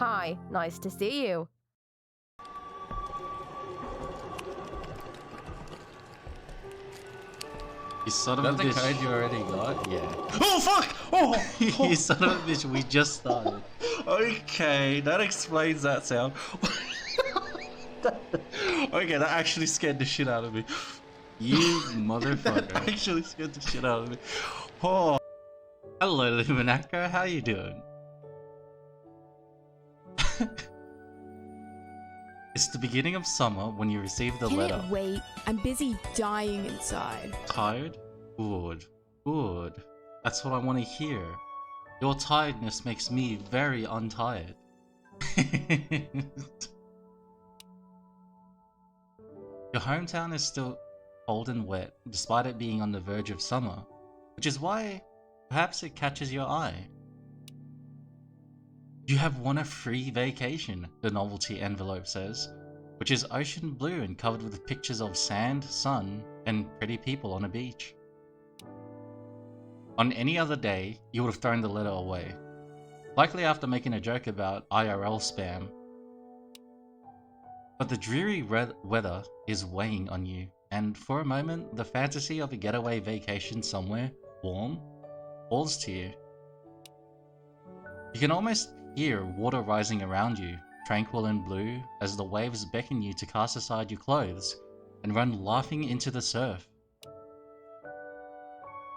Hi, nice to see you. You son Is of that a the code bitch. you already got? Yeah. Oh fuck! Oh! You son of a bitch, we just started. Okay, that explains that sound. Okay, that actually scared the shit out of me. You That motherfucker. actually scared the shit out of me. Oh. Hello, Luminaco, how you doing? It's the beginning of summer when you receive the Can letter. it wait? I'm busy dying inside. Tired? Good. Good. That's what I want to hear. Your tiredness makes me very untired. Your hometown is still cold and wet, despite it being on the verge of summer, which is why perhaps it catches your eye. You have won a free vacation, the novelty envelope says, which is ocean blue and covered with pictures of sand, sun, and pretty people on a beach. On any other day, you would have thrown the letter away, likely after making a joke about IRL spam. But the dreary weather is weighing on you, and for a moment, the fantasy of a getaway vacation somewhere warm falls to you. You can almost hear water rising around you, tranquil and blue, as the waves beckon you to cast aside your clothes and run laughing into the surf.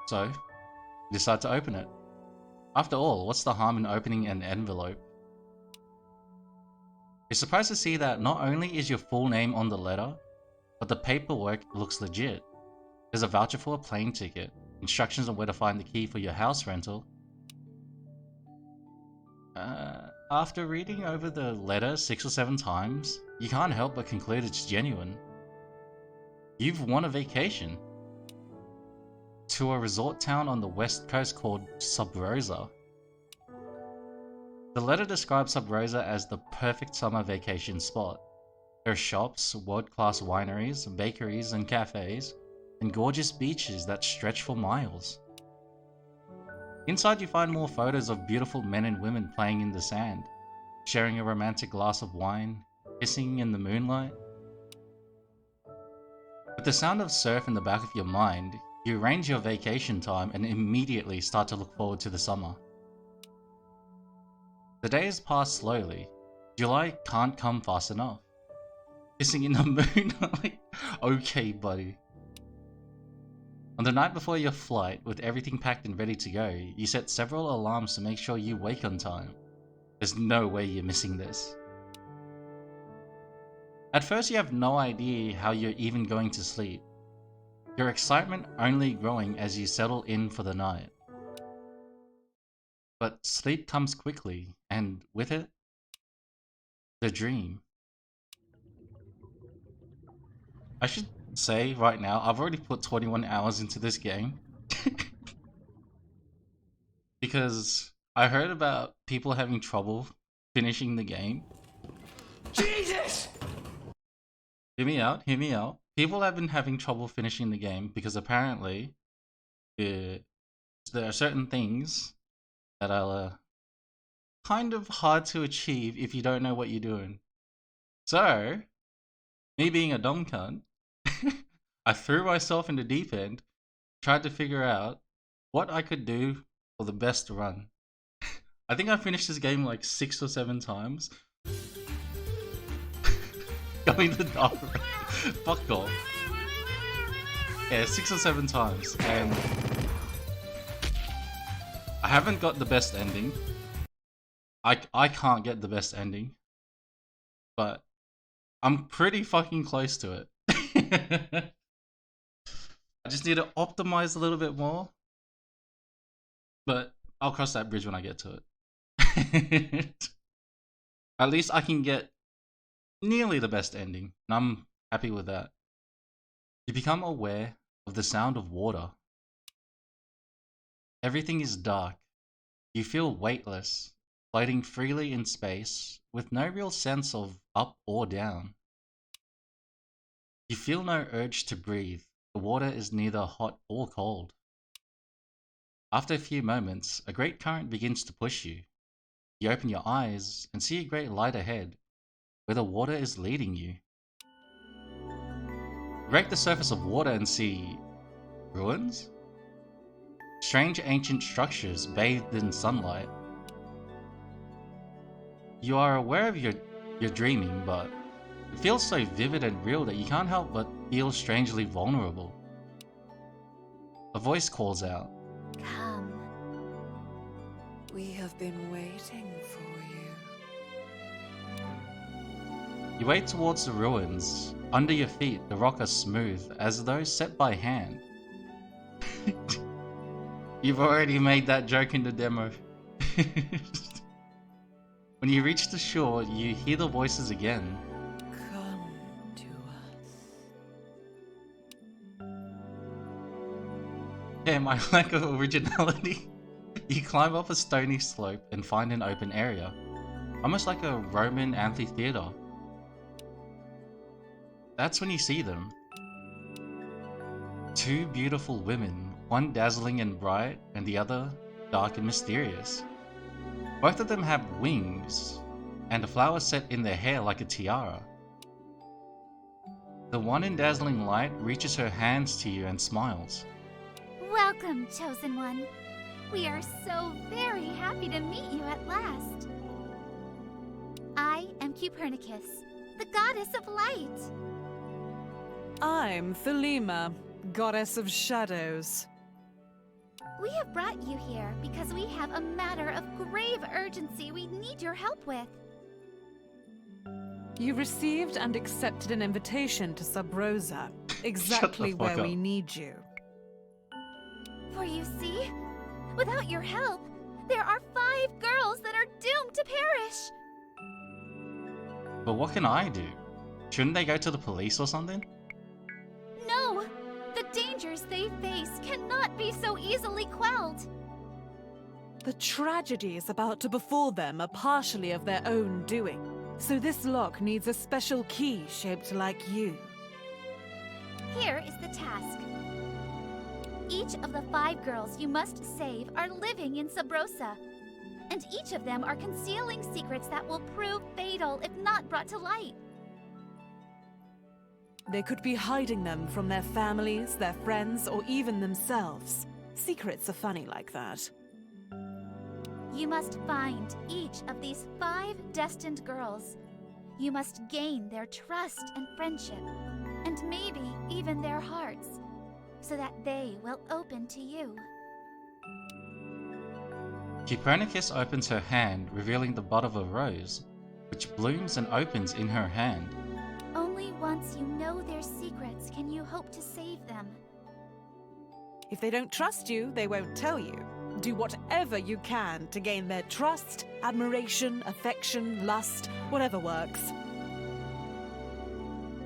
So, you decide to open it. After all, what's the harm in opening an envelope? You're surprised to see that not only is your full name on the letter, but the paperwork looks legit. There's a voucher for a plane ticket, instructions on where to find the key for your house rental. After reading over the letter 6 or 7 times, you can't help but conclude it's genuine. You've won a vacation to a resort town on the west coast called Sub Rosa. The letter describes Sub Rosa as the perfect summer vacation spot. There are shops, world-class wineries, bakeries and cafes, and gorgeous beaches that stretch for miles. Inside you find more photos of beautiful men and women playing in the sand, sharing a romantic glass of wine, kissing in the moonlight. With the sound of surf in the back of your mind, you arrange your vacation time and immediately start to look forward to the summer. The days pass slowly. July can't come fast enough. Kissing in the moonlight? Okay, buddy. On the night before your flight, with everything packed and ready to go, you set several alarms to make sure you wake on time. There's no way you're missing this. At first you have no idea how you're even going to sleep. Your excitement only growing as you settle in for the night. But sleep comes quickly, and with it, the dream. I should say right now, I've already put 21 hours into this game. Because I heard about people having trouble finishing the game. Jesus! Hear me out, hear me out. People have been having trouble finishing the game because apparently there are certain things that are kind of hard to achieve if you don't know what you're doing. So, me being a dumb cunt, I threw myself in the deep end, tried to figure out what I could do for the best run. I think I finished this game like 6 or 7 times. Going the dark road. Fuck off. Yeah, 6 or 7 times, and I haven't got the best ending. I can't get the best ending, but I'm pretty fucking close to it. I just need to optimize a little bit more, but I'll cross that bridge when I get to it. At least I can get nearly the best ending, and I'm happy with that. You become aware of the sound of water. Everything is dark. You feel weightless, floating freely in space, with no real sense of up or down. You feel no urge to breathe. The water is neither hot or cold. After a few moments, a great current begins to push you. you open your eyes and see a great light ahead, where the water is leading you. You break the surface of water and see ruins? Strange ancient structures bathed in sunlight. You are aware of your dreaming, but it feels so vivid and real that you can't help but feel strangely vulnerable. A voice calls out. Come. We have been waiting for you. You wade towards the ruins. Under your feet, the rock is smooth, as though set by hand. You've already made that joke in the demo. When you reach the shore, you hear the voices again. Come to us. Damn, I lack of originality. You climb up a stony slope and find an open area, almost like a Roman amphitheater. That's when you see them. Two beautiful women, one dazzling and bright, and the other dark and mysterious. Both of them have wings, and a flower set in their hair like a tiara. The one in dazzling light reaches her hands to you and smiles. Welcome, Chosen One. We are so very happy to meet you at last. I am Copernicus, the goddess of light. I'm Thelema, goddess of shadows. We have brought you here because we have a matter of grave urgency we need your help with. You received and accepted an invitation to Sub Rosa, exactly fuck where up. we need you. For you see, without your help, there are 5 girls that are doomed to perish. But what can I do? Shouldn't they go to the police or something? No, the dangers they face cannot be so easily quelled. The tragedies about to befall them are partially of their own doing, so this lock needs a special key shaped like you. Here is the task. Each of the 5 girls you must save are living in Sub Rosa, and each of them are concealing secrets that will prove fatal if not brought to light. They could be hiding them from their families, their friends, or even themselves. Secrets are funny like that. You must find each of these 5 destined girls. You must gain their trust and friendship, and maybe even their hearts, so that they will open to you. Copernicus opens her hand, revealing the bud of a rose, which blooms and opens in her hand. Only once you know their secrets can you hope to save them. If they don't trust you, they won't tell you. Do whatever you can to gain their trust, admiration, affection, lust, whatever works.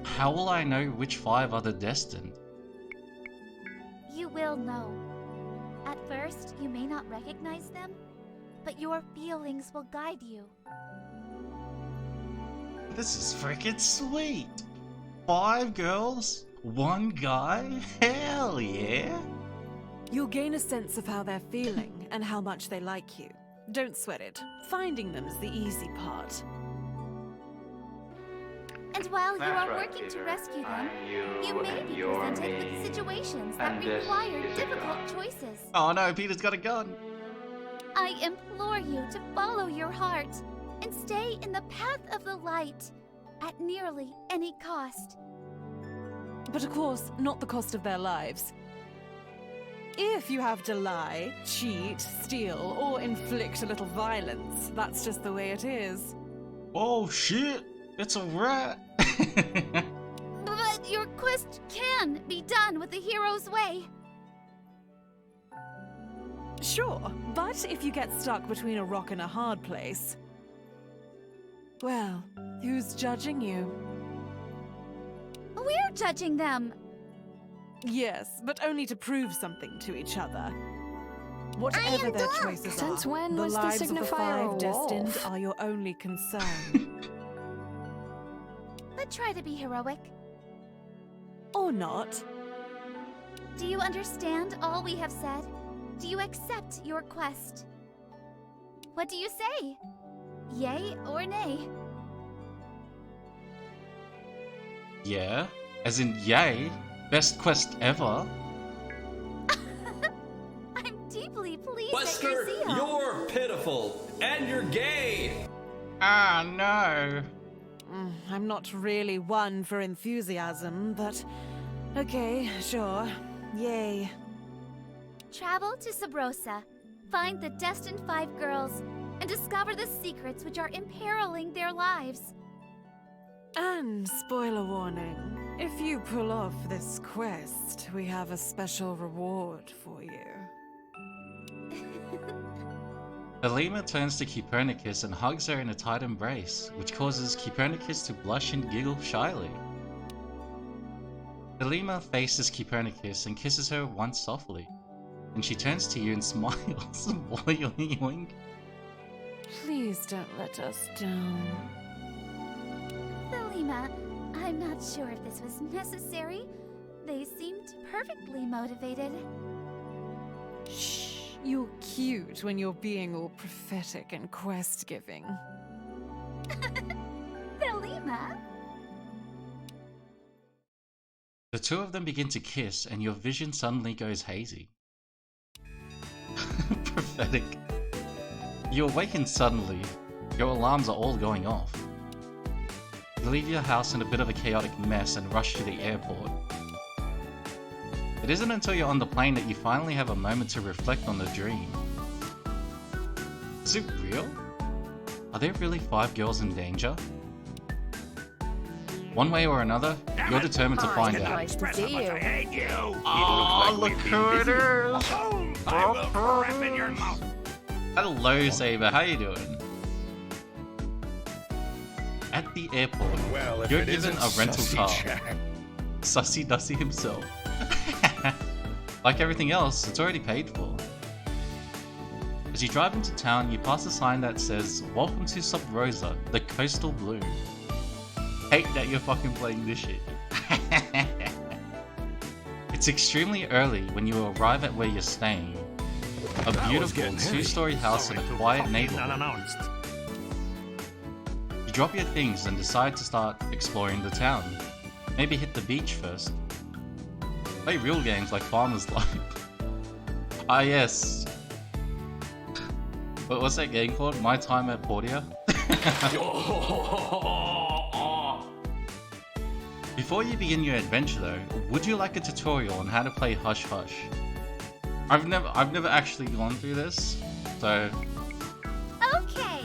How will I know which 5 are the destined? You will know. At first, you may not recognize them, but your feelings will guide you. This is freaking sweet. 5 girls, 1 guy? Hell yeah. You'll gain a sense of how they're feeling and how much they like you. Don't sweat it. Finding them's the easy part. And while you That's are right, working to Peter. rescue them, I'm you, you may and be you're presented me, with situations that and this require is a difficult gun. choices. Oh no, Peter's got a gun. I implore you to follow your heart and stay in the path of the light at nearly any cost. But of course, not the cost of their lives. If you have to lie, cheat, steal, or inflict a little violence, that's just the way it is. Oh shit, it's a rat. But your quest can be done with the hero's way. Sure, but if you get stuck between a rock and a hard place, well, who's judging you? We're judging them. Yes, but only to prove something to each other. Whatever their choices Since are, when the was the lives of the signifier 5 a destined wolf? are your only concern. But try to be heroic. Or not. Do you understand all we have said? Do you accept your quest? What do you say? Yay or nay? Yeah, as in yay, best quest ever. I'm deeply pleased at Wesker, your zeal. you're pitiful, and you're gay! Ah, no. I'm not really one for enthusiasm, but okay, sure. Yay. Travel to Sabrosa, find the destined 5 girls, and discover the secrets which are imperiling their lives. And spoiler warning, if you pull off this quest, we have a special reward for you. Thelema turns to Copernicus and hugs her in a tight embrace, which causes Copernicus to blush and giggle shyly. Thelema faces Copernicus and kisses her once softly, and she turns to you and smiles. Boing, boing. Please don't let us down. Thelema, I'm not sure if this was necessary. They seemed perfectly motivated. Shh, you're cute when you're being all prophetic and quest-giving. Thelema? The two of them begin to kiss, and your vision suddenly goes hazy. Prophetic. You awaken suddenly. Your alarms are all going off. You leave your house in a bit of a chaotic mess and rush to the airport. It isn't until you're on the plane that you finally have a moment to reflect on the dream. Is it real? Are there really 5 girls in danger? One way or another, you're determined to find out. Nice to see you. Oh, look who it is! Hello, Saber. How you doing? At the airport, you're given a rental car. Sussy Dussy himself. Like everything else, it's already paid for. As you drive into town, you pass a sign that says, "Welcome to Sub Rosa, the Coastal Blue." Hate that you're fucking playing this shit. It's extremely early when you arrive at where you're staying. A beautiful 2-story house in a quiet neighborhood. You drop your things and decide to start exploring the town. Maybe hit the beach first. Play real games like Farmer's Life. Ah yes. But what's that game called? My Time at Portia? Before you begin your adventure though, would you like a tutorial on how to play Hush Hush? I've never actually gone through this, so Okay!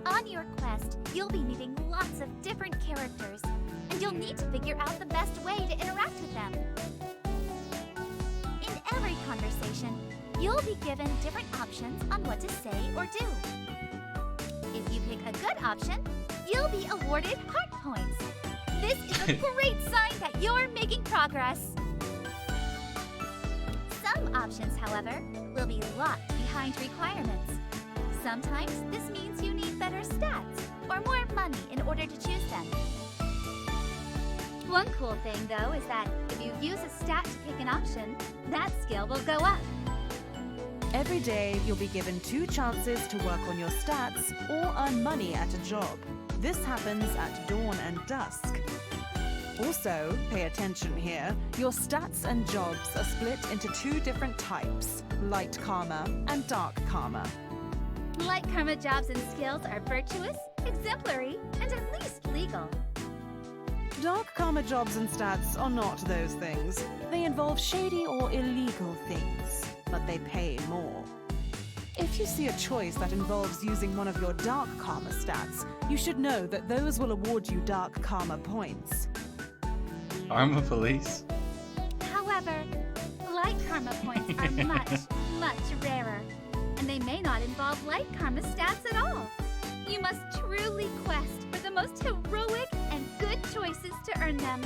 On your quest, you'll be meeting lots of different characters, and you'll need to figure out the best way to interact with them. In every conversation, you'll be given different options on what to say or do. If you pick a good option, you'll be awarded heart points. This is a great sign that you're making progress. Some options, however, will be locked behind requirements. Sometimes this means you need better stats or more money in order to choose them. One cool thing, though, is that if you use a stat to pick an option, that skill will go up. Every day, you'll be given 2 chances to work on your stats or earn money at a job. This happens at dawn and dusk. Also, pay attention here, your stats and jobs are split into 2 different types, light karma and dark karma. Light karma jobs and skills are virtuous, exemplary, and at least legal. Dark karma jobs and stats are not those things. They involve shady or illegal things, but they pay more. If you see a choice that involves using one of your dark karma stats, you should know that those will award you dark karma points. Karma Police. However, light karma points are much, much rarer, and they may not involve light karma stats at all. You must truly quest for the most heroic and good choices to earn them.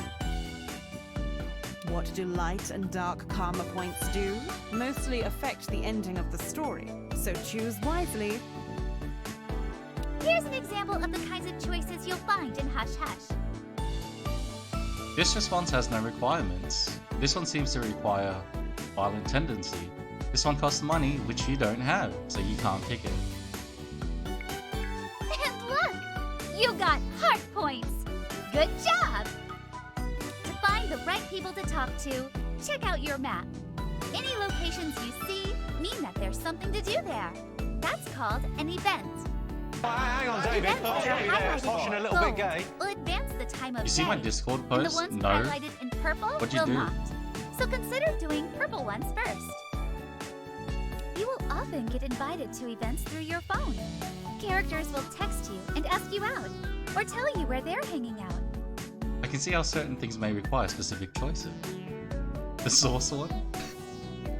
What do light and dark karma points do? Mostly affect the ending of the story, so choose wisely. Here's an example of the kinds of choices you'll find in Hush Hush. This response has no requirements. This one seems to require violent tendency. This one costs money, which you don't have, so you can't pick it. You got heart points! Good job! To find the right people to talk to, check out your map. Any locations you see mean that there's something to do there. That's called an event. Hang on, David. Events that are highlighted Poshing a in little bit gold gay. will advance the time of You see my day, Discord and the post? ones No. highlighted in purple What'd you will do? not. So consider doing purple ones first. You will often get invited to events through your phone. Characters will text you and ask you out, or tell you where they're hanging out. I can see how certain things may require specific choices. The sauce one?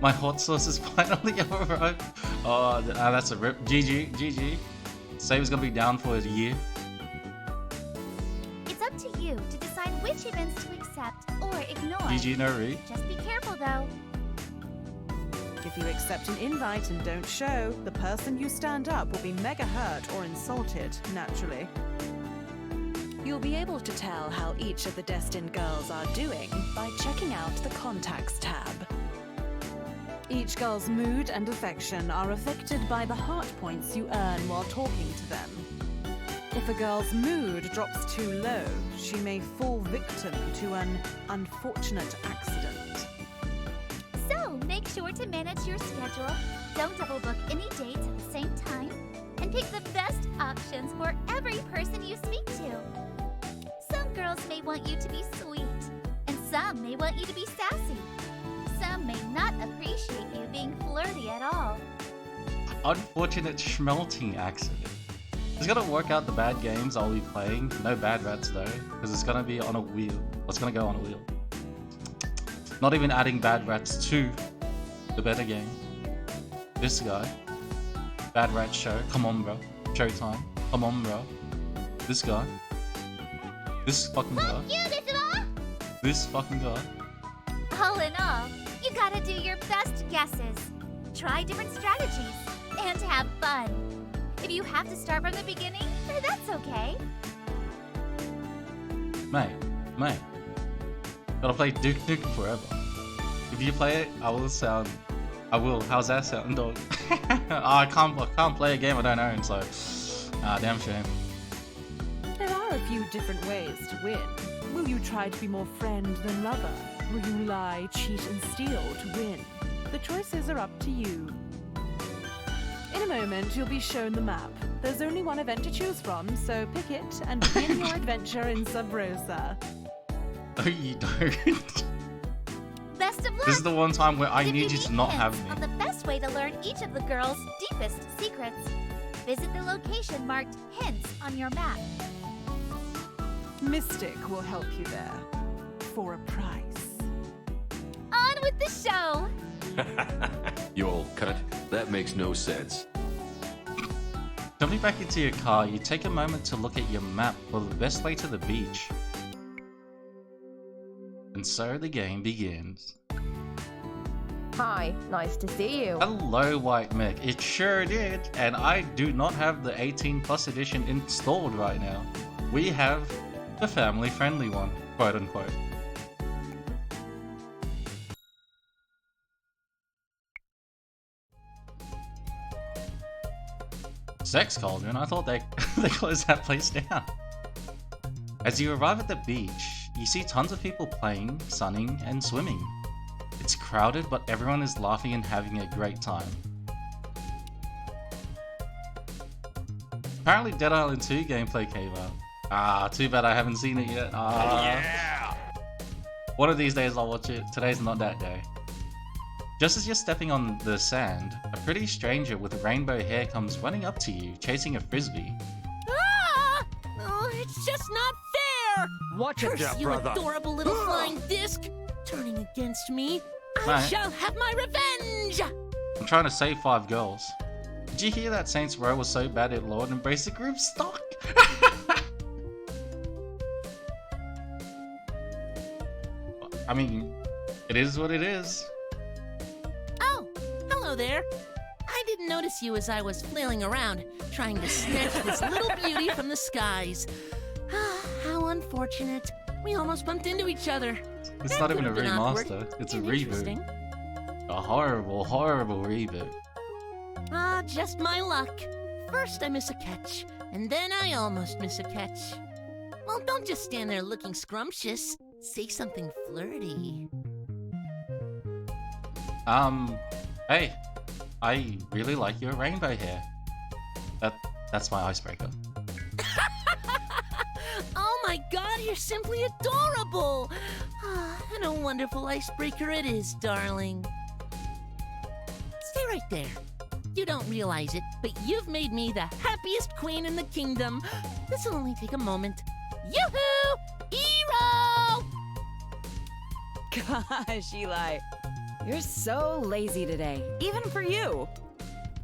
My hot sauce is finally arrived. Oh, that's a rip. GG, GG. Saber's gonna be down for a year. It's up to you to decide which events to accept or ignore. GG, no read. Just be careful though. If you accept an invite and don't show, the person you stand up will be mega hurt or insulted, naturally. You'll be able to tell how each of the destined girls are doing by checking out the Contacts tab. Each girl's mood and affection are affected by the heart points you earn while talking to them. If a girl's mood drops too low, she may fall victim to an unfortunate accident. So make sure to manage your schedule, don't double book any dates at the same time, and pick the best options for every person you speak to. Some girls may want you to be sweet, and some may want you to be sassy. Some may not appreciate you being flirty at all. Unfortunate schmelting accident. Just gotta work out the bad games I'll be playing. No bad rats though, because it's gonna be on a wheel. It's gonna go on a wheel. Not even adding bad rats to the better game. This guy. Bad rat show. Come on, bro. Showtime. Come on, bro. This guy. This fucking guy. This fucking guy. All in all, you gotta do your best guesses. Try different strategies, and have fun. If you have to start from the beginning, that's okay. Mate. Gotta play Duke Nukem forever. If you play it, I will. How's that sound, dog? I can't play a game I don't own, so damn shame. There are a few different ways to win. Will you try to be more friend than lover? Will you lie, cheat, and steal to win? The choices are up to you. In a moment, you'll be shown the map. There's only one event to choose from, so pick it and begin your adventure in Sub Rosa. No, you don't. Best of luck! This is the one time where I Give need you the to not hints have me. on the best way to learn each of the girls' deepest secrets. Visit the location marked Hints on your map. Mystic will help you there. For a price. On with the show! You old cunt. That makes no sense. Jumping back into your car, you take a moment to look at your map for the best way to the beach. And so the game begins. Hi, nice to see you. Hello, White Mech. It sure did, and I do not have the 18+ edition installed right now. We have the family-friendly one, quote unquote. Sex Cauldron? I thought they closed that place down. As you arrive at the beach, you see tons of people playing, sunning, and swimming. It's crowded, but everyone is laughing and having a great time. Apparently Dead Island 2 gameplay came out. Too bad I haven't seen it yet. Yeah! One of these days I'll watch it. Today's not that day. Just as you're stepping on the sand, a pretty stranger with rainbow hair comes running up to you, chasing a frisbee. Ah! Oh, it's just not fair! Watch it, Curse there, you brother. adorable little flying disc! Turning against me, I Mate. shall have my revenge! I'm trying to save 5 girls. Did you hear that Saints Row was so bad at Lord and Basic Group stock? I mean, it is what it is. Oh, hello there. I didn't notice you as I was flailing around, trying to snatch this little beauty from the skies. How unfortunate. We almost bumped into each other. It's That not even a could've been awkward remaster, it's a and reboot. interesting. A horrible, horrible reboot. Ah, just my luck. First I miss a catch, And then I almost miss a catch. Well, don't just stand there looking scrumptious. Say something flirty. Hey, I really like your rainbow hair. That's my icebreaker. Oh my god, you're simply adorable! And a wonderful icebreaker it is, darling. Stay right there. You don't realize it, but you've made me the happiest queen in the kingdom. This'll only take a moment. Yoo-hoo! Hero! Gosh, Eli. You're so lazy today, even for you.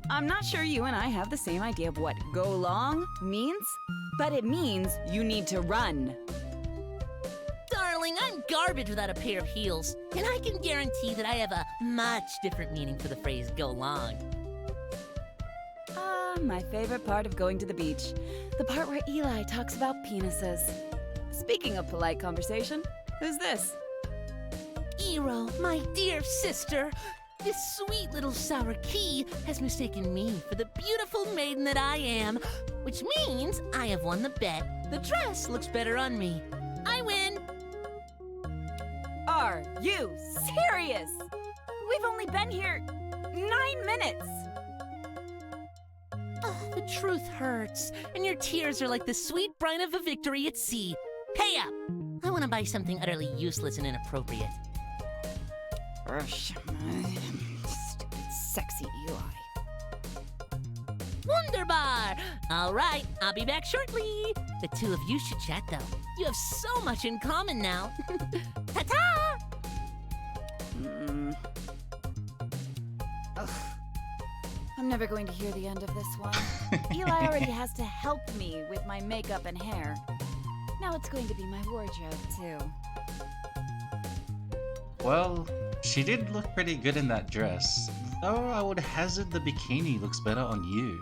I'm not sure you and I have the same idea of what go long means, but it means you need to run. Darling, I'm garbage without a pair of heels, and I can guarantee that I have a much different meaning for the phrase go long. My favorite part of going to the beach. The part where Eli talks about penises. Speaking of polite conversation, who's this? Ero, my dear sister, this sweet little sour key has mistaken me for the beautiful maiden that I am, which means I have won the bet. The dress looks better on me. I win. Are you serious? We've only been here 9 minutes. Oh, the truth hurts, and your tears are like the sweet brine of a victory at sea. Pay up! I want to buy something utterly useless and inappropriate. Stupid, sexy Eli. Wunderbar! All right, I'll be back shortly. The two of you should chat, though. You have so much in common now. Ta-ta! Ugh. I'm never going to hear the end of this one. Eli already has to help me with my makeup and hair. Now it's going to be my wardrobe, too. Well, she did look pretty good in that dress, though I would hazard the bikini looks better on you.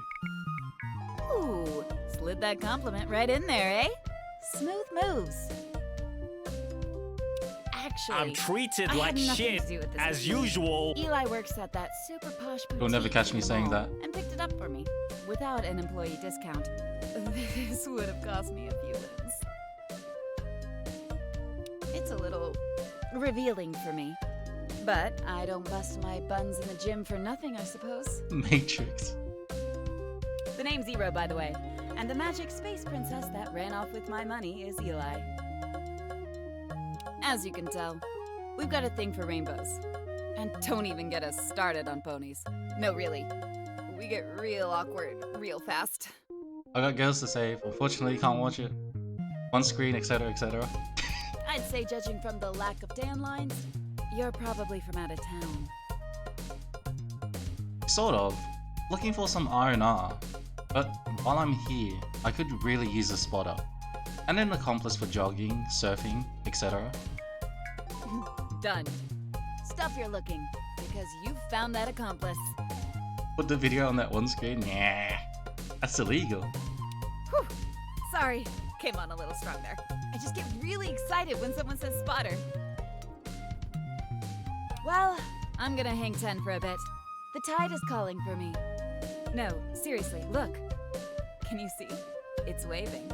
Ooh, slid that compliment right in there, eh? Smooth moves. Actually, I'm treated I like had nothing shit, to do with this as bikini. usual. Eli works at that super posh boutique. You'll never catch me in the saying mall that. And picked it up for me, without an employee discount. This would have cost me a few limbs. It's a little revealing for me. But I don't bust my buns in the gym for nothing, I suppose. Matrix. The name's Zero, by the way. And the magic space princess that ran off with my money is Eli. As you can tell, we've got a thing for rainbows. And don't even get us started on ponies. No, really. We get real awkward real fast. I got girls to save, unfortunately you can't watch it. One screen, etc, etc. I'd say, judging from the lack of tan lines, you're probably from out of town. Sort of. Looking for some R&R. But while I'm here, I could really use a spotter. And an accomplice for jogging, surfing, etc. Done. Stop your looking, because you've found that accomplice. Put the video on that one screen? Nah. That's illegal. Whew. Sorry, came on a little strong there. I just get really excited when someone says spotter. Well, I'm gonna hang 10 for a bit. The tide is calling for me. No, seriously, look. Can you see? It's waving.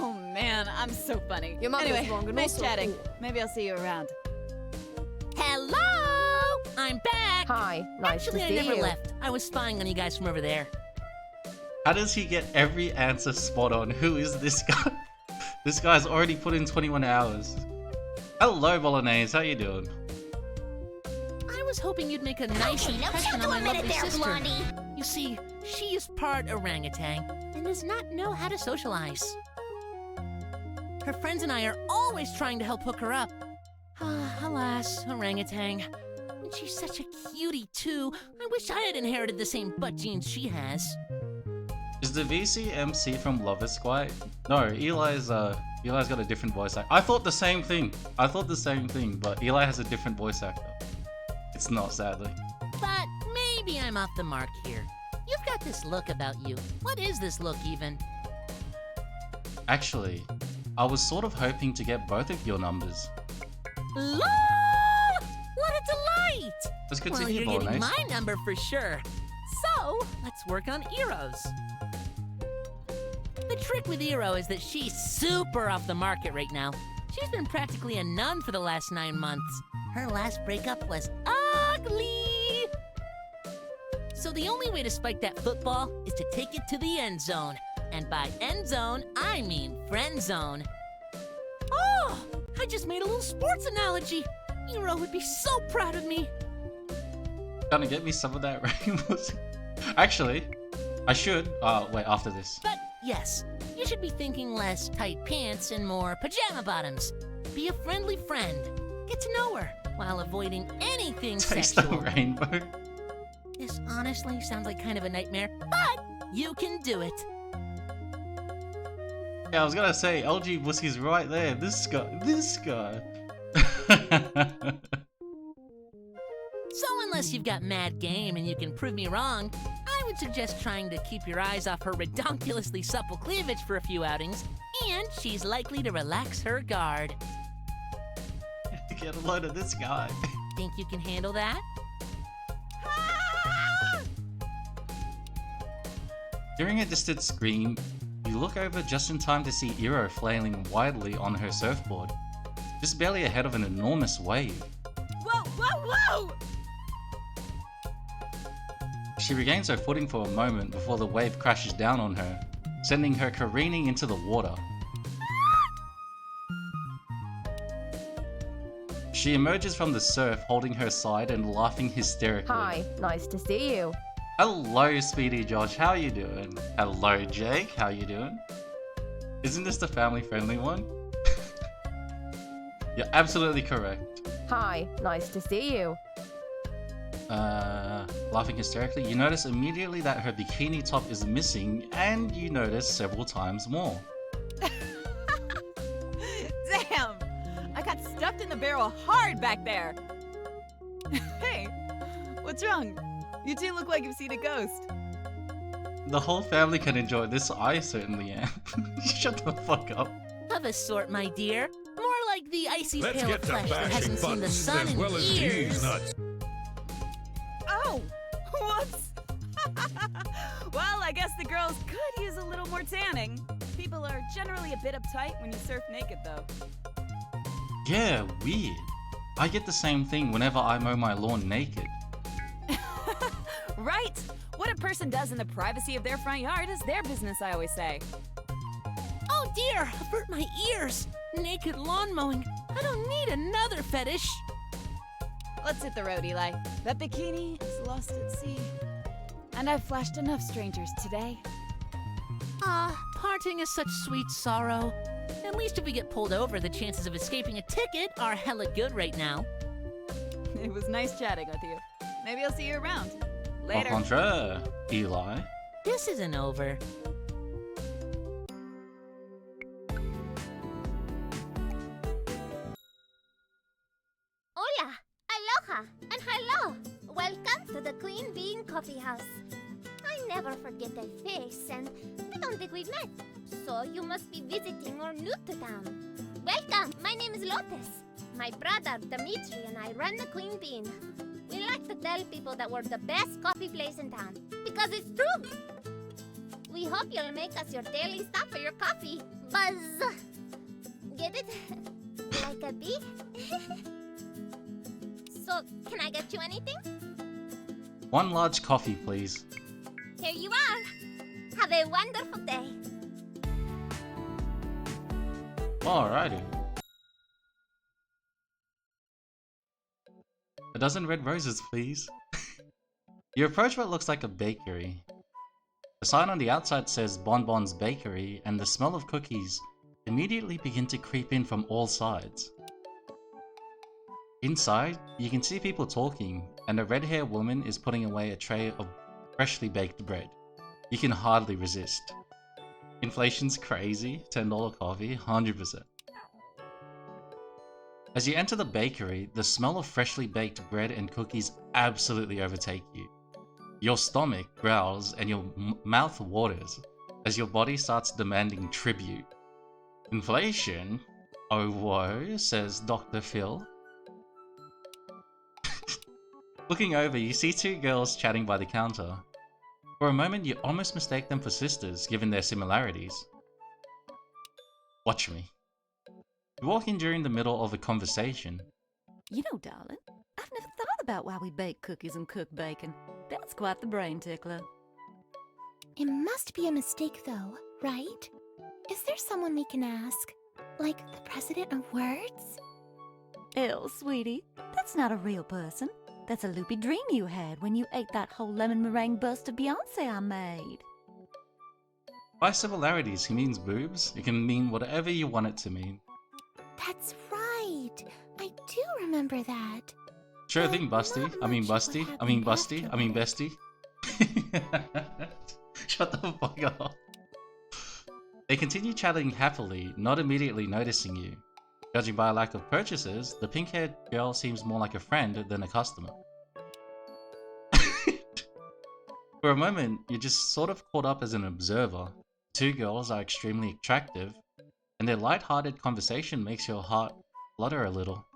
Oh man, I'm so funny. Your mother's anyway, wrong and nice also chatting. cool. Maybe I'll see you around. Hello! I'm back! Hi, nice Actually, to I see never you. left. I was spying on you guys from over there. How does he get every answer spot on? Who is this guy? This guy's already put in 21 hours. Hello, Bolognese. How you doing? I was hoping you'd make a nice impression on my lovely sister. You see, she is part orangutan and does not know how to socialize. Her friends and I are always trying to help hook her up. Alas, orangutan. And she's such a cutie, too. I wish I had inherited the same butt genes she has. Is the VC MC from Love is Quiet? No, Eli's got a different voice actor. I thought the same thing. But Eli has a different voice actor. It's not, sadly. But maybe I'm off the mark here. You've got this look about you. What is this look, even? Actually, I was sort of hoping to get both of your numbers. LOL! What a delight! It's good Well, to hear, you're getting Bolognese. my number for sure. So, let's work on Eros. The trick with Eero is that she's super off the market right now. She's been practically a nun for the last 9 months. Her last breakup was ugly. So the only way to spike that football is to take it to the end zone. And by end zone, I mean friend zone. Oh, I just made a little sports analogy. Eero would be so proud of me. Gonna get me some of that rainbow. Actually, I should. Wait, after this. But yes, you should be thinking less tight pants and more pajama bottoms. Be a friendly friend. Get to know her while avoiding anything Taste sexual. the rainbow. This honestly sounds like kind of a nightmare, but you can do it. Yeah, I was gonna say, LG Bussy's right there. This guy. So unless you've got mad game and you can prove me wrong, I would suggest trying to keep your eyes off her redonkulously supple cleavage for a few outings, and she's likely to relax her guard. Get a load of this guy. Think you can handle that? During a distant scream, you look over just in time to see Eero flailing wildly on her surfboard, just barely ahead of an enormous wave. Whoa, whoa, whoa! She regains her footing for a moment before the wave crashes down on her, sending her careening into the water. She emerges from the surf holding her side and laughing hysterically. Hi, nice to see you. Hello, Speedy Josh, how you doing? Hello, Jake, how you doing? Isn't this the family-friendly one? You're absolutely correct. Hi, nice to see you. Laughing hysterically, you notice immediately that her bikini top is missing, and you notice several times more. Damn! I got stuffed in the barrel hard back there. Hey, what's wrong? You two look like you've seen a ghost. The whole family can enjoy this, I certainly am. Shut the fuck up. Of a sort, my dear. More like the icy Let's pail get of to flesh that bashing hasn't seen the buttons sun as in well as years. these nuts. Oh, whoops. Well, I guess the girls could use a little more tanning. People are generally a bit uptight when you surf naked, though. Yeah, weird. I get the same thing whenever I mow my lawn naked. Right? What a person does in the privacy of their front yard is their business, I always say. Oh dear, avert my ears. Naked lawn mowing. I don't need another fetish. Let's hit the road, Eli. That bikini is lost at sea. And I've flashed enough strangers today. Ah, parting is such sweet sorrow. At least if we get pulled over, the chances of escaping a ticket are hella good right now. It was nice chatting with you. Maybe I'll see you around. Later. Au contraire, Eli. This isn't over. Hola, aloha, and hello. Welcome to the Queen Bean Coffee House. I never forget a face, and I don't think we've met. So you must be visiting or new to town. Welcome, my name is Lotus. My brother, Dimitri, and I run the Queen Bean. We like to tell people that we're the best coffee place in town, because it's true. We hope you'll make us your daily stop for your coffee. Buzz. Get it? Like a bee? So, can I get you anything? One large coffee, please. Here you are. Have a wonderful day. Alrighty. A dozen red roses, please. You approach what looks like a bakery. The sign on the outside says Bonbon's Bakery, and the smell of cookies immediately begin to creep in from all sides. Inside, you can see people talking, and a red-haired woman is putting away a tray of freshly baked bread. You can hardly resist. Inflation's crazy, $10 coffee, 100%. As you enter the bakery, the smell of freshly baked bread and cookies absolutely overtake you. Your stomach growls and your mouth waters as your body starts demanding tribute. Inflation? Oh whoa, says Dr. Phil. Looking over, you see two girls chatting by the counter. For a moment, you almost mistake them for sisters, given their similarities. Watch me. You walk in during the middle of a conversation. You know, darling, I've never thought about why we bake cookies and cook bacon. That's quite the brain tickler. It must be a mistake, though, right? Is there someone we can ask? Like the president of words? Elle, sweetie, that's not a real person. That's a loopy dream you had when you ate that whole lemon meringue bust of Beyonce I made. By similarities, he means boobs. It can mean whatever you want it to mean. That's right. I do remember that. Sure thing, Busty. I mean Busty. I mean Busty. I mean Bestie. Shut the fuck up. They continue chatting happily, not immediately noticing you. Judging by a lack of purchases, the pink-haired girl seems more like a friend than a customer. For a moment, you're just sort of caught up as an observer. The two girls are extremely attractive, and their light-hearted conversation makes your heart flutter a little.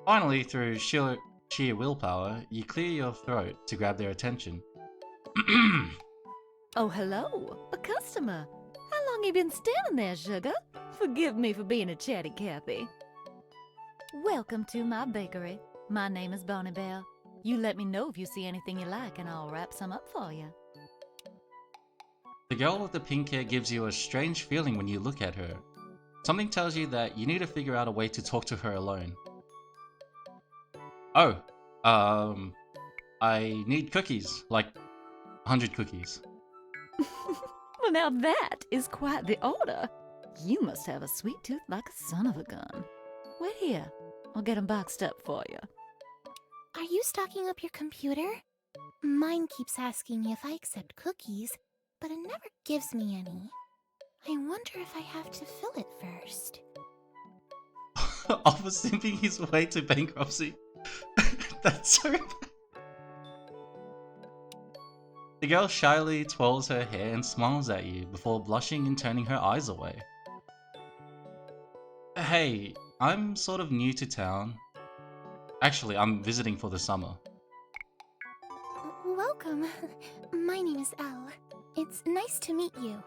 Finally, through sheer willpower, you clear your throat to grab their attention. Oh, hello, a customer. How long you been standing there, sugar? Forgive me for being a chatty Cathy. Welcome to my bakery. My name is Bonnie Bell. You let me know if you see anything you like and I'll wrap some up for you. The girl with the pink hair gives you a strange feeling when you look at her. Something tells you that you need to figure out a way to talk to her alone. Oh, I need cookies, like 100 cookies. Well, now that is quite the order. You must have a sweet tooth like a son of a gun. Wait here, I'll get 'em boxed up for you. Are you stocking up your computer? Mine keeps asking me if I accept cookies, but it never gives me any. I wonder if I have to fill it first. Offer simping his way to bankruptcy. That's so bad. The girl shyly twirls her hair and smiles at you before blushing and turning her eyes away. Hey, I'm sort of new to town. Actually, I'm visiting for the summer. Welcome. My name is Elle. It's nice to meet you.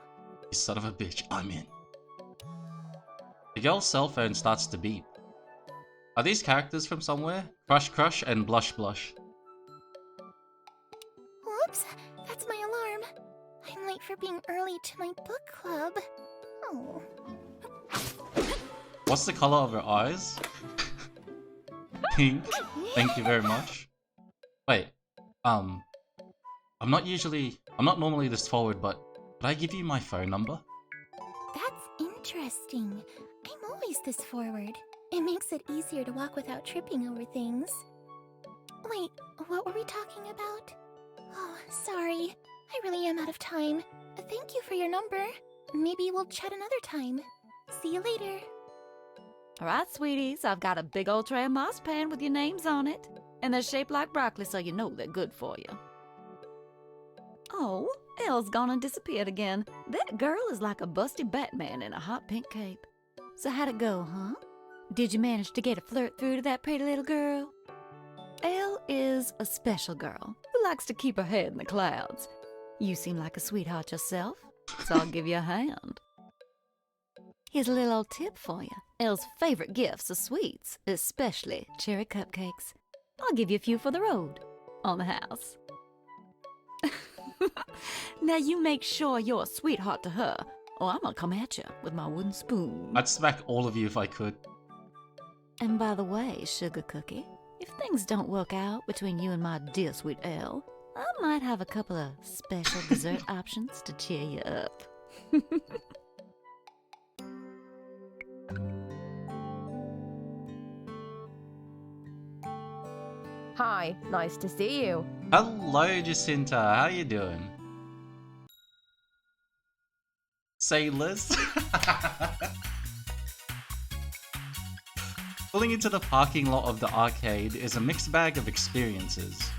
You son of a bitch, I'm in. The girl's cell phone starts to beep. Are these characters from somewhere? Crush Crush and Blush Blush. Whoops, that's my alarm. I'm late for being early to my book club. Oh. What's the color of her eyes? Pink. Thank you very much. Wait, I'm not normally this forward, but could I give you my phone number? That's interesting. I'm always this forward. It makes it easier to walk without tripping over things. Wait, what were we talking about? Oh, sorry. I really am out of time. Thank you for your number. Maybe we'll chat another time. See you later. Alright, sweeties, I've got a big old tray of marzipan with your names on it. And they're shaped like broccoli, so you know they're good for you. Oh, Elle's gone and disappeared again. That girl is like a busty Batman in a hot pink cape. So how'd it go, huh? Did you manage to get a flirt through to that pretty little girl? Elle is a special girl who likes to keep her head in the clouds. You seem like a sweetheart yourself, so I'll give you a hand. Here's a little old tip for you. Elle's favorite gifts are sweets, especially cherry cupcakes. I'll give you a few for the road, on the house. Now you make sure you're a sweetheart to her, or I'm gonna come at you with my wooden spoon. I'd smack all of you if I could. And by the way, Sugar Cookie, if things don't work out between you and my dear sweet Elle, I might have a couple of special dessert options to cheer you up. Hi, nice to see you. Hello, Jacinta. How you doing? Sailors. Pulling into the parking lot of the arcade is a mixed bag of experiences.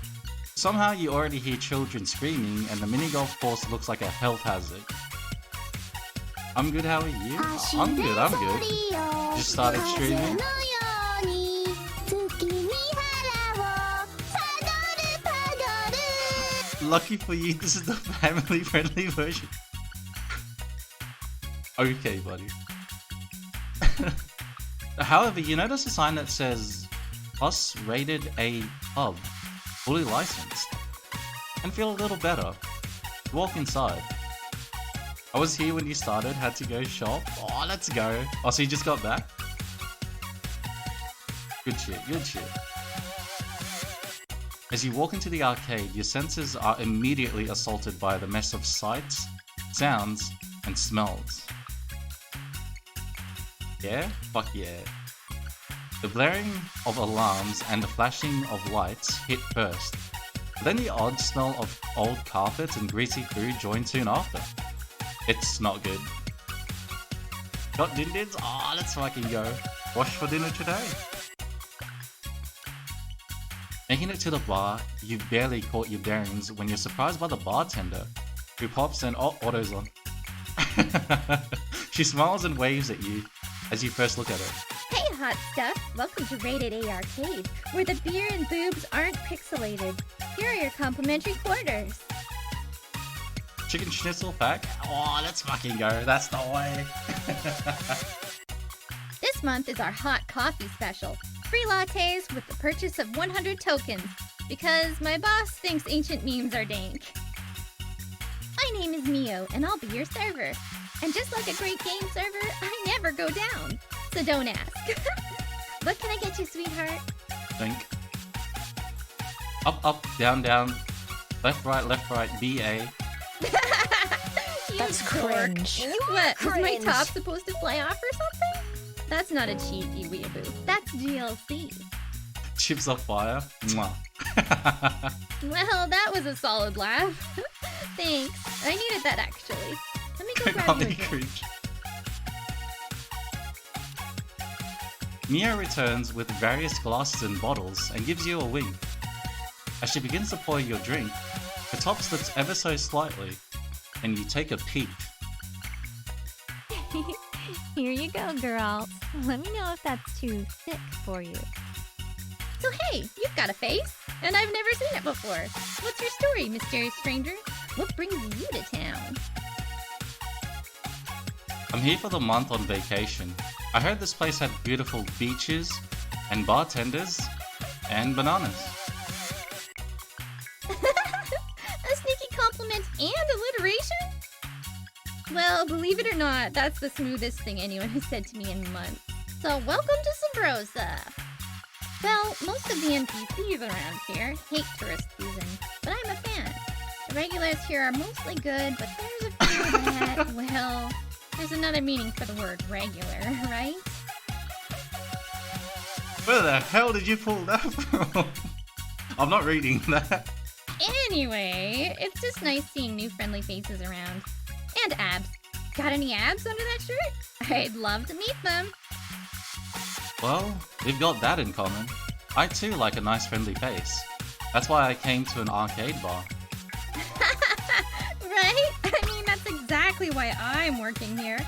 Somehow you already hear children screaming and the mini golf course looks like a health hazard. I'm good, how are you? I'm good. Just started streaming. lucky for you, this is the family-friendly version. Okay, buddy. However, you notice a sign that says Plus Rated A Pub, fully licensed, and feel a little better. Walk inside. I was here when you started, had to go shop. Oh, let's go. Oh, so you just got back? Good shit, good shit. As you walk into the arcade, your senses are immediately assaulted by the mess of sights, sounds, and smells. Yeah? Fuck yeah. The blaring of alarms and the flashing of lights hit first. Then the odd smell of old carpets and greasy food join soon after. It's not good. Got din-dins? Ah, let's fucking go. Wash for dinner today. Making it to the bar, you barely caught your bearings when you're surprised by the bartender, who pops and auto's on. She smiles and waves at you as you first look at her. Hey, hot stuff! Welcome to Rated A Arcade, where the beer and boobs aren't pixelated. Here are your complimentary quarters. Chicken schnitzel pack? Oh, let's fucking go. That's the way. This month is our hot coffee special. Free lattes with the purchase of 100 tokens, because my boss thinks ancient memes are dank. My name is Mio, and I'll be your server. And just like a great game server, I never go down. So don't ask. What can I get you, sweetheart? Think. Up, up, down, down. Left, right, BA. That's cringe. What? Cringe. Is my top supposed to fly off or something? That's not a cheat, you weeaboo. That's GLC. Chips of fire. Mwah. Well, that was a solid laugh. Thanks. I needed that actually. Let me go grab you a drink. Mia returns with various glasses and bottles and gives you a wink. As she begins to pour your drink, her top slips ever so slightly, and you take a peek. Here you go, girl. Let me know if that's too thick for you. So hey, you've got a face, and I've never seen it before. What's your story, mysterious stranger? What brings you to town? I'm here for the month on vacation. I heard this place had beautiful beaches, and bartenders, and bananas. A sneaky compliment and alliteration? Well, believe it or not, that's the smoothest thing anyone has said to me in months. So welcome to Sabrosa. Well, most of the NPCs around here hate tourist season, but I'm a fan. The regulars here are mostly good, but there's a few that, well, there's another meaning for the word regular, right? Where the hell did you pull that from? I'm not reading that. Anyway, it's just nice seeing new friendly faces around. And abs. Got any abs under that shirt? I'd love to meet them. Well, we've got that in common. I too like a nice friendly face. That's why I came to an arcade bar. Right? I mean, that's exactly why I'm working here.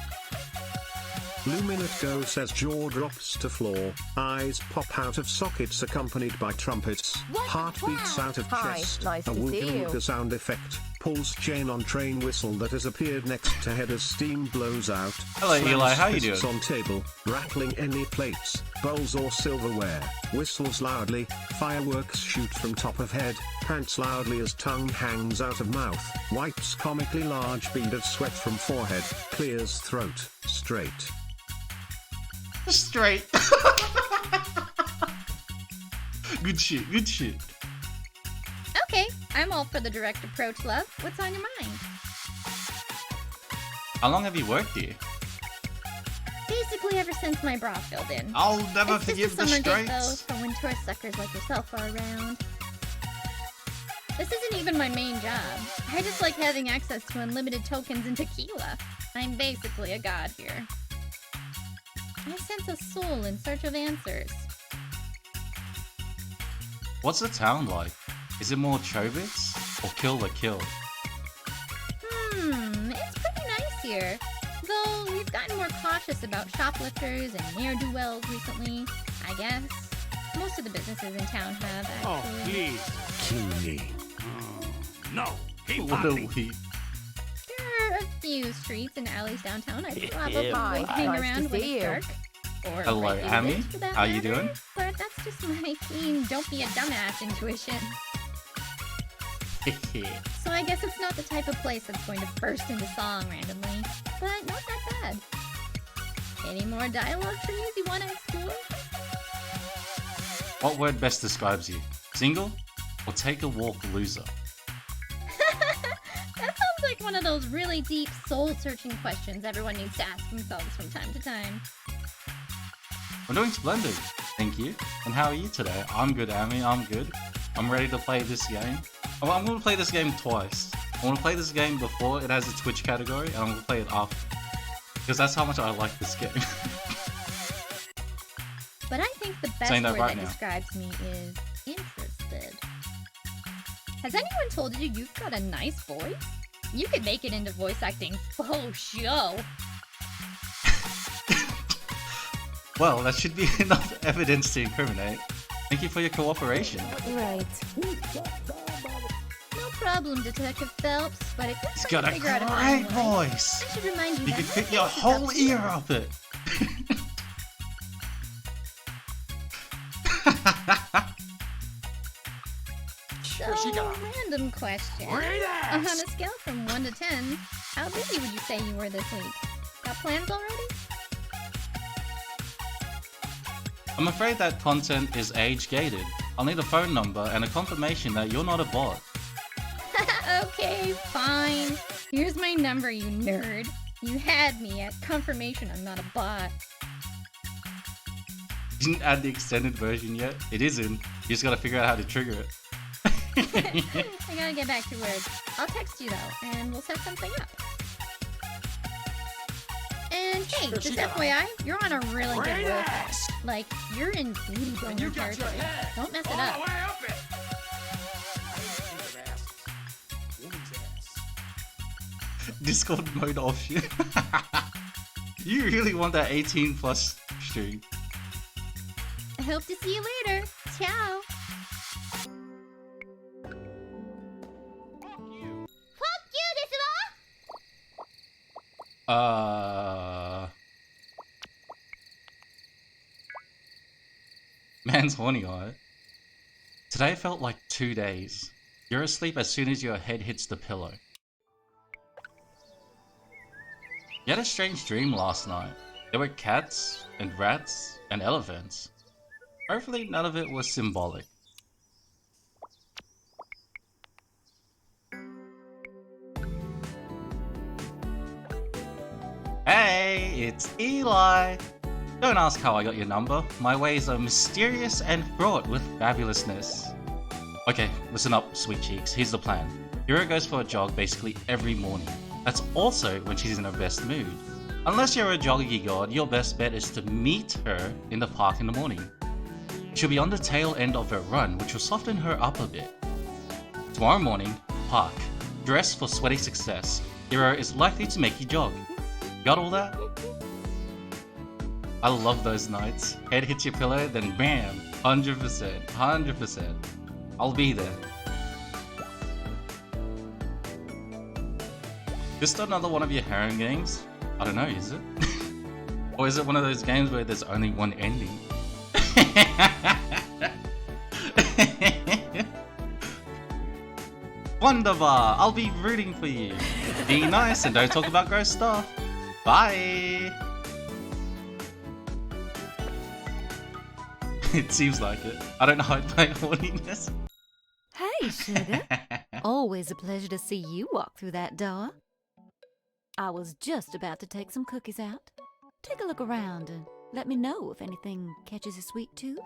Luminate Go says jaw drops to floor, eyes pop out of sockets accompanied by trumpets, heart beats out of chest, nice a to see you. wooga sound effect, pulls chain on train whistle that has appeared next to head as steam blows out. Hello Eli, how you fists doing? on table, rattling any plates, bowls or silverware, whistles loudly, fireworks shoot from top of head, pants loudly as tongue hangs out of mouth, wipes comically large bead of sweat from forehead, clears throat, straight. Straight. Good shit, good shit. Okay, I'm all for the direct approach, love. What's on your mind? How long have you worked here? Basically ever since my bra filled in. I'll never it's forgive just a the summer gift, straights. though, for when tourist suckers like yourself are around. This isn't even my main job. I just like having access to unlimited tokens and tequila. I'm basically a god here. I sense a soul in search of answers. What's the town like? Is it more Chobits or Kill the Kill? It's pretty nice here. Though we've gotten more cautious about shoplifters and ne'er-do-wells recently, I guess. Most of the businesses in town have, actually. Kill me. No, What a week. There are a few streets and alleys downtown I probably Hi, won't hang nice to around when see it's you. dark. Or Hello, regulate Amy. for that How you matter, doing? But that's just my keen don't be a dumbass intuition. So I guess it's not the type of place that's going to burst into song randomly, but not that bad. Any more dialogue trees you want to explore? What word best describes you? Single or take a walk loser? That sounds like one of those really deep, soul-searching questions everyone needs to ask themselves from time to time. I'm doing splendid, thank you. And how are you today? I'm good, Amy, I'm good. I'm ready to play this game. Oh, I'm going to play this game twice. I want to play this game before it has a Twitch category, and I'm going to play it after. Because that's how much I like this game. But I think the best Saying that word right that now. describes me is interested. Has anyone told you you've got a nice voice? You could make it into voice acting faux show. Well, that should be enough evidence to incriminate. Thank you for your cooperation. Right. No problem, Detective Phelps, but if He's you're got trying a to figure out if great I'm lying, voice. I should remind you You that could my fit your voice is whole up ear here. up it. So, random question. Great On ass! a scale from 1 to 10, how busy would you say you were this week? Got plans already? I'm afraid that content is age-gated. I'll need a phone number and a confirmation that you're not a bot. Okay, fine. Here's my number, you nerd. You had me at confirmation I'm not a bot. Didn't add the extended version yet? It is in. You just gotta figure out how to trigger it. I gotta get back to work. I'll text you though, and we'll set something up. And hey, Sure, just she got FYI, you're on a really good Great roll. ass! Like, you're in booty And boner you got your territory. head Don't mess it all up. the way up it. I ain't think of ass. Woman's ass. Discord mode option. You really want that 18 plus stream. I hope to see you later. Ciao. Fuck you, Man's horny, alright? Today felt like 2 days. You're asleep as soon as your head hits the pillow. You had a strange dream last night. There were cats, and rats, and elephants. Hopefully none of it was symbolic. Hey, it's Eli! Don't ask how I got your number. My ways are mysterious and fraught with fabulousness. Okay, listen up, sweet cheeks. Here's the plan. Hero goes for a jog basically every morning. That's also when she's in her best mood. Unless you're a joggy god, your best bet is to meet her in the park in the morning. She'll be on the tail end of her run, which will soften her up a bit. Tomorrow morning, park. Dress for sweaty success. Hero is likely to make you jog. Got all that? I love those nights. Head hits your pillow, then bam! 100%. 100%. I'll be there. Just another one of your harem games? I don't know, is it? Or is it one of those games where there's only one ending? Wonderbar! I'll be rooting for you. Be nice and don't talk about gross stuff. Bye! It seems like it. I don't hide my horniness. Hey, sugar. Always a pleasure to see you walk through that door. I was just about to take some cookies out. Take a look around and let me know if anything catches your sweet tooth.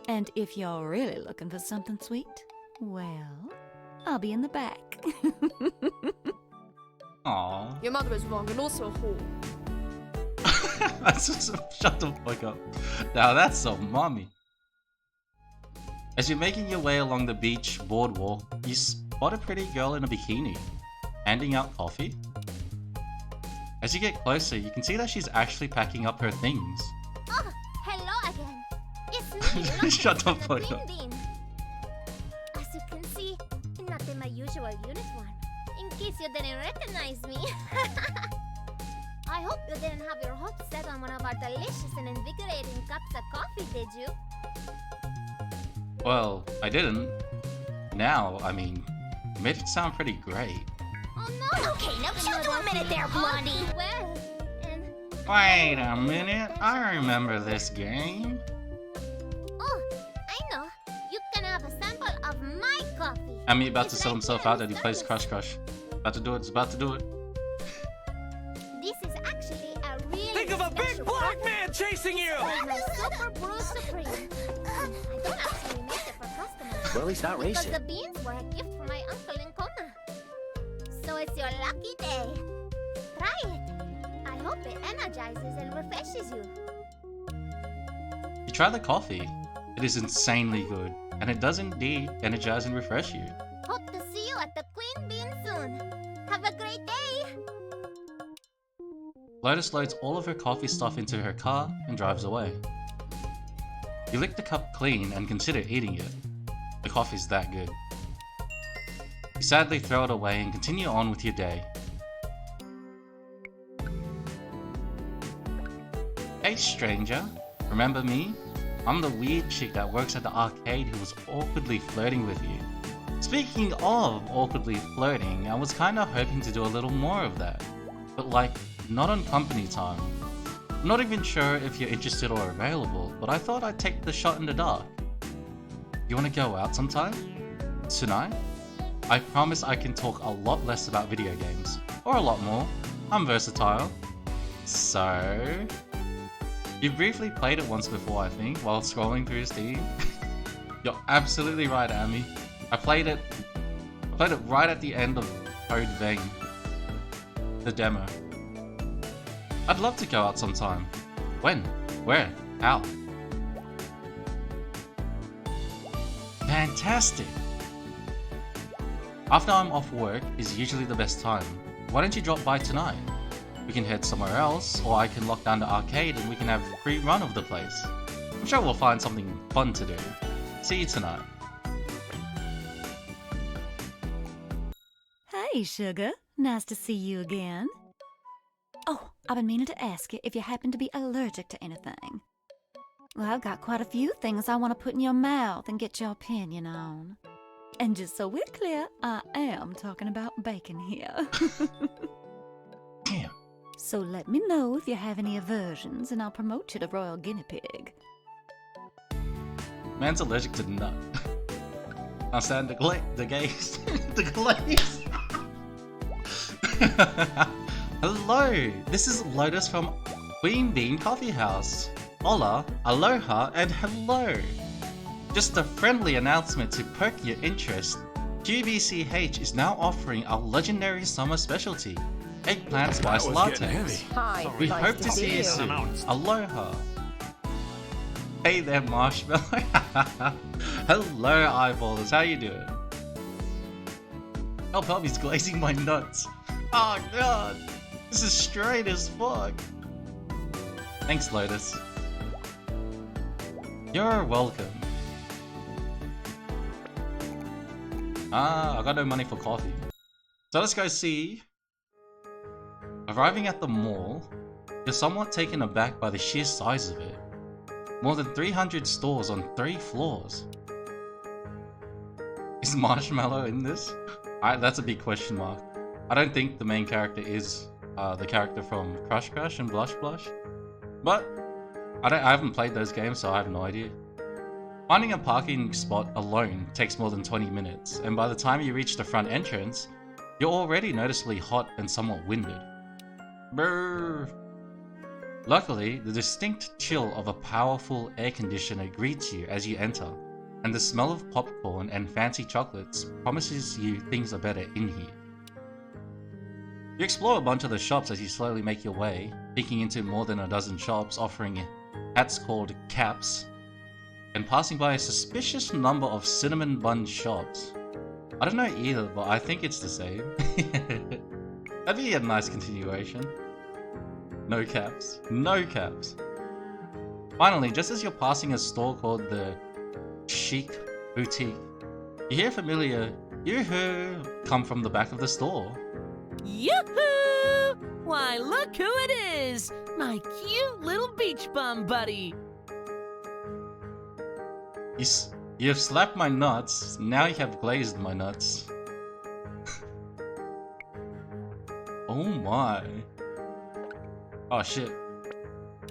And if you're really looking for something sweet, well, I'll be in the back. Aww. Your mother is wrong and also a whore. Shut the fuck up. Now that's so mommy. As you're making your way along the beach boardwalk, you spot a pretty girl in a bikini, handing out coffee. As you get closer, you can see that she's actually packing up her things. Oh, hello again. It's me, Lucky Shut the from fuck up. Bean Bean. As you can see, not in my usual in case you didn't recognize me. I hope you didn't have your hopes set on one of our delicious and invigorating cups of coffee, did you? Well, I didn't. Now, I mean, you made it sound pretty great. Oh no! Okay, now you do a minute there, Blondie. Well, and... Wait a minute, I remember this game. Oh, I know. You can have a sample of my coffee. Amy about to sell himself out that he plays Crush Crush. About to do it, he's about to do it. This is actually a really Think of a big black man chasing you! It's my Super Brew Supreme. I don't actually make it for customers. Well, he's not because racing. the beans were a gift from my uncle in Kona. So it's your lucky day. Try it. I hope it energizes and refreshes you. You try the coffee. It is insanely good, and it does indeed energize and refresh you. Hope to see you at the Queen Bean soon. Have a great day. Lotus loads all of her coffee stuff into her car and drives away. You lick the cup clean and consider eating it. The coffee's that good. You sadly throw it away and continue on with your day. Hey stranger, remember me? I'm the weird chick that works at the arcade who was awkwardly flirting with you. Speaking of awkwardly flirting, I was kinda hoping to do a little more of that. But like, not on company time. I'm not even sure if you're interested or available, but I thought I'd take the shot in the dark. You wanna go out sometime? Tonight? I promise I can talk a lot less about video games. Or a lot more. I'm versatile. So... You briefly played it once before, I think, while scrolling through Steam. You're absolutely right, Amy. I played it right at the end of Code Vein. The demo. I'd love to go out sometime. When? Where? How? Fantastic! After I'm off work is usually the best time. Why don't you drop by tonight? We can head somewhere else, or I can lock down the arcade and we can have a free run of the place. I'm sure we'll find something fun to do. See you tonight. Hey, sugar. Nice to see you again. Oh, I've been meaning to ask you if you happen to be allergic to anything. Well, I've got quite a few things I want to put in your mouth and get your opinion on. And just so we're clear, I am talking about bacon here. Damn. So let me know if you have any aversions and I'll promote you to Royal Guinea Pig. Man's allergic to nut. I'll stand the gaze. The glaze. Hello, this is Lotus from Queen Bean Coffee House. Hola, aloha, and hello. Just a friendly announcement to perk your interest. QBCH is now offering our legendary summer specialty, eggplant spice lattes. Hi, We nice hope to see you soon. Aloha. Hey there, Marshmallow. Hello, eyeballers. How you doing? Oh, Bobby's glazing my nuts. Oh god, this is straight as fuck. Thanks, Lotus. You're welcome. I got no money for coffee. So let's go see. Arriving at the mall, you're somewhat taken aback by the sheer size of it. More than 300 stores on 3 floors. Is Marshmallow in this? That's a big question mark. I don't think the main character is the character from Crush Crush and Blush Blush. But I haven't played those games, so I have no idea. Finding a parking spot alone takes more than 20 minutes, and by the time you reach the front entrance, you're already noticeably hot and somewhat winded. Brrr. Luckily, the distinct chill of a powerful air conditioner greets you as you enter, and the smell of popcorn and fancy chocolates promises you things are better in here. You explore a bunch of the shops as you slowly make your way, peeking into more than a dozen shops offering hats called caps, and passing by a suspicious number of cinnamon bun shops. I don't know either, but I think it's the same. That'd be a nice continuation. No caps. No caps. Finally, just as you're passing a store called the Chic Boutique, you hear a familiar "Yoo-hoo" come from the back of the store. Yoo-hoo! Why, look who it is! My cute little beach bum buddy! You've slapped my nuts, now you have glazed my nuts. Oh my. Oh shit.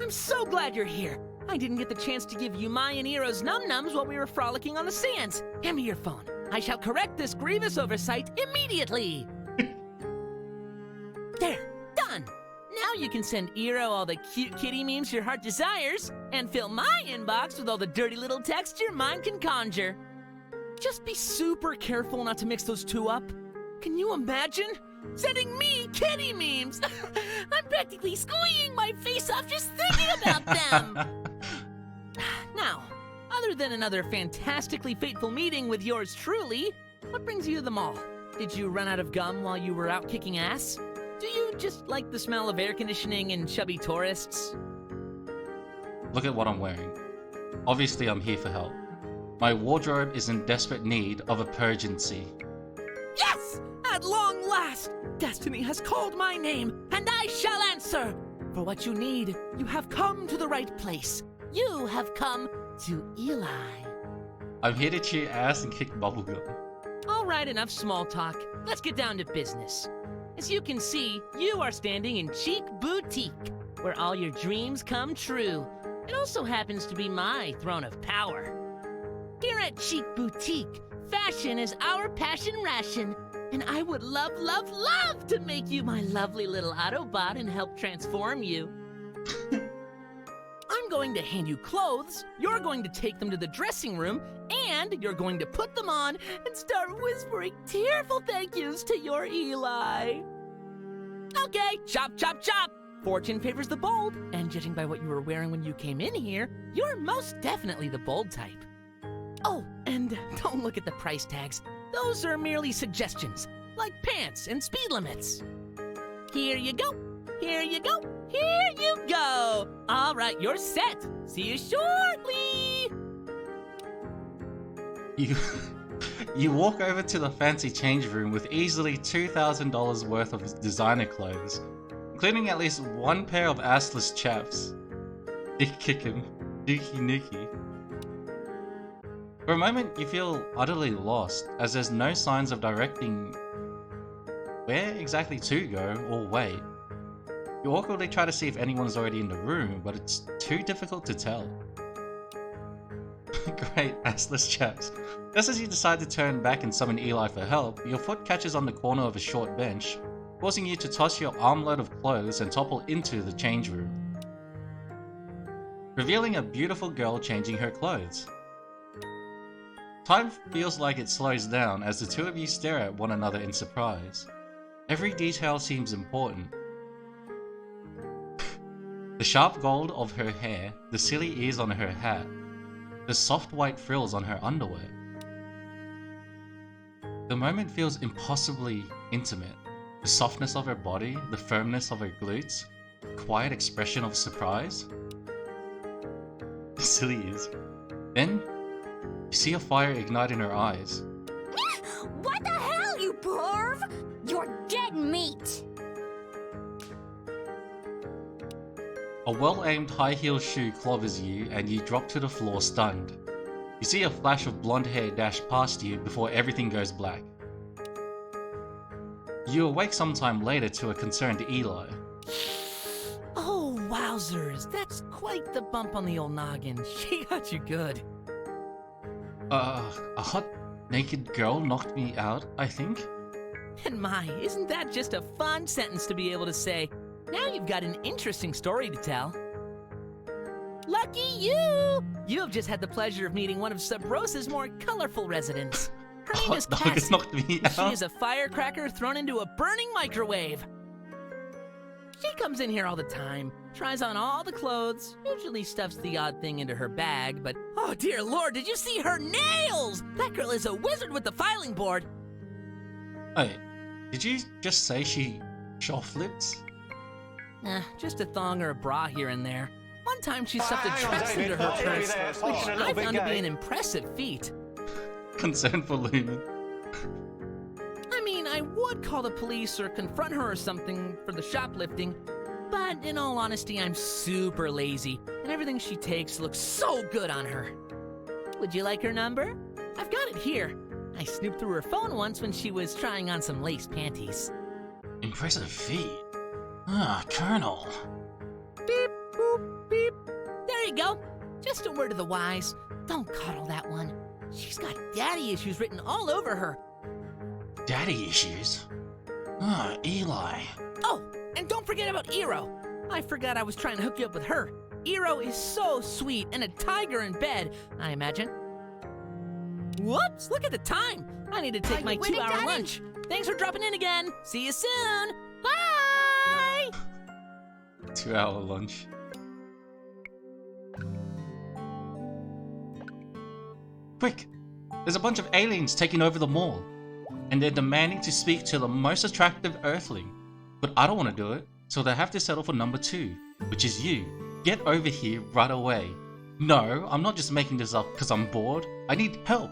I'm so glad you're here! I didn't get the chance to give Yumai and Eero's num-nums while we were frolicking on the sands. Hand me your phone. I shall correct this grievous oversight immediately! There! Done! Now you can send Eero all the cute kitty memes your heart desires, and fill my inbox with all the dirty little text your mind can conjure. Just be super careful not to mix those two up. Can you imagine? Sending me kitty memes! I'm practically squeeing my face off just thinking about them! Now, other than another fantastically fateful meeting with yours truly, what brings you to the mall? Did you run out of gum while you were out kicking ass? Do you just like the smell of air conditioning and chubby tourists? Look at what I'm wearing. Obviously I'm here for help. My wardrobe is in desperate need of a purgency. Yes! At long last, destiny has called my name, and I shall answer! For what you need, you have come to the right place. You have come to Eli. I'm here to chew ass and kick bubblegum. Alright, enough small talk. Let's get down to business. As you can see, you are standing in Cheek Boutique, where all your dreams come true. It also happens to be my throne of power. Here at Cheek Boutique, fashion is our passion ration, and I would love, love, love to make you my lovely little Autobot and help transform you. I'm going to hand you clothes, you're going to take them to the dressing room, and you're going to put them on and start whispering tearful thank yous to your Eli. Okay, chop, chop, chop! Fortune favors the bold, and judging by what you were wearing when you came in here, you're most definitely the bold type. Oh, and don't look at the price tags. Those are merely suggestions, like pants and speed limits. Here you go, here you go, here you go! All right, you're set. See you shortly! You walk over to the fancy change room with easily $2,000 worth of designer clothes, including at least one pair of assless chaps. Dick kickin', dookie nookie. For a moment, you feel utterly lost, as there's no signs of directing where exactly to go or wait. You awkwardly try to see if anyone's already in the room, but it's too difficult to tell. Great, assless chaps. Just as you decide to turn back and summon Eli for help, your foot catches on the corner of a short bench, causing you to toss your armload of clothes and topple into the change room, revealing a beautiful girl changing her clothes. Time feels like it slows down as the two of you stare at one another in surprise. Every detail seems important. The sharp gold of her hair, the silly ears on her hat, the soft white frills on her underwear. The moment feels impossibly intimate. The softness of her body, the firmness of her glutes, the quiet expression of surprise. The silly ears. Then, you see a fire ignite in her eyes. What the hell, you perv? You're dead meat! A well-aimed high-heel shoe clobbers you and you drop to the floor stunned. You see a flash of blonde hair dash past you before everything goes black. You awake sometime later to a concerned Eli. Oh, wowzers, that's quite the bump on the old noggin. She got you good. A hot, naked girl knocked me out, I think? And my, isn't that just a fun sentence to be able to say? Now you've got an interesting story to tell. Lucky you! You have just had the pleasure of meeting one of Sub Rosa's more colorful residents. Her name is Cassie. Knocked me out. She is a firecracker thrown into a burning microwave. She comes in here all the time, tries on all the clothes, usually stuffs the odd thing into her bag, but oh dear lord, did you see her nails? That girl is a wizard with the filing board. Wait, did you just say she flips? Just a thong or a bra here and there. One time she stuffed a dress into her purse, which I found to be an impressive feat. Concern for Lumen. I mean, I would call the police or confront her or something for the shoplifting. But in all honesty, I'm super lazy, and everything she takes looks so good on her. Would you like her number? I've got it here. I snooped through her phone once when she was trying on some lace panties. Impressive feat. Ah, Colonel. Beep, boop, beep. There you go. Just a word of the wise. Don't cuddle that one. She's got daddy issues written all over her. Daddy issues? Ah, Eli. Oh, and don't forget about Iro. I forgot I was trying to hook you up with her. Iro is so sweet and a tiger in bed, I imagine. Whoops, look at the time. I need to take my 2-hour lunch. Thanks for dropping in again. See you soon. Bye! 2-hour lunch. Quick! There's a bunch of aliens taking over the mall. And they're demanding to speak to the most attractive Earthling. But I don't want to do it, so they have to settle for number 2, which is you. Get over here right away. No, I'm not just making this up because I'm bored. I need help.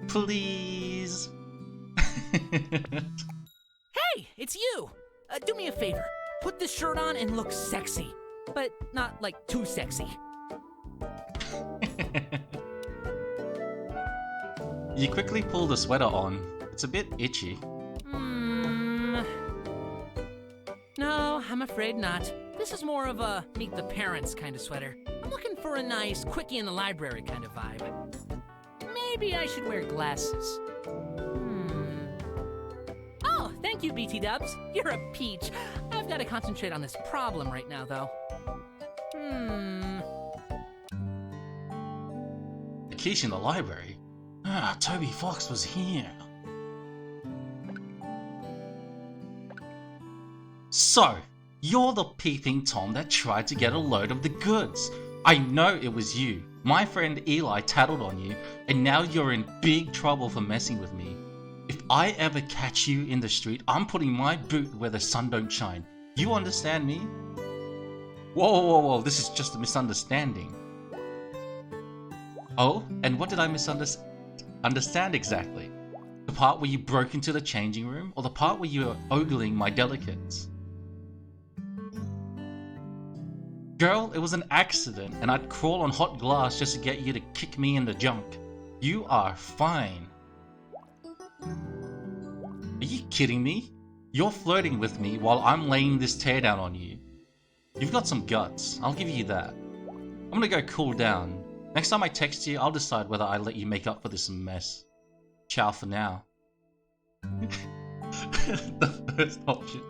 Please. Hey, it's you! Do me a favor. Put this shirt on and look sexy. But not, like, too sexy. You quickly pull the sweater on. It's a bit itchy. No, I'm afraid not. This is more of a meet the parents kind of sweater. I'm looking for a nice quickie in the library kind of vibe. Maybe I should wear glasses. Oh, thank you, BT Dubs. You're a peach. I've got to concentrate on this problem right now, though. The quiche in the library? Ah, Toby Fox was here. So, you're the peeping Tom that tried to get a load of the goods. I know it was you. My friend Eli tattled on you, and now you're in big trouble for messing with me. If I ever catch you in the street, I'm putting my boot where the sun don't shine. You understand me? Whoa, this is just a misunderstanding. Oh, and what did I misunderstand exactly? The part where you broke into the changing room, or the part where you were ogling my delicates? Girl, it was an accident, and I'd crawl on hot glass just to get you to kick me in the junk. You are fine. Are you kidding me? You're flirting with me while I'm laying this teardown on you. You've got some guts, I'll give you that. I'm gonna go cool down. Next time I text you, I'll decide whether I let you make up for this mess. Ciao for now. The first option.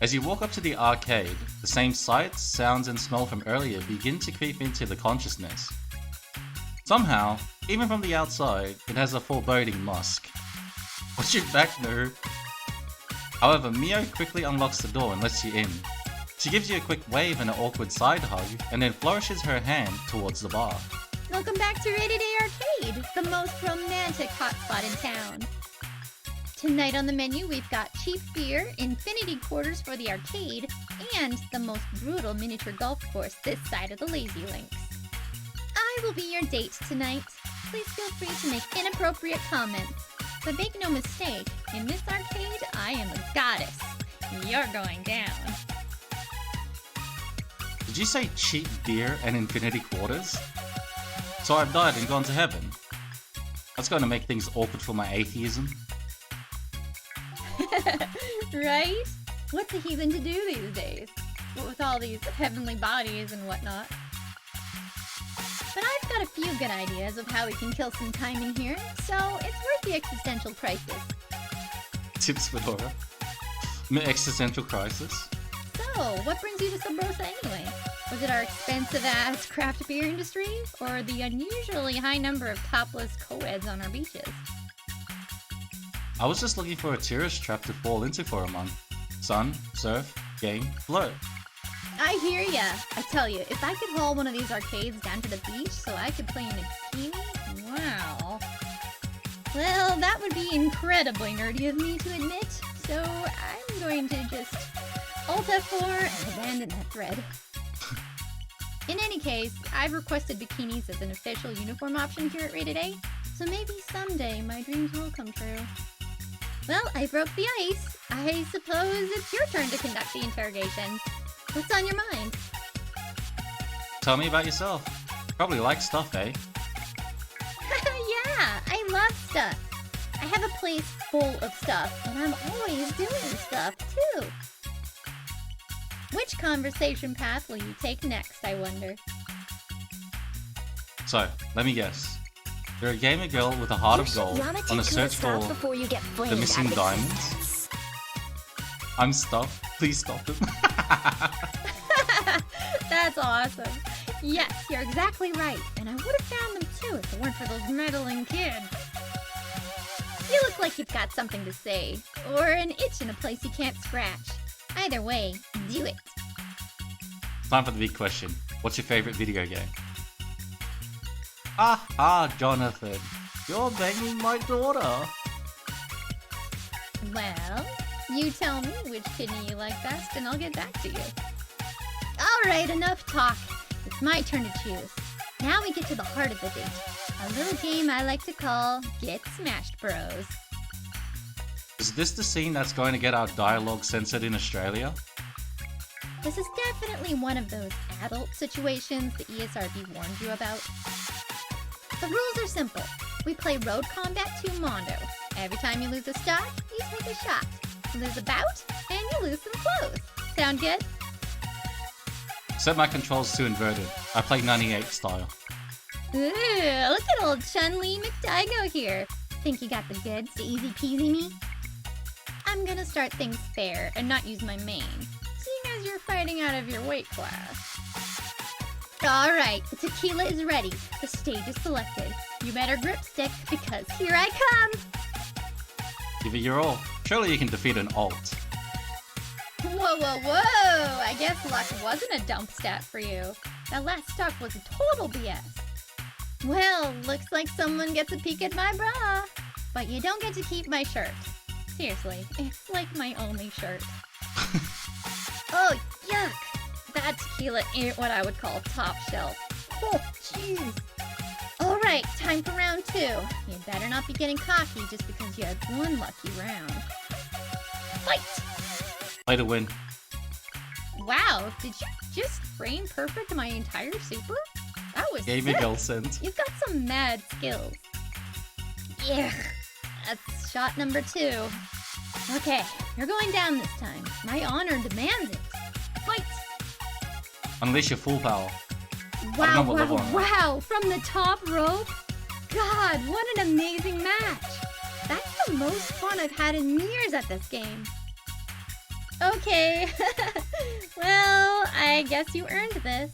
As you walk up to the arcade, the same sights, sounds, and smell from earlier begin to creep into the consciousness. Somehow, even from the outside, it has a foreboding musk. Watch your back, nerd. However, Mio quickly unlocks the door and lets you in. She gives you a quick wave and an awkward side hug, and then flourishes her hand towards the bar. Welcome back to Rated A Arcade, the most romantic hotspot in town. Tonight on the menu, we've got cheap beer, infinity quarters for the arcade, and the most brutal miniature golf course this side of the Lazy Links. I will be your date tonight. Please feel free to make inappropriate comments. But make no mistake, in this arcade, I am a goddess. You're going down. Did you say cheap beer and infinity quarters? So I've died and gone to heaven. That's going to make things awkward for my atheism. Right? What's a heathen to do these days? With all these heavenly bodies and whatnot. But I've got a few good ideas of how we can kill some time in here, so it's worth the existential crisis. Tips Fedora. Existential crisis. So, what brings you to Sabrosa anyway? Was it our expensive-ass craft beer industry, or the unusually high number of topless co-eds on our beaches? I was just looking for a tourist trap to fall into for a month. Sun, surf, game, flirt. I hear ya. I tell you, if I could haul one of these arcades down to the beach so I could play in a bikini, wow. Well, that would be incredibly nerdy of me to admit, so I'm going to just Alt F4 and abandon that thread. In any case, I've requested bikinis as an official uniform option here at Rated A, so maybe someday my dreams will come true. Well, I broke the ice. I suppose it's your turn to conduct the interrogation. What's on your mind? Tell me about yourself. Probably like stuff, eh? Yeah, I love stuff. I have a place full of stuff, and I'm always doing stuff, too. Which conversation path will you take next, I wonder? So, let me guess. You're a gamer girl with a heart of gold on a search for the missing diamonds. I'm stuffed. Please stop them. That's awesome. Yes, you're exactly right, and I would have found them too if it weren't for those meddling kids. You look like you've got something to say, or an itch in a place you can't scratch. Either way, do it. Time for the big question. What's your favorite video game? Ah, Jonathan. You're banging my daughter. Well, you tell me which kidney you like best, and I'll get back to you. Alright, enough talk. It's my turn to choose. Now we get to the heart of the date. A little game I like to call Get Smashed Bros. Is this the scene that's going to get our dialogue censored in Australia? This is definitely one of those adult situations the ESRB warned you about. The rules are simple. We play Road Combat 2 Mondo. Every time you lose a stock, you take a shot. You lose a bout, and you lose some clothes. Sound good? Set my controls to inverted. I play 98 style. Ooh, look at old Chun-Li McDaigo here. Think you got the goods to easy peasy me? I'm gonna start things fair and not use my main, seeing as you're fighting out of your weight class. Alright, the tequila is ready. The stage is selected. You better grip stick, because here I come! Give it your all. Surely you can defeat an alt. Whoa, whoa, whoa! I guess luck wasn't a dump stat for you. That last stock was a total BS. Well, looks like someone gets a peek at my bra. But you don't get to keep my shirt. Seriously, it's like my only shirt. Oh, yuck! That tequila ain't what I would call top shelf. Oh, jeez. Alright, time for round 2. You'd better not be getting cocky just because you had one lucky round. Fight! Play to win. Wow, did you just frame perfect my entire super? That was Gave sick. me girl sense. You've got some mad skills. Yeah, that's shot number 2. Okay, you're going down this time. My honor demands it. Fight! Unleash your full power. Wow, wow, from the top rope? God, what an amazing match. That's the most fun I've had in years at this game. Okay, well, I guess you earned this.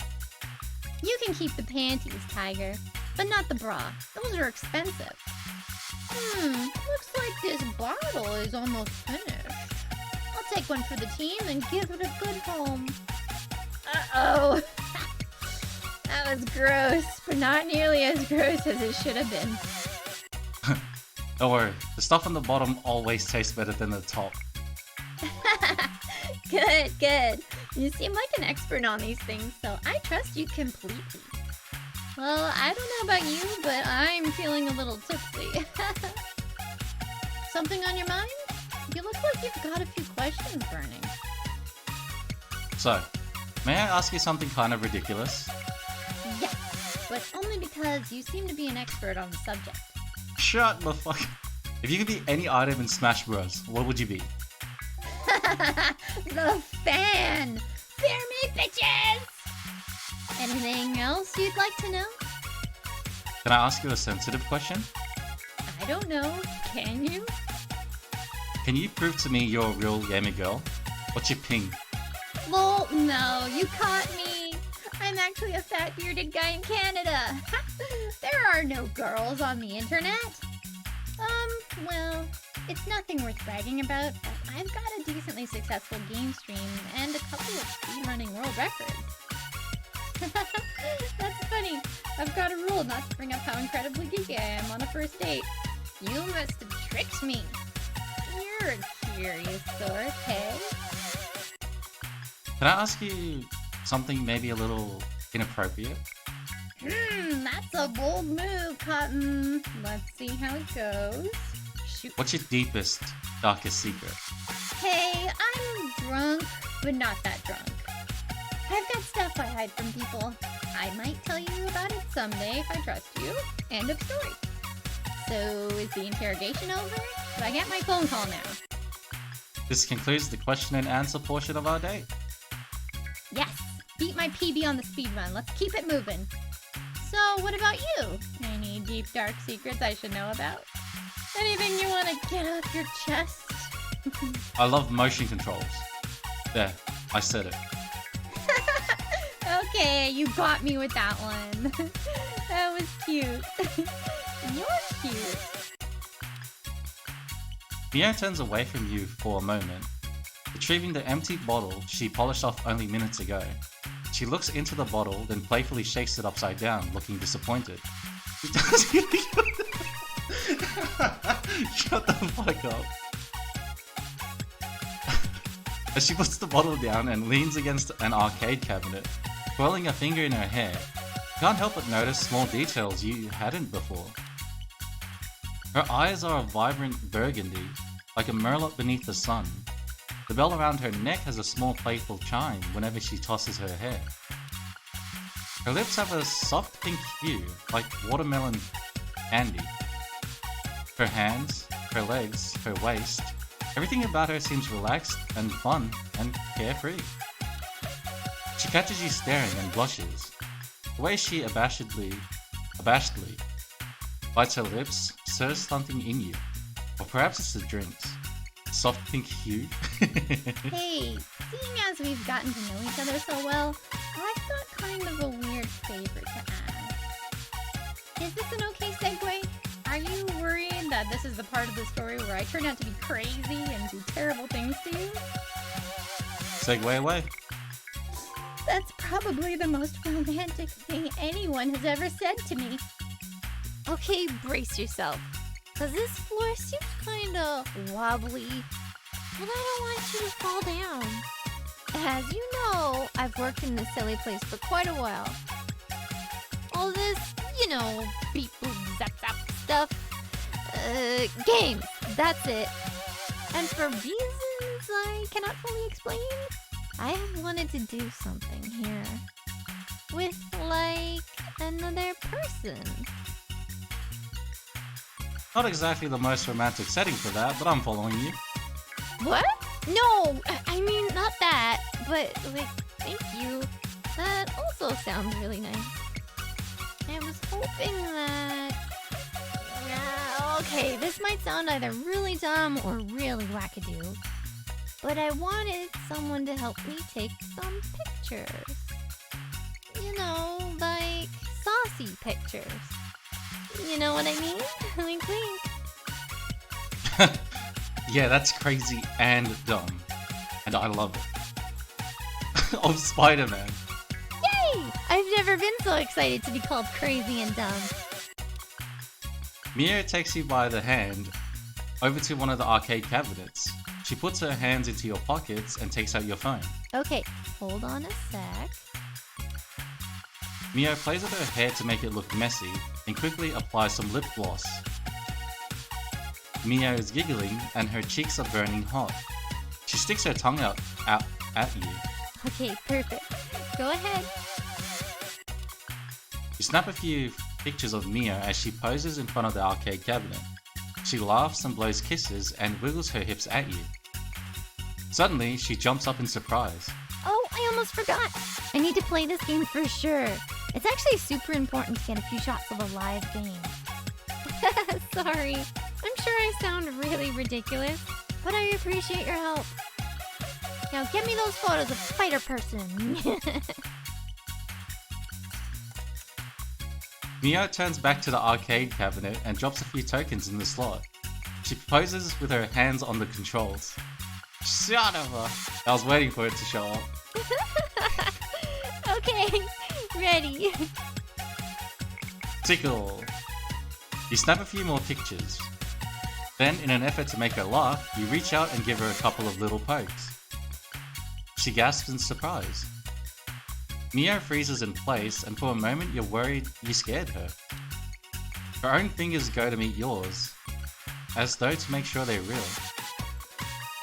You can keep the panties, Tiger, but not the bra. Those are expensive. Looks like this bottle is almost finished. I'll take one for the team and give it a good home. Uh-oh. That was gross, but not nearly as gross as it should have been. Don't worry, the stuff on the bottom always tastes better than the top. Good, good. You seem like an expert on these things, so I trust you completely. Well, I don't know about you, but I'm feeling a little tipsy. Something on your mind? You look like you've got a few questions burning. So, may I ask you something kind of ridiculous? Yes, but only because you seem to be an expert on the subject. Shut the fuck. If you could be any item in Smash Bros, what would you be? The fan! Fear me, bitches! Anything else you'd like to know? Can I ask you a sensitive question? I don't know. Can you? Can you prove to me you're a real gamer girl? What's your ping? Lol, no, you caught me. I'm actually a fat bearded guy in Canada. There are no girls on the internet. Well, it's nothing worth bragging about, but I've got a decently successful game stream and a couple of speedrunning world records. That's funny. I've got a rule not to bring up how incredibly geeky I am on a first date. You must have tricked me. You're a curious sort, hey? Can I ask you something maybe a little inappropriate. That's a bold move, Cotton. Let's see how it goes. Shoot. What's your deepest, darkest secret? Hey, I'm drunk, but not that drunk. I've got stuff I hide from people. I might tell you about it someday if I trust you. End of story. So, is the interrogation over? Do I get my phone call now? This concludes the question and answer portion of our date. Yes! Beat my PB on the speed run. Let's keep it moving. So, what about you? Any deep, dark secrets I should know about? Anything you want to get off your chest? I love motion controls. There, I said it. Okay, you got me with that one. That was cute. You're cute. Mia turns away from you for a moment, retrieving the empty bottle she polished off only minutes ago. She looks into the bottle, then playfully shakes it upside down, looking disappointed. Shut the fuck up. As she puts the bottle down and leans against an arcade cabinet, twirling a finger in her hair, you can't help but notice small details you hadn't before. Her eyes are a vibrant burgundy, like a merlot beneath the sun. The bell around her neck has a small playful chime whenever she tosses her hair. Her lips have a soft pink hue, like watermelon candy. Her hands, her legs, her waist, everything about her seems relaxed and fun and carefree. She catches you staring and blushes. The way she abashedly bites her lips stirs something in you. Or perhaps it's the drinks. Soft pink hue. Hey, seeing as we've gotten to know each other so well, I've got kind of a weird favor to ask. Is this an okay segue? Are you worried that this is the part of the story where I turn out to be crazy and do terrible things to you? Segue away. That's probably the most romantic thing anyone has ever said to me. Okay, brace yourself. Cause this floor seems kinda wobbly, and I don't want you to fall down. As you know, I've worked in this silly place for quite a while. All this, beep boop zap zap stuff. Games, that's it. And for reasons I cannot fully explain, I have wanted to do something here. With, another person. Not exactly the most romantic setting for that, but I'm following you. What? No, I mean, not that. But, thank you. That also sounds really nice. I was hoping that... okay, this might sound either really dumb or really wackadoo. But I wanted someone to help me take some pictures. Saucy pictures. You know what I mean? Wink, wink. Yeah, that's crazy and dumb. And I love it. Oh, Spider-Man. Yay! I've never been so excited to be called crazy and dumb. Mia takes you by the hand over to one of the arcade cabinets. She puts her hands into your pockets and takes out your phone. Okay, hold on a sec. Mia plays with her hair to make it look messy and quickly applies some lip gloss. Mia is giggling and her cheeks are burning hot. She sticks her tongue out at you. Okay, perfect. Go ahead. You snap a few pictures of Mia as she poses in front of the arcade cabinet. She laughs and blows kisses and wiggles her hips at you. Suddenly, she jumps up in surprise. Oh, I almost forgot. I need to play this game for sure. It's actually super important to get a few shots of a live game. Sorry. I'm sure I sound really ridiculous, but I appreciate your help. Now get me those photos of Spider-Person. Mia turns back to the arcade cabinet and drops a few tokens in the slot. She poses with her hands on the controls. Son of a... I was waiting for it to show up. Okay, ready. Tickle. You snap a few more pictures. Then, in an effort to make her laugh, you reach out and give her a couple of little pokes. She gasps in surprise. Mio freezes in place, and for a moment you're worried you scared her. Her own fingers go to meet yours, as though to make sure they're real.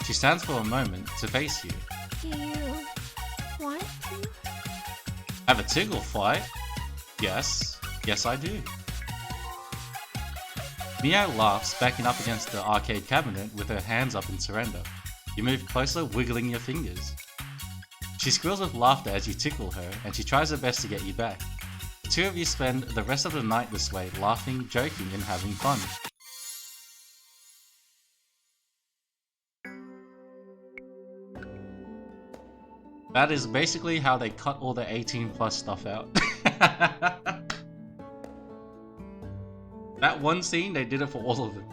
She stands for a moment to face you. Do you want to? Have a tickle fight? Yes. Yes, I do. Mio laughs, backing up against the arcade cabinet with her hands up in surrender. You move closer, wiggling your fingers. She squeals with laughter as you tickle her, and she tries her best to get you back. The two of you spend the rest of the night this way, laughing, joking, and having fun. That is basically how they cut all the 18+ stuff out. That one scene, they did it for all of them.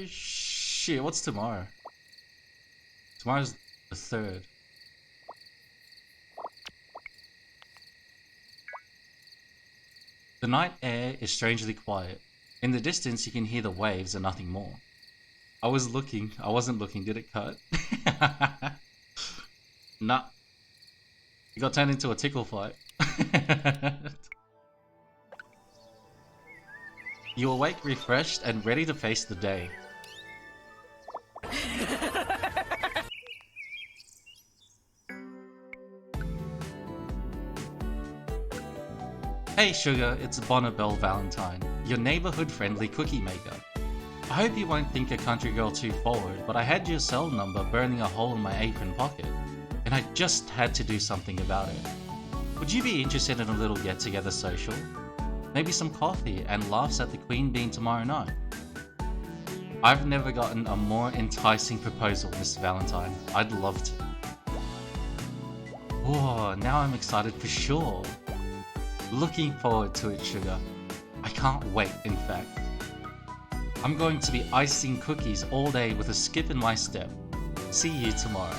Shit, what's tomorrow? Tomorrow's the 3rd. The night air is strangely quiet. In the distance, you can hear the waves and nothing more. I wasn't looking, did it cut? Nah. You got turned into a tickle fight. You awake refreshed and ready to face the day. Hey Sugar, it's Bonnabelle Valentine, your neighborhood-friendly cookie maker. I hope you won't think a country girl too forward, but I had your cell number burning a hole in my apron pocket, and I just had to do something about it. Would you be interested in a little get-together social? Maybe some coffee and laughs at the Queen Bean tomorrow night? I've never gotten a more enticing proposal, Miss Valentine. I'd love to. Oh, now I'm excited for sure. Looking forward to it, Sugar. I can't wait, in fact. I'm going to be icing cookies all day with a skip in my step. See you tomorrow.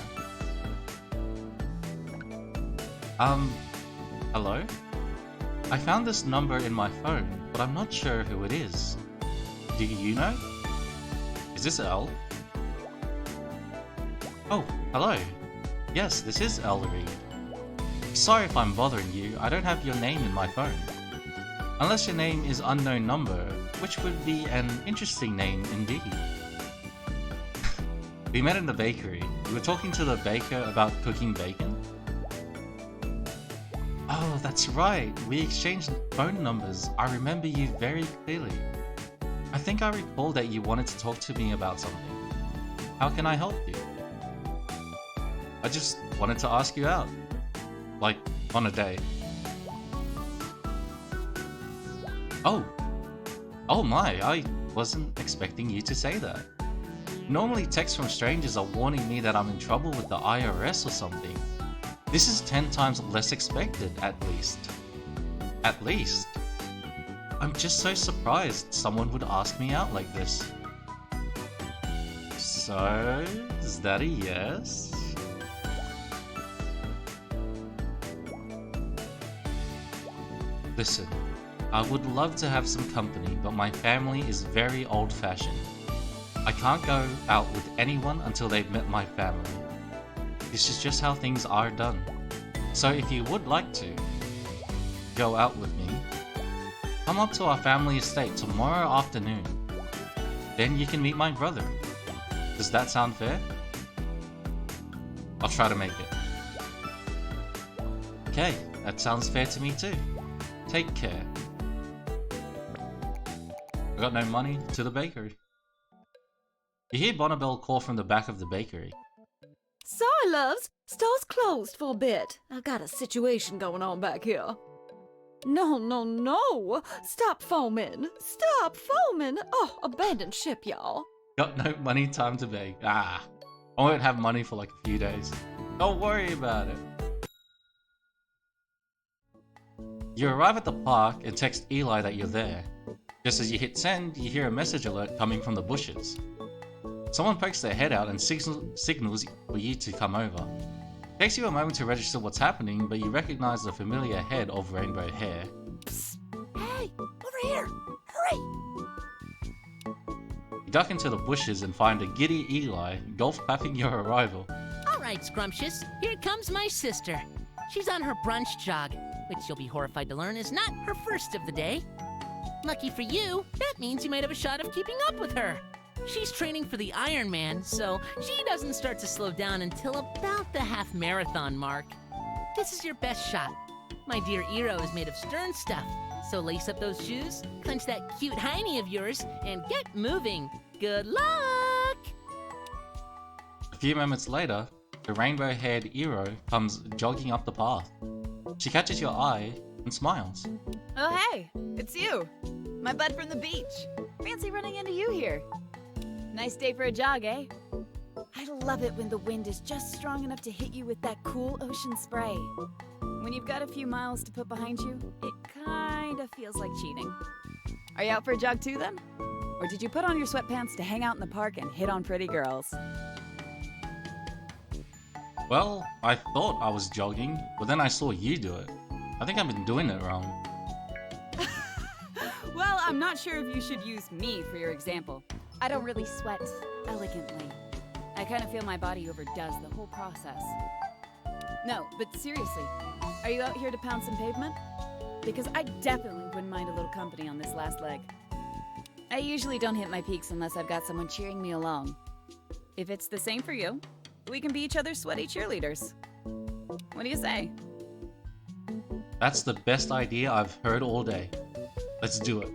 Hello? I found this number in my phone, but I'm not sure who it is. Do you know? Is this Elle? Oh, hello. Yes, this is Elle Reed. Sorry if I'm bothering you, I don't have your name in my phone. Unless your name is unknown number, which would be an interesting name indeed. We met in the bakery. You were talking to the baker about cooking bacon? Oh, that's right. We exchanged phone numbers. I remember you very clearly. I think I recall that you wanted to talk to me about something. How can I help you? I just wanted to ask you out. Like, on a date. Oh my, I wasn't expecting you to say that. Normally texts from strangers are warning me that I'm in trouble with the IRS or something. This is 10 times less expected, at least. At least. I'm just so surprised someone would ask me out like this. So, is that a yes? Listen, I would love to have some company, but my family is very old-fashioned. I can't go out with anyone until they've met my family. This is just how things are done. So if you would like to go out with me, come up to our family estate tomorrow afternoon. Then you can meet my brother. Does that sound fair? I'll try to make it. Okay, that sounds fair to me too. Take care. I got no money to the bakery. You hear Bonnabelle call from the back of the bakery. Sorry, loves. Store's closed for a bit. I got a situation going on back here. No. Stop foaming. Stop foaming. Oh, abandon ship, y'all. Got no money, time to bake. I won't have money for like a few days. Don't worry about it. You arrive at the park and text Eli that you're there. Just as you hit send, you hear a message alert coming from the bushes. Someone pokes their head out and signals for you to come over. It takes you a moment to register what's happening, but you recognize the familiar head of rainbow hair. Psst. Hey, over here! Hurry! You duck into the bushes and find a giddy Eli golf clapping your arrival. right, Scrumptious. Here comes my sister. She's on her brunch jog, which you'll be horrified to learn is not her first of the day. Lucky for you, that means you might have a shot of keeping up with her. She's training for the Ironman, so she doesn't start to slow down until about the half marathon mark. This is your best shot. My dear Iro is made of stern stuff, so lace up those shoes, clench that cute hiney of yours, and get moving. Good luck! A few moments later, the rainbow-haired Iro comes jogging up the path. She catches your eye and smiles. Oh, hey, it's you. My bud from the beach. Fancy running into you here. Nice day for a jog, eh? I love it when the wind is just strong enough to hit you with that cool ocean spray. When you've got a few miles to put behind you, it kind of feels like cheating. Are you out for a jog too, then? Or did you put on your sweatpants to hang out in the park and hit on pretty girls? Well, I thought I was jogging, but then I saw you do it. I think I've been doing it wrong. Well, I'm not sure if you should use me for your example. I don't really sweat elegantly. I kind of feel my body overdoes the whole process. No, but seriously, are you out here to pound some pavement? Because I definitely wouldn't mind a little company on this last leg. I usually don't hit my peaks unless I've got someone cheering me along. If it's the same for you, we can be each other's sweaty cheerleaders. What do you say? That's the best idea I've heard all day. Let's do it.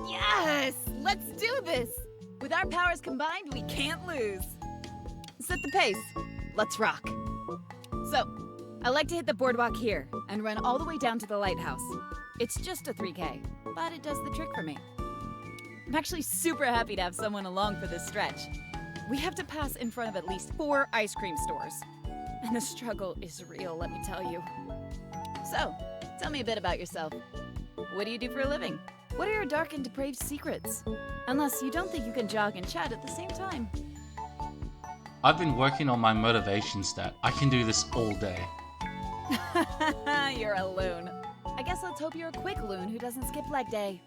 Yes! Let's do this! With our powers combined, we can't lose. Set the pace. Let's rock. So, I like to hit the boardwalk here and run all the way down to the lighthouse. It's just a 3K, but it does the trick for me. I'm actually super happy to have someone along for this stretch. We have to pass in front of at least 4 ice cream stores. And the struggle is real, let me tell you. So, tell me a bit about yourself. What do you do for a living? What are your dark and depraved secrets? Unless you don't think you can jog and chat at the same time. I've been working on my motivation stat. I can do this all day. You're a loon. I guess let's hope you're a quick loon who doesn't skip leg day.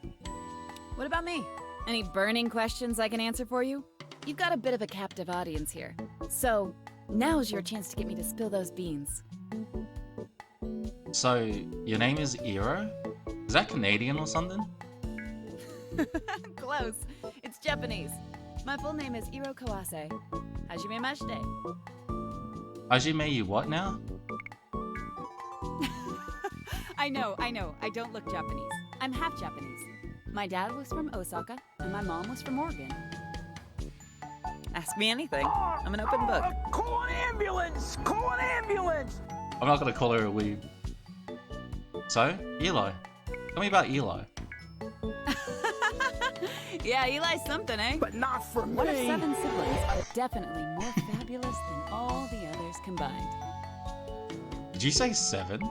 What about me? Any burning questions I can answer for you? You've got a bit of a captive audience here. So, now's your chance to get me to spill those beans. So, your name is Iro? Is that Canadian or something? Close. It's Japanese. My full name is Iro Kawase. Hajime mashite. Hajime you what now? I know. I don't look Japanese. I'm half Japanese. My dad was from Osaka, and my mom was from Oregon. Ask me anything. I'm an open book. Call an ambulance! Call an ambulance! I'm not gonna call her a weeb. So, Eli. Tell me about Eli. Yeah, Eli's something, eh? But not for me! One of 7 siblings, but definitely more fabulous than all the others combined. Did you say 7?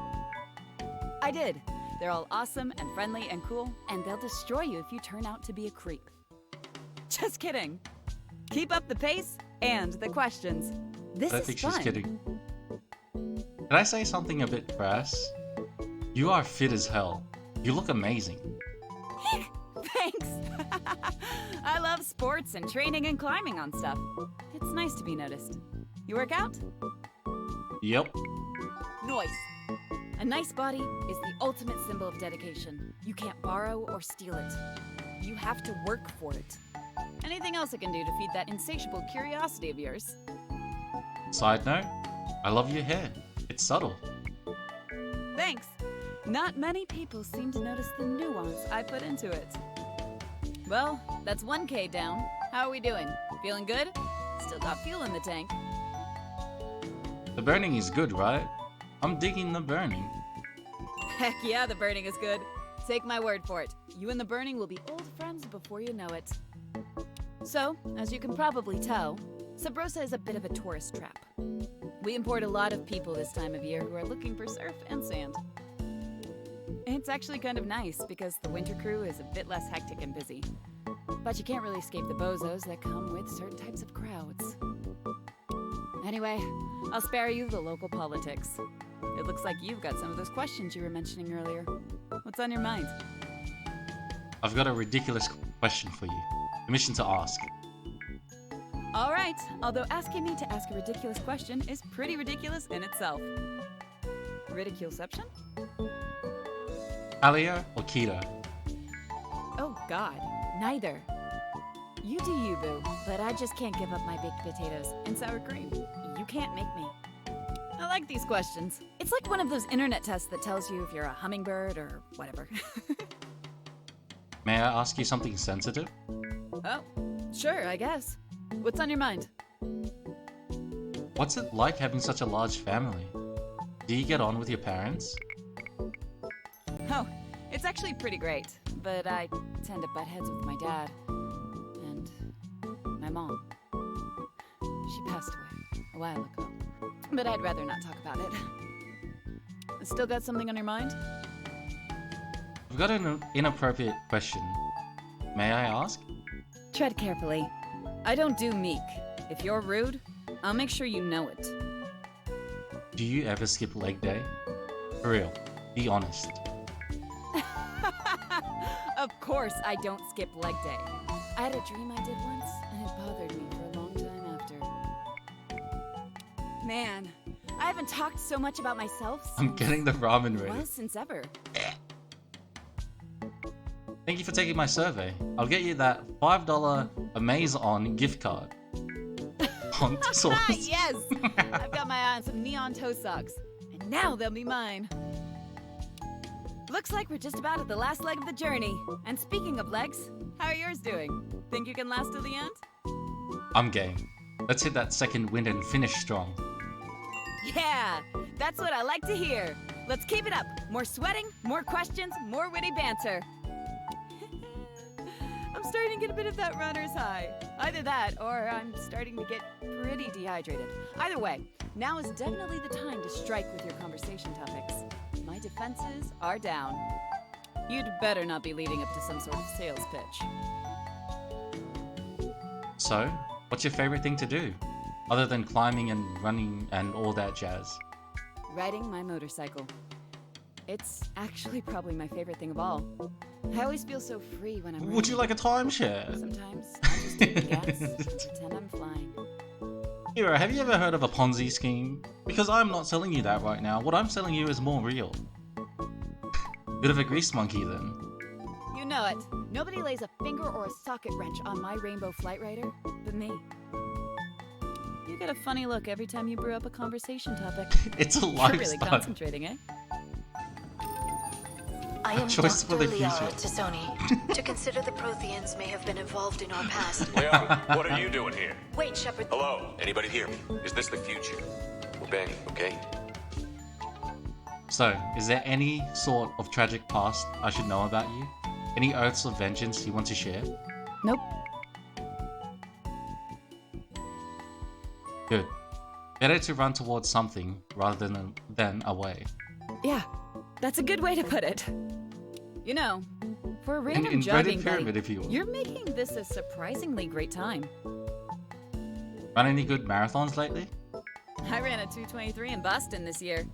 I did. They're all awesome and friendly and cool, and they'll destroy you if you turn out to be a creep. Just kidding. Keep up the pace and the questions. This I is think fun. she's kidding. Can I say something a bit crass? You are fit as hell. You look amazing. Thanks. I love sports and training and climbing on stuff. It's nice to be noticed. You work out? Yep. Nice. A nice body is the ultimate symbol of dedication. You can't borrow or steal it. You have to work for it. Anything else I can do to feed that insatiable curiosity of yours? Side note, I love your hair. It's subtle. Thanks. Not many people seem to notice the nuance I put into it. Well, that's 1K down. How are we doing? Feeling good? Still got fuel in the tank. The burning is good, right? I'm digging the burning. Heck yeah, the burning is good. Take my word for it. You and the burning will be old friends before you know it. So, as you can probably tell, Sabrosa is a bit of a tourist trap. We import a lot of people this time of year who are looking for surf and sand. It's actually kind of nice because the winter crew is a bit less hectic and busy. But you can't really escape the bozos that come with certain types of crowds. Anyway, I'll spare you the local politics. It looks like you've got some of those questions you were mentioning earlier. What's on your mind? I've got a ridiculous question for you. Permission to ask. All right, although asking me to ask a ridiculous question is pretty ridiculous in itself. Ridiculeception? Paleo or keto? Oh God, neither. You do you, boo, but I just can't give up my baked potatoes and sour cream. You can't make me. I like these questions. It's like one of those internet tests that tells you if you're a hummingbird or whatever. May I ask you something sensitive? Oh, sure, I guess. What's on your mind? What's it like having such a large family? Do you get on with your parents? Oh, it's actually pretty great, but I tend to butt heads with my dad and my mom. She passed away a while ago, but I'd rather not talk about it. Still got something on your mind? I've got an inappropriate question. May I ask? Tread carefully. I don't do meek. If you're rude, I'll make sure you know it. Do you ever skip leg day? For real, be honest. Of course I don't skip leg day. I had a dream I did once, and it bothered me for a long time after. Man, I haven't talked so much about myself since I'm getting the ramen ready. well, since ever. Thank you for taking my survey. I'll get you that $5 Amazon gift card. Honk sauce. Yes! I've got my eye on some neon toe socks, and now they'll be mine. Looks like we're just about at the last leg of the journey. And speaking of legs, how are yours doing? Think you can last till the end? I'm game. Let's hit that second wind and finish strong. Yeah, that's what I like to hear. Let's keep it up. More sweating, more questions, more witty banter. I'm starting to get a bit of that runner's high. Either that, or I'm starting to get pretty dehydrated. Either way, now is definitely the time to strike with your conversation topics. My defenses are down. You'd better not be leading up to some sort of sales pitch. So, what's your favorite thing to do? Other than climbing and running and all that jazz? Riding my motorcycle. It's actually probably my favorite thing of all. I always feel so free when I'm riding. Would you like a timeshare? Sometimes I just take the gas and pretend I'm flying. Hero, have you ever heard of a Ponzi scheme? Because I'm not selling you that right now. What I'm selling you is more real. Bit of a grease monkey then. You know it. Nobody lays a finger or a socket wrench on my Rainbow Flight Rider but me. You get a funny look every time you brew up a conversation topic. It's a You're lifestyle. really concentrating, eh? I am choice Dr. for the Liara future. Tassoni. To consider the Protheans may have been involved in our past. Leon, what are you doing here? Wait, Shepard. Hello? Anybody hear me? Is this the future? We're banging, okay? So, is there any sort of tragic past I should know about you? Any oaths of vengeance you want to share? Nope. Good. Better to run towards something rather than away. Yeah, that's a good way to put it. You know, for a random in jogging Reddit Pyramid, buddy, if you will. you're making this a surprisingly great time. Run any good marathons lately? I ran a 2:23 in Boston this year.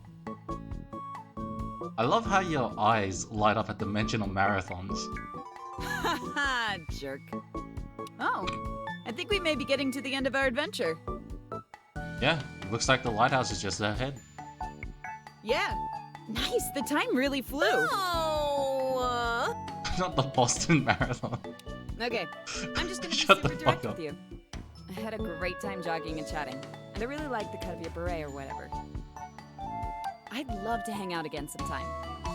I love how your eyes light up at the mention of marathons. Haha, jerk. Oh, I think we may be getting to the end of our adventure. Yeah, looks like the lighthouse is just ahead. Yeah, nice. The time really flew. Not the Boston Marathon. Okay, I'm just gonna be Shut the super fuck direct up. with you. I had a great time jogging and chatting, and I really like the cut of your beret or whatever. I'd love to hang out again sometime.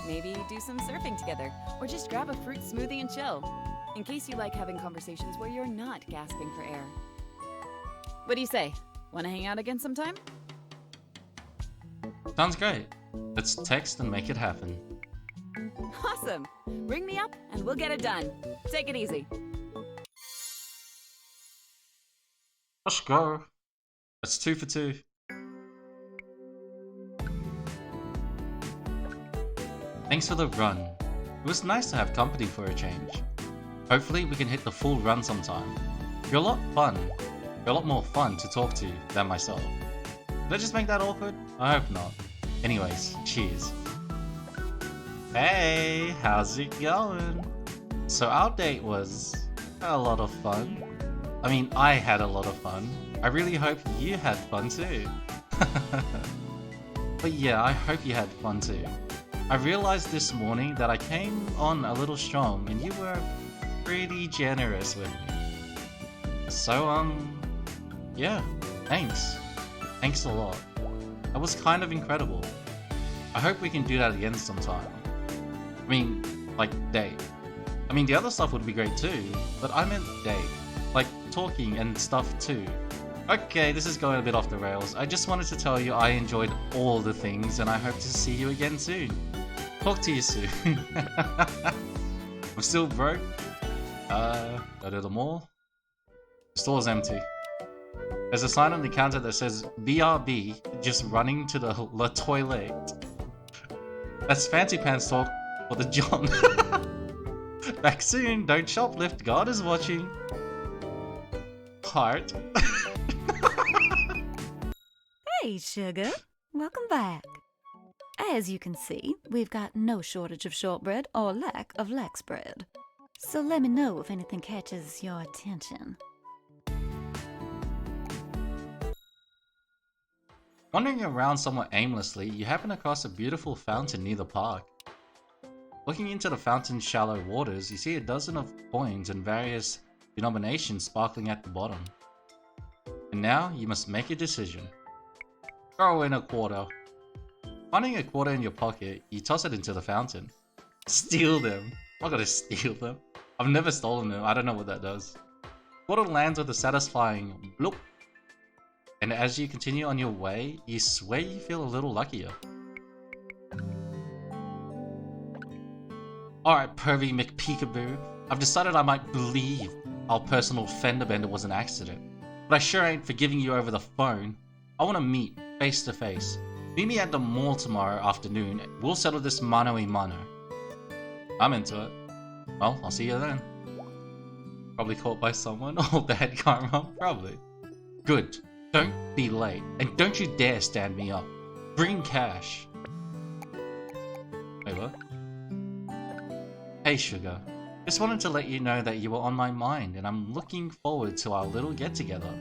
Maybe do some surfing together, or just grab a fruit smoothie and chill. In case you like having conversations where you're not gasping for air. What do you say? Want to hang out again sometime? Sounds great. Let's text and make it happen. Awesome. Ring me up and we'll get it done. Take it easy. Let's go. That's 2 for 2. Thanks for the run. It was nice to have company for a change. Hopefully we can hit the full run sometime. You're a lot more fun to talk to than myself. Did I just make that awkward? I hope not. Anyways, cheers. Hey, how's it going? So our date was a lot of fun. I mean, I had a lot of fun. I really hope you had fun too. But yeah, I hope you had fun too. I realized this morning that I came on a little strong and you were pretty generous with me. So, yeah, thanks. Thanks a lot. That was kind of incredible. I hope we can do that again sometime. I mean, like, date. I mean, the other stuff would be great too, but I meant date. Like, talking and stuff too. Okay, this is going a bit off the rails. I just wanted to tell you I enjoyed all the things and I hope to see you again soon. Talk to you soon. I'm still broke. Go to the mall. The store's empty. There's a sign on the counter that says BRB, just running to the toilet. That's fancy pants talk for the John. Back soon, don't shoplift, God is watching. Heart. Hey, sugar. Welcome back. As you can see, we've got no shortage of shortbread or lack of lax bread. So let me know if anything catches your attention. Wandering around somewhat aimlessly, you happen across a beautiful fountain near the park. Looking into the fountain's shallow waters, you see a dozen of coins in various denominations sparkling at the bottom. And now, you must make a decision. Throw in a quarter. Finding a quarter in your pocket, you toss it into the fountain. Steal them. I'm not gonna steal them. I've never stolen them, I don't know what that does. Quarter lands with a satisfying bloop. And as you continue on your way, you swear you feel a little luckier. Alright, pervy McPeekaboo. I've decided I might believe our personal fender bender was an accident. But I sure ain't forgiving you over the phone. I want to meet, face to face. Meet me at the mall tomorrow afternoon. We'll settle this mano a mano. I'm into it. Well, I'll see you then. Probably caught by someone or bad karma. Probably. Good. Don't be late. And don't you dare stand me up. Bring cash. Wait, what? Hey, sugar. Just wanted to let you know that you were on my mind and I'm looking forward to our little get-together.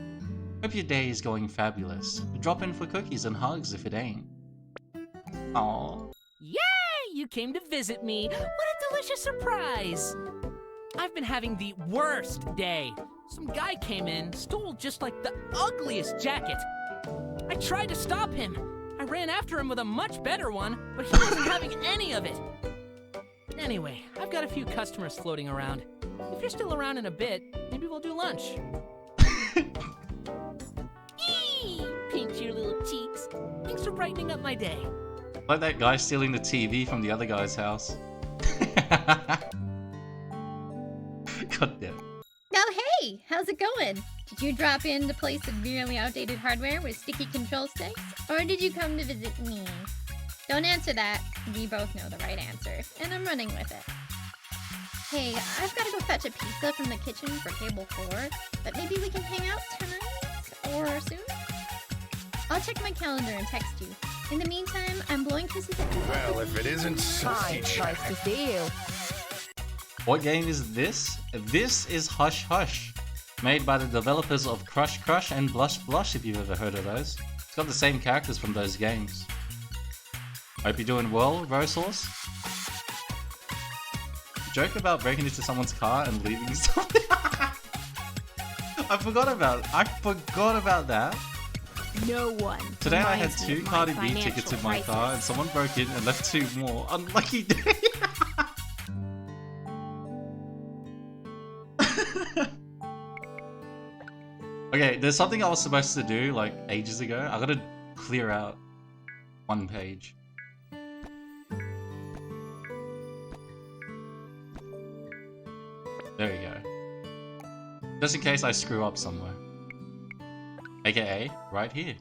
Hope your day is going fabulous. Drop in for cookies and hugs if it ain't. Aww. Yay! You came to visit me. What a delicious surprise! I've been having the worst day. Some guy came in, stole just like the ugliest jacket. I tried to stop him. I ran after him with a much better one, but he wasn't having any of it. Anyway, I've got a few customers floating around. If you're still around in a bit, maybe we'll do lunch. Eee! Pinch your little cheeks. Thanks for brightening up my day. Like that guy stealing the TV from the other guy's house. God damn. Oh, hey! How's it going? Did you drop in to play severely outdated hardware with sticky control sticks? Or did you come to visit me? Don't answer that. We both know the right answer, and I'm running with it. Hey, I've got to go fetch a pizza from the kitchen for table 4, but maybe we can hang out tonight? Or soon? I'll check my calendar and text you. In the meantime, I'm blowing kisses at you. Well, if it isn't Hi, nice to see you. What game is this? This is Hush Hush, made by the developers of Crush Crush and Blush Blush, if you've ever heard of those. It's got the same characters from those games. Hope you're doing well, Rosauce. Joke about breaking into someone's car and leaving something. I forgot about that. No one. Today I had reminds me 2 of my Cardi B financial tickets in my car and crisis. someone broke in and left 2 more. Unlucky day. Okay, there's something I was supposed to do like ages ago. I gotta clear out 1 page. There we go. Just in case I screw up somewhere. AKA, right here.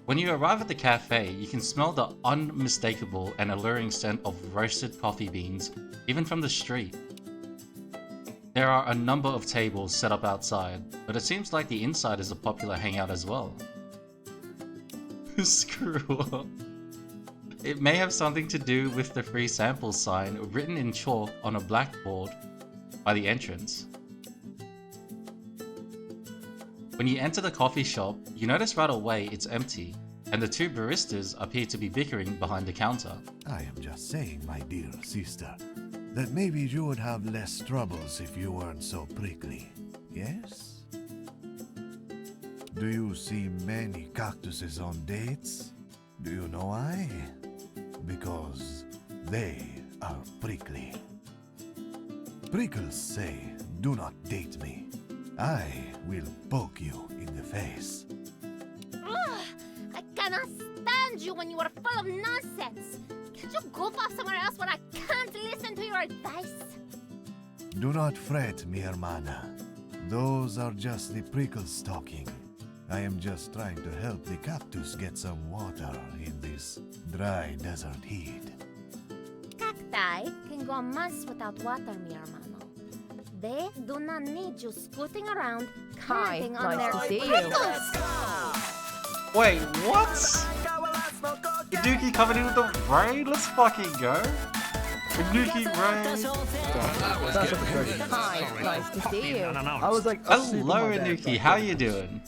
When you arrive at the cafe, you can smell the unmistakable and alluring scent of roasted coffee beans, even from the street. There are a number of tables set up outside, but it seems like the inside is a popular hangout as well. Screw up. It may have something to do with the free samples sign written in chalk on a blackboard by the entrance. When you enter the coffee shop, you notice right away it's empty, and the two baristas appear to be bickering behind the counter. I am just saying, my dear sister, that maybe you would have less troubles if you weren't so prickly, yes? Do you see many cactuses on dates? Do you know why? Because they are prickly. Prickles say, do not date me. I will poke you in the face. Ugh, I cannot stand you when you are full of nonsense. Can't you goof off somewhere else when I can't listen to your advice? Do not fret, mi hermana. Those are just the prickles talking. I am just trying to help the cactus get some water in this dry desert heat. Cacti can go months without water, mi hermano. They do not need you scooting around commenting on their prickles. Wait, what? Inuki coming in with the raid? Let's fucking go. Inuki raid. Hi, nice to see you. I was like, hello Inuki, how you doing?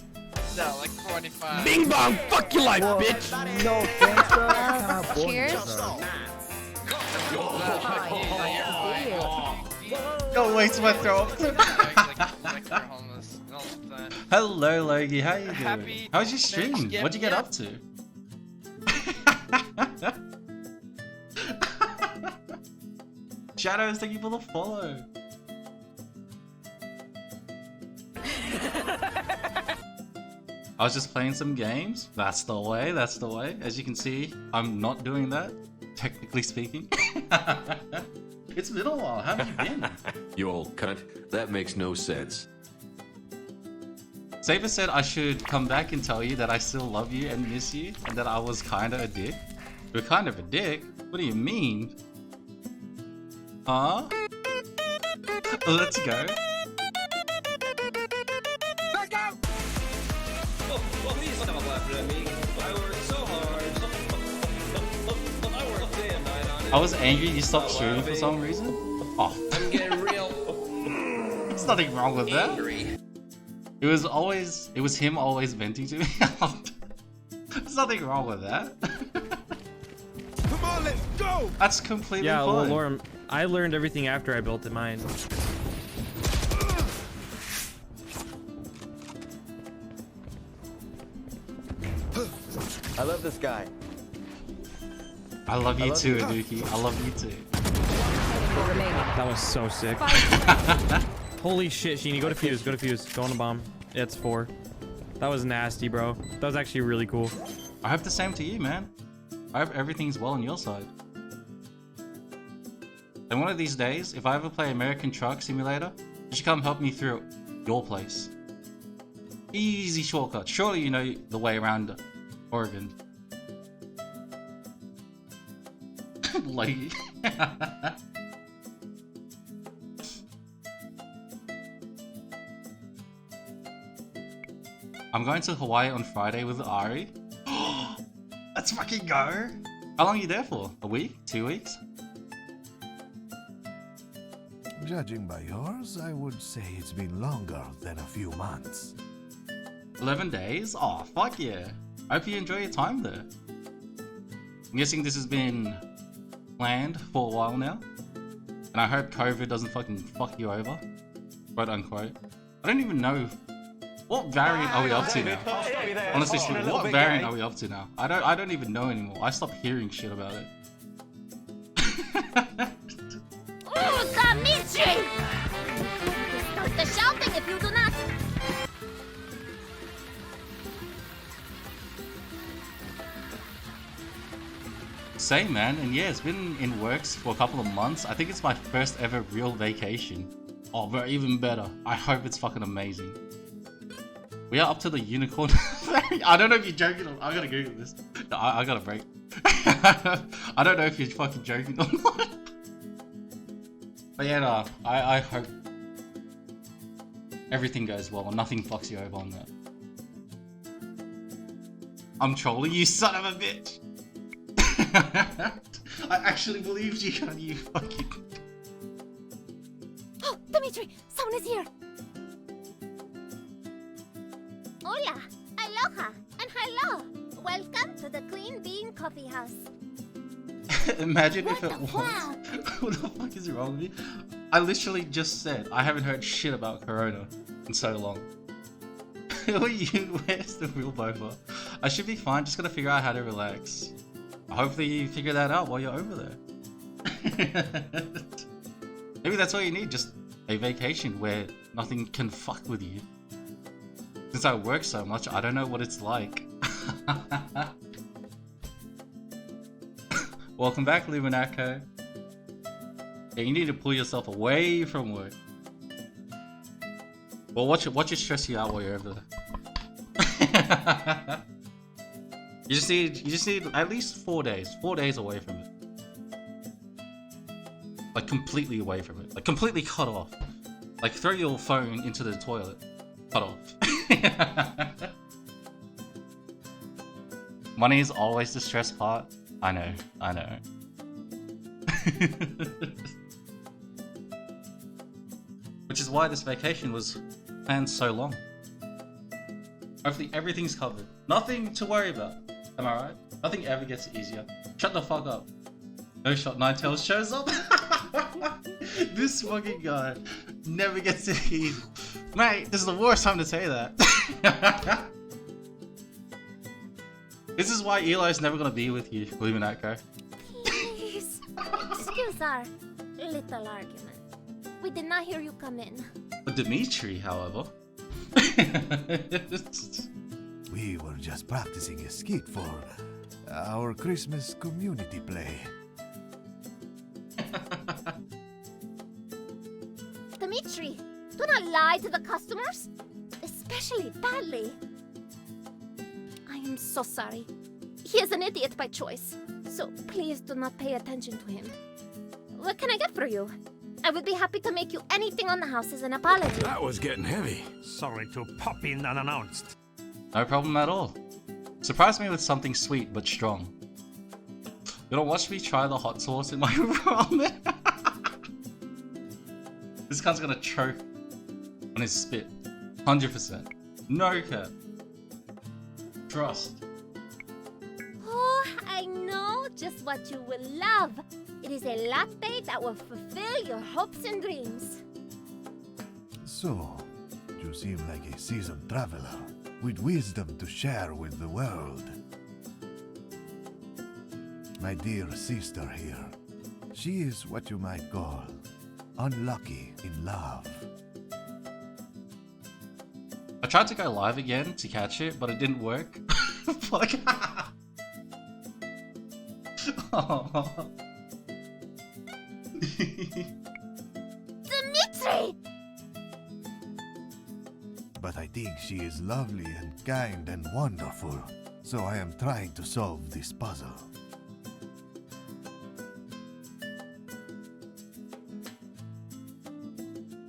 No, like 45. Bing bong, fuck your life, bitch. No, thanks, Cheers. Don't waste my throat. Hello Logie, how you doing? How's your stream? What'd you get up to? Shadows, thank you for the follow. I was just playing some games. That's the way, that's the way. As you can see, I'm not doing that, technically speaking. It's been a while, how have you been? You old cunt. That makes no sense. Saber said I should come back and tell you that I still love you and miss you, and that I was kinda a dick. You're kind of a dick? What do you mean? Huh? Let's go. I was angry you stopped streaming for some reason. Oh. I'm getting real. There's nothing wrong with that. It was him always venting to me. There's nothing wrong with that. Come on, let's go! That's completely yeah, fine. well, Lauren, I learned everything after I built it mine. I love this guy. I love you too, Inuki. I love you too. That was so sick. Holy shit, Sheeny, go to fuse, go on the bomb. Yeah, it's 4. That was nasty, bro. That was actually really cool. I hope the same to you, man. I hope everything's well on your side. And one of these days, if I ever play American Truck Simulator, you should come help me through your place. Easy shortcut. Surely you know the way around Oregon. Lady. I'm going to Hawaii on Friday with Ari. Let's fucking go. How long are you there for? A week? 2 weeks? Judging by yours, I would say it's been longer than a few months. 11 days? Oh, fuck yeah. I hope you enjoy your time there. I'm guessing this has been planned for a while now. And I hope COVID doesn't fucking fuck you over. Quote unquote. I don't even know. What variant are we up to now? Honestly, what variant are we up to now? I don't even know anymore. I stopped hearing shit about it. Oh, Kamichi! Start the shouting if you do not. Same, man. And yeah, it's been in works for a couple of months. I think it's my first ever real vacation. Oh, but even better. I hope it's fucking amazing. We are up to the unicorn. I don't know if you're joking or I gotta Google this. No, I gotta break. I don't know if you're fucking joking or not. But yeah, no, I hope everything goes well and nothing fucks you over on that. I'm trolling you, son of a bitch. I actually believed you, and you fucking. Oh, Dimitri, someone is here. Hola, aloha, and hello. Welcome to the Clean Bean Coffee House. Imagine if it was. What the fuck is wrong with me? I literally just said I haven't heard shit about Corona in so long. Who are you? Where's the real Boba? I should be fine, just gotta figure out how to relax. Hopefully you figure that out while you're over there. Maybe that's all you need, just a vacation where nothing can fuck with you. Since I work so much, I don't know what it's like. Welcome back, Luminaco. Yeah, you need to pull yourself away from work. Well, watch it stress you out while you're over there. you just need at least 4 days. 4 days away from it. Like completely away from it. Like completely cut off. Like throw your phone into the toilet. Cut off. Money is always the stress part. I know. Which is why this vacation was planned so long. Hopefully everything's covered. Nothing to worry about. Am I right? Nothing ever gets easier. Shut the fuck up. No shot Ninetales shows up. This fucking guy never gets it easy. Mate, this is the worst time to say that. This is why Eli's never gonna be with you, Luminaco. Please, excuse our little argument. We did not hear you come in. But Dimitri, however... We were just practicing a skit for our Christmas community play. Dimitri, do not lie to the customers, especially badly. I am so sorry. He is an idiot by choice, so please do not pay attention to him. What can I get for you? I would be happy to make you anything on the house as an apology. That was getting heavy. Sorry to pop in unannounced. No problem at all. Surprise me with something sweet but strong. You don't watch me try the hot sauce in my ramen? This cunt's gonna choke on his spit. 100%. No cap. Trust. Oh, I know just what you will love. It is a latte that will fulfill your hopes and dreams. So, you seem like a seasoned traveler with wisdom to share with the world. My dear sister here, she is what you might call unlucky in love. I tried to go live again to catch it, but it didn't work. Fuck. Oh. Dimitri! But I think she is lovely and kind and wonderful, so I am trying to solve this puzzle.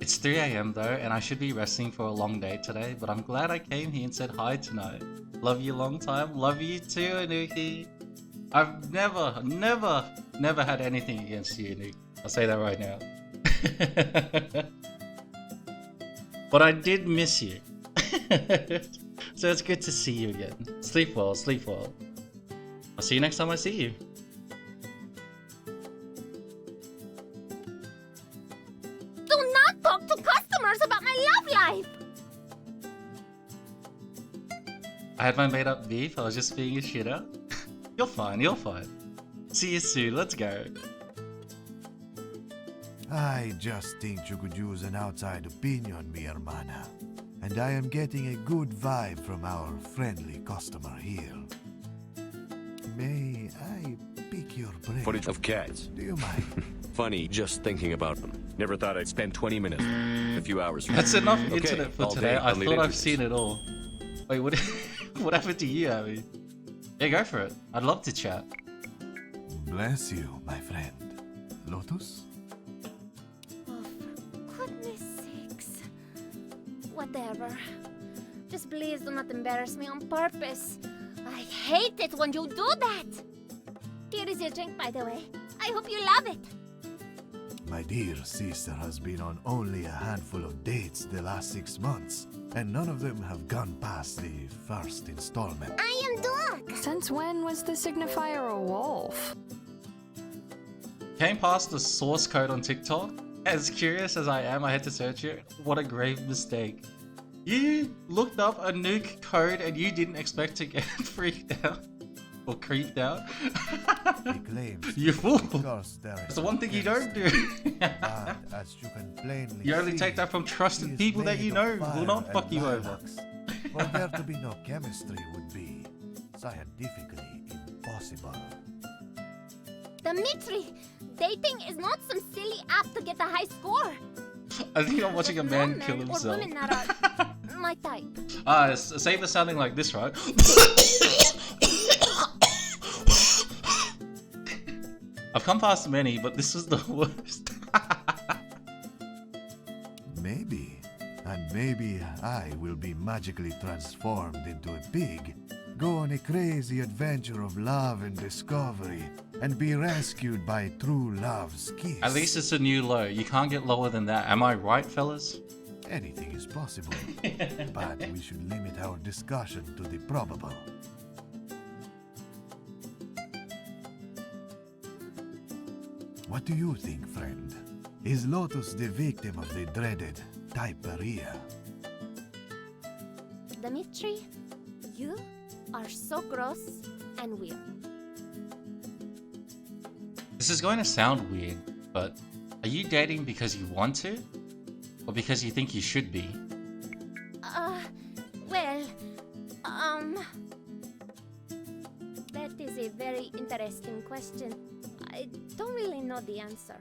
It's 3 AM though, and I should be resting for a long day today, but I'm glad I came here and said hi tonight. Love you long time. Love you too, Anuki. I've never had anything against you, Anuki. I'll say that right now. But I did miss you. So it's good to see you again. Sleep well, sleep well. I'll see you next time I see you. Do not talk to customers about my love life! I had my made up beef, I was just being a shitter. You're fine, you're fine. See you soon, let's go. I just think you could use an outside opinion, mi hermana. And I am getting a good vibe from our friendly customer here. May I pick your brain? Footage of cats. Do you mind? Funny just thinking about them. Never thought I'd spend 20 minutes, a few hours. That's enough Okay, internet for all today. day, I I'll leave thought I've entries. seen it all. Wait, what, what happened to you, Abby? Yeah, go for it. I'd love to chat. Bless you, my friend. Lotus? Oh, for goodness sakes. Whatever. Just please do not embarrass me on purpose. I hate it when you do that. Here is your drink, by the way. I hope you love it. My dear sister has been on only a handful of dates the last 6 months, and none of them have gone past the first installment. I am Duck. Since when was the signifier a wolf? Came past the source code on TikTok. As curious as I am, I had to search it. What a grave mistake. You looked up a nuke code and you didn't expect to get freaked out. Or creeped out. You fool! That's the one thing you don't do. As you can plainly You only take that from trusted people that you know will not fuck you over. For there to be no chemistry would be scientifically impossible. Dimitri, dating is not some silly app to get a high score. I think I'm watching a man kill Or himself. women that are my type. Save us sounding like this, right? I've come past many, but this was the worst. Maybe. And maybe I will be magically transformed into a pig, go on a crazy adventure of love and discovery, and be rescued by true love's kiss. At least it's a new low. You can't get lower than that. Am I right, fellas? Anything is possible, but we should limit our discussion to the probable. What do you think, friend? Is Lotus the victim of the dreaded typeria? Dimitri, you are so gross and weird. This is going to sound weird, but are you dating because you want to? Or because you think you should be? Well, that is a very interesting question. I don't really know the answer.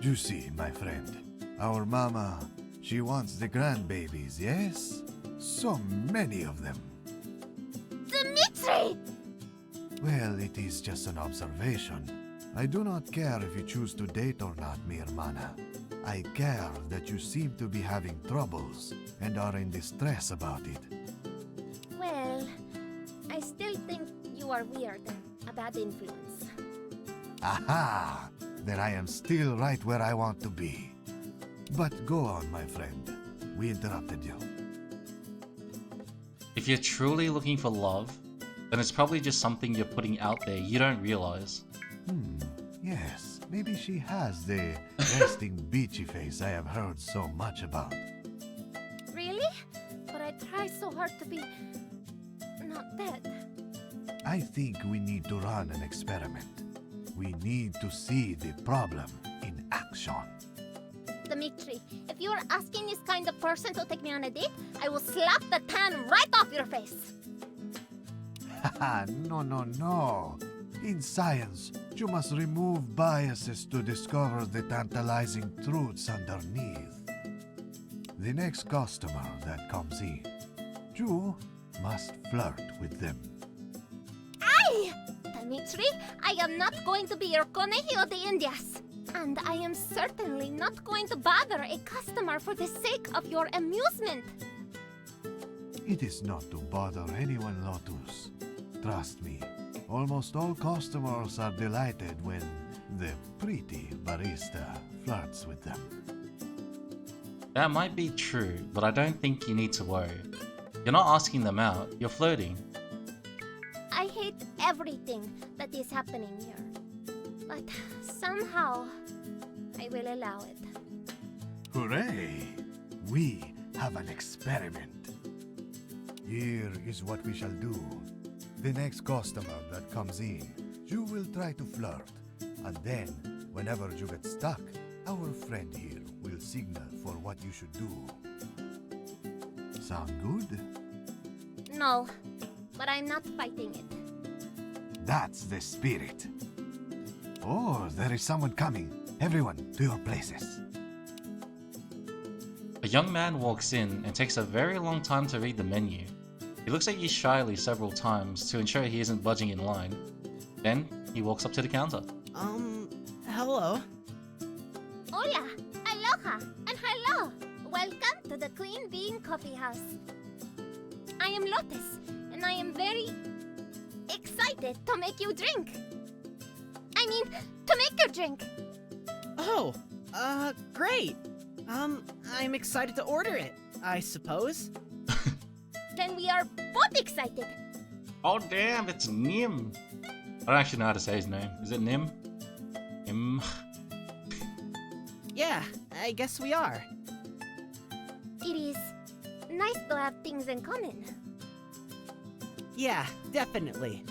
You see, my friend, our mama, she wants the grandbabies, yes? So many of them. Dimitri! Well, it is just an observation. I do not care if you choose to date or not, mi hermana. I care that you seem to be having troubles and are in distress about it. Well, I still think you are weird, a bad influence. Aha! Then I am still right where I want to be. But go on, my friend. We interrupted you. If you're truly looking for love, then it's probably just something you're putting out there you don't realize. Yes, maybe she has the resting beachy face I have heard so much about. Really? But I try so hard to be not that. I think we need to run an experiment. We need to see the problem in action. Dimitri, if you are asking this kind of person to take me on a date, I will slap the tan right off your face. Haha, no. In science, you must remove biases to discover the tantalizing truths underneath. The next customer that comes in, you must flirt with them. Aye! Dimitri, I am not going to be your conejillo de indias. And I am certainly not going to bother a customer for the sake of your amusement. It is not to bother anyone, Lotus. Trust me, almost all customers are delighted when the pretty barista flirts with them. That might be true, but I don't think you need to worry. You're not asking them out, you're flirting. I hate everything that is happening here. But somehow, I will allow it. Hooray! We have an experiment. Here is what we shall do. The next customer that comes in, you will try to flirt. And then, whenever you get stuck, our friend here will signal for what you should do. Sound good? No, but I'm not fighting it. That's the spirit. Oh, there is someone coming. Everyone, to your places. A young man walks in and takes a very long time to read the menu. He looks at you shyly several times to ensure he isn't budging in line. Then, he walks up to the counter. Hello. Hola, aloha, and hello. Welcome to the Queen Bean Coffee House. I am Lotus, and I am very excited to make you drink. I mean, to make your drink. Oh, great. I'm excited to order it, I suppose. Then we are both excited. Oh damn, it's Nim. I don't actually know how to say his name. Is it Nim? Nim. Yeah, I guess we are. It is nice to have things in common. Yeah, definitely.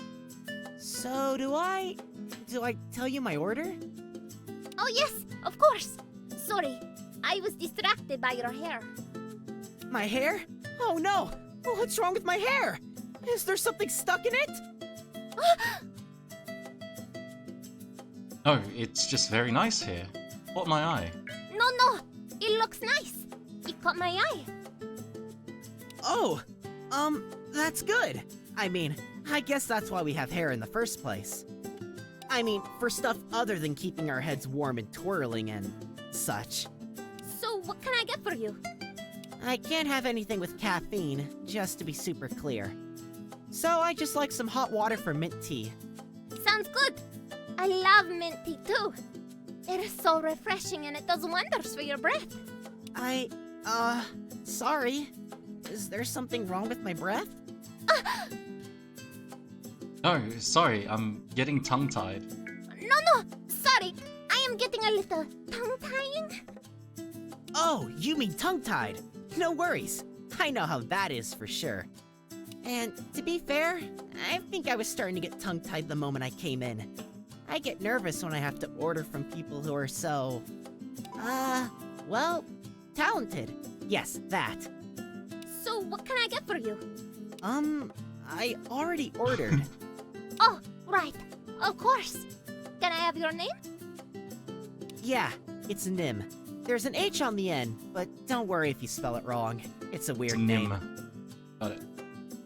So, do I tell you my order? Oh yes, of course. Sorry, I was distracted by your hair. My hair? Oh no! What's wrong with my hair? Is there something stuck in it? Oh, it's just very nice here. Caught my eye. No, it looks nice. It caught my eye. Oh, that's good. I mean, I guess that's why we have hair in the first place. I mean, for stuff other than keeping our heads warm and twirling and such. So what can I get for you? I can't have anything with caffeine, just to be super clear. So I just like some hot water for mint tea. Sounds good. I love mint tea too. It is so refreshing and it does wonders for your breath. Sorry. Is there something wrong with my breath? Oh, sorry, I'm getting tongue-tied. No, sorry. I am getting a little tongue-tying. Oh, you mean tongue-tied. No worries. I know how that is for sure. And to be fair, I think I was starting to get tongue-tied the moment I came in. I get nervous when I have to order from people who are so... well, talented. Yes, that. So what can I get for you? I already ordered. Oh, right. Of course. Can I have your name? Yeah, it's Nim. There's an H on the end, but don't worry if you spell it wrong. It's a weird It's Nim. name. Got it.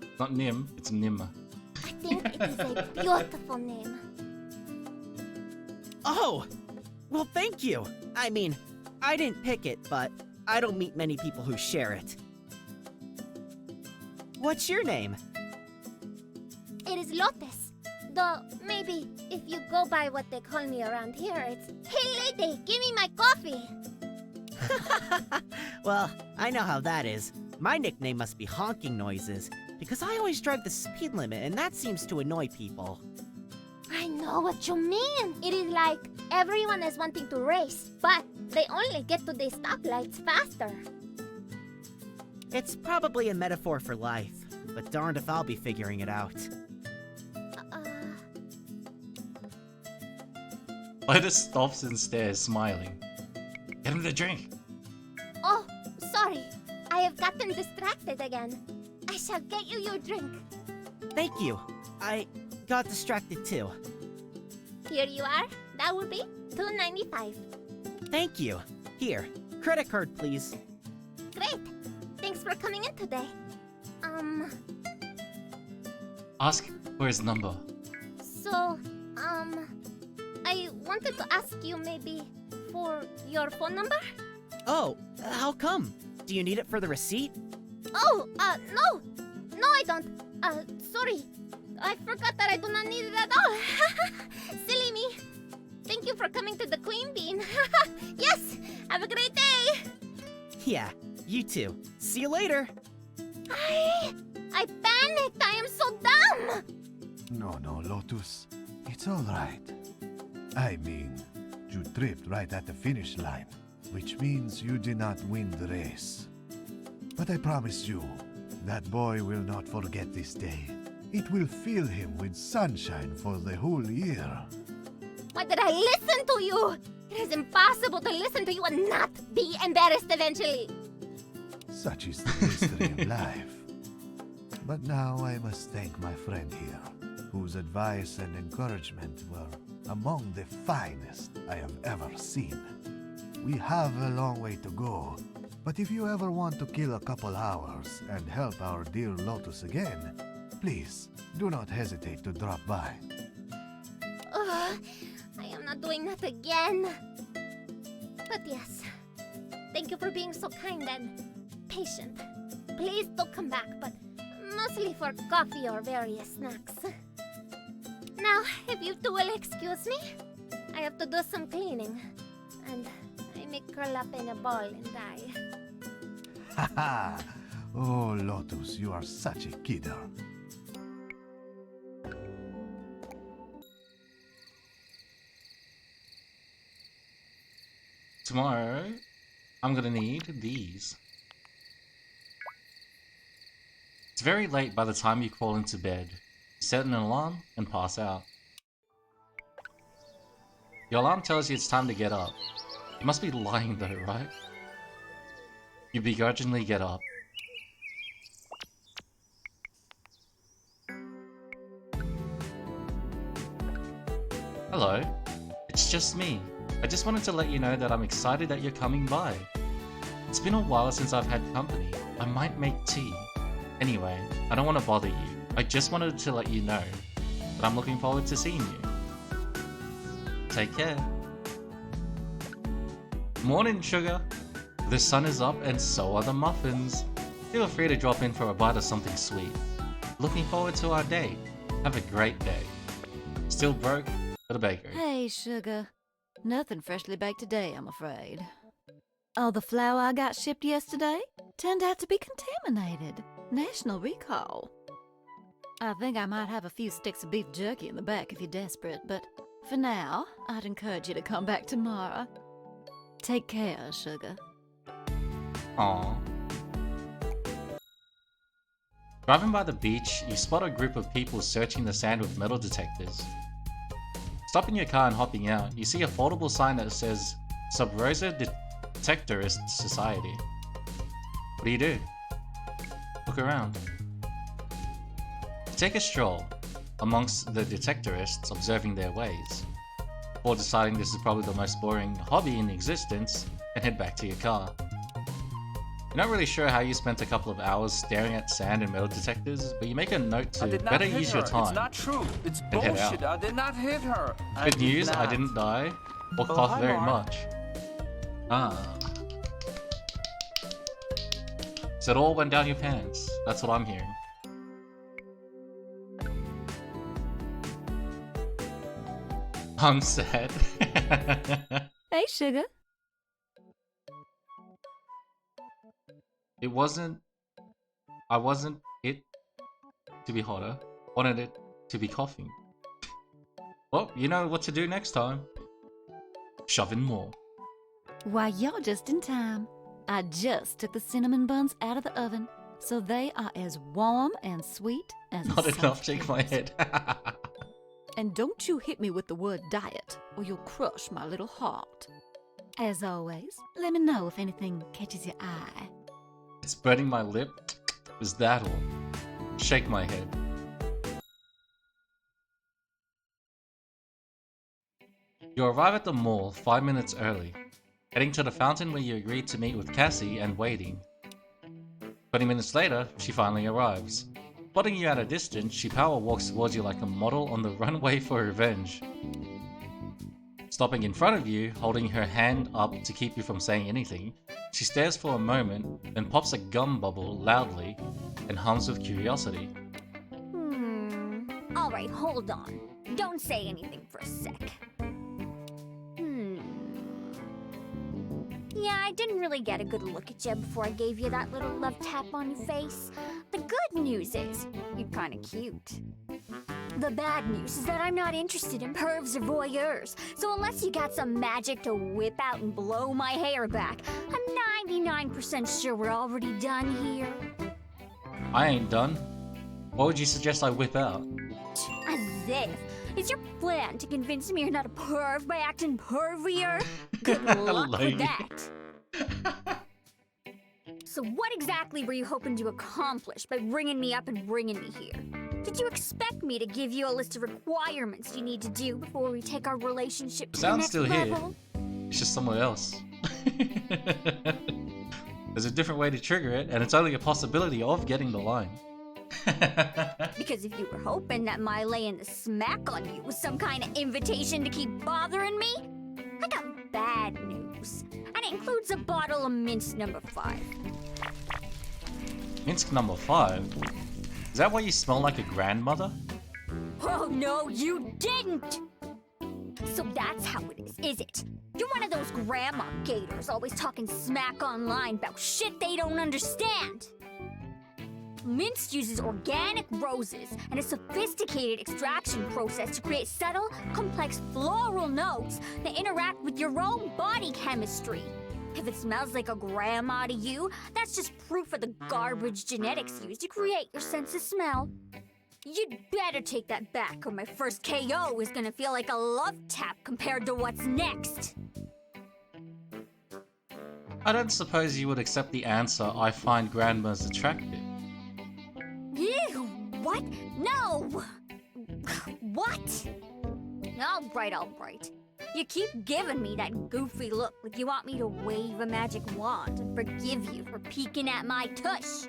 It's not Nim, it's Nim. I think it is a beautiful name. Oh! Well, thank you! I mean, I didn't pick it, but I don't meet many people who share it. What's your name? It is Lotus. Though, maybe, if you go by what they call me around here, it's, "Hey lady, give me my coffee!" Well, I know how that is. My nickname must be Honking Noises, because I always drive the speed limit, and that seems to annoy people. I know what you mean. It is like everyone is wanting to race, but they only get to the stoplights faster. It's probably a metaphor for life, but darned if I'll be figuring it out. Lotus stops and stares, smiling. Get him the drink. Oh, sorry. I have gotten distracted again. I shall get you your drink. Thank you. I got distracted too. Here you are. That will be $2.95. Thank you. Here, credit card, please. Great. Thanks for coming in today. Ask for his number. So, I wanted to ask you maybe for your phone number? Oh, how come? Do you need it for the receipt? Oh, no. No, I don't. Sorry. I forgot that I do not need it at all. Silly me. Thank you for coming to the Queen Bean. Yes, have a great day. Yeah, you too. See you later. I panicked. I am so dumb. No, Lotus. It's all right. I mean, you tripped right at the finish line, which means you did not win the race. But I promise you, that boy will not forget this day. It will fill him with sunshine for the whole year. Why did I listen to you? It is impossible to listen to you and not be embarrassed eventually. Such is the mystery of life. But now I must thank my friend here, whose advice and encouragement were among the finest I have ever seen. We have a long way to go, but if you ever want to kill a couple hours and help our dear Lotus again, please do not hesitate to drop by. I am not doing that again. But yes, thank you for being so kind and patient. Please do come back, but mostly for coffee or various snacks. Now, if you two will excuse me, I have to do some cleaning. And I may curl up in a ball and die. Haha! Oh, Lotus, you are such a kidder. Tomorrow, I'm gonna need these. It's very late by the time you crawl into bed. Set an alarm and pass out. Your alarm tells you it's time to get up. You must be lying though, right? You begrudgingly get up. Hello, it's just me. I just wanted to let you know that I'm excited that you're coming by. It's been a while since I've had company. I might make tea. Anyway, I don't want to bother you. I just wanted to let you know that I'm looking forward to seeing you. Take care. Morning, sugar. The sun is up and so are the muffins. Feel free to drop in for a bite of something sweet. Looking forward to our date. Have a great day. Still broke at a bakery. Hey, sugar. Nothing freshly baked today, I'm afraid. All the flour I got shipped yesterday turned out to be contaminated. National recall. I think I might have a few sticks of beef jerky in the back if you're desperate, but for now, I'd encourage you to come back tomorrow. Take care, sugar. Aww. Driving by the beach, you spot a group of people searching the sand with metal detectors. Stopping your car and hopping out, you see a foldable sign that says Sub Rosa Detectorist Society. What do? Look around. You take a stroll amongst the detectorists observing their ways, before deciding this is probably the most boring hobby in existence and head back to your car. You're not really sure how you spent a couple of hours staring at sand and metal detectors, but you make a note to better use your time. It's not true. It's and head bullshit. out. I did not hit her. Good news, I didn't die or Oh, cough hi, very Mark. much. So it all went down your pants. That's what I'm hearing. I'm sad. Hey, sugar. It wasn't... I wasn't it to be hotter. Wanted it to be coughing. Well, you know what to do next time. Shove in more. Why, you're just in time. I just took the cinnamon buns out of the oven, so they are as warm and sweet as Not a enough, shake my head. And don't you hit me with the word diet, or you'll crush my little heart. As always, let me know if anything catches your eye. It's burning my lip. Is that all? Shake my head. You arrive at the mall 5 minutes early, heading to the fountain where you agreed to meet with Cassie and waiting. 20 minutes later, she finally arrives. Spotting you at a distance, she power walks towards you like a model on the runway for revenge. Stopping in front of you, holding her hand up to keep you from saying anything, she stares for a moment, then pops a gum bubble loudly and hums with curiosity. Alright, hold on. Don't say anything for a sec. Yeah, I didn't really get a good look at you before I gave you that little love tap on your face. The good news is, you're kinda cute. The bad news is that I'm not interested in pervs or voyeurs, so unless you got some magic to whip out and blow my hair back, I'm 99% sure we're already done here. I ain't done. What would you suggest I whip out? As if. Is your plan to convince me you're not a perv by acting pervier? Good luck with Lady. that. So what exactly were you hoping to accomplish by bringing me up and bringing me here? Did you expect me to give you a list of requirements you need to do before we take our relationship to the Sounds next still level? here. It's just somewhere else. There's a different way to trigger it, and it's only a possibility of getting the line. Because if you were hoping that my laying the smack on you was some kind of invitation to keep bothering me, I got bad news. And it includes a bottle of Minsk number 5. Minsk number 5? Is that why you smell like a grandmother? Oh no, you didn't! So that's how it is it? You're one of those grandma gators always talking smack online about shit they don't understand. Mince uses organic roses and a sophisticated extraction process to create subtle, complex floral notes that interact with your own body chemistry. If it smells like a grandma to you, that's just proof of the garbage genetics used to create your sense of smell. You'd better take that back, or my first KO is gonna feel like a love tap compared to what's next. I don't suppose you would accept the answer, I find grandmas attractive. Ew, what? No! What? Alright. You keep giving me that goofy look like you want me to wave a magic wand and forgive you for peeking at my tush.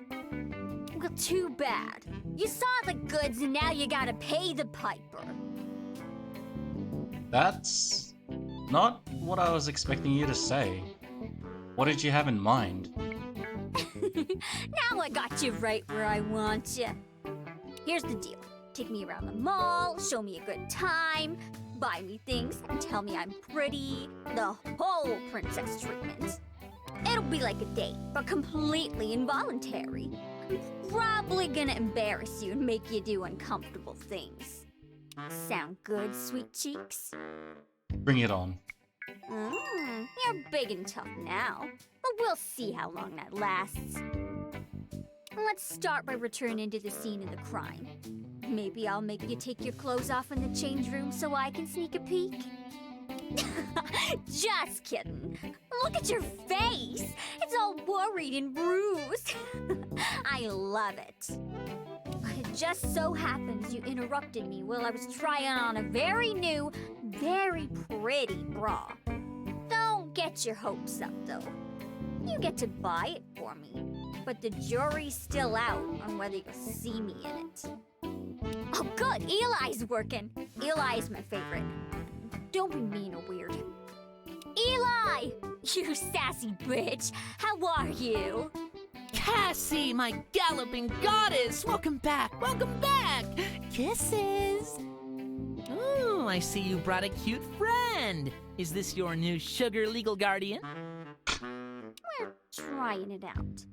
Well, too bad. You saw the goods and now you gotta pay the piper. That's not what I was expecting you to say. What did you have in mind? Now I got you right where I want you. Here's the deal. Take me around the mall, show me a good time, buy me things, and tell me I'm pretty. The whole princess treatment. It'll be like a date, but completely involuntary. I'm probably gonna embarrass you and make you do uncomfortable things. Sound good, sweet cheeks? Bring it on. You're big and tough now, but we'll see how long that lasts. Let's start by returning to the scene of the crime. Maybe I'll make you take your clothes off in the change room so I can sneak a peek? Just kidding. Look at your face. It's all worried and bruised. I love it. It just so happens you interrupted me while I was trying on a very new, very pretty bra. Don't get your hopes up, though. You get to buy it for me, but the jury's still out on whether you'll see me in it. Oh, good. Eli's working. Eli's my favorite. Don't be mean or weird. Eli! You sassy bitch! How are you? Cassie, my galloping goddess! Welcome back! Welcome back! Kisses! Ooh, I see you brought a cute friend. Is this your new sugar legal guardian? We're trying it out.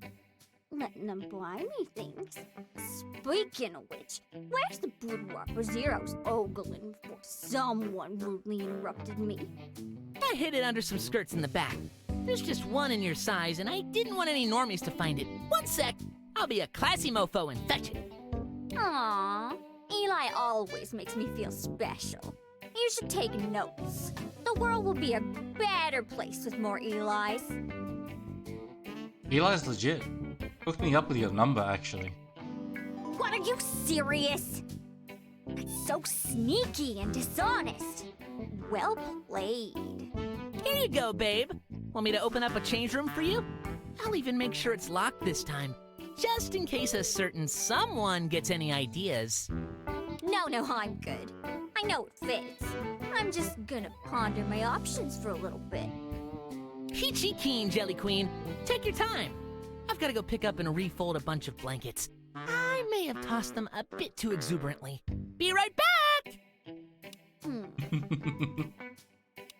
Letting them buy me things. Speaking of which, where's the boudoir for Zero's ogling before someone rudely interrupted me? I hid it under some skirts in the back. There's just one in your size, and I didn't want any normies to find it. One sec, I'll be a classy mofo and fetch it. Aww, Eli always makes me feel special. You should take notes. The world will be a better place with more Elis. Eli's legit. Hooked me up with your number, actually. What, are you serious? That's so sneaky and dishonest. Well played. Here you go, babe. Want me to open up a change room for you? I'll even make sure it's locked this time, just in case a certain someone gets any ideas. No, I'm good. I know it fits. I'm just gonna ponder my options for a little bit. Peachy keen, Jelly Queen. Take your time. I've got to go pick up and refold a bunch of blankets. I may have tossed them a bit too exuberantly. Be right back!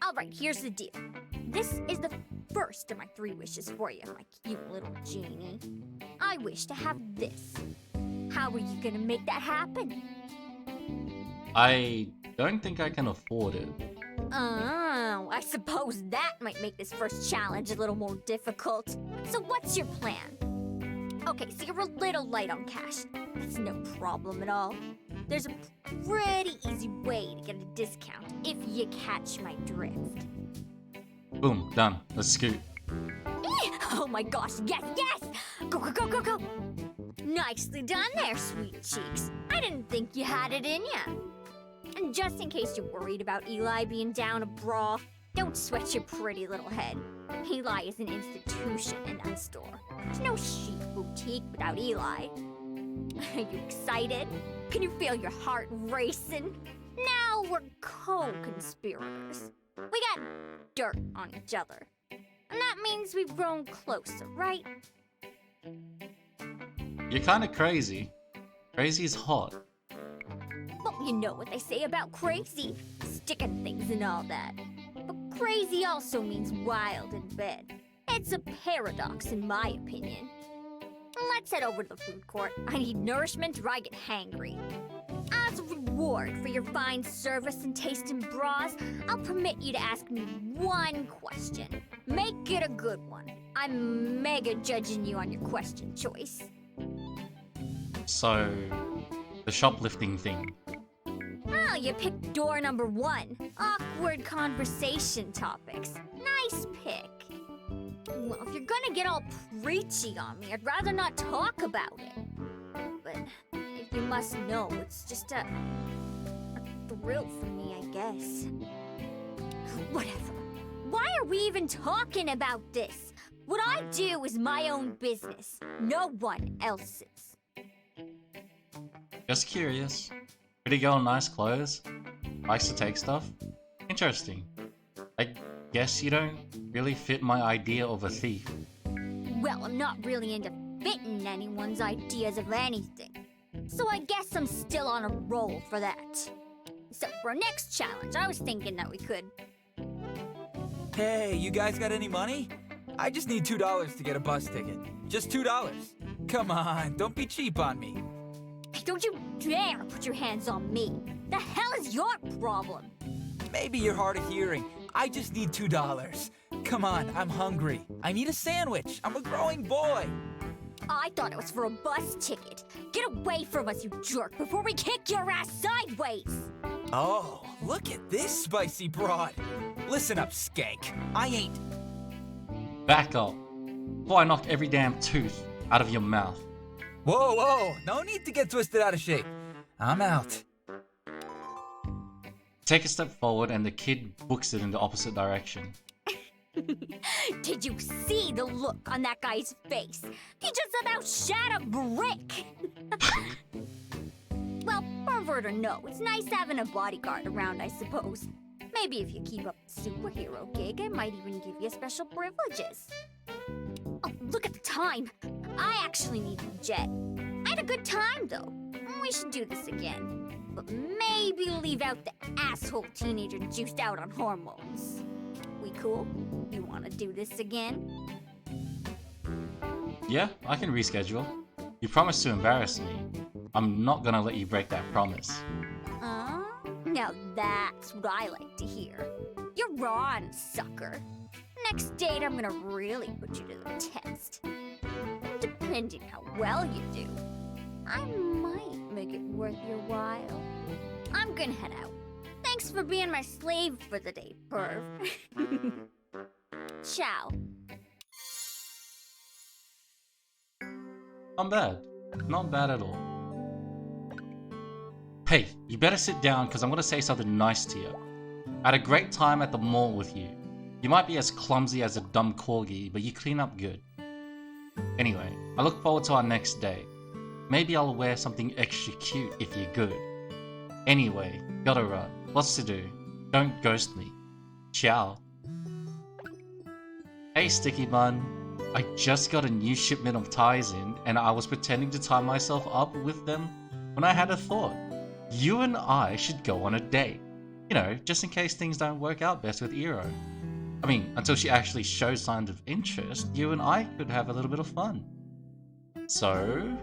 All right, here's the deal. This is the first of my 3 wishes for you, my cute little genie. I wish to have this. How are you gonna make that happen? I don't think I can afford it. Oh, I suppose that might make this first challenge a little more difficult. So what's your plan? Okay, so you're a little light on cash. That's no problem at all. There's a pretty easy way to get a discount if you catch my drift. Boom, done. Let's scoot. Oh my gosh, yes! Go! Nicely done there, sweet cheeks. I didn't think you had it in ya. And just in case you're worried about Eli being down a bra, don't sweat your pretty little head. Eli is an institution in that store. There's no chic boutique without Eli. Are you excited? Can you feel your heart racing? Now we're co-conspirators. We got dirt on each other. And that means we've grown closer, right? You're kinda crazy. Crazy is hot. But You know what they say about crazy, sticking things and all that. But crazy also means wild in bed. It's a paradox in my opinion. Let's head over to the food court. I need nourishment or I get hangry. As a reward for your fine service and taste in bras, I'll permit you to ask me one question. Make it a good one. I'm mega judging you on your question choice. So, the shoplifting thing. Well, you picked door number 1. Awkward conversation topics. Nice pick. Well, if you're gonna get all preachy on me, I'd rather not talk about it. But if you must know, it's just a thrill for me, I guess. Whatever. Why are we even talking about this? What I do is my own business, no one else's. Just curious. Pretty girl, nice clothes. Likes to take stuff. Interesting. I guess you don't really fit my idea of a thief. Well, I'm not really into fitting anyone's ideas of anything. So I guess I'm still on a roll for that. So for our next challenge, I was thinking that we could... Hey, you guys got any money? I just need $2 to get a bus ticket. Just $2. Come on, don't be cheap on me. Don't you dare put your hands on me. The hell is your problem? Maybe you're hard of hearing. I just need $2. Come on, I'm hungry. I need a sandwich. I'm a growing boy. I thought it was for a bus ticket. Get away from us, you jerk, before we kick your ass sideways. Oh, look at this spicy broad. Listen up, skank. I ain't... Back up. Before I knock every damn tooth out of your mouth. Whoa, whoa. No need to get twisted out of shape. I'm out. Take a step forward and the kid books it in the opposite direction. Did you see the look on that guy's face? He just about shat a brick. Well, pervert or no, it's nice having a bodyguard around, I suppose. Maybe if you keep up the superhero gig, I might even give you special privileges. Oh, look at the time. I actually need the jet. I had a good time, though. We should do this again. But maybe leave out the asshole teenager juiced out on hormones. We cool? You want to do this again? Yeah, I can reschedule. You promised to embarrass me. I'm not gonna let you break that promise. Now that's what I like to hear. You're on, sucker. Next date, I'm gonna really put you to the test. And depending how well you do, I might make it worth your while. I'm gonna head out. Thanks for being my slave for the day, perv. Ciao. Not bad. Not bad at all. Hey, you better sit down because I'm gonna say something nice to you. I had a great time at the mall with you. You might be as clumsy as a dumb corgi, but you clean up good. Anyway, I look forward to our next day. Maybe I'll wear something extra cute if you're good. Anyway, gotta run. Lots to do. Don't ghost me. Ciao. Hey Sticky Bun. I just got a new shipment of ties in and I was pretending to tie myself up with them when I had a thought. You and I should go on a date. You know, just in case things don't work out best with Iro. I mean, until she actually shows signs of interest, you and I could have a little bit of fun. So,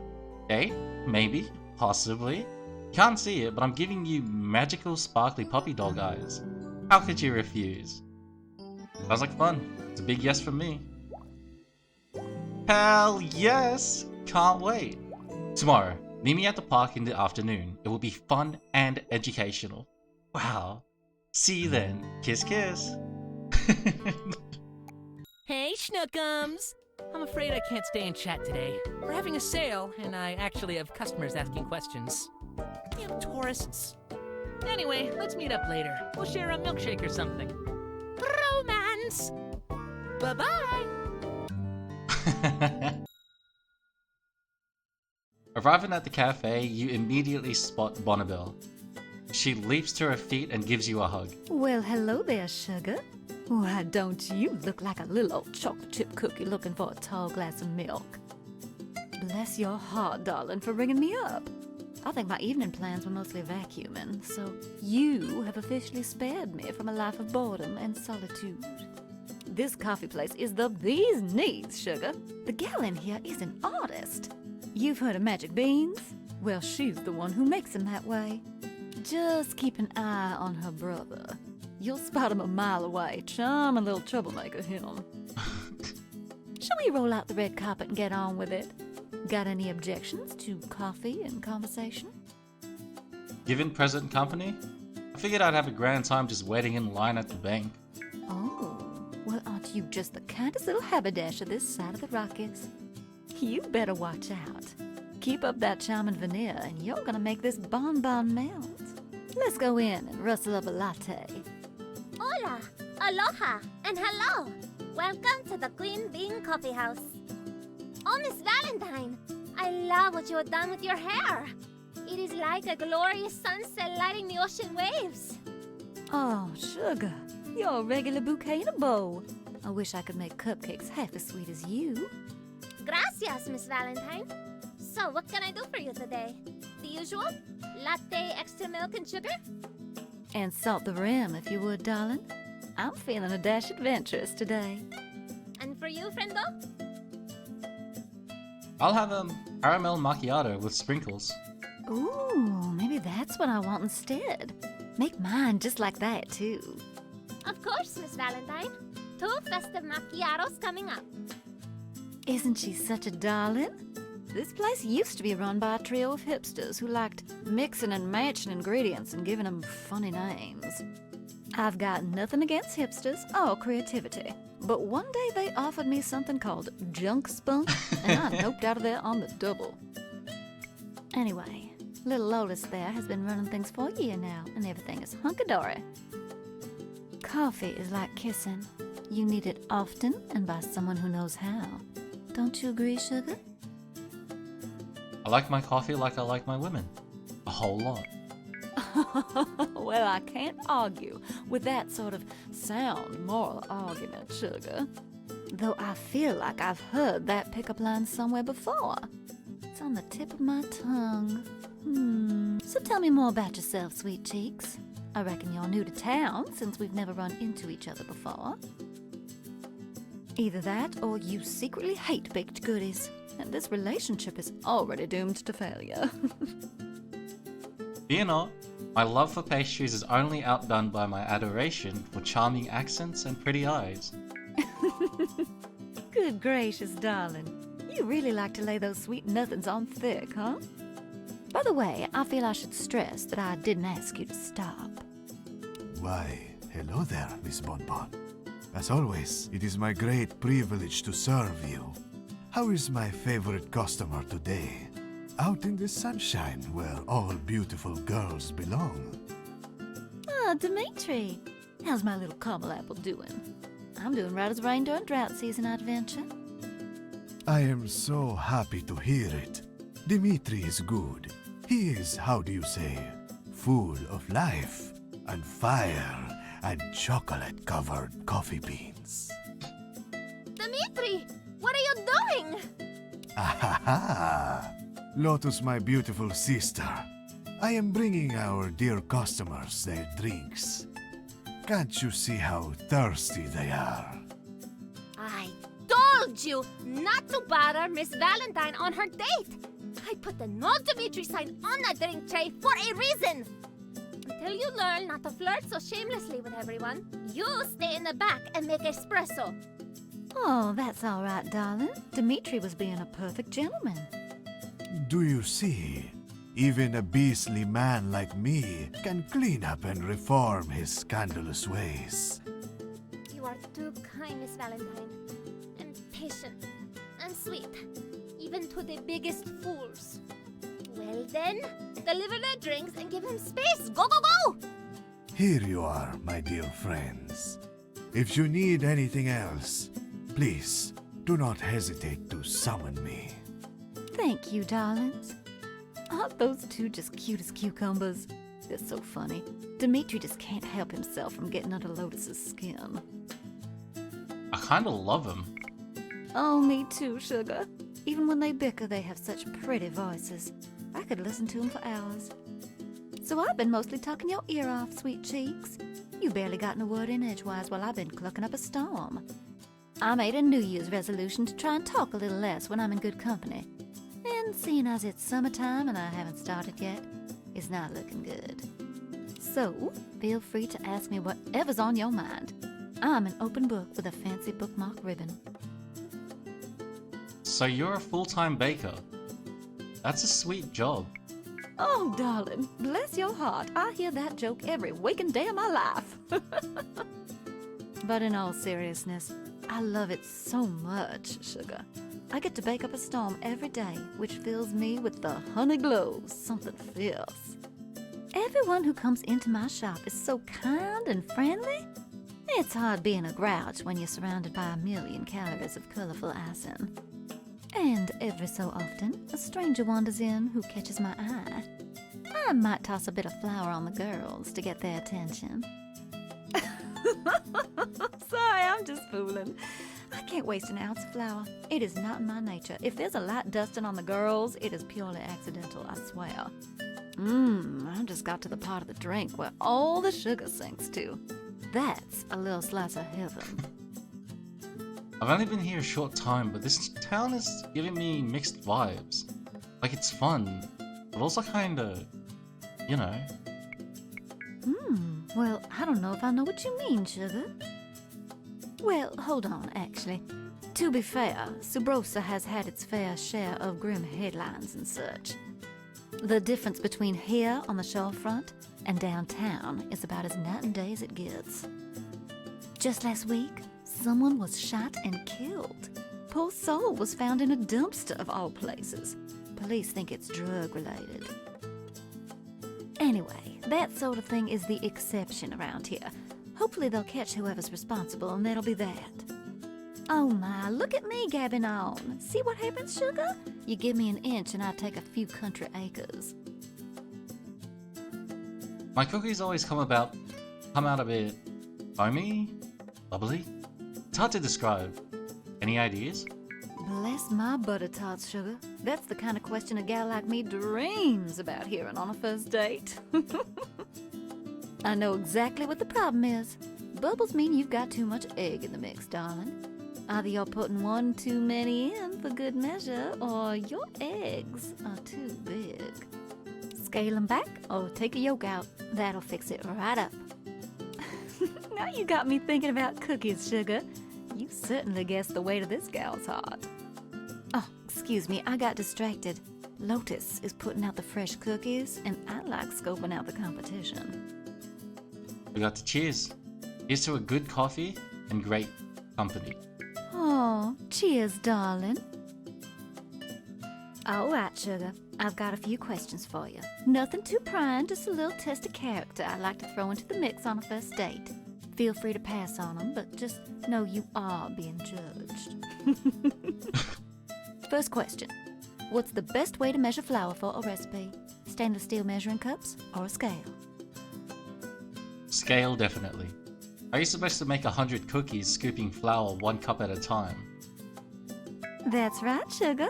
date? Maybe? Possibly? Can't see it, but I'm giving you magical sparkly puppy dog eyes. How could you refuse? Sounds like fun. It's a big yes from me. Hell yes! Can't wait. Tomorrow, meet me at the park in the afternoon. It will be fun and educational. Wow. See you then. Kiss kiss. Hey, Schnookums! I'm afraid I can't stay and chat today. We're having a sale, and I actually have customers asking questions. You know, tourists. Anyway, let's meet up later. We'll share a milkshake or something. Romance! Bye-bye! Arriving at the cafe, you immediately spot Bonnabelle. She leaps to her feet and gives you a hug. Well, hello there, sugar. Why don't you look like a little old chocolate chip cookie looking for a tall glass of milk? Bless your heart, darling, for ringing me up. I think my evening plans were mostly vacuuming, so you have officially spared me from a life of boredom and solitude. This coffee place is the bee's knees, sugar. The gal in here is an artist. You've heard of Magic Beans? Well, she's the one who makes them that way. Just keep an eye on her brother. You'll spot him a mile away. Charming little troublemaker, him. Shall we roll out the red carpet and get on with it? Got any objections to coffee and conversation? Given present company, I figured I'd have a grand time just waiting in line at the bank. Oh, well, aren't you just the kindest little haberdasher this side of the Rockies? You better watch out. Keep up that charming veneer and you're gonna make this bonbon melt. Let's go in and rustle up a latte. Hola, aloha, and hello. Welcome to the Queen Bean Coffee House. Oh, Miss Valentine, I love what you have done with your hair. It is like a glorious sunset lighting the ocean waves. Oh, sugar, you're a regular bouquet in a bowl. I wish I could make cupcakes half as sweet as you. Gracias, Miss Valentine. So, what can I do for you today? The usual? Latte, extra milk and sugar? And salt the rim, if you would, darling. I'm feeling a dash adventurous today. And for you, friendo? I'll have a caramel macchiato with sprinkles. Ooh, maybe that's what I want instead. Make mine just like that, too. Of course, Miss Valentine. 2 festive macchiatos coming up. Isn't she such a darling? This place used to be run by a trio of hipsters who liked mixing and matching ingredients and giving them funny names. I've got nothing against hipsters or creativity, but one day they offered me something called junk spunk, and I noped out of there on the double. Anyway, little Lotus there has been running things for a year now, and everything is hunky-dory. Coffee is like kissing. You need it often and by someone who knows how. Don't you agree, sugar? I like my coffee like I like my women. A whole lot. Well, I can't argue with that sort of sound moral argument, sugar. Though I feel like I've heard that pickup line somewhere before. It's on the tip of my tongue. So tell me more about yourself, sweet cheeks. I reckon you're new to town since we've never run into each other before. Either that or you secretly hate baked goodies, and this relationship is already doomed to failure. Fear not, my love for pastries is only outdone by my adoration for charming accents and pretty eyes. Good gracious, darling. You really like to lay those sweet nothings on thick, huh? By the way, I feel I should stress that I didn't ask you to stop. Why, hello there, Miss Bonbon. As always, it is my great privilege to serve you. How is my favorite customer today? Out in the sunshine where all beautiful girls belong. Ah, Dimitri. How's my little caramel apple doing? I'm doing right as rain during drought season, I'd venture. I am so happy to hear it. Dimitri is good. He is, how do you say, full of life and fire and chocolate-covered coffee beans. Dimitri, what are you doing? Ahaha! Lotus, my beautiful sister. I am bringing our dear customers their drinks. Can't you see how thirsty they are? I told you not to bother Miss Valentine on her date. I put the no Dimitri sign on that drink tray for a reason. Until you learn not to flirt so shamelessly with everyone, you stay in the back and make espresso. Oh, that's all right, darling. Dimitri was being a perfect gentleman. Do you see? Even a beastly man like me can clean up and reform his scandalous ways. You are too kind, Miss Valentine, and patient, and sweet, even to the biggest fools. Well then, deliver their drinks and give him space. Go, go, go! Here you are, my dear friends. If you need anything else, please do not hesitate to summon me. Thank you, darlings. Aren't those two just cute as cucumbers? They're so funny. Dimitri just can't help himself from getting under Lotus's skin. I kinda love him. Oh, me too, sugar. Even when they bicker, they have such pretty voices. I could listen to him for hours. So I've been mostly talking your ear off, sweet cheeks. You barely gotten a word in edgewise while I've been clucking up a storm. I made a New Year's resolution to try and talk a little less when I'm in good company. And seeing as it's summertime and I haven't started yet, it's not looking good. So, feel free to ask me whatever's on your mind. I'm an open book with a fancy bookmark ribbon. So you're a full-time baker. That's a sweet job. Oh, darling, bless your heart. I hear that joke every waking day of my life. But in all seriousness, I love it so much, sugar. I get to bake up a storm every day, which fills me with the honey glow, something fierce. Everyone who comes into my shop is so kind and friendly. It's hard being a grouch when you're surrounded by a million calories of colorful icing. And every so often, a stranger wanders in who catches my eye. I might toss a bit of flour on the girls to get their attention. Sorry, I'm just fooling. I can't waste an ounce of flour. It is not in my nature. If there's a light dusting on the girls, it is purely accidental, I swear. I just got to the part of the drink where all the sugar sinks to. That's a little slice of heaven. I've only been here a short time, but this town is giving me mixed vibes. Like, it's fun, but also kinda, you know. Well, I don't know if I know what you mean, sugar. Well, hold on, actually. To be fair, Subrosa has had its fair share of grim headlines and such. The difference between here on the shorefront and downtown is about as night and day as it gets. Just last week, someone was shot and killed. Poor soul was found in a dumpster of all places. Police think it's drug-related. Anyway, that sort of thing is the exception around here. Hopefully they'll catch whoever's responsible and that'll be that. Oh my, look at me gabbing on. See what happens, sugar? You give me an inch and I take a few country acres. My cookies always come out a bit foamy, bubbly. It's hard to describe. Any ideas? Bless my butter tarts, sugar. That's the kind of question a gal like me dreams about hearing on a first date. I know exactly what the problem is. Bubbles mean you've got too much egg in the mix, darling. Either you're putting one too many in for good measure, or your eggs are too big. Scale them back or take a yolk out. That'll fix it right up. Now you got me thinking about cookies, sugar. You certainly guessed the weight of this gal's heart. Oh, excuse me, I got distracted. Lotus is putting out the fresh cookies, and I like scoping out the competition. We got to cheers. Here's to a good coffee and great company. Oh, cheers, darling. All right, sugar. I've got a few questions for you. Nothing too prying, just a little test of character I like to throw into the mix on a first date. Feel free to pass on them, but just know you are being judged. First question. What's the best way to measure flour for a recipe? Stainless steel measuring cups or a scale? Scale, definitely. Are you supposed to make 100 cookies scooping flour 1 cup at a time? That's right, sugar.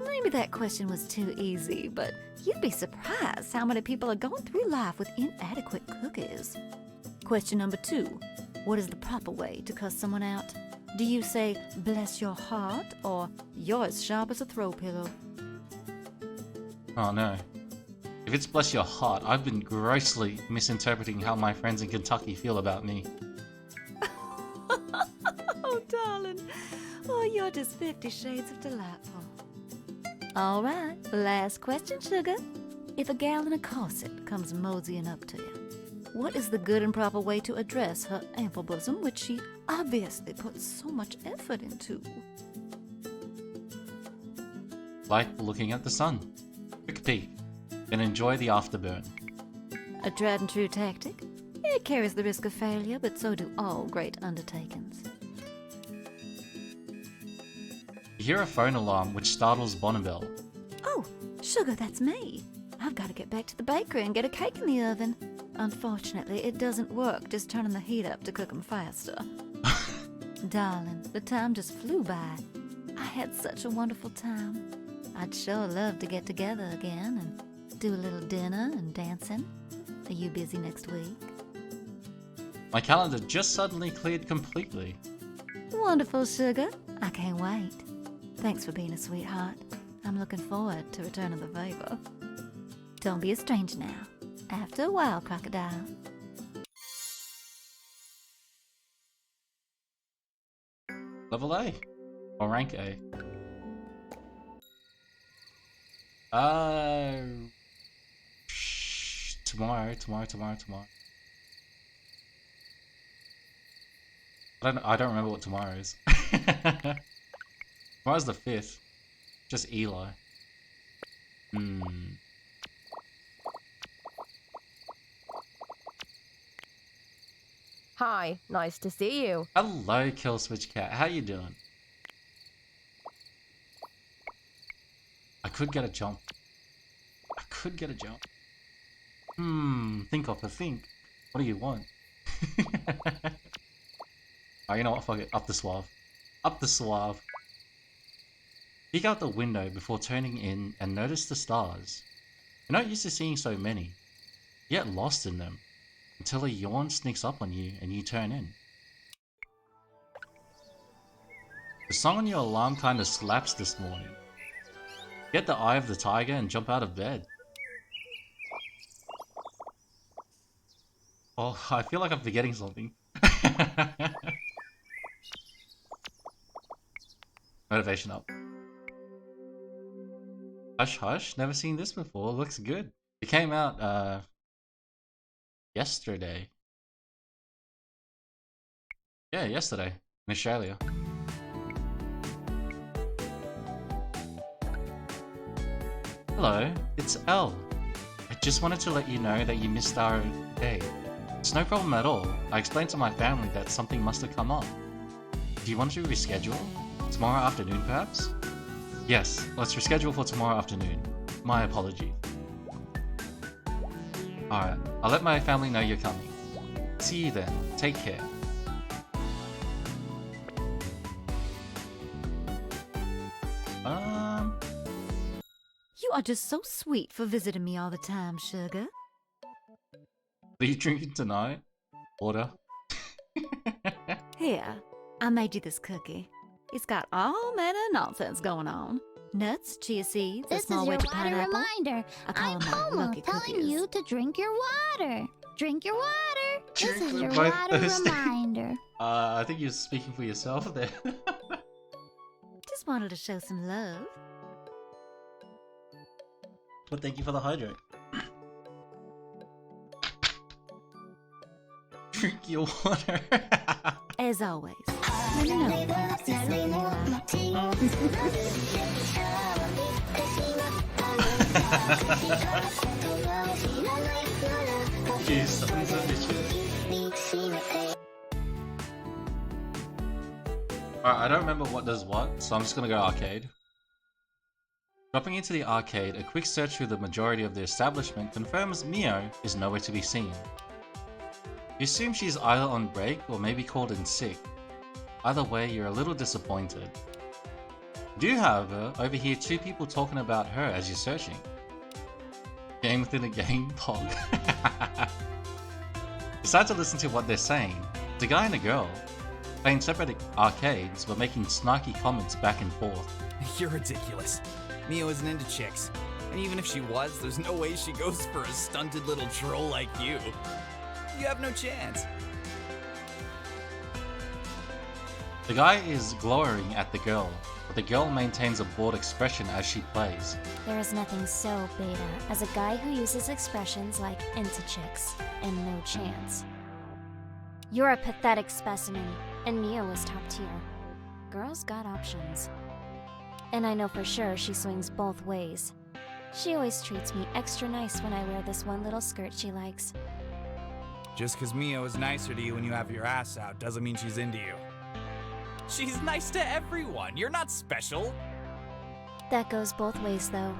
Maybe that question was too easy, but you'd be surprised how many people are going through life with inadequate cookies. Question number 2. What is the proper way to cuss someone out? Do you say, bless your heart, or you're as sharp as a throw pillow? Oh no. If it's bless your heart, I've been grossly misinterpreting how my friends in Kentucky feel about me. Oh, darling. Oh, you're just 50 shades of delightful. All right, last question, sugar. If a gal in a corset comes moseying up to you, what is the good and proper way to address her ample bosom, which she obviously puts so much effort into? Like looking at the sun. Quick peek. Then enjoy the afterburn. A tried and true tactic. It carries the risk of failure, but so do all great undertakings. You hear a phone alarm which startles Bonnabelle. Oh, sugar, that's me. I've got to get back to the bakery and get a cake in the oven. Unfortunately, it doesn't work just turning the heat up to cook them faster. Darling, the time just flew by. I had such a wonderful time. I'd sure love to get together again and do a little dinner and dancing. Are you busy next week? My calendar just suddenly cleared completely. Wonderful, sugar. I can't wait. Thanks for being a sweetheart. I'm looking forward to returning the favor. Don't be a stranger now. After a while, crocodile. Level A. Or rank A. Tomorrow. I don't remember what tomorrow is. Tomorrow's the 5th. Just Eli. Hi, nice to see you. Hello, Killswitch Cat. How you doing? I could get a jump. Think of a think. What do you want? Oh, you know what? Fuck it. Up the suave. Up the suave. Peek out the window before turning in and notice the stars. You're not used to seeing so many. You get lost in them until a yawn sneaks up on you and you turn in. The song on your alarm kinda slaps this morning. Get the eye of the tiger and jump out of bed. Oh, I feel like I'm forgetting something. Motivation up. Hush Hush, never seen this before, looks good. It came out yesterday. Yeah, yesterday in Australia. Hello, it's Elle. I just wanted to let you know that you missed our day. It's no problem at all. I explained to my family that something must have come up. Do you want to reschedule? Tomorrow afternoon, perhaps? Yes, let's reschedule for tomorrow afternoon. My apologies. Alright, I'll let my family know you're coming. See you then. Take care. You are just so sweet for visiting me all the time, sugar. Are you drinking tonight? Water? Here, I made you this cookie. It's got all manner of nonsense going on. Nuts, chia seeds, a This small is your wedge of water pineapple. reminder. I call I'm them my Homo lucky telling cookies. you to drink your water. Drink your water. This Drink is with your both water those things. reminder. I think you're speaking for yourself there. Just wanted to show some love. Well, thank you for the hydrate. Drink your water. As always. You know when I see something You sons of bitches. Alright, I don't remember what does what, so I'm just gonna go arcade. Dropping into the arcade, a quick search through the majority of the establishment confirms Mio is nowhere to be seen. You assume she's either on break or maybe called in sick. Either way, you're a little disappointed. You do, however, overhear two people talking about her as you're searching. Game within a game, Pog. Decide to listen to what they're saying. It's a guy and a girl, playing separate arcades but making snarky comments back and forth. You're ridiculous. Mio isn't into chicks. And even if she was, there's no way she goes for a stunted little troll like you. You have no chance. The guy is glowering at the girl, but the girl maintains a bored expression as she plays. There is nothing so beta as a guy who uses expressions like into chicks and no chance. You're a pathetic specimen, and Mio is top tier. Girls got options. And I know for sure she swings both ways. She always treats me extra nice when I wear this one little skirt she likes. Just because Mio is nicer to you when you have your ass out doesn't mean she's into you. She's nice to everyone. You're not special. That goes both ways though,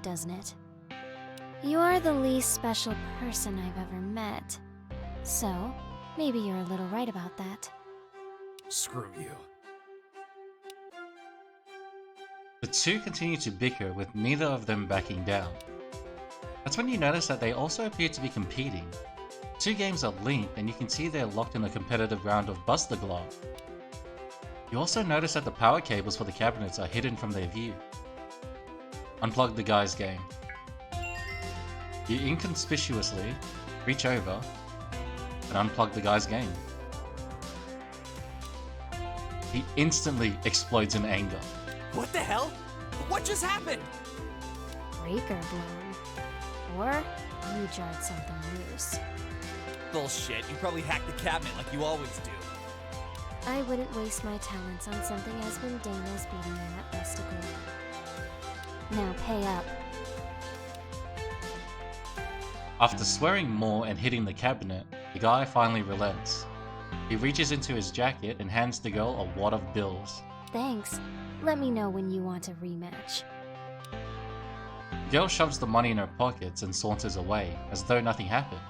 doesn't it? You're the least special person I've ever met. So, maybe you're a little right about that. Screw you. The two continue to bicker with neither of them backing down. That's when you notice that they also appear to be competing. Two games are linked and you can see they're locked in a competitive round of Bust the Glove. You also notice that the power cables for the cabinets are hidden from their view. Unplug the guy's game. You inconspicuously reach over and unplug the guy's game. He instantly explodes in anger. What the hell? What just happened? Breaker blown. Or you jarred something loose. Bullshit, you probably hacked the cabinet like you always do. I wouldn't waste my talents on something as mundane as beating that obstacle. Now pay up. After swearing more and hitting the cabinet, the guy finally relents. He reaches into his jacket and hands the girl a wad of bills. Thanks. Let me know when you want a rematch. The girl shoves the money in her pockets and saunters away, as though nothing happened.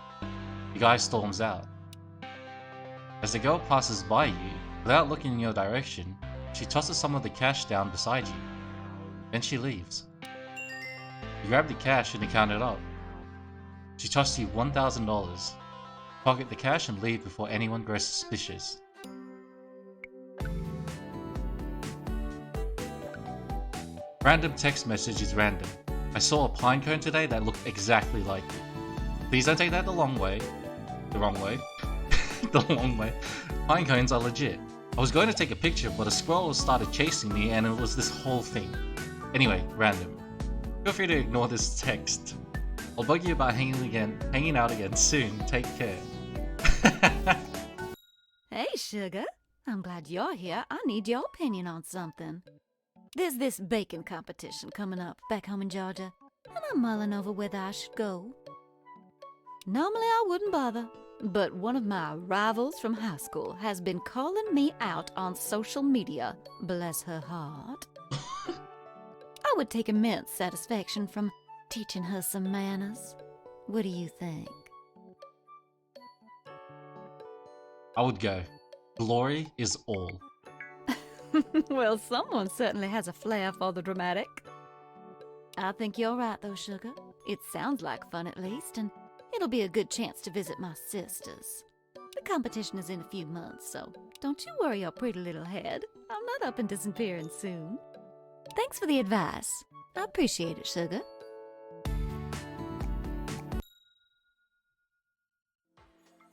The guy storms out. As the girl passes by you, without looking in your direction, she tosses some of the cash down beside you. Then she leaves. You grab the cash and you count it up. She tosses you $1,000. Pocket the cash and leave before anyone grows suspicious. Random text message is random. I saw a pine cone today that looked exactly like you. Please don't take that the wrong way. The wrong way. The long way. Pine cones are legit. I was going to take a picture, but a squirrel started chasing me and it was this whole thing. Anyway, random. Feel free to ignore this text. I'll bug you about hanging out again soon. Take care. Hey, sugar. I'm glad you're here. I need your opinion on something. There's this baking competition coming up back home in Georgia, and I'm mulling over whether I should go. Normally I wouldn't bother, but one of my rivals from high school has been calling me out on social media, bless her heart. I would take immense satisfaction from teaching her some manners. What do you think? I would go. Glory is all. Well, someone certainly has a flair for the dramatic. I think you're right, though, sugar. It sounds like fun at least, and it'll be a good chance to visit my sisters. The competition is in a few months, so don't you worry your pretty little head. I'm not up and disappearing soon. Thanks for the advice. I appreciate it, sugar.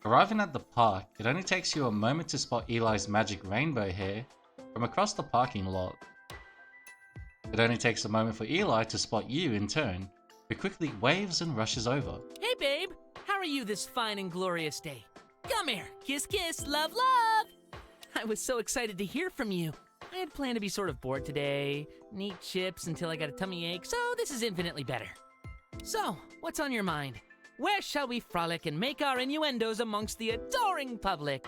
Arriving at the park, it only takes you a moment to spot Eli's magic rainbow hair from across the parking lot. It only takes a moment for Eli to spot you in turn, who quickly waves and rushes over. Hey, babe. How are you this fine and glorious day? Come here. Kiss, kiss. Love, love. I was so excited to hear from you. I had planned to be sort of bored today, and eat chips until I got a tummy ache, so this is infinitely better. So, what's on your mind? Where shall we frolic and make our innuendos amongst the adoring public?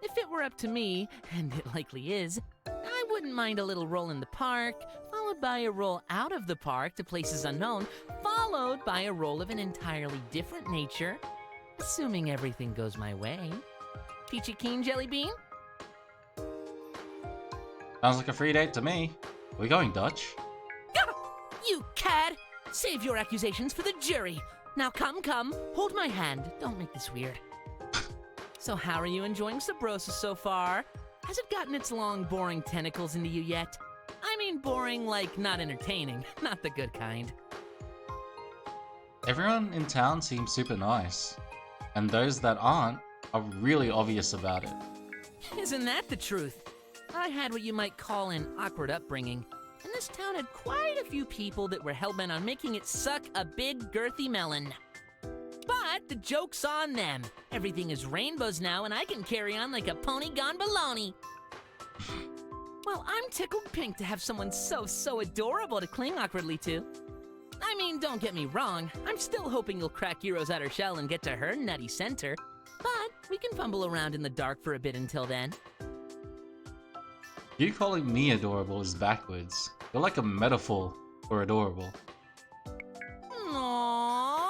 If it were up to me, and it likely is, I wouldn't mind a little roll in the park, followed by a roll out of the park to places unknown, followed by a roll of an entirely different nature, assuming everything goes my way. Peachy keen, Jelly Bean? Sounds like a free date to me. We going Dutch? You cad! Save your accusations for the jury. Now come, hold my hand. Don't make this weird. So how are you enjoying Sabrosa so far? Has it gotten its long, boring tentacles into you yet? I mean boring like not entertaining, not the good kind. Everyone in town seems super nice, and those that aren't are really obvious about it. Isn't that the truth? I had what you might call an awkward upbringing, and this town had quite a few people that were hellbent on making it suck a big, girthy melon. But the joke's on them. Everything is rainbows now, and I can carry on like a pony gone baloney. Well, I'm tickled pink to have someone so adorable to cling awkwardly to. I mean, don't get me wrong, I'm still hoping you'll crack Euro's outer shell and get to her nutty center, but we can fumble around in the dark for a bit until then. You calling me adorable is backwards. You're like a metaphor for adorable. Aww,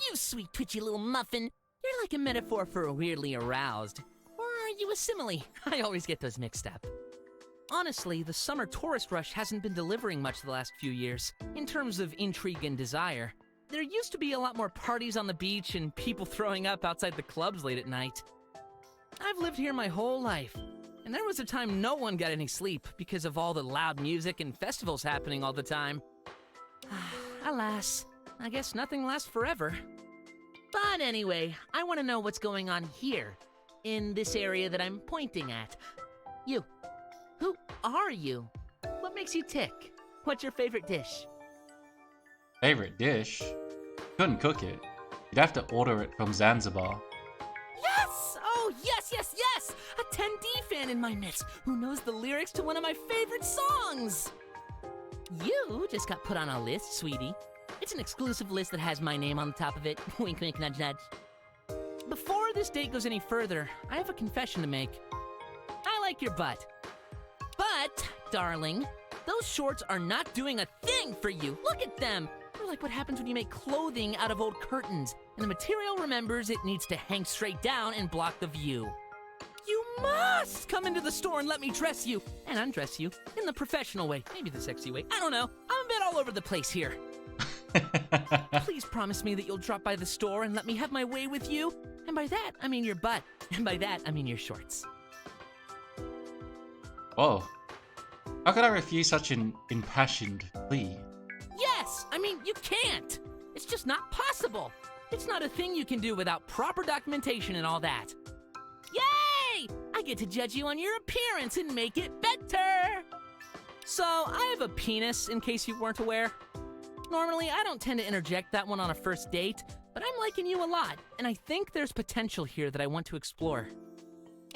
you sweet twitchy little muffin. You're like a metaphor for weirdly aroused. Or are you a simile? I always get those mixed up. Honestly, the summer tourist rush hasn't been delivering much the last few years, in terms of intrigue and desire. There used to be a lot more parties on the beach and people throwing up outside the clubs late at night. I've lived here my whole life, and there was a time no one got any sleep because of all the loud music and festivals happening all the time. Alas, I guess nothing lasts forever. But anyway, I want to know what's going on here, in this area that I'm pointing at. You. Who are you? What makes you tick? What's your favorite dish? Favorite dish? Couldn't cook it. You'd have to order it from Zanzibar. Yes! Oh, yes, yes, yes! A 10D fan in my midst who knows the lyrics to one of my favorite songs! You just got put on a list, sweetie. It's an exclusive list that has my name on the top of it. Wink, wink, nudge, nudge. Before this date goes any further, I have a confession to make. I like your butt. But, darling, those shorts are not doing a thing for you. Look at them. They're like what happens when you make clothing out of old curtains, and the material remembers it needs to hang straight down and block the view. You must come into the store and let me dress you, and undress you, in the professional way, maybe the sexy way. I don't know. I'm a bit all over the place here. Please promise me that you'll drop by the store and let me have my way with you. And by that, I mean your butt. And by that, I mean your shorts. Oh. How could I refuse such an impassioned plea? Yes! I mean, you can't! It's just not possible! It's not a thing you can do without proper documentation and all that. Yay! I get to judge you on your appearance and make it better! So, I have a penis, in case you weren't aware. Normally, I don't tend to interject that one on a first date, but I'm liking you a lot, and I think there's potential here that I want to explore.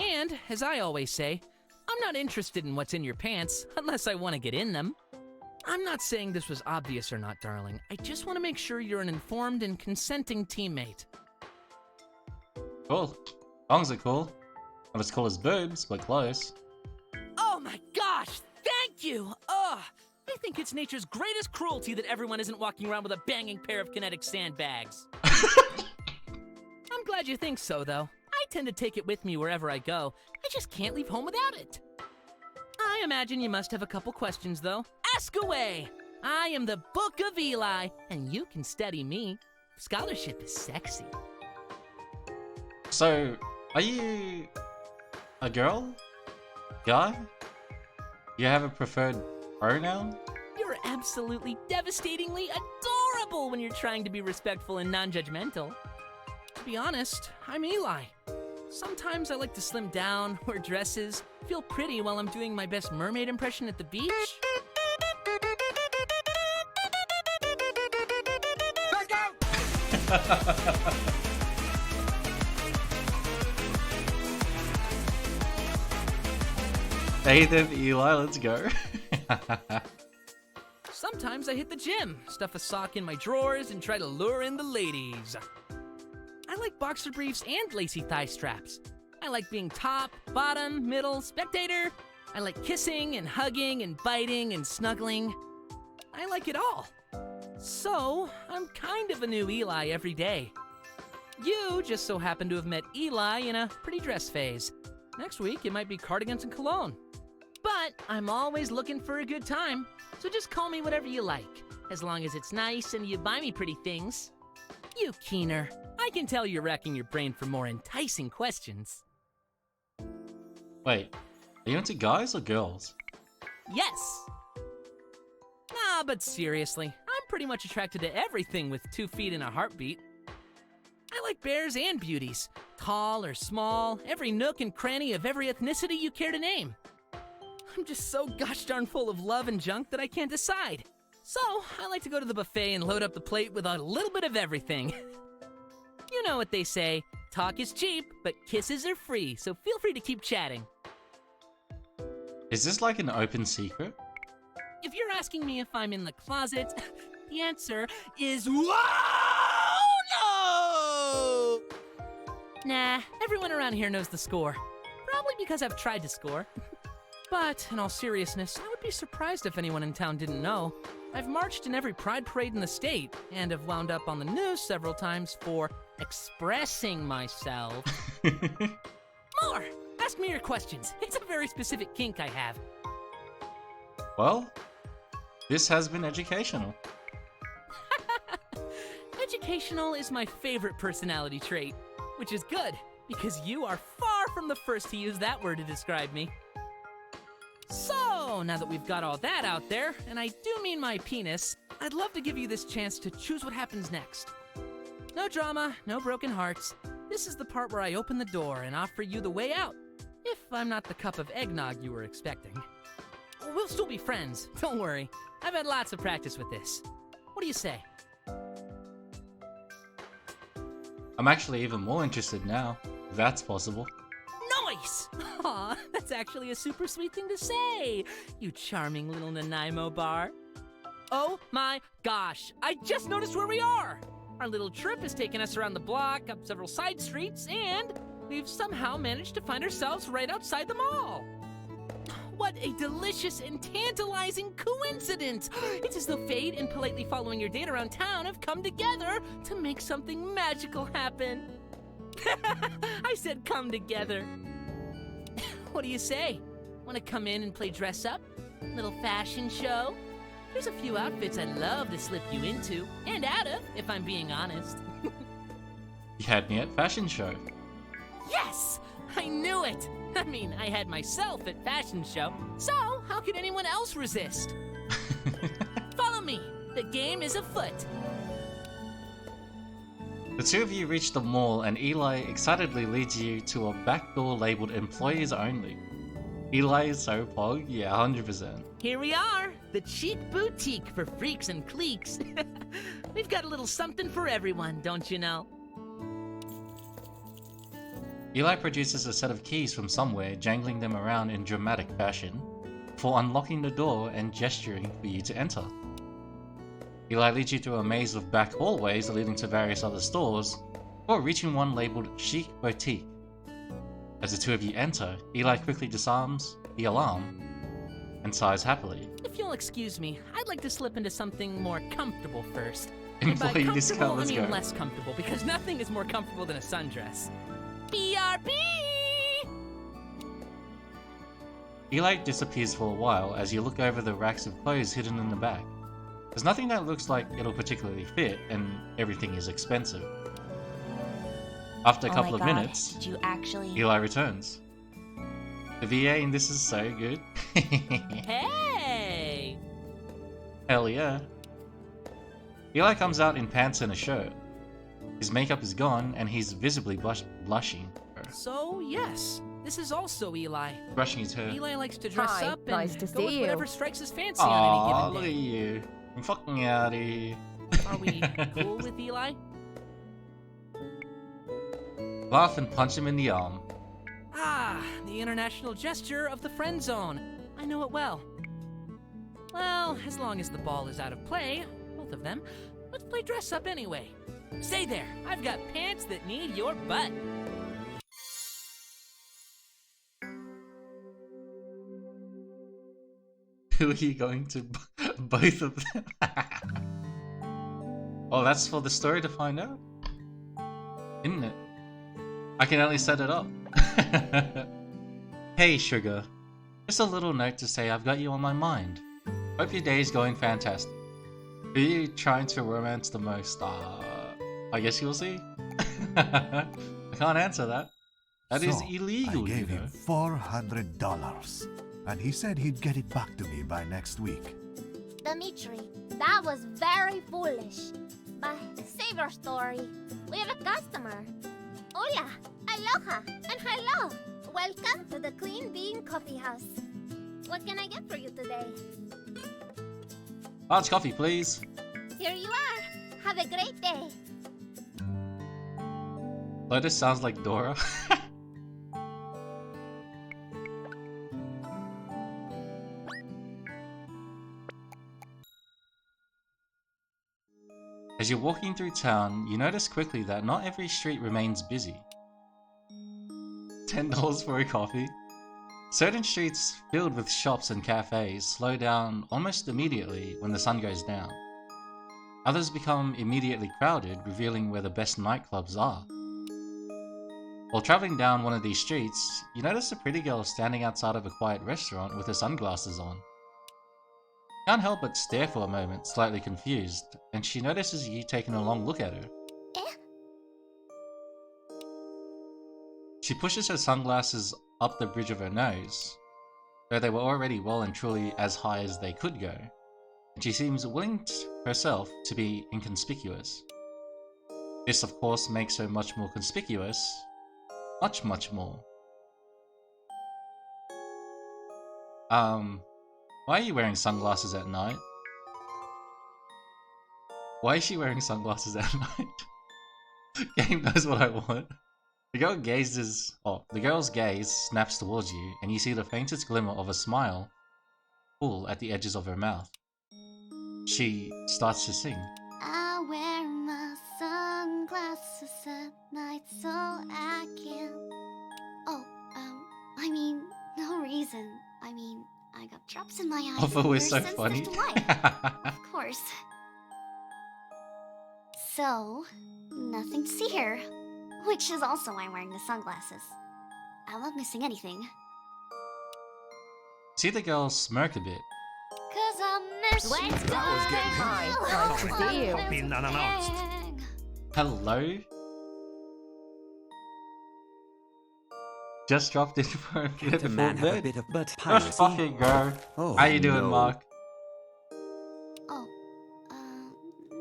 And, as I always say, I'm not interested in what's in your pants, unless I want to get in them. I'm not saying this was obvious or not, darling. I just want to make sure you're an informed and consenting teammate. Cool. Songs are cool. Not as cool as boobs, but close. Oh my gosh! Thank you! Ugh! I think it's nature's greatest cruelty that everyone isn't walking around with a banging pair of kinetic sandbags. I'm glad you think so, though. I tend to take it with me wherever I go. I just can't leave home without it. I imagine you must have a couple questions, though. Ask away! I am the Book of Eli, and you can study me. Scholarship is sexy. So, are you a girl? Guy? You have a preferred pronoun? You're absolutely devastatingly adorable when you're trying to be respectful and non-judgmental. To be honest, I'm Eli. Sometimes I like to slim down, wear dresses, feel pretty while I'm doing my best mermaid impression at the beach. Back out! Nathan, Eli, let's go. Sometimes I hit the gym, stuff a sock in my drawers, and try to lure in the ladies. I like boxer briefs and lacy thigh straps. I like being top, bottom, middle, spectator. I like kissing and hugging and biting and snuggling. I like it all. So, I'm kind of a new Eli every day. You just so happen to have met Eli in a pretty dress phase. Next week, it might be cardigans and cologne. But I'm always looking for a good time, so just call me whatever you like, as long as it's nice and you buy me pretty things. You keener, I can tell you're racking your brain for more enticing questions. Wait, are you into guys or girls? Yes! Nah, but seriously, I'm pretty much attracted to everything with 2 feet and a heartbeat. I like bears and beauties, tall or small, every nook and cranny of every ethnicity you care to name. I'm just so gosh darn full of love and junk that I can't decide. So, I like to go to the buffet and load up the plate with a little bit of everything. You know what they say, talk is cheap, but kisses are free, so feel free to keep chatting. Is this like an open secret? If you're asking me if I'm in the closet, the answer is whoa, no! Nah, everyone around here knows the score. Probably because I've tried to score. But, in all seriousness, I would be surprised if anyone in town didn't know. I've marched in every pride parade in the state, and have wound up on the news several times for expressing myself. More! Ask me your questions. It's a very specific kink I have. Well, this has been educational. Educational is my favorite personality trait, which is good, because you are far from the first to use that word to describe me. So, now that we've got all that out there, and I do mean my penis, I'd love to give you this chance to choose what happens next. No drama, no broken hearts. This is the part where I open the door and offer you the way out, if I'm not the cup of eggnog you were expecting. We'll still be friends, don't worry. I've had lots of practice with this. What do you say? I'm actually even more interested now, if that's possible. Nice! Aw, that's actually a super sweet thing to say, you charming little Nanaimo bar. Oh my gosh, I just noticed where we are! Our little trip has taken us around the block, up several side streets, and we've somehow managed to find ourselves right outside the mall. What a delicious and tantalizing coincidence! It's as though fate and politely following your date around town have come together to make something magical happen. I said come together. What do you say? Want to come in and play dress up? Little fashion show? There's a few outfits I'd love to slip you into, and out of, if I'm being honest. You had me at fashion show. Yes! I knew it! I mean, I had myself at fashion show, so how could anyone else resist? Follow me. The game is afoot. The two of you reach the mall and Eli excitedly leads you to a back door labeled employees only. Eli is so pog, yeah, 100%. Here we are, the chic boutique for freaks and cliques. We've got a little something for everyone, don't you know? Eli produces a set of keys from somewhere, jangling them around in dramatic fashion, before unlocking the door and gesturing for you to enter. Eli leads you through a maze of back hallways leading to various other stores, before reaching one labeled Chic Boutique. As the two of you enter, Eli quickly disarms the alarm and sighs happily. If you'll excuse me, I'd like to slip into something more comfortable first. Employee And by comfortable, discount, let's I mean go. less comfortable, because nothing is more comfortable than a sundress. BRB! Eli disappears for a while as you look over the racks of clothes hidden in the back. There's nothing that looks like it'll particularly fit, and everything is expensive. After a couple of minutes, did you actually... Eli returns. The VA in this is so good. Hey! Hell yeah. Eli comes out in pants and a shirt. His makeup is gone and he's visibly blushing. So, yes, this is also Eli. Brushing his hair. Eli likes to dress Hi, up and nice to go see with you. whatever strikes his fancy Aww, on look any at given day. you. I'm fucking out of here. Are we cool with Eli? Laugh and punch him in the arm. Ah, the international gesture of the friend zone. I know it well. Well, as long as the ball is out of play, both of them, let's play dress up anyway. Stay there, I've got pants that need your butt. Who are you going to? Both of them? Oh, that's for the story to find out? Isn't it? I can only set it up. Hey, Sugar. Just a little note to say I've got you on my mind. Hope your day is going fantastic. Who are you trying to romance the most? I guess you'll see. I can't answer that. That is illegal, I gave you know. him $400, and he said he'd get it back to me by next week. Dimitri, that was very foolish. But save our story. We have a customer. Hola, aloha, and hello. Welcome to the Clean Bean Coffee House. What can I get for you today? Large coffee, please. Here you are. Have a great day. Lotus sounds like Dora. As you're walking through town, you notice quickly that not every street remains busy. $10 for a coffee? Certain streets filled with shops and cafes slow down almost immediately when the sun goes down. Others become immediately crowded, revealing where the best nightclubs are. While traveling down one of these streets, you notice a pretty girl standing outside of a quiet restaurant with her sunglasses on. Can't help but stare for a moment, slightly confused, and she notices you taking a long look at her. She pushes her sunglasses up the bridge of her nose, though they were already well and truly as high as they could go, and she seems willing herself to be inconspicuous. This, of course, makes her much more conspicuous. Much, much more. Why are you wearing sunglasses at night? Why is she wearing sunglasses at night? Game knows what I want. The girl's gaze snaps towards you, and you see the faintest glimmer of a smile pull at the edges of her mouth. She starts to sing. I wear my sunglasses at night so I can. I mean, no reason. I mean, I got drops in my eyes. Alpha was so and they're funny. sensitive to light. Of course. So, nothing to see here. Which is also why I'm wearing the sunglasses. I'm not missing anything. See the girl smirk a bit. 'Cause I miss you. Nice to see you. Pop in unannounced. Hello? Just dropped in for a bit before man have a bed. bit of butt Let's piracy? fucking go. Oh, How you doing, no. Mark?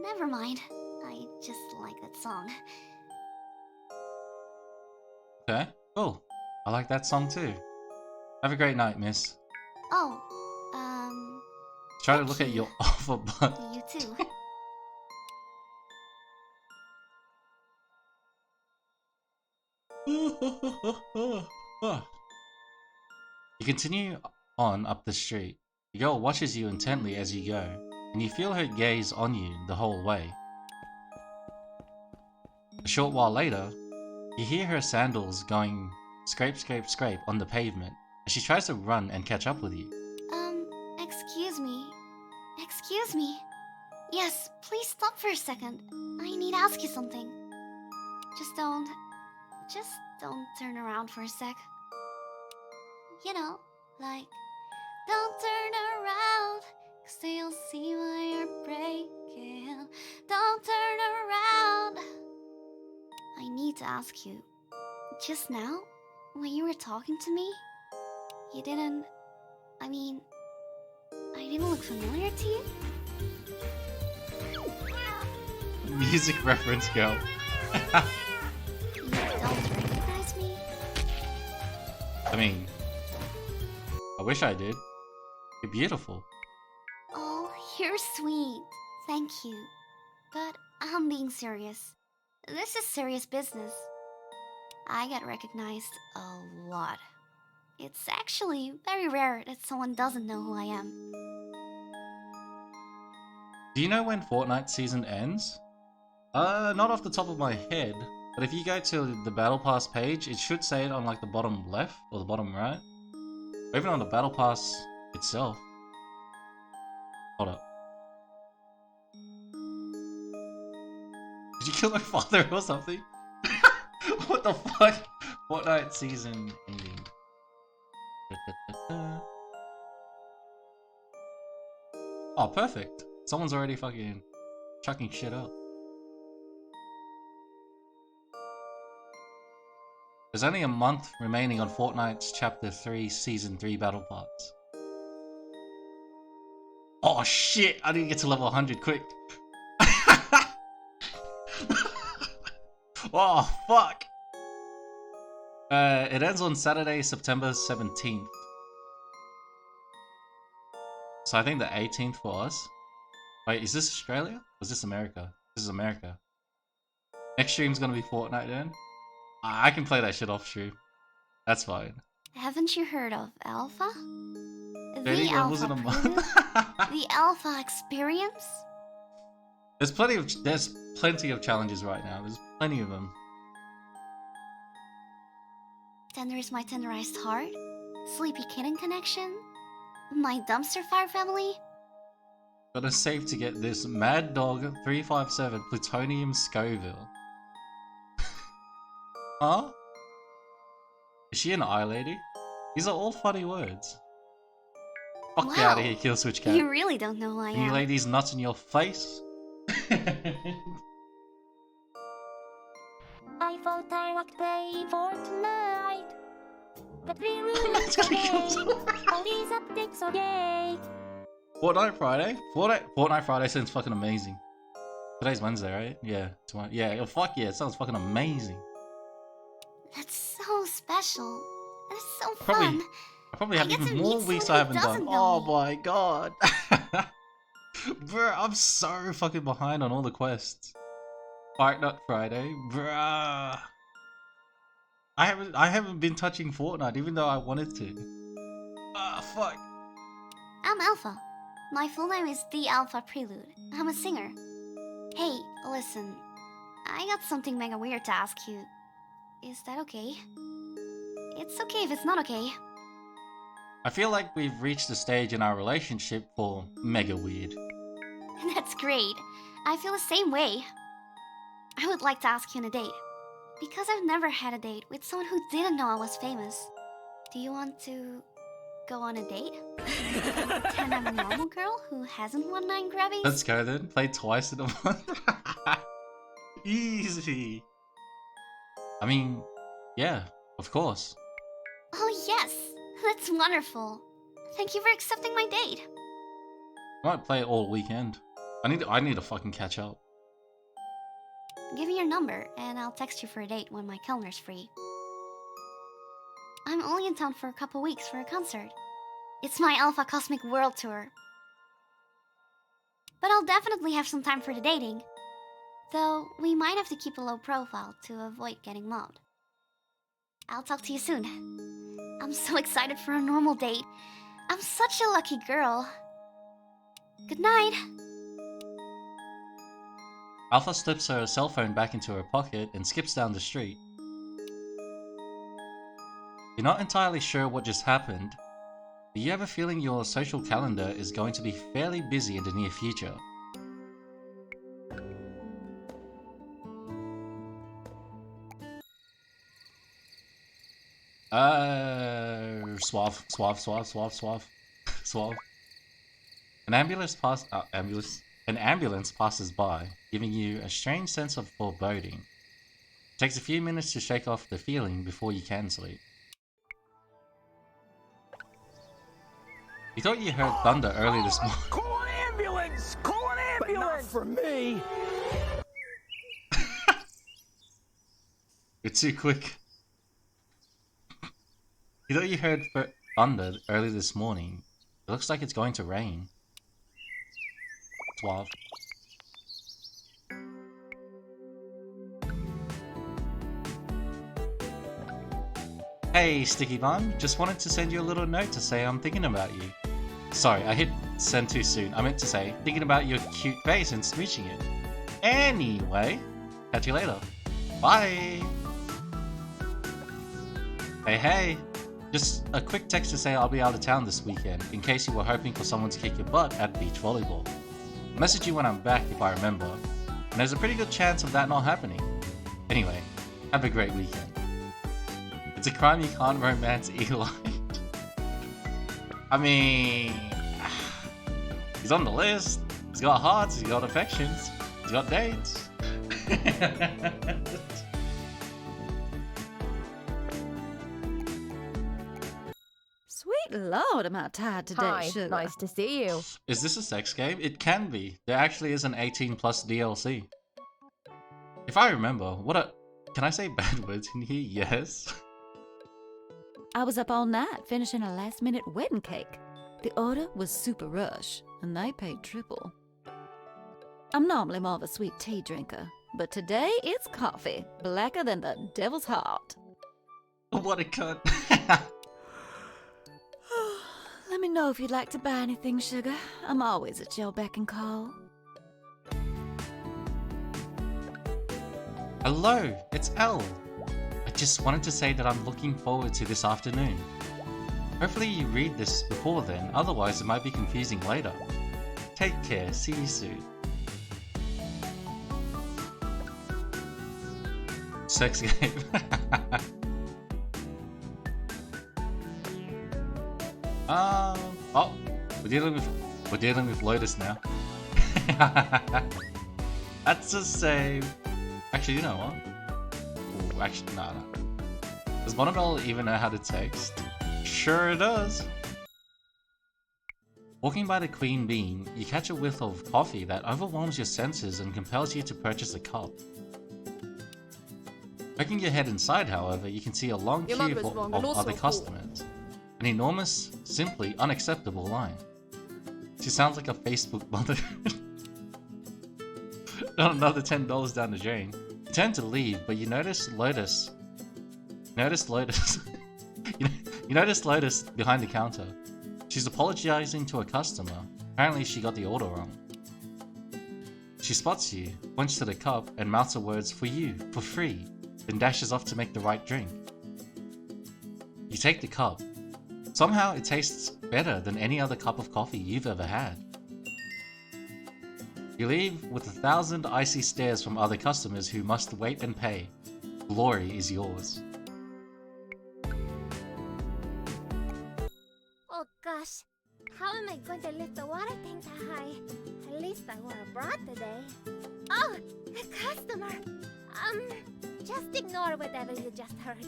Never mind. I just like that song. Okay, cool. I like that song too. Have a great night, miss. Oh, Try to look at your awful butt. you too. You continue on up the street. The girl watches you intently as you go, and you feel her gaze on you the whole way. A short while later, you hear her sandals going scrape, scrape, scrape on the pavement as she tries to run and catch up with you. Excuse me. Excuse me. Yes, please stop for a second. I need to ask you something. Just don't turn around for a sec. You know, like, don't turn around, 'cause you'll see why you're breaking. Don't turn around. I need to ask you, just now, when you were talking to me, you didn't, I didn't look familiar to you? Music reference girl. You don't recognize me? I wish I did. You're beautiful. Oh, you're sweet. Thank you. But I'm being serious. This is serious business. I get recognized a lot. It's actually very rare that someone doesn't know who I am. Do you know when Fortnite season ends? Not off the top of my head, but if you go to the Battle Pass page, it should say it on like the bottom left or the bottom right. Or even on the Battle Pass itself. Hold up. Did you kill my father or something? What the fuck? Fortnite season ending. Oh, perfect. Someone's already fucking chucking shit up. There's only a month remaining on Fortnite's Chapter 3 Season 3 Battle Pass. Oh shit, I need to get to level 100 quick. Oh fuck. It ends on Saturday, September 17th. So I think the 18th for us. Wait, is this Australia? Or is this America? This is America. Next stream's gonna be Fortnite then? I can play that shit off stream. That's fine. Haven't you heard of Alpha? Really? The When was Alpha it a month? Preview? The Alpha Experience? There's plenty of challenges right now. There's plenty of them. Then there's My Tenderized Heart, Sleepy Kitten Connection, My Dumpster Fire Family. Gotta save to get this Mad Dog 357 Plutonium Scoville. Huh? Is she an eye lady? These are all funny words. Fuck Wow. out of here, kill switch cat. You really don't know who I Can you am. lay these nuts in your face? I thought I would pay for tonight. But we ruined Let's go today. kill All these updates are yay. Fortnite Friday? Fortnite Friday sounds fucking amazing. Today's Wednesday, right? Yeah. Tomorrow. Yeah, fuck yeah, it sounds fucking amazing. That's so special. That's so Probably, fun. I probably have I get even to more meet weeks someone I who haven't done. doesn't know Oh me. my god. Bruh, I'm so fucking behind on all the quests. Fight Nut Friday, bruh. I haven't been touching Fortnite even though I wanted to. Ah, fuck. I'm Alpha. My full name is The Alpha Prelude. I'm a singer. Hey, listen. I got something mega weird to ask you. Is that okay? It's okay if it's not okay. I feel like we've reached a stage in our relationship for mega weird. That's great. I feel the same way. I would like to ask you on a date. Because I've never had a date with someone who didn't know I was famous. Do you want to go on a date? Pretend I'm a normal girl who hasn't won 9 Grammys? Let's go then. Play twice in a month. Easy. I mean, yeah, of course. Oh yes, that's wonderful. Thank you for accepting my date. I might play it all weekend. I need to fucking catch up. Give me your number, and I'll text you for a date when my calendar's free. I'm only in town for a couple weeks for a concert. It's my Alpha Cosmic World Tour. But I'll definitely have some time for the dating. Though, we might have to keep a low profile to avoid getting mobbed. I'll talk to you soon. I'm so excited for a normal date. I'm such a lucky girl. Good night. Alpha slips her cell phone back into her pocket and skips down the street. You're not entirely sure what just happened, but you have a feeling your social calendar is going to be fairly busy in the near future. Suave. An ambulance passes by, giving you a strange sense of foreboding. It takes a few minutes to shake off the feeling before you can sleep. You thought you heard thunder early this morning. Call an ambulance! Call an ambulance! But not for me! You're too quick. You thought you heard thunder early this morning. It looks like it's going to rain. Suave. Hey, Sticky Bun. Just wanted to send you a little note to say I'm thinking about you. Sorry, I hit send too soon. I meant to say, thinking about your cute face and smooching it. Anyway, catch you later. Bye! Hey. Just a quick text to say I'll be out of town this weekend, in case you were hoping for someone to kick your butt at beach volleyball. I'll message you when I'm back if I remember, and there's a pretty good chance of that not happening. Anyway, have a great weekend. It's a crime you can't romance Eli. I mean, he's on the list. He's got hearts, he's got affections, he's got dates. Sweet Lord, am I tired today, Hi, sugar? nice to see you. Is this a sex game? It can be. There actually is an 18+ DLC. If I remember, can I say bad words in here? Yes. I was up all night finishing a last-minute wedding cake. The order was super rush, and they paid triple. I'm normally more of a sweet tea drinker, but today it's coffee, blacker than the devil's heart. What a cunt. Let me know if you'd like to buy anything, sugar. I'm always at your beck and call. Hello, it's Elle. I just wanted to say that I'm looking forward to this afternoon. Hopefully you read this before then, otherwise it might be confusing later. Take care, see you soon. Sex game. Oh, We're dealing with Lotus now. That's a save. Actually, you know what? Ooh, actually, no. Does Monobel even know how to text? Sure it does. Walking by the Queen Bean, you catch a whiff of coffee that overwhelms your senses and compels you to purchase a cup. Poking your head inside, however, you can see a long queue of other customers. An enormous, simply unacceptable line. She sounds like a Facebook mother. Another $10 down the drain. You turn to leave, but you notice Lotus. You notice Lotus behind the counter. She's apologizing to a customer. Apparently she got the order wrong. She spots you, points to the cup, and mouths the words "for you, for free," then dashes off to make the right drink. You take the cup. Somehow it tastes better than any other cup of coffee you've ever had. You leave with 1,000 icy stares from other customers who must wait and pay. Glory is yours. Oh gosh, how am I going to lift the water tank that high? At least I wore a bra today. Oh, a customer! Just ignore whatever you just heard.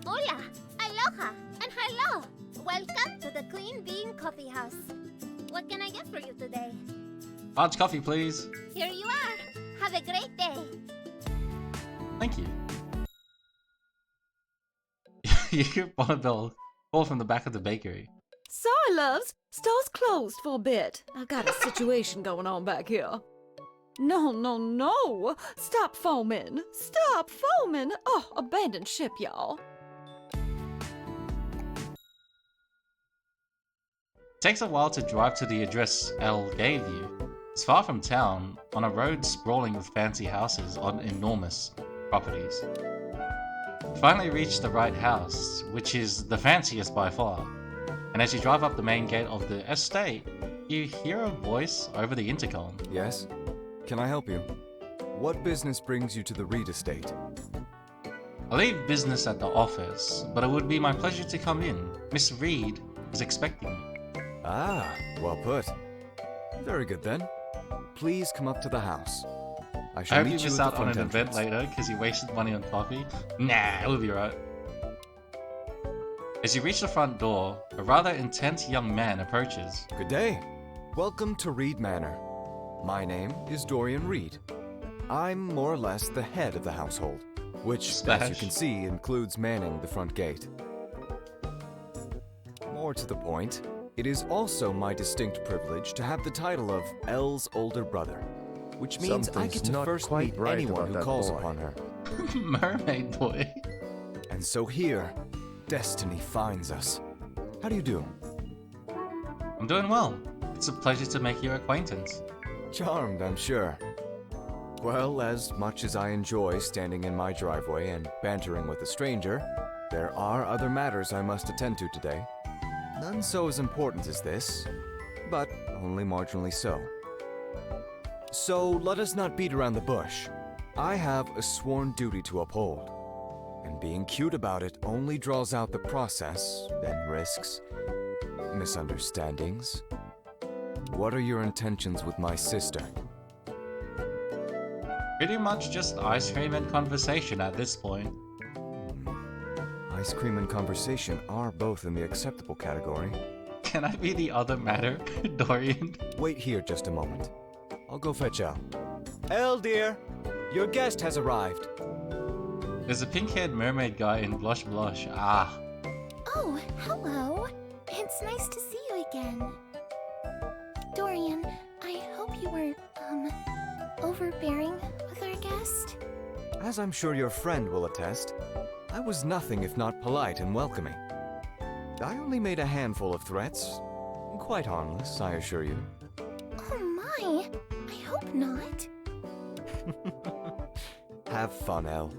Hola, aloha, and hello! Welcome to the Queen Bean Coffee House. What can I get for you today? Large coffee, please. Here you are. Have a great day. Thank you. You hear Monobel call from the back of the bakery. Sorry, loves. Store's closed for a bit. I've got a situation going on back here. No. Stop foaming. Stop foaming. Oh, abandon ship, y'all. Takes a while to drive to the address Elle gave you. It's far from town, on a road sprawling with fancy houses on enormous properties. You finally reach the right house, which is the fanciest by far. And as you drive up the main gate of the estate, you hear a voice over the intercom. Yes? Can I help you? What business brings you to the Reed estate? I leave business at the office, but it would be my pleasure to come in. Miss Reed is expecting me. Ah, well put. Very good then. Please come up to the house. I shall hope meet you you miss at out the on front an entrance. event later because you wasted money on coffee. Nah, we'll be right. As you reach the front door, a rather intense young man approaches. Good day. Welcome to Reed Manor. My name is Dorian Reed. I'm more or less the head of the household, which, as you Smash. can see, includes manning the front gate. More to the point, it is also my distinct privilege to have the title of Elle's older brother, which means I Something's get to not first quite meet right anyone about who that calls boy. upon her. Mermaid boy. And so here, destiny finds us. How do you do? I'm doing well. It's a pleasure to make your acquaintance. Charmed, I'm sure. Well, as much as I enjoy standing in my driveway and bantering with a stranger, there are other matters I must attend to today. None so as important as this, but only marginally so. So let us not beat around the bush. I have a sworn duty to uphold, and being cute about it only draws out the process, then risks, misunderstandings. What are your intentions with my sister? Pretty much just ice cream and conversation at this point. Ice cream and conversation are both in the acceptable category. Can I be the other matter, Dorian? Wait here just a moment. I'll go fetch Elle. Elle, dear, your guest has arrived. There's a pink-haired mermaid guy in Blush Blush. Ah. Oh, hello. It's nice to see you again. Dorian, I hope you weren't, overbearing with our guest. As I'm sure your friend will attest, I was nothing if not polite and welcoming. I only made a handful of threats. Quite harmless, I assure you. Oh my, I hope not. Have fun, Elle.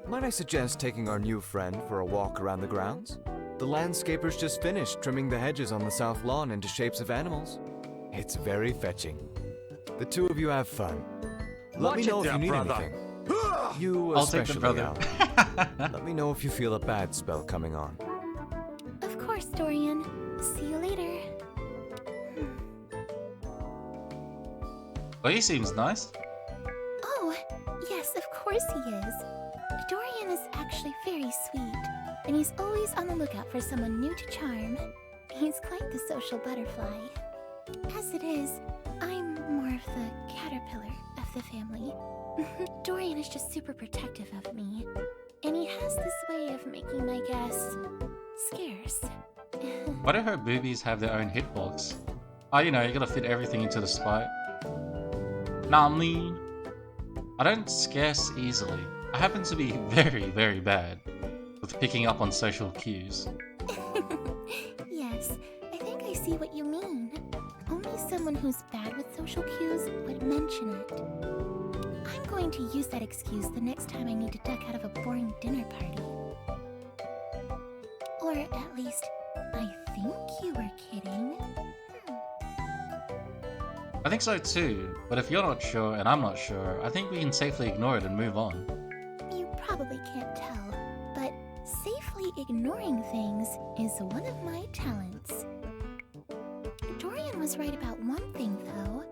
Might I suggest taking our new friend for a walk around the grounds? The landscapers just finished trimming the hedges on the south lawn into shapes of animals. It's very fetching. The two of you have fun. Let me know if you need anything. You I'll take the especially, brother. Elle. Let me know if you feel a bad spell coming on. Of course, Dorian. See you later. Well, he seems nice. Oh, yes, of course he is. Dorian is actually very sweet, and he's always on the lookout for someone new to charm. He's quite the social butterfly. As it is, I'm more of the caterpillar of the family. Dorian is just super protective of me, and he has this way of making my guests scarce. Why do her boobies have their own hitbox? Oh, you know, you gotta fit everything into the spike. Nah, I mean, I don't scarce easily. I happen to be very, very bad with picking up on social cues. Yes, I think I see what you mean. Only someone who's bad with social cues would mention it. I'm going to use that excuse the next time I need to duck out of a boring dinner party. Or at least, I think you were kidding. I think so too, but if you're not sure and I'm not sure, I think we can safely ignore it and move on. You probably can't tell, but safely ignoring things is one of my talents. Dorian was right about one thing, though.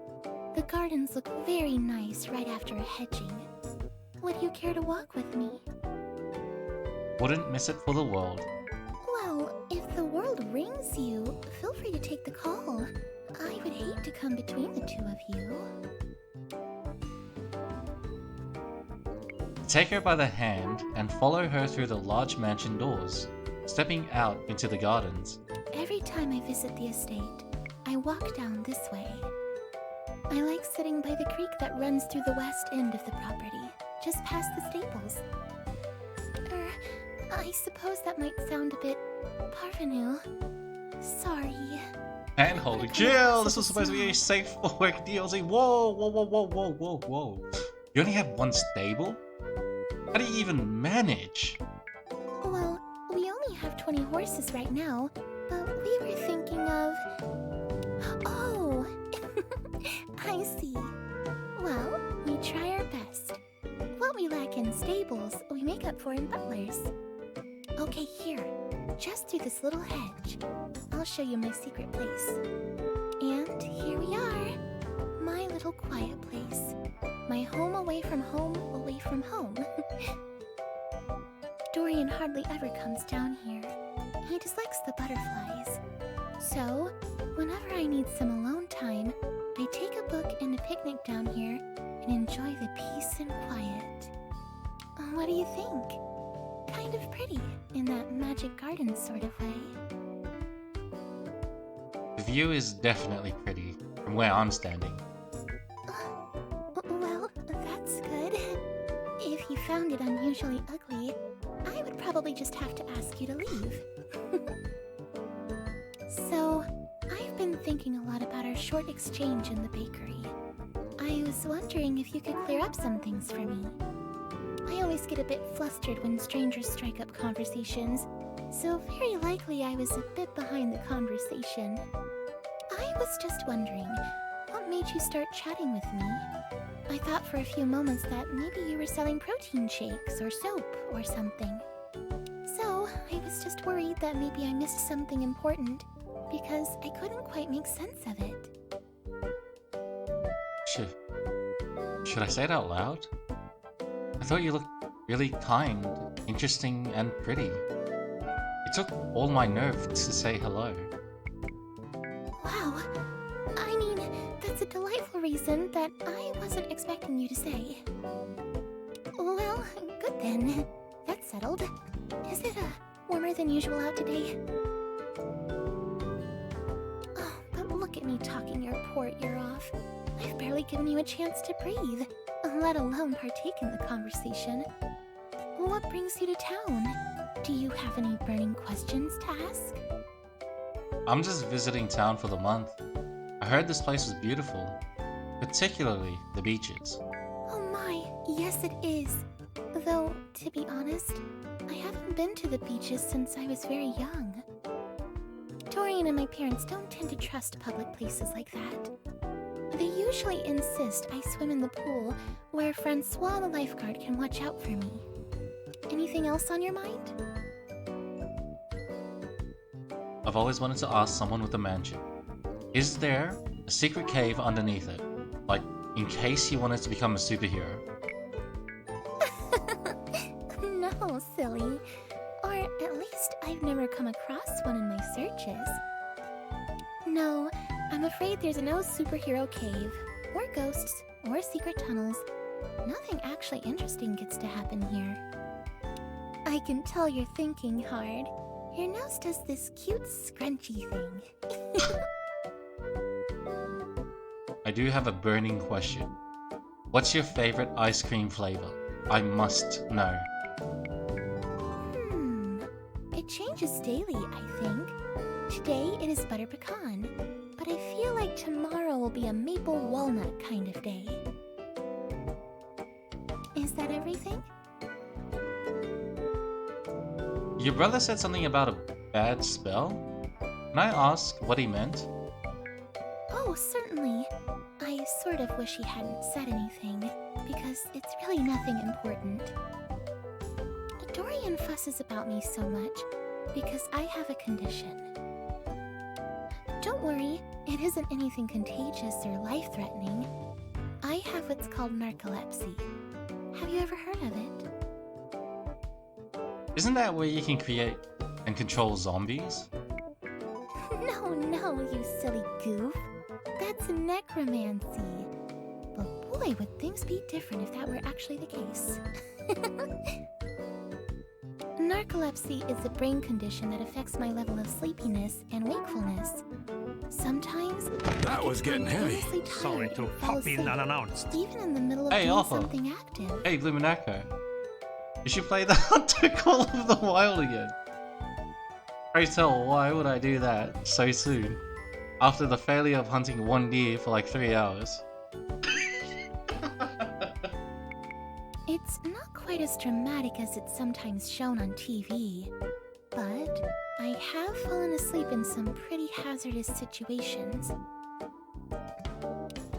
The gardens look very nice right after a hedging. Would you care to walk with me? Wouldn't miss it for the world. Well, if the world rings you, feel free to take the call. I would hate to come between the two of you. Take her by the hand and follow her through the large mansion doors, stepping out into the gardens. Every time I visit the estate, I walk down this way. I like sitting by the creek that runs through the west end of the property, just past the stables. I suppose that might sound a bit parvenu. Sorry. And holy chill! This was supposed to be a safe for work DLC. Whoa, whoa, whoa, whoa, whoa, whoa, whoa. You only have one stable? How do you even manage? Well, we only have 20 horses right now, but we were thinking of... Oh! I see. Well, we try our best. What we lack in stables, we make up for in butlers. Okay, here. Just through this little hedge. I'll show you my secret place. And here we are. My little quiet place. My home away from home, away from home. Dorian hardly ever comes down here. He dislikes the butterflies. So, whenever I need some alone time, I take a book and a picnic down here and enjoy the peace and quiet. What do you think? Kind of pretty, in that magic garden sort of way. The view is definitely pretty, from where I'm standing. Well, that's good. If you found it unusually ugly, I would probably just have to ask you to leave. So, I've been thinking a lot about our short exchange in the bakery. I was wondering if you could clear up some things for me. I always get a bit flustered when strangers strike up conversations, so very likely I was a bit behind the conversation. I was just wondering, what made you start chatting with me? I thought for a few moments that maybe you were selling protein shakes or soap or something. So, I was just worried that maybe I missed something important, because I couldn't quite make sense of it. Should I say it out loud? I thought you looked really kind, interesting, and pretty. It took all my nerve to say hello. Wow. I mean, that's a delightful reason that I wasn't expecting you to say. Well, good then. That's settled. Is it warmer than usual out today? Oh, but look at me talking your poor ear off. I've barely given you a chance to breathe, let alone partake in the conversation. What brings you to town? Do you have any burning questions to ask? I'm just visiting town for the month. I heard this place was beautiful, particularly the beaches. Oh my, yes it is. Though, to be honest, I haven't been to the beaches since I was very young. Dorian and my parents don't tend to trust public places like that. They usually insist I swim in the pool where Francois the lifeguard can watch out for me. Anything else on your mind? I've always wanted to ask someone with a mansion. Is there a secret cave underneath it? Like in case you wanted to become a superhero. No, silly. Or at least I've never come across one in my searches. No, I'm afraid there's no superhero cave, or ghosts, or secret tunnels. Nothing actually interesting gets to happen here. I can tell you're thinking hard. Your nose does this cute scrunchy thing. I do have a burning question. What's your favorite ice cream flavor? I must know. It changes daily, I think. Today it is butter pecan, but I feel like tomorrow will be a maple walnut kind of day. Is that everything? Your brother said something about a bad spell? Can I ask what he meant? Oh, certainly. I sort of wish he hadn't said anything, because it's really nothing important. Dorian fusses about me so much because I have a condition. Don't worry, it isn't anything contagious or life-threatening. I have what's called narcolepsy. Have you ever heard of it? Isn't that where you can create and control zombies? No, you silly goof. That's necromancy. But boy, would things be different if that were actually the case. Narcolepsy is a brain condition that affects my level of sleepiness and wakefulness. Sometimes That was getting heavy. endlessly Sorry tired to and fall pop in asleep, unannounced. even in the middle of Hey, doing Alpha. something active. Hey, Bluminaco. You should play the Hunter Call of the Wild again. Pray tell, why would I do that so soon? After the failure of hunting one deer for like 3 hours. It's not quite as dramatic as it's sometimes shown on TV, but I have fallen asleep in some pretty hazardous situations.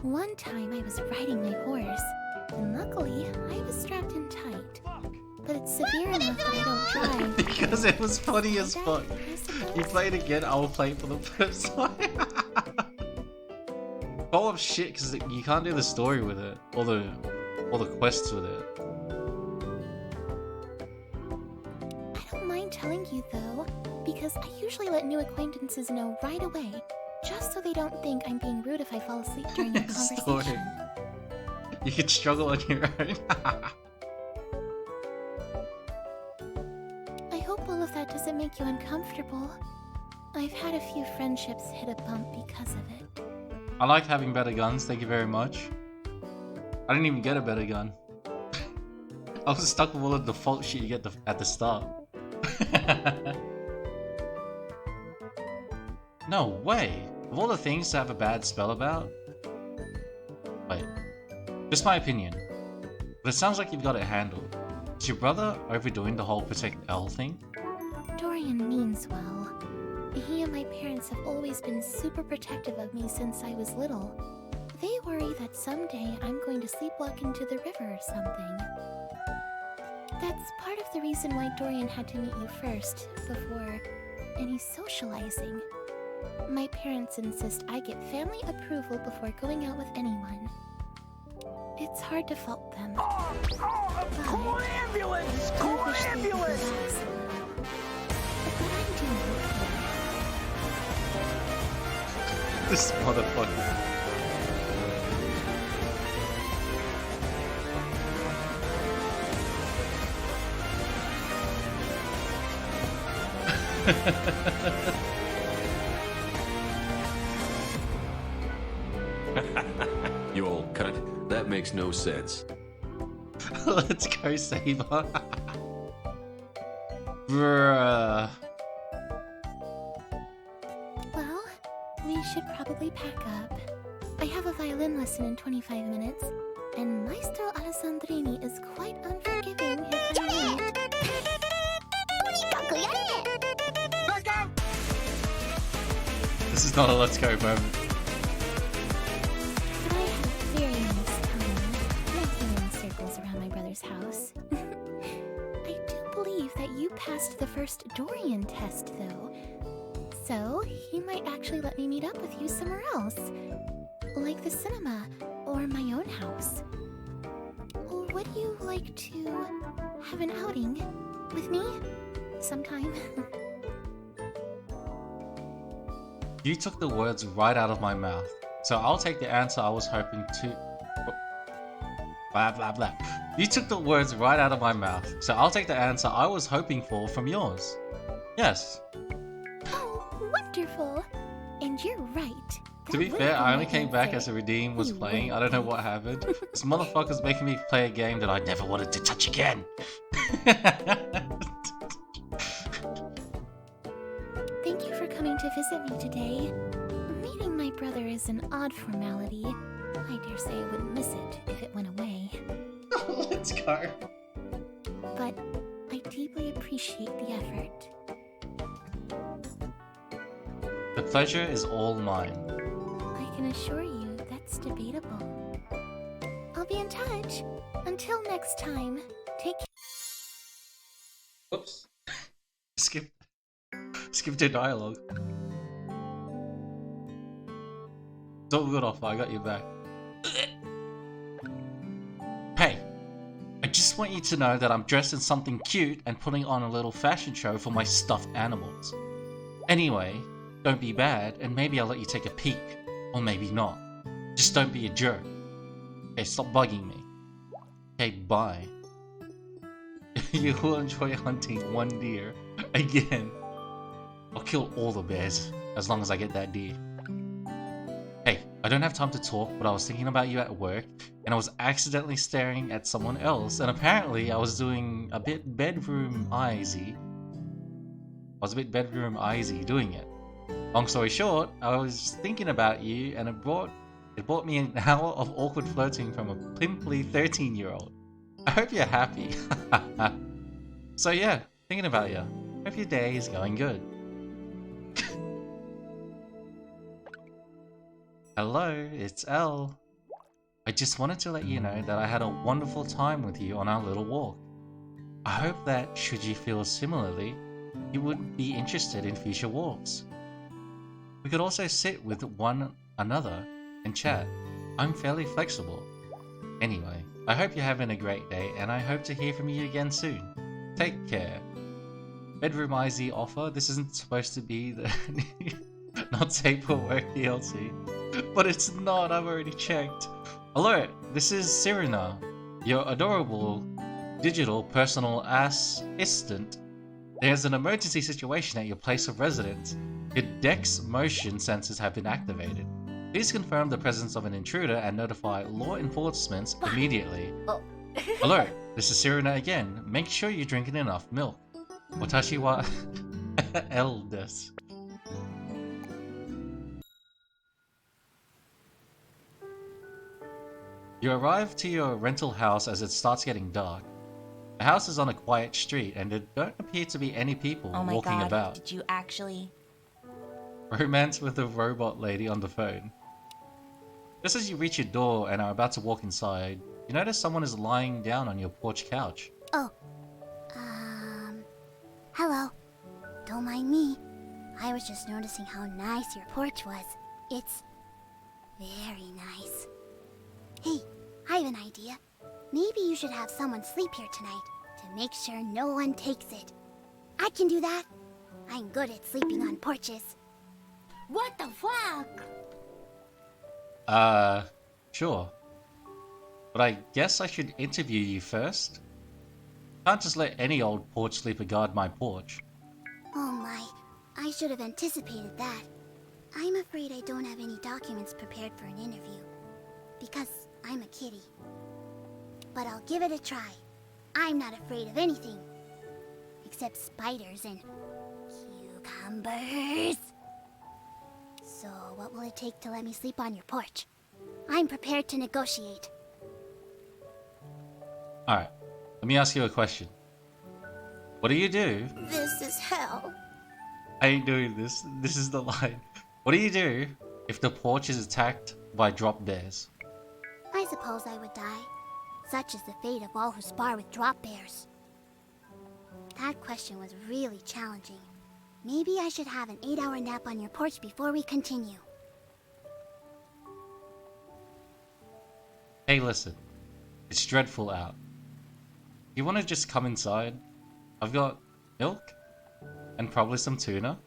One time I was riding my horse, and luckily I was strapped in tight. But it's severe enough that I don't drive. Because it was funny as fuck. You play it again, I will play it for the first time. Full of shit because you can't do the story with it, or the quests with it. I don't mind telling you though, because I usually let new acquaintances know right away, just so they don't think I'm being rude if I fall asleep during a Story. conversation. You could struggle on your own. I hope all of that doesn't make you uncomfortable. I've had a few friendships hit a bump because of it. I like having better guns, thank you very much. I didn't even get a better gun. I was stuck with all the default shit you get at the start. No way! Of all the things to have a bad spell about? Wait. Just my opinion. But it sounds like you've got it handled. Is your brother overdoing the whole protect L thing? Dorian means well. He and my parents have always been super protective of me since I was little. They worry that someday I'm going to sleepwalk into the river or something. That's part of the reason why Dorian had to meet you first, before any socializing. My parents insist I get family approval before going out with anyone. It's hard to fault them. Call an ambulance! Call an ambulance! This motherfucker. You old cunt. That makes no sense. Let's go, Saber. Bruh. Well, we should probably pack up. I have a violin lesson in 25 minutes, and Maestro Alessandrini is quite unforgiving if I'm late. This is not a let's go moment. But I had a very nice time walking in circles around my brother's house. I do believe that you passed the first Dorian test, though. So, he might actually let me meet up with you somewhere else. Like the cinema, or my own house. Or would you like to have an outing with me sometime? You took the words right out of my mouth, so I'll take the answer I was hoping to. Blah blah blah. You took the words right out of my mouth, so I'll take the answer I was hoping for from yours. Yes. Oh, wonderful! And you're right. To be fair, I only came back as a Redeem was playing. I don't know what happened. This motherfucker's making me play a game that I never wanted to touch again. Thank you for coming to visit me today. Meeting my brother is an odd formality. I dare say I wouldn't miss it if it went away. Let's go. But I deeply appreciate the effort. The pleasure is all mine. I can assure you that's debatable. I'll be in touch. Until next time, take care. Whoops. Skip the dialogue. It's all good, Alpha. I got you back. Hey, I just want you to know that I'm dressed in something cute and putting on a little fashion show for my stuffed animals. Anyway, don't be bad, and maybe I'll let you take a peek. Or maybe not. Just don't be a jerk. Okay, stop bugging me. Okay, bye. You will enjoy hunting one deer. Again. I'll kill all the bears, as long as I get that deer. Hey, I don't have time to talk, but I was thinking about you at work, and I was accidentally staring at someone else, and apparently I was doing a bit bedroom-eyesy. Doing it. Long story short, I was thinking about you, and it brought me an hour of awkward flirting from a pimply 13-year-old. I hope you're happy. So yeah, thinking about you. Hope your day is going good. Hello, it's Elle. I just wanted to let you know that I had a wonderful time with you on our little walk. I hope that, should you feel similarly, you would be interested in future walks. We could also sit with one another and chat. I'm fairly flexible. Anyway, I hope you're having a great day, and I hope to hear from you again soon. Take care. Bedroom IZ offer. This isn't supposed to be the not safe for work DLC, but it's not. I've already checked. Alert! This is Sirena, your adorable digital personal assistant. There's an emergency situation at your place of residence. Your Dex motion sensors have been activated. Please confirm the presence of an intruder and notify law enforcement immediately. Alert! This is Sirena again. Make sure you're drinking enough milk. Watashi wa Elle desu. You arrive to your rental house as it starts getting dark. The house is on a quiet street and there don't appear to be any people walking about. Did you actually? Romance with a robot lady on the phone. Just as you reach your door and are about to walk inside, you notice someone is lying down on your porch couch. Oh. Hello. Don't mind me. I was just noticing how nice your porch was. It's very nice. Hey, I have an idea. Maybe you should have someone sleep here tonight to make sure no one takes it. I can do that. I'm good at sleeping on porches. What the fuck? Sure. But I guess I should interview you first. Can't just let any old porch sleeper guard my porch. Oh my, I should have anticipated that. I'm afraid I don't have any documents prepared for an interview. Because I'm a kitty. But I'll give it a try. I'm not afraid of anything. Except spiders and cucumbers. So what will it take to let me sleep on your porch? I'm prepared to negotiate. Alright, let me ask you a question. What do you do? This is hell. I ain't doing this. This is the line. What do you do if the porch is attacked by drop bears? I suppose I would die. Such is the fate of all who spar with drop bears. That question was really challenging. Maybe I should have an 8-hour nap on your porch before we continue. Hey, listen. It's dreadful out. You want to just come inside? I've got milk and probably some tuna.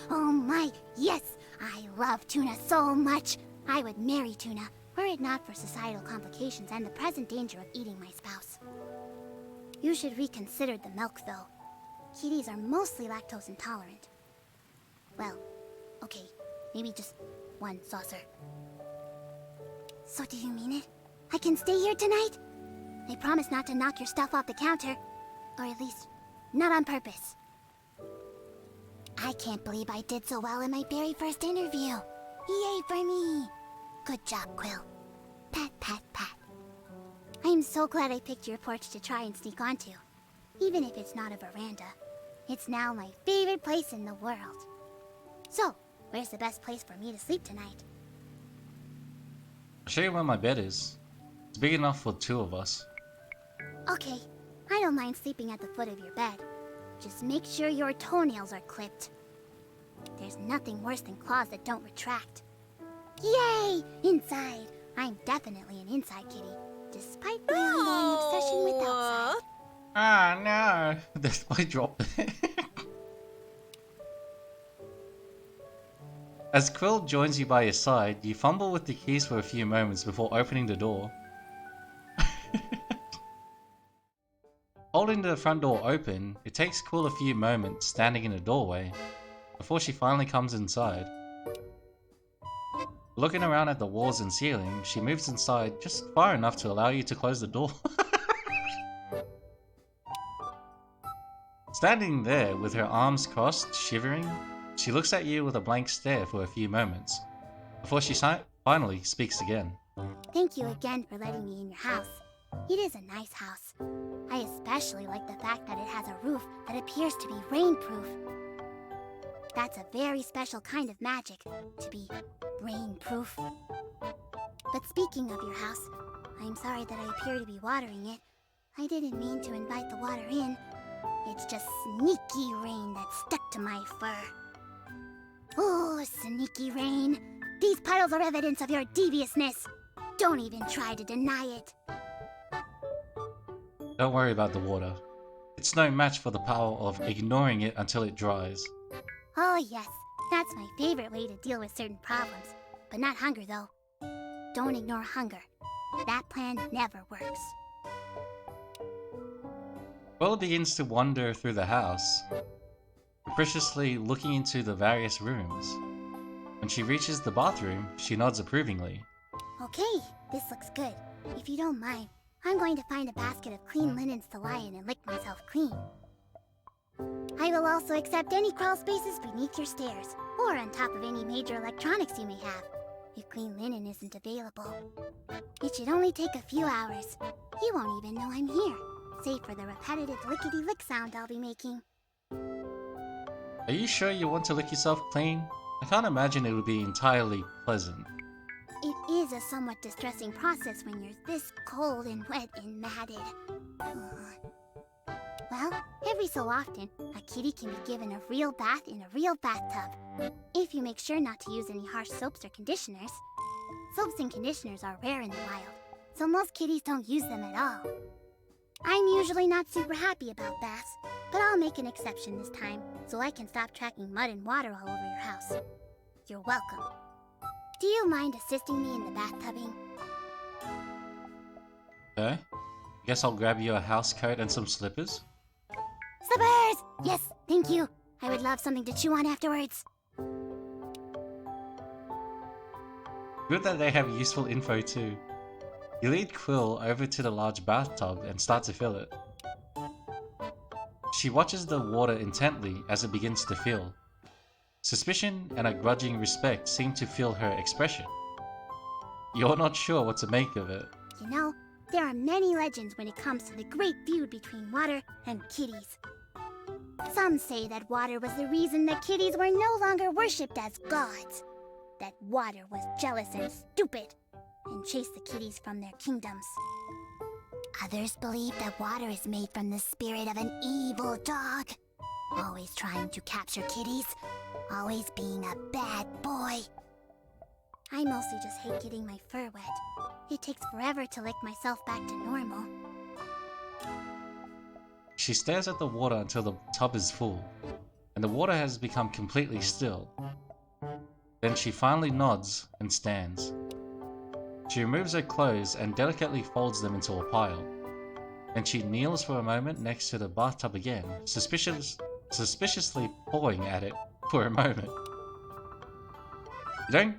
Oh my, yes! I love tuna so much. I would marry tuna, were it not for societal complications and the present danger of eating my spouse. You should reconsider the milk, though. Kitties are mostly lactose intolerant. Well, okay, maybe just one saucer. So do you mean it? I can stay here tonight? I promise not to knock your stuff off the counter. Or at least, not on purpose. I can't believe I did so well in my very first interview. Yay for me! Good job, Quill. Pat, pat, pat. I am so glad I picked your porch to try and sneak onto. Even if it's not a veranda. It's now my favorite place in the world. So, where's the best place for me to sleep tonight? I'll show you where my bed is. It's big enough for 2 of us. Okay, I don't mind sleeping at the foot of your bed. Just make sure your toenails are clipped. There's nothing worse than claws that don't retract. Yay! Inside! I'm definitely an inside kitty, despite my ongoing obsession with outside. Ah, no! That's my drop. As Quill joins you by your side, you fumble with the keys for a few moments before opening the door. Holding the front door open, it takes Quill a few moments standing in the doorway before she finally comes inside. Looking around at the walls and ceiling, she moves inside just far enough to allow you to close the door. Standing there with her arms crossed, shivering, she looks at you with a blank stare for a few moments before she finally speaks again. Thank you again for letting me in your house. It is a nice house. I especially like the fact that it has a roof that appears to be rainproof. That's a very special kind of magic, to be rainproof. But speaking of your house, I'm sorry that I appear to be watering it. I didn't mean to invite the water in. It's just sneaky rain that stuck to my fur. Oh, sneaky rain. These puddles are evidence of your deviousness. Don't even try to deny it. Don't worry about the water. It's no match for the power of ignoring it until it dries. Oh yes, that's my favorite way to deal with certain problems. But not hunger, though. Don't ignore hunger. That plan never works. Quill begins to wander through the house, capriciously looking into the various rooms. When she reaches the bathroom, she nods approvingly. Okay, this looks good. If you don't mind, I'm going to find a basket of clean linens to lie in and lick myself clean. I will also accept any crawl spaces beneath your stairs, or on top of any major electronics you may have, if clean linen isn't available. It should only take a few hours. You won't even know I'm here, save for the repetitive lickety-lick sound I'll be making. Are you sure you want to lick yourself clean? I can't imagine it would be entirely pleasant. It is a somewhat distressing process when you're this cold and wet and matted. Well, every so often, a kitty can be given a real bath in a real bathtub, if you make sure not to use any harsh soaps or conditioners. Soaps and conditioners are rare in the wild, so most kitties don't use them at all. I'm usually not super happy about baths, but I'll make an exception this time, so I can stop tracking mud and water all over your house. You're welcome. Do you mind assisting me in the bathtubing? Okay. Guess I'll grab you a house coat and some slippers. Slippers! Yes, thank you. I would love something to chew on afterwards. Good that they have useful info too. You lead Quill over to the large bathtub and start to fill it. She watches the water intently as it begins to fill. Suspicion and a grudging respect seem to fill her expression. You're not sure what to make of it. You know, there are many legends when it comes to the great feud between water and kitties. Some say that water was the reason that kitties were no longer worshipped as gods. That water was jealous and stupid, and chased the kitties from their kingdoms. Others believe that water is made from the spirit of an evil dog, always trying to capture kitties, always being a bad boy. I mostly just hate getting my fur wet. It takes forever to lick myself back to normal. She stares at the water until the tub is full, and the water has become completely still. Then she finally nods and stands. She removes her clothes and delicately folds them into a pile. Then she kneels for a moment next to the bathtub again, suspiciously pawing at it for a moment. You don't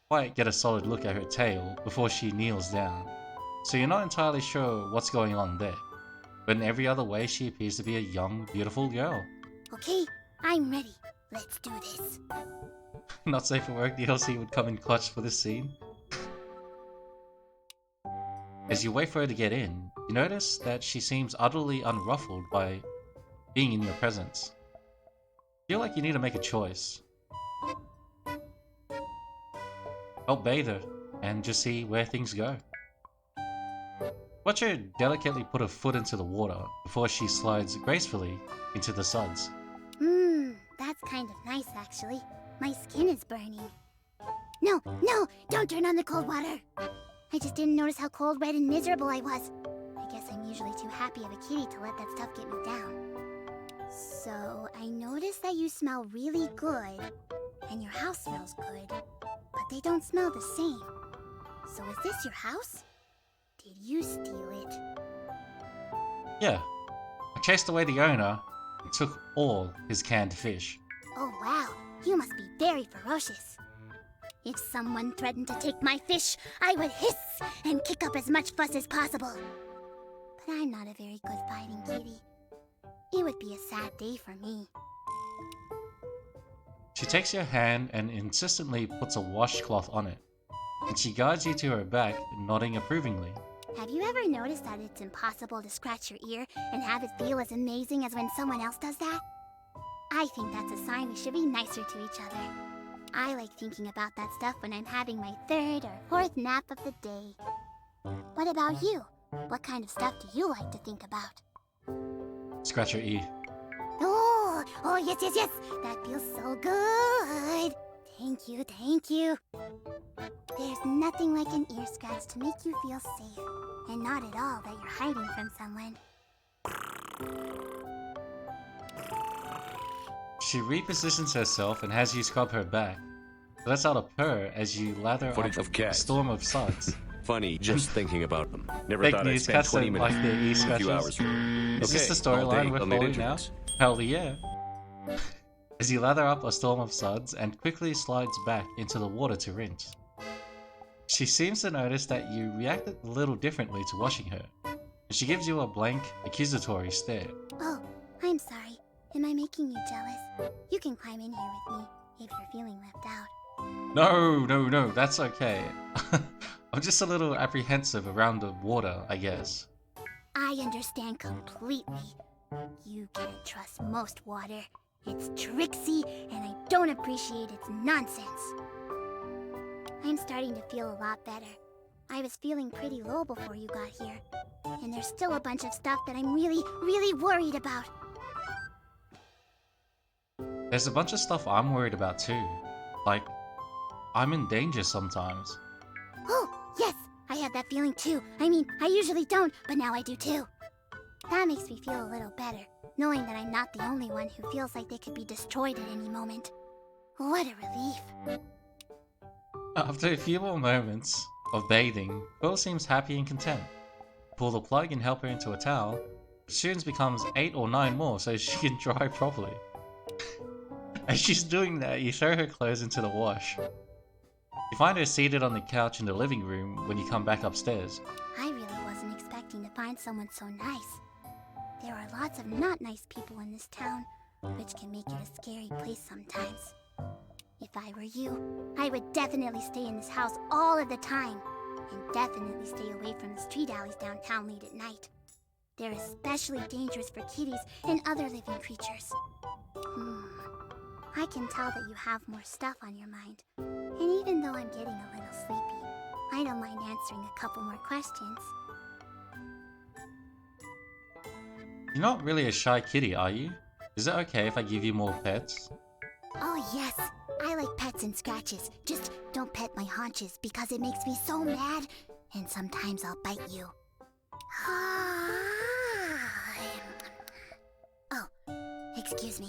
quite get a solid look at her tail before she kneels down, so you're not entirely sure what's going on there. But in every other way, she appears to be a young, beautiful girl. Okay, I'm ready. Let's do this. Not safe for work, DLC would come in clutch for this scene. As you wait for her to get in, you notice that she seems utterly unruffled by being in your presence. You feel like you need to make a choice. Help bathe her and just see where things go. Watch her delicately put her foot into the water before she slides gracefully into the suds. That's kind of nice actually. My skin is burning. No, don't turn on the cold water. I just didn't notice how cold, wet, and miserable I was. I guess I'm usually too happy of a kitty to let that stuff get me down. So, I noticed that you smell really good, and your house smells good, but they don't smell the same. So is this your house? Did you steal it? Yeah, I chased away the owner and took all his canned fish. Oh wow, you must be very ferocious. If someone threatened to take my fish, I would hiss and kick up as much fuss as possible. But I'm not a very good fighting kitty. It would be a sad day for me. She takes your hand and insistently puts a washcloth on it, and she guides you to her back, nodding approvingly. Have you ever noticed that it's impossible to scratch your ear and have it feel as amazing as when someone else does that? I think that's a sign we should be nicer to each other. I like thinking about that stuff when I'm having my third or fourth nap of the day. What about you? What kind of stuff do you like to think about? Scratch her ear. Oh, yes. That feels so good. Thank you. There's nothing like an ear scratch to make you feel safe, and not at all that you're hiding from someone. She repositions herself and has you scrub her back. Lets out a purr as you lather Footage up of a cats. storm of suds. Funny just thinking about them. Never Fake thought I'd news, spend cats 20 don't minutes, like their ear a few scratches. hours. Is this the all storyline day, we're I'll need following now? interviews. Hell yeah. As you lather up a storm of suds and quickly slides back into the water to rinse. She seems to notice that you reacted a little differently to washing her, and she gives you a blank, accusatory stare. Oh, I'm sorry. Am I making you jealous? You can climb in here with me if you're feeling left out. No, that's okay. I'm just a little apprehensive around the water, I guess. I understand completely. You can't trust most water. It's tricksy, and I don't appreciate its nonsense. I'm starting to feel a lot better. I was feeling pretty low before you got here, and there's still a bunch of stuff that I'm really worried about. There's a bunch of stuff I'm worried about too. Like, I'm in danger sometimes. Oh, yes, I had that feeling too. I mean, I usually don't, but now I do too. That makes me feel a little better, knowing that I'm not the only one who feels like they could be destroyed at any moment. What a relief. After a few more moments of bathing, Quill seems happy and content. Pull the plug and help her into a towel, which soon becomes 8 or 9 more so she can dry properly. As she's doing that, you throw her clothes into the wash. You find her seated on the couch in the living room when you come back upstairs. I really wasn't expecting to find someone so nice. There are lots of not nice people in this town, which can make it a scary place sometimes. If I were you, I would definitely stay in this house all of the time, and definitely stay away from the street alleys downtown late at night. They're especially dangerous for kitties and other living creatures. I can tell that you have more stuff on your mind, and even though I'm getting a little sleepy, I don't mind answering a couple more questions. You're not really a shy kitty, are you? Is it okay if I give you more pets? Oh, yes. I like pets and scratches. Just don't pet my haunches because it makes me so mad. And sometimes I'll bite you. Oh, excuse me.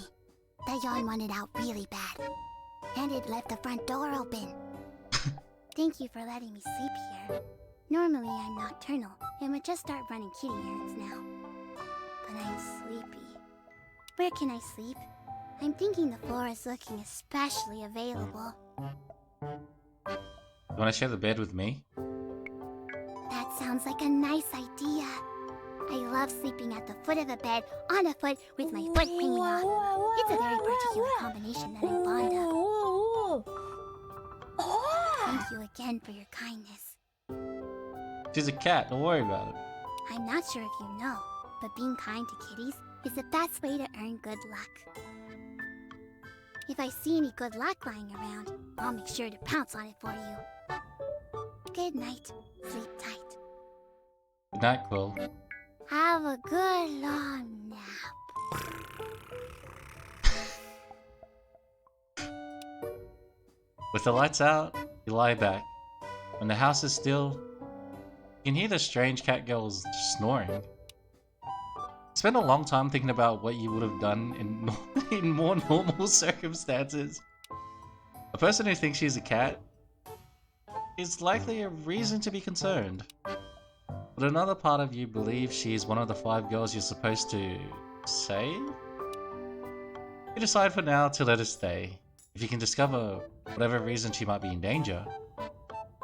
That yawn wanted out really bad. And it left the front door open. Thank you for letting me sleep here. Normally I'm nocturnal and would just start running kitty errands now. But I'm sleepy. Where can I sleep? I'm thinking the floor is looking especially available. You want to share the bed with me? That sounds like a nice idea. I love sleeping at the foot of a bed, on a foot, with my foot hanging off. It's a very particular combination that I'm fond of. Thank you again for your kindness. She's a cat, don't worry about it. I'm not sure if you know, but being kind to kitties is the best way to earn good luck. If I see any good luck lying around, I'll make sure to pounce on it for you. Good night. Sleep tight. Good night, Quill. Have a good long nap. With the lights out, you lie back. When the house is still, you can hear the strange cat girls snoring. Spend a long time thinking about what you would have done in more normal circumstances. A person who thinks she's a cat is likely a reason to be concerned. But another part of you believes she's one of the 5 girls you're supposed to save? You decide for now to let her stay. If you can discover whatever reason she might be in danger,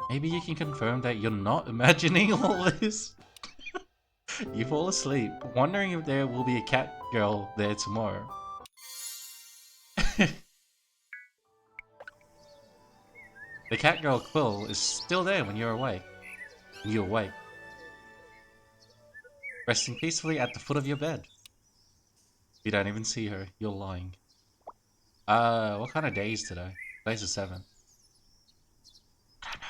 maybe you can confirm that you're not imagining all this. You fall asleep, wondering if there will be a cat girl there tomorrow. The cat girl Quill is still there when you're awake. You awake. Resting peacefully at the foot of your bed. You don't even see her, you're lying. What kind of day is today? Today's the 7th. I don't know.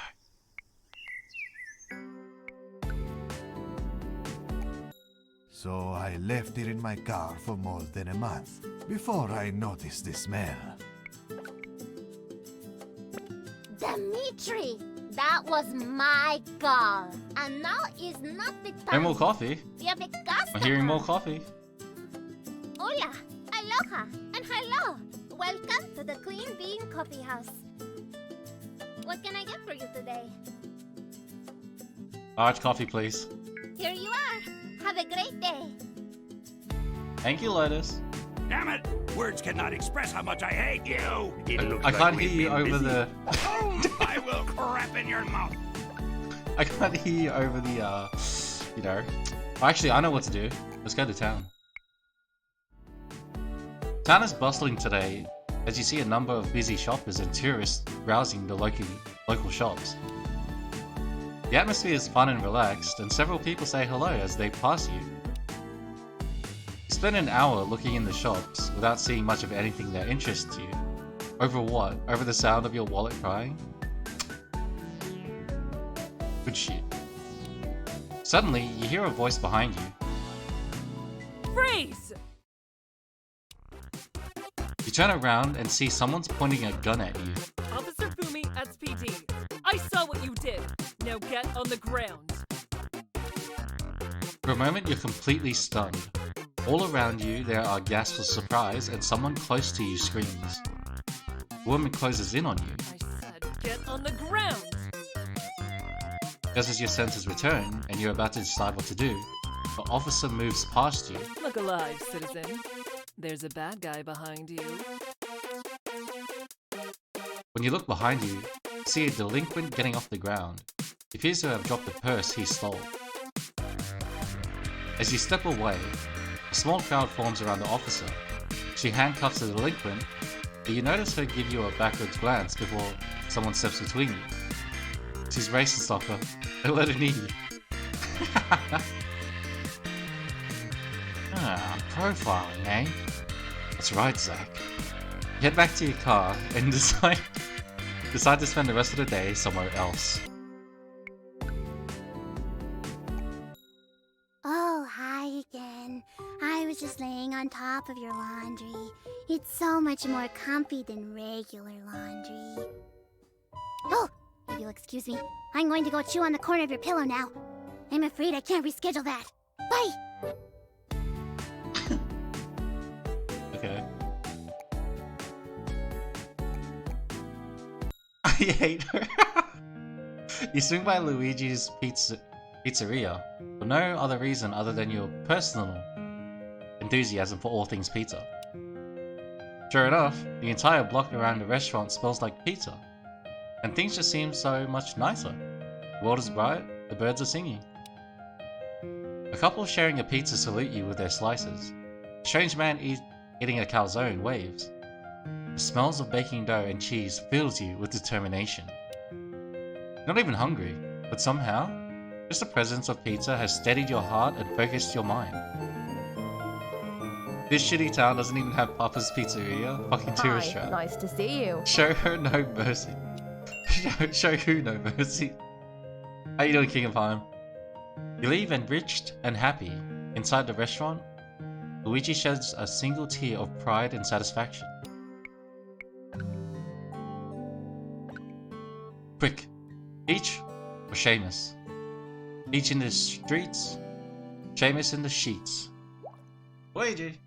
So I left it in my car for more than a month before I noticed the smell. Dimitri, that was my car. And now is not the time. And more coffee. We have a customer. I'm hearing more coffee. Hola, aloha, and hello. Welcome to the Clean Bean Coffee House. What can I get for you today? Large coffee, please. Here you are. Have a great day. Thank you, Lotus. Damn it! Words cannot express how much I hate you! It looks I like can't we've hear you been over busy. the... I will crap in your mouth! I can't hear you over the, you know... Actually, I know what to do. Let's go to town. Town is bustling today, as you see a number of busy shoppers and tourists browsing the local shops. The atmosphere is fun and relaxed, and several people say hello as they pass you. You spend an hour looking in the shops without seeing much of anything that interests you. Over what? Over the sound of your wallet crying? Good shit. Suddenly, you hear a voice behind you. Freeze! You turn around and see someone's pointing a gun at you. Officer Fumi, SPD. I saw what you did. Now get on the ground. For a moment, you're completely stunned. All around you, there are gasps of surprise, and someone close to you screams. A woman closes in on you. I said get on the ground. Just as your senses return, and you're about to decide what to do, the officer moves past you. Look alive, citizen. There's a bad guy behind you. When you look behind you, you see a delinquent getting off the ground. He appears to have dropped the purse he stole. As you step away, a small crowd forms around the officer. She handcuffs the delinquent, but you notice her give you a backwards glance before someone steps between you. She's racist, stalker. Don't let her need you. Profiling, eh? That's right, Zach. Get back to your car and decide to spend the rest of the day somewhere else. Oh, hi again. I was just laying on top top of your laundry. It's so much more comfy than regular laundry. Oh, if you'll excuse me, I'm going to go chew on the corner of your pillow now. I'm afraid I can't reschedule that. Bye! Okay. I hate her. You swing by Luigi's Pizzeria for no other reason other than your personal enthusiasm for all things pizza. Sure enough, the entire block around the restaurant smells like pizza, and things just seem so much nicer. The world is bright, the birds are singing. A couple sharing a pizza salute you with their slices. A strange man eating a calzone waves. The smells of baking dough and cheese fills you with determination. Not even hungry, but somehow, just the presence of pizza has steadied your heart and focused your mind. This shitty town doesn't even have Papa's Pizzeria, fucking tourist trap. Nice to see you. Show her no mercy. Show who no mercy. How you doing, King of Hime? You leave enriched and happy. Inside the restaurant, Luigi sheds a single tear of pride and satisfaction. Quick, Peach or Seamus? Peach in the streets, Seamus in the sheets. Luigi!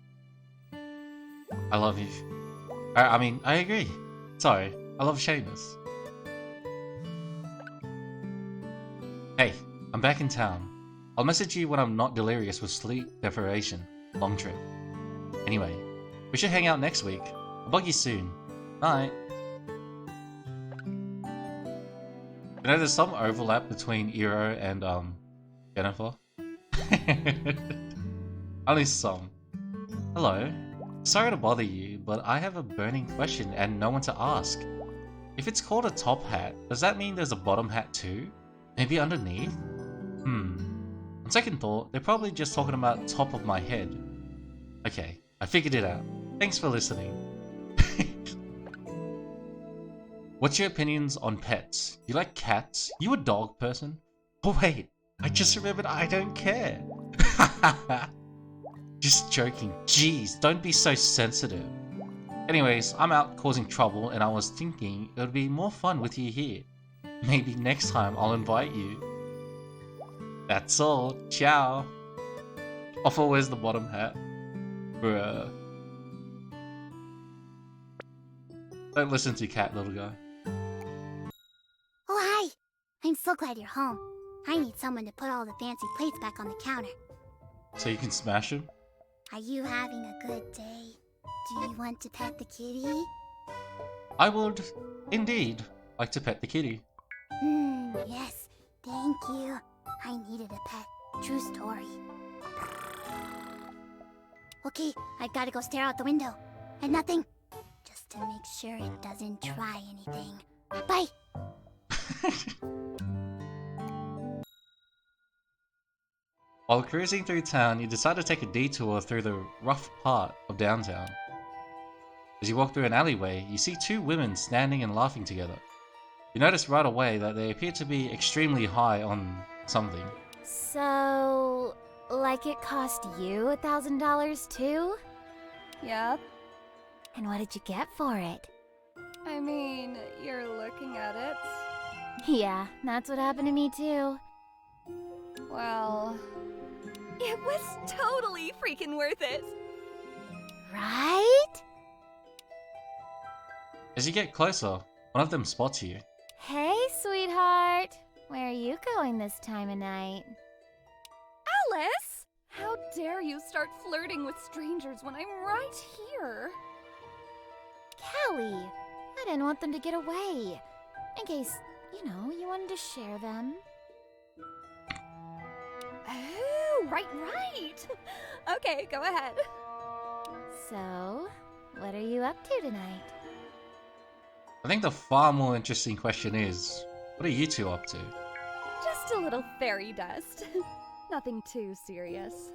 I love you. I mean, I agree. Sorry, I love Seamus. Hey, I'm back in town. I'll message you when I'm not delirious with sleep deprivation. Long trip. Anyway, we should hang out next week. I'll bug you soon. Night. You know, there's some overlap between Iro and, Jennifer. Only some. Hello. Sorry to bother you, but I have a burning question and no one to ask. If it's called a top hat, does that mean there's a bottom hat too? Maybe underneath? On second thought, they're probably just talking about top of my head. Okay, I figured it out. Thanks for listening. What's your opinions on pets? You like cats? You a dog person? Oh wait, I just remembered I don't care. Just joking. Jeez, don't be so sensitive. Anyways, I'm out causing trouble and I was thinking it would be more fun with you here. Maybe next time I'll invite you. That's all. Ciao. Offer, where's the bottom hat? Bruh. Don't listen to Cat, little guy. Oh, hi! I'm so glad you're home. I need someone to put all the fancy plates back on the counter. So you can smash him? Are you having a good day? Do you want to pet the kitty? I would, indeed, like to pet the kitty. Yes. Thank you. I needed a pet. True story. Okay, I gotta go stare out the window. And nothing. Just to make sure it doesn't try anything. Bye! While cruising through town, you decide to take a detour through the rough part of downtown. As you walk through an alleyway, you see two women standing and laughing together. You notice right away that they appear to be extremely high on something. So, like it cost you $1,000 too? Yep. And what did you get for it? I mean, you're looking at it. Yeah, that's what happened to me too. Well, it was totally freaking worth it. Right? As you get closer, one of them spots you. Hey, sweetheart. Where are you going this time of night? Alice! How dare you start flirting with strangers when I'm right here? Callie, I didn't want them to get away. In case, you know, you wanted to share them. Oh, right. Okay, go ahead. So, what are you up to tonight? I think the far more interesting question is, what are you two up to? Just a little fairy dust. Nothing too serious.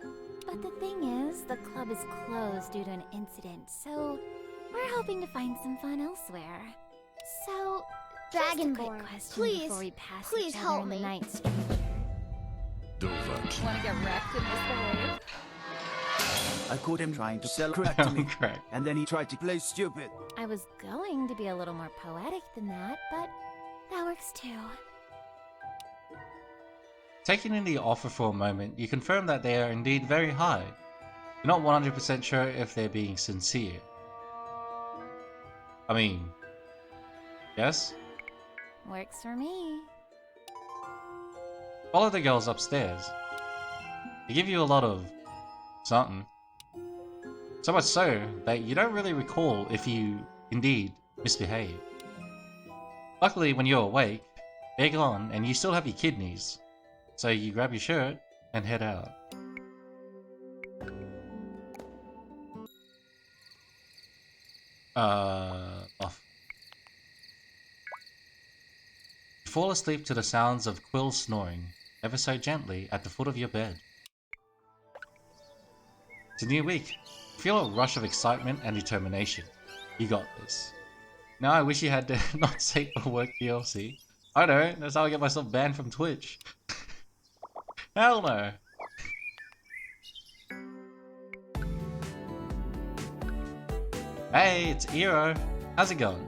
But the thing is, the club is closed due to an incident, so we're hoping to find some fun elsewhere. So, Dragonborn, just a quick question please, before we pass please each other help in the me. night, stranger. Wanna get wrecked in this wave? I caught him trying to sell crack to me, Crack. and then he tried to play stupid. I was going to be a little more poetic than that, but that works too. Taking in the offer for a moment, you confirm that they are indeed very high. You're not 100% sure if they're being sincere. I mean, yes? Works for me. Follow the girls upstairs. They give you a lot of something. So much so that you don't really recall if you indeed misbehave. Luckily, when you're awake, they're gone and you still have your kidneys. So you grab your shirt and head out. Off. You fall asleep to the sounds of Quill snoring, ever so gently, at the foot of your bed. It's a new week. You feel a rush of excitement and determination. You got this. Now I wish you had to not safe for work DLC. I know, that's how I get myself banned from Twitch. Hell no. Hey, it's Eero. How's it going?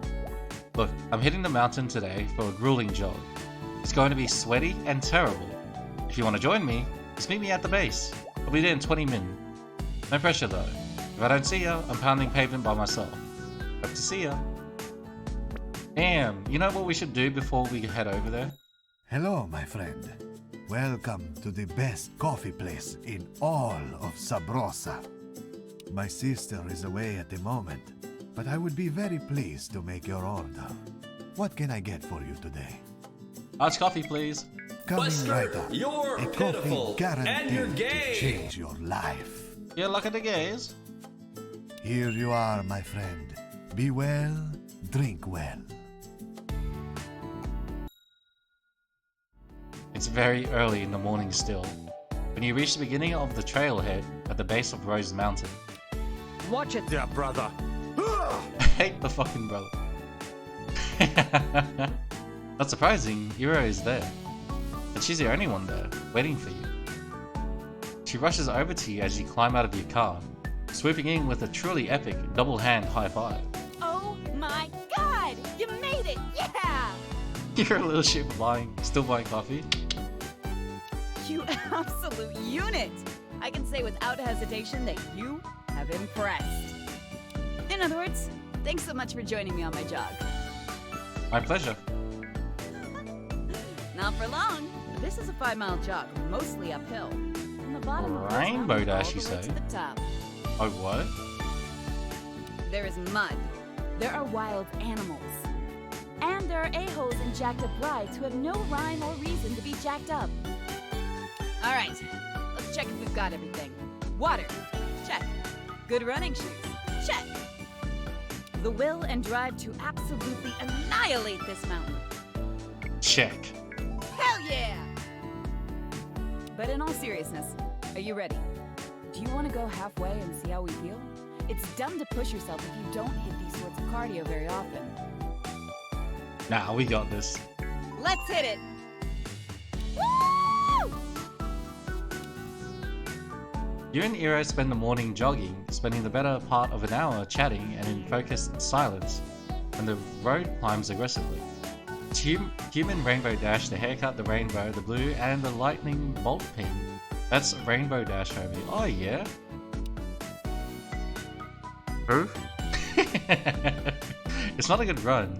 Look, I'm hitting the mountain today for a grueling jog. It's going to be sweaty and terrible. If you want to join me, just meet me at the base. I'll be there in 20 min. No pressure though. If I don't see ya, I'm pounding pavement by myself. Hope to see ya. Damn, you know what we should do before we head over there? Hello, my friend. Welcome to the best coffee place in all of Sabrosa. My sister is away at the moment, but I would be very pleased to make your order. What can I get for you today? Iced coffee, please. Coming right up. You're A pitiful, coffee guaranteed and you're to gay. change your life. You look at the gays. Here you are, my friend. Be well, drink well. It's very early in the morning still, when you reach the beginning of the trailhead at the base of Rose Mountain. Watch it there, brother. I hate the fucking brother. Not surprising, Eero is there. But she's the only one there, waiting for you. She rushes over to you as you climb out of your car, swooping in with a truly epic double-hand high five. Oh my god! You made it! Yeah! You're a little shit for still buying coffee. You absolute unit! I can say without hesitation that you have impressed. In other words, thanks so much for joining me on my jog. My pleasure. Not for long. This is a 5-mile jog, mostly uphill. From the bottom of Rainbow this mountain Dash, all you the way say? to the top. Oh, what? There is mud. There are wild animals. And there are a-holes and jacked up rides who have no rhyme or reason to be jacked up. All right, let's check if we've got everything. Water, check. Good running shoes, check. The will and drive to absolutely annihilate this mountain. Check. Hell yeah! But in all seriousness, are you ready? Do you want to go halfway and see how we feel? It's dumb to push yourself if you don't hit these sorts of cardio very often. Nah, we got this. Let's hit it! Woo! You and Eero spend the morning jogging, spending the better part of an hour chatting and in focused silence, and the road climbs aggressively. Human Rainbow Dash, the haircut, the rainbow, the blue, and the lightning bolt pin. That's Rainbow Dash, homie. Oh yeah? Who? It's not a good run.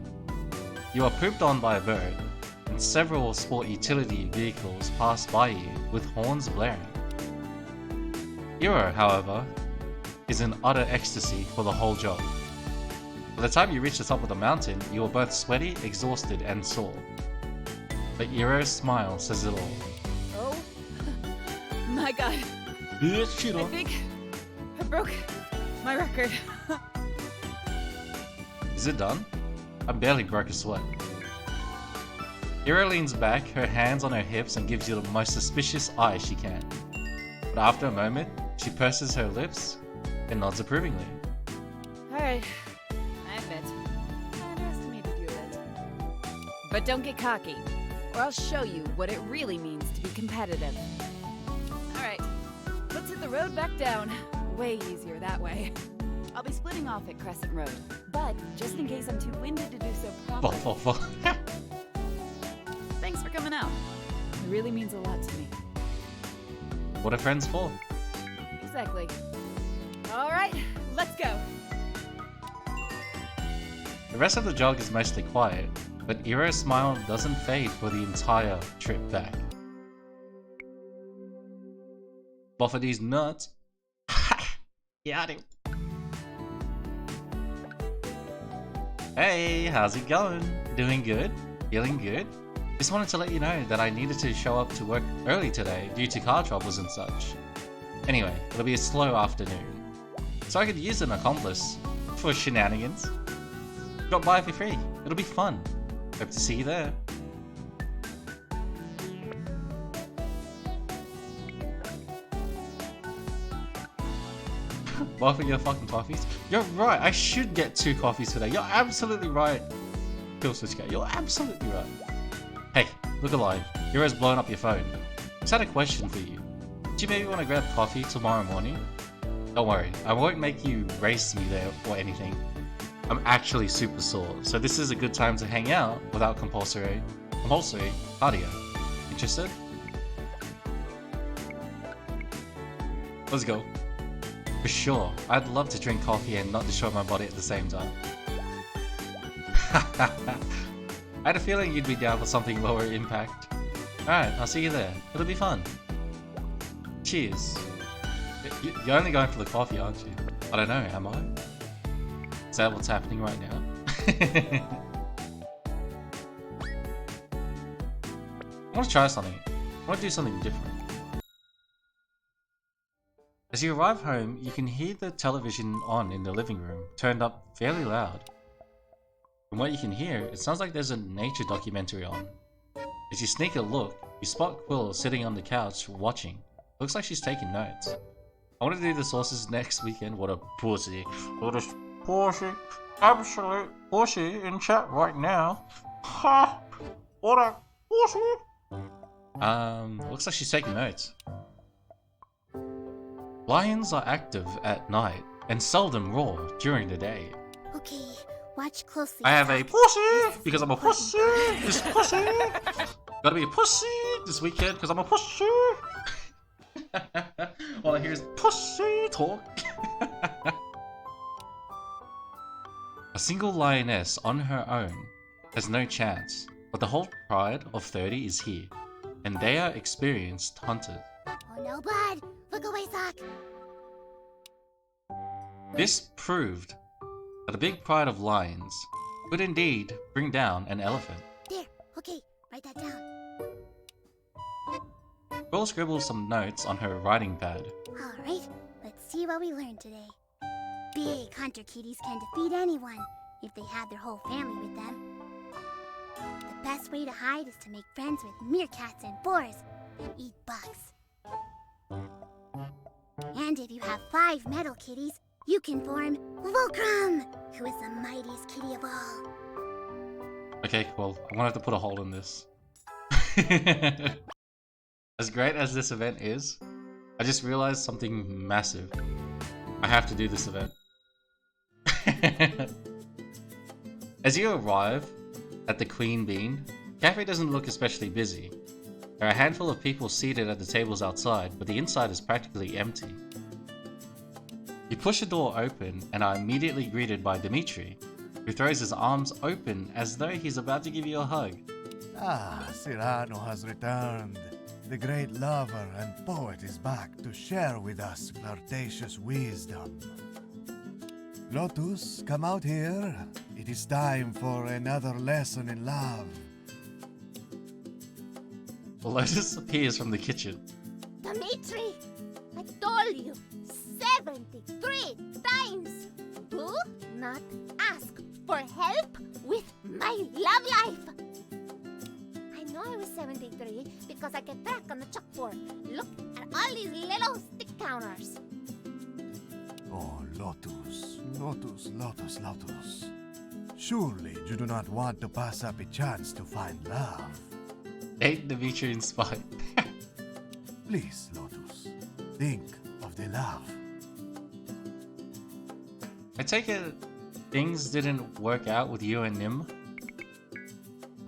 You are pooped on by a bird, and several sport utility vehicles pass by you with horns blaring. Eero, however, is in utter ecstasy for the whole jog. By the time you reach the top of the mountain, you are both sweaty, exhausted, and sore. But Eero's smile says it all. Oh my god. I think I broke my record. Is it done? I barely broke a sweat. Eero leans back, her hands on her hips, and gives you the most suspicious eye she can. But after a moment, she purses her lips and nods approvingly. Alright, I admit, I underestimated you a bit. But don't get cocky, or I'll show you what it really means to be competitive. Alright, let's hit the road back down. way easier that way. I'll be splitting off at Crescent Road, but just in case I'm too winded to do so properly. Thanks for coming out. It really means a lot to me. What are friends for? Exactly. All right, let's go. The rest of the jog is mostly quiet, but Eero's smile doesn't fade for the entire trip back. But for these nuts, got him. Hey, how's it going? Doing good? Feeling good? Just wanted to let you know that I needed to show up to work early today due to car troubles and such. Anyway, it'll be a slow afternoon, so I could use an accomplice for shenanigans. Drop by for free. It'll be fun. Hope to see you there. Both of your fucking coffees? You're right, I should get 2 coffees today. You're absolutely right. Kill Switch You're absolutely right. Hey, look alive. Hero's blowing up your phone. Just had a question for you. Do you maybe want to grab coffee tomorrow morning? Don't worry, I won't make you race me there or anything. I'm actually super sore, so this is a good time to hang out without compulsory cardio. Interested? Let's go. For sure, I'd love to drink coffee and not destroy my body at the same time. I had a feeling you'd be down for something lower impact. Alright, I'll see you there. It'll be fun. Cheers. You're only going for the coffee, aren't you? I don't know, am I? Is that what's happening right now? I want to try something. I want to do something different. As you arrive home, you can hear the television on in the living room, turned up fairly loud. From what you can hear, it sounds like there's a nature documentary on. As you sneak a look, you spot Quill sitting on the couch watching. Looks like she's taking notes. I want to do the sources next weekend. What a pussy. What a pussy. Absolute pussy in chat right now. Ha! What a pussy. Looks like she's taking notes. Lions are active at night and seldom roar during the day. Okay, watch closely. I have a pussy because I'm a pussy. This pussy. Gotta be a pussy this weekend because I'm a pussy. All I hear is pussy talk. A single lioness on her own has no chance, but the whole pride of 30 is here, and they are experienced hunters. Oh no, bud! Look away, Sock! This proved that the big pride of lions could indeed bring down an elephant. There, okay, write that down. Quill scribbles some notes on her writing pad. Alright, let's see what we learned today. Big hunter kitties can defeat anyone if they have their whole family with them. The best way to hide is to make friends with meerkats and boars and eat bugs. And if you have 5 metal kitties, you can form Volcrum, who is the mightiest kitty of all. Okay, well, I'm gonna have to put a hole in this. As great as this event is, I just realized something massive. I have to do this event. As you arrive at the Queen Bean, cafe doesn't look especially busy. There are a handful of people seated at the tables outside, but the inside is practically empty. You push the door open and are immediately greeted by Dimitri, who throws his arms open as though he's about to give you a hug. Ah, Cyrano has returned. The great lover and poet is back to share with us flirtatious wisdom. Lotus, come out here. It is time for another lesson in love. Lotus appears from the kitchen. Dimitri, I told you 73 times. Do not ask for help with my love life. I know I was 73 because I kept track on the chalkboard. Look at all these little stick counters. Oh, Lotus, Lotus, Lotus, Lotus. Surely you do not want to pass up a chance to find love. Ain't Dimitri inspired? Please, Lotus, think of the love. I take it things didn't work out with you and Nim?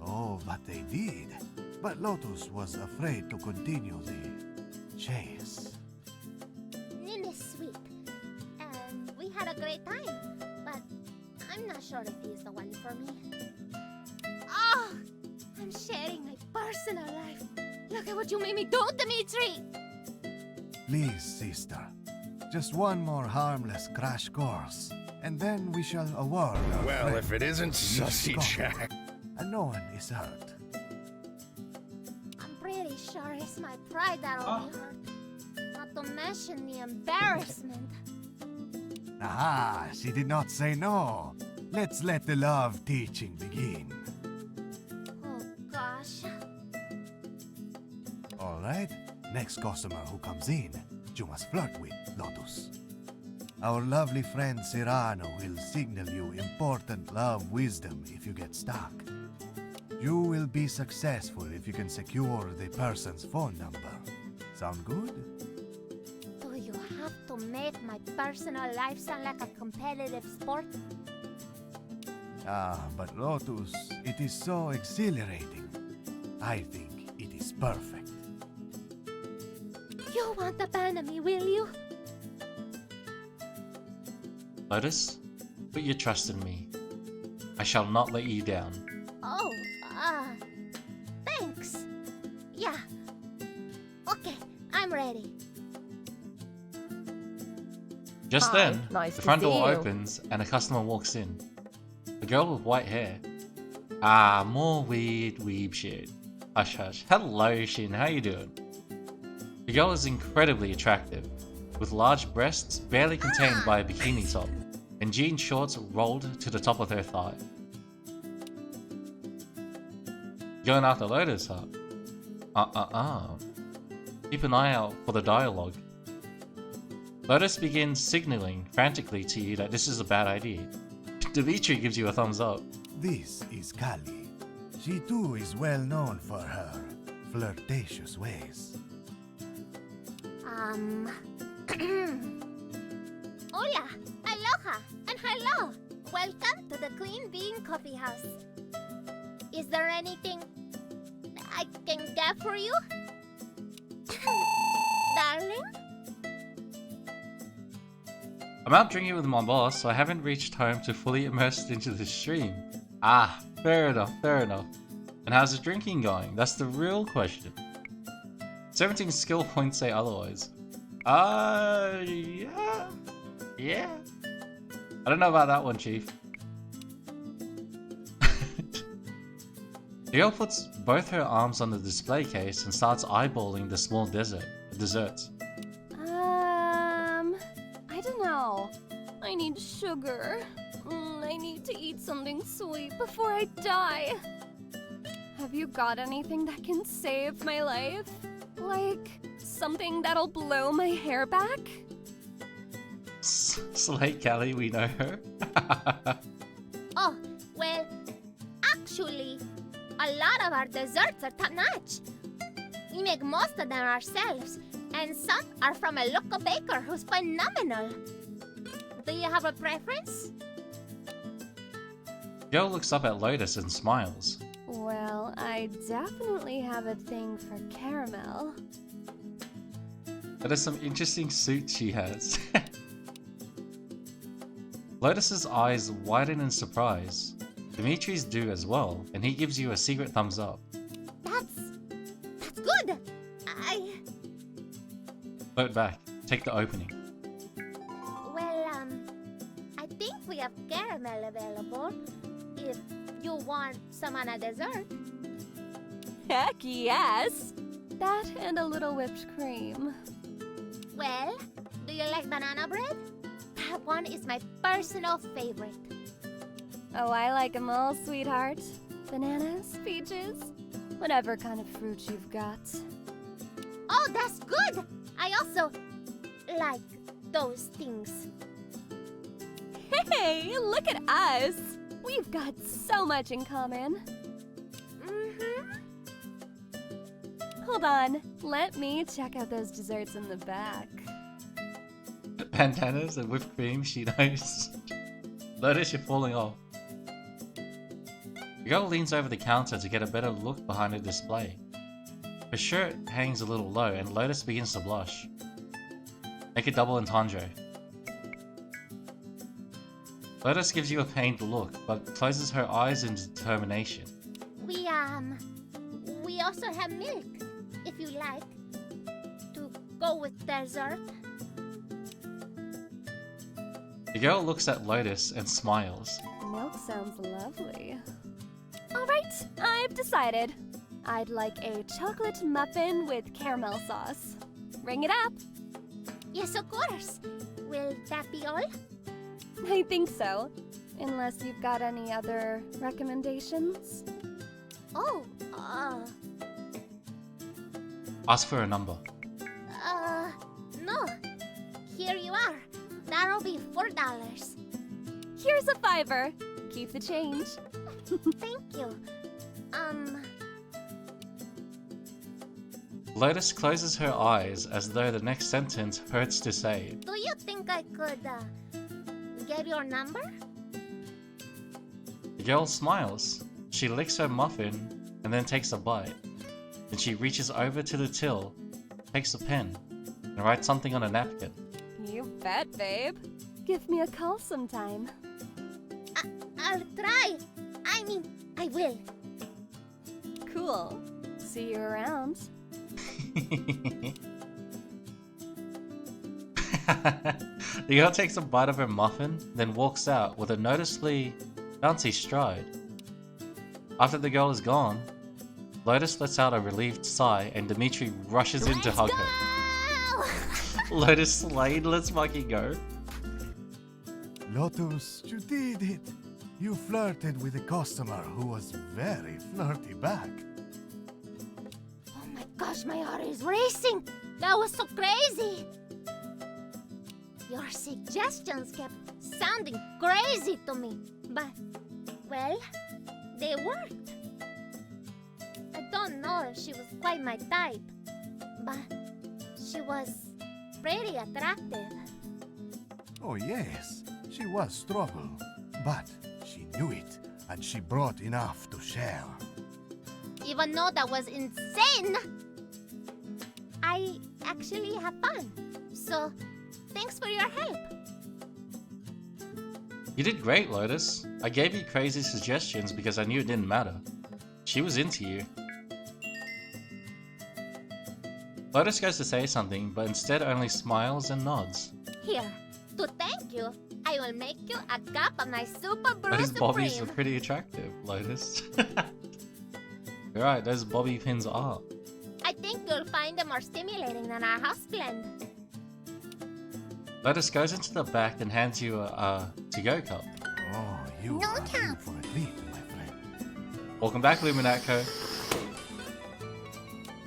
Oh, but they did. But Lotus was afraid to continue the chase. Nim is sweet, and we had a great time, but I'm not sure if he's the one for me. Oh, I'm sharing my personal life. Look at what you made me do, Dimitri! Please, sister. Just one more harmless crash course, and then we shall award our Well, friend if it isn't the Sussy Miss Jack. And no one is hurt. I'm pretty sure it's my pride that'll be hurt. Not to mention the embarrassment. Aha, she did not say no. Let's let the love teaching begin. Oh gosh. All right, next customer who comes in, you must flirt with, Lotus. Our lovely friend Cyrano will signal you important love wisdom if you get stuck. You will be successful if you can secure the person's phone number. Sound good? Do you have to make my personal life sound like a competitive sport? Ah, but Lotus, it is so exhilarating. I think it is perfect. You won't abandon me, will you? Lotus, put your trust in me. I shall not let you down. Oh, thanks. Yeah. Okay, I'm ready. Just Hi, then, nice the to front see door you. opens and a customer walks in. A girl with white hair. Ah, more weird weeb shit. Hush hush. Hello Shin, how you doing? The girl is incredibly attractive, with large breasts barely contained by a bikini top, and jean shorts rolled to the top of her thigh. Going after Lotus, huh? Keep an eye out for the dialogue. Lotus begins signaling frantically to you that this is a bad idea. Dimitri gives you a thumbs up. This is Kali. She too is well known for her flirtatious ways. Hola, aloha, and hello. Welcome to the Clean Bean Coffee House. Is there anything I can get for you? Darling? I'm out drinking with my boss, so I haven't reached home to fully immerse into the stream. Ah, fair enough, fair enough. And how's the drinking going? That's the real question. 17 skill points say otherwise. Yeah. I don't know about that one, Chief. The girl puts both her arms on the display case and starts eyeballing the small desserts. I don't know. I need sugar. I need to eat something sweet before I die. Have you got anything that can save my life? Like something that'll blow my hair back? Slay Callie, we know her. Oh, well, actually, a lot of our desserts are top-notch. We make most of them ourselves, and some are from a local baker who's phenomenal. Do you have a preference? Girl looks up at Lotus and smiles. Well, I definitely have a thing for caramel. That is some interesting suits she has. Lotus's eyes widen in surprise. Dimitri's do as well, and he gives you a secret thumbs up. That's good. Float back. Take the opening. Well, I think we have caramel available. If you want some on a dessert. Heck yes! That and a little whipped cream. Well, do you like banana bread? That one is my personal favorite. Oh, I like 'em all, sweetheart. Bananas, peaches, whatever kind of fruit you've got. Oh, that's good! I also like those things. Hey, look at us! We've got so much in common. Hold on, let me check out those desserts in the back. Bandanas and whipped cream, she knows. Lotus, you're falling off. The girl leans over the counter to get a better look behind the display. Her shirt hangs a little low and Lotus begins to blush. Make a double entendre. Lotus gives you a pained look, but closes her eyes in determination. We also have milk, if you like. To go with dessert. The girl looks at Lotus and smiles. Milk sounds lovely. Alright, I've decided. I'd like a chocolate muffin with caramel sauce. Ring it up. Yes, of course. Will that be all? I think so. Unless you've got any other recommendations. Oh, Ask for a number. no. Here you are. That'll be $4. Here's a $5. Keep the change. Thank you. Lotus closes her eyes as though the next sentence hurts to say. Do you think I could, get your number? The girl smiles. She licks her muffin and then takes a bite. Then she reaches over to the till, takes a pen, and writes something on a napkin. You bet, babe. Give me a call sometime. I'll try. I mean, I will. Cool. See you around. The girl takes a bite of her muffin, then walks out with a noticeably bouncy stride. After the girl is gone, Lotus lets out a relieved sigh and Dimitri rushes in to hug her. Lotus slayed, let's fucking go. Lotus, you did it. You flirted with a customer who was very flirty back. Oh my gosh, my heart is racing. That was so crazy. Your suggestions kept sounding crazy to me. But, well, they worked. I don't know if she was quite my type, but she was pretty attractive. Oh yes, she was trouble, but she knew it, and she brought enough to share. Even though that was insane, I actually have fun. So, thanks for your help. You did great, Lotus. I gave you crazy suggestions because I knew it didn't matter. She was into you. Lotus goes to say something, but instead only smiles and nods. Here, to thank you, I will make you a cup of my Super Brew Those bobbies Supreme. are pretty attractive, Lotus. You're right, those bobby pins are. I think you'll find them more stimulating than our house blend. Lotus goes into the back and hands you a to-go cup. Oh, you No are in cap. for a treat, my friend. Welcome back, Luminatco.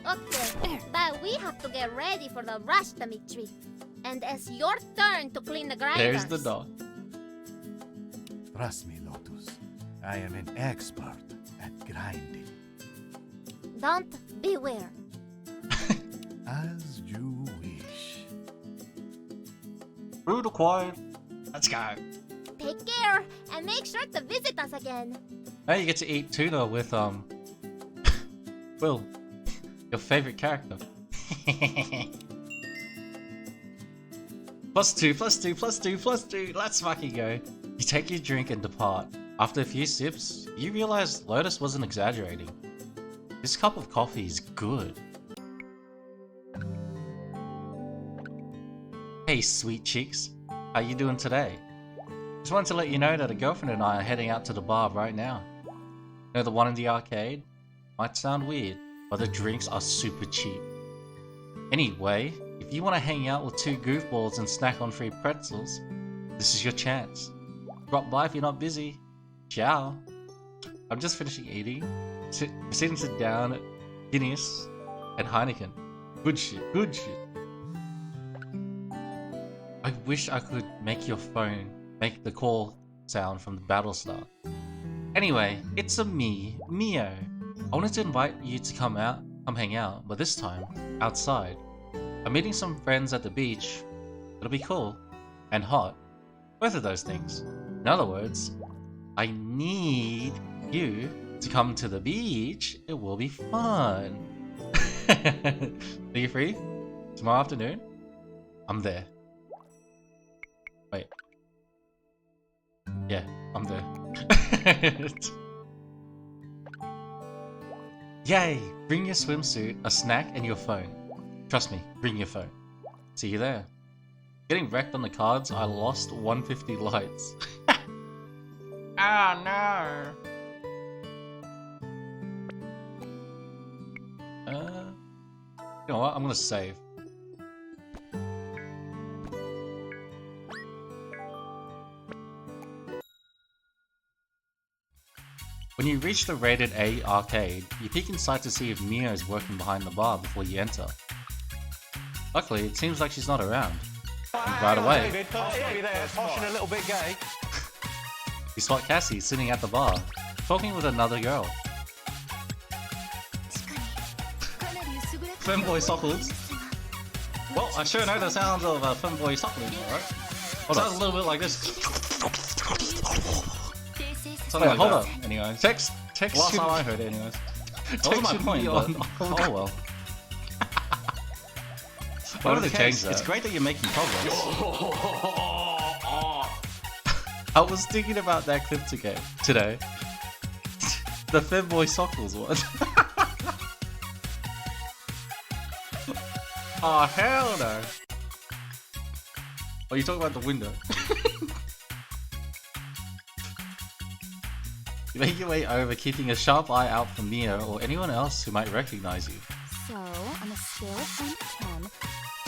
Okay, but we have to get ready for the rush, Dimitri. And it's your turn to clean the grinders. There's the dog. Trust me, Lotus. I am an expert at grinding. Don't be weird. As you wish. Route acquired. Let's go. Take care and make sure to visit us again. Now you get to eat tuna with Will, your favorite character. +2, +2, +2, +2. Let's fucking go. You take your drink and depart. After a few sips, you realize Lotus wasn't exaggerating. This cup of coffee is good. Hey sweet chicks, how you doing today? Just wanted to let you know that a girlfriend and I are heading out to the bar right now. You know the one in the arcade? Might sound weird, but the drinks are super cheap. Anyway, if you want to hang out with two goofballs and snack on free pretzels, this is your chance. Drop by if you're not busy. Ciao. I'm just finishing eating. Proceeding to sit down at Guinness and Heineken. Good shit, good shit. I wish I could make your phone make the call sound from the Battlestar. Anyway, it's me, Mio. I wanted to invite you to come hang out, but this time, outside. I'm meeting some friends at the beach. It'll be cool. And hot. Both of those things. In other words, I need you to come to the beach. It will be fun. Are you free? Tomorrow afternoon? I'm there. Wait. Yeah, I'm there. Yay! Bring your swimsuit, a snack, and your phone. Trust me, bring your phone. See you there. Getting wrecked on the cards, I lost 150 lights. Oh no! You know what? I'm gonna save. When you reach the rated A arcade, you peek inside to see if Mia is working behind the bar before you enter. Luckily, it seems like she's not around. And right away, David, I'll stop you there. Posh and a little bit gay. you spot Cassie sitting at the bar, talking with another girl. Femboy Sockles. Well, I sure know the sounds of Femboy Sockles, alright? Sounds a little bit like this. Something like hold up. Anyways, text. Last time I heard it, anyways. That was my point. But, oh well. Why did they change that? It's great that you're making progress. I was thinking about that clip today. The Femboy Sockles one. Oh hell no! Oh, you talking about the window? You make your way over, keeping a sharp eye out for Mia or anyone else who might recognize you. So, on a scale of 1 to 10,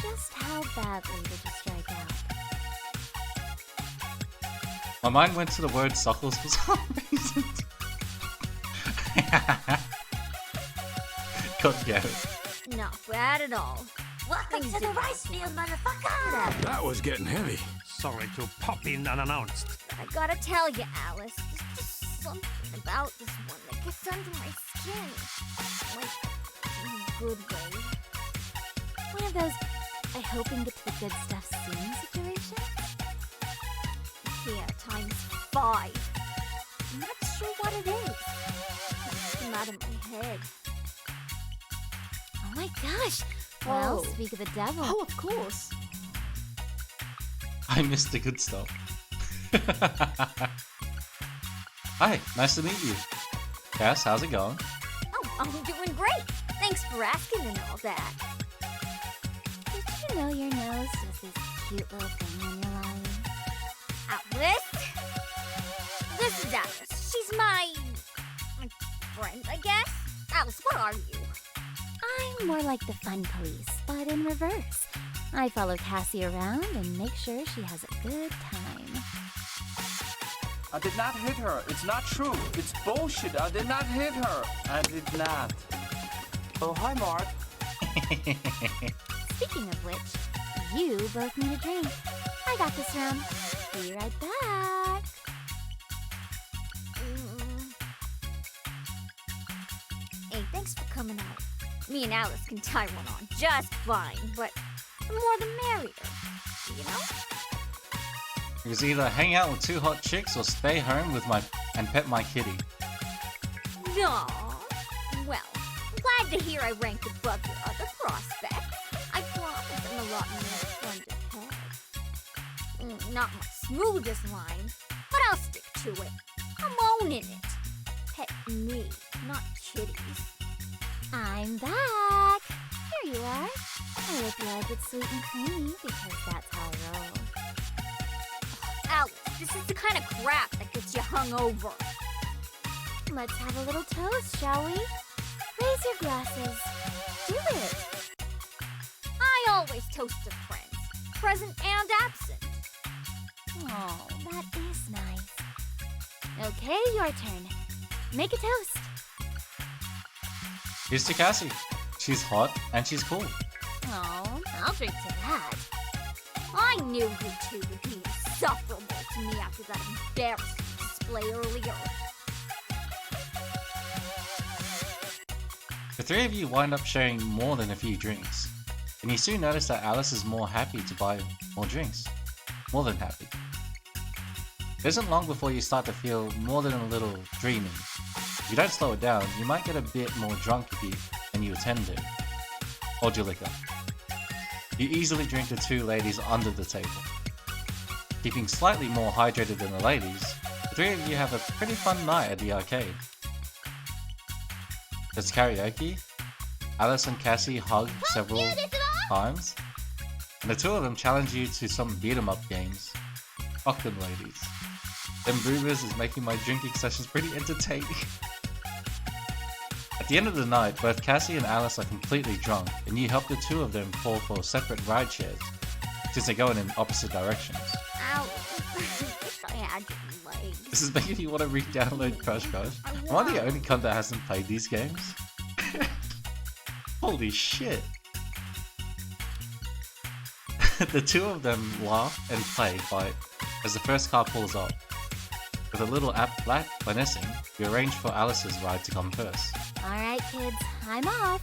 just how badly did you strike out? My mind went to the word suckles for some reason. God damn it. Not bad at all. Welcome to the rice field, motherfucker! That was getting heavy. Sorry to pop in unannounced. I gotta tell you, Alice, there's just something about this one that gets under my skin. Like, in a good way. One of those, I hope we can get to the good stuff soon situations? Yeah, times 5. I'm not sure what it is. It's come out of my head. Oh my gosh! Well, speak of the devil. Oh, of course. I missed the good stuff. Hi, nice to meet you. Cass, how's it going? Oh, I'm doing great. Thanks for asking and all that. Did you know your nose was this cute little thing in your life? Alice? This is Alice. She's my friend, I guess. Alice, what are you? I'm more like the fun police, but in reverse. I follow Cassie around and make sure she has a good time. I did not hit her. It's not true. It's bullshit. I did not hit her. I did not. Oh, hi, Mark. Speaking of which, you both need a drink. I got this round. Be right back. Hey, thanks for coming out. Me and Alice can tie one on just fine, but the more the merrier, you know? It was either hang out with 2 hot chicks or stay home with and pet my kitty. No. Well, I'm glad to hear I ranked above your other prospects. I promise I'm a lot more fun to pet. Not my smoothest line, but I'll stick to it. I'm owning it. Pet me, not kitties. I'm back. Here you are. I hope you like it sweet and creamy because that's how I roll. Alice, this is the kind of crap that gets you hung over. Let's have a little toast, shall we? Raise your glasses. Do it. I always toast to friends, present and absent. Oh, that is nice. Okay, your turn. Make a toast. Here's to Cassie. She's hot and she's cool. Oh, I'll drink to that. I knew you two would be insufferable to me after that embarrassing display earlier. The 3 of you wind up sharing more than a few drinks, and you soon notice that Alice is more happy to buy more drinks. More than happy. It isn't long before you start to feel more than a little dreamy. If you don't slow it down, you might get a bit more drunk than you intend to. Hold your liquor. You easily drink the two ladies under the table. Keeping slightly more hydrated than the ladies, the three of you have a pretty fun night at the arcade. There's karaoke. Alice and Cassie hug several times, and the two of them challenge you to some beat-em-up games. Fuck them ladies. Them boomers is making my drinking sessions pretty entertaining. At the end of the night, both Cassie and Alice are completely drunk, and you help the two of them fall for separate ride shares, since they're going in opposite directions. Ow. I had legs. This is making you want to re-download Crash Cars. Am I the only cunt that hasn't played these games? Holy shit. The two of them laugh and play fight as the first car pulls up. With a little app black finessing, we arrange for Alice's ride to come first. Alright, kids, I'm off.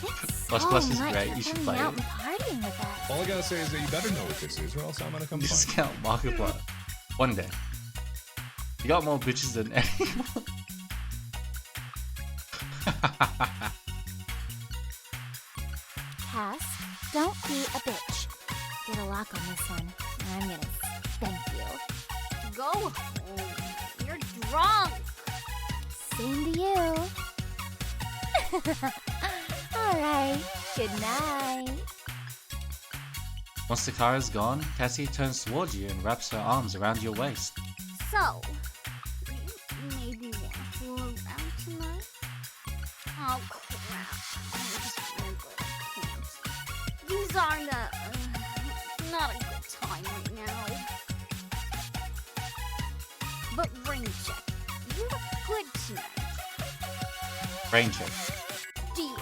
Thanks Plus so Plus is much great, for you should coming play out it. and partying with us. All I gotta say is that you better know what this is, or else I'm gonna come find Discount Markiplier. One day. You got more bitches than anyone. Cass, don't be a bitch. Get a lock on this one, and I'm gonna spank you. Go home. You're drunk. Same to you. Alright, good night. Once the car is gone, Cassie turns towards you and wraps her arms around your waist. So, you maybe want to fool around tonight? Oh crap. I just really can't. These aren't not a good time right now. But rain check. You look good tonight. Rain check. Deal.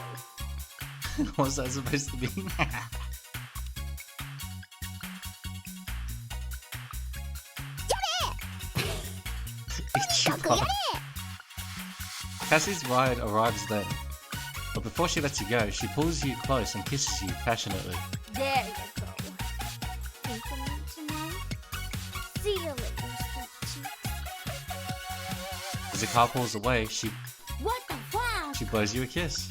What's that supposed to mean? Cassie's ride arrives then, but before she lets you go, she pulls you close and kisses you passionately. There you go. Think of me tonight? See you later, sweet cheeks. As the car pulls away, she What the fuck? blows you a kiss.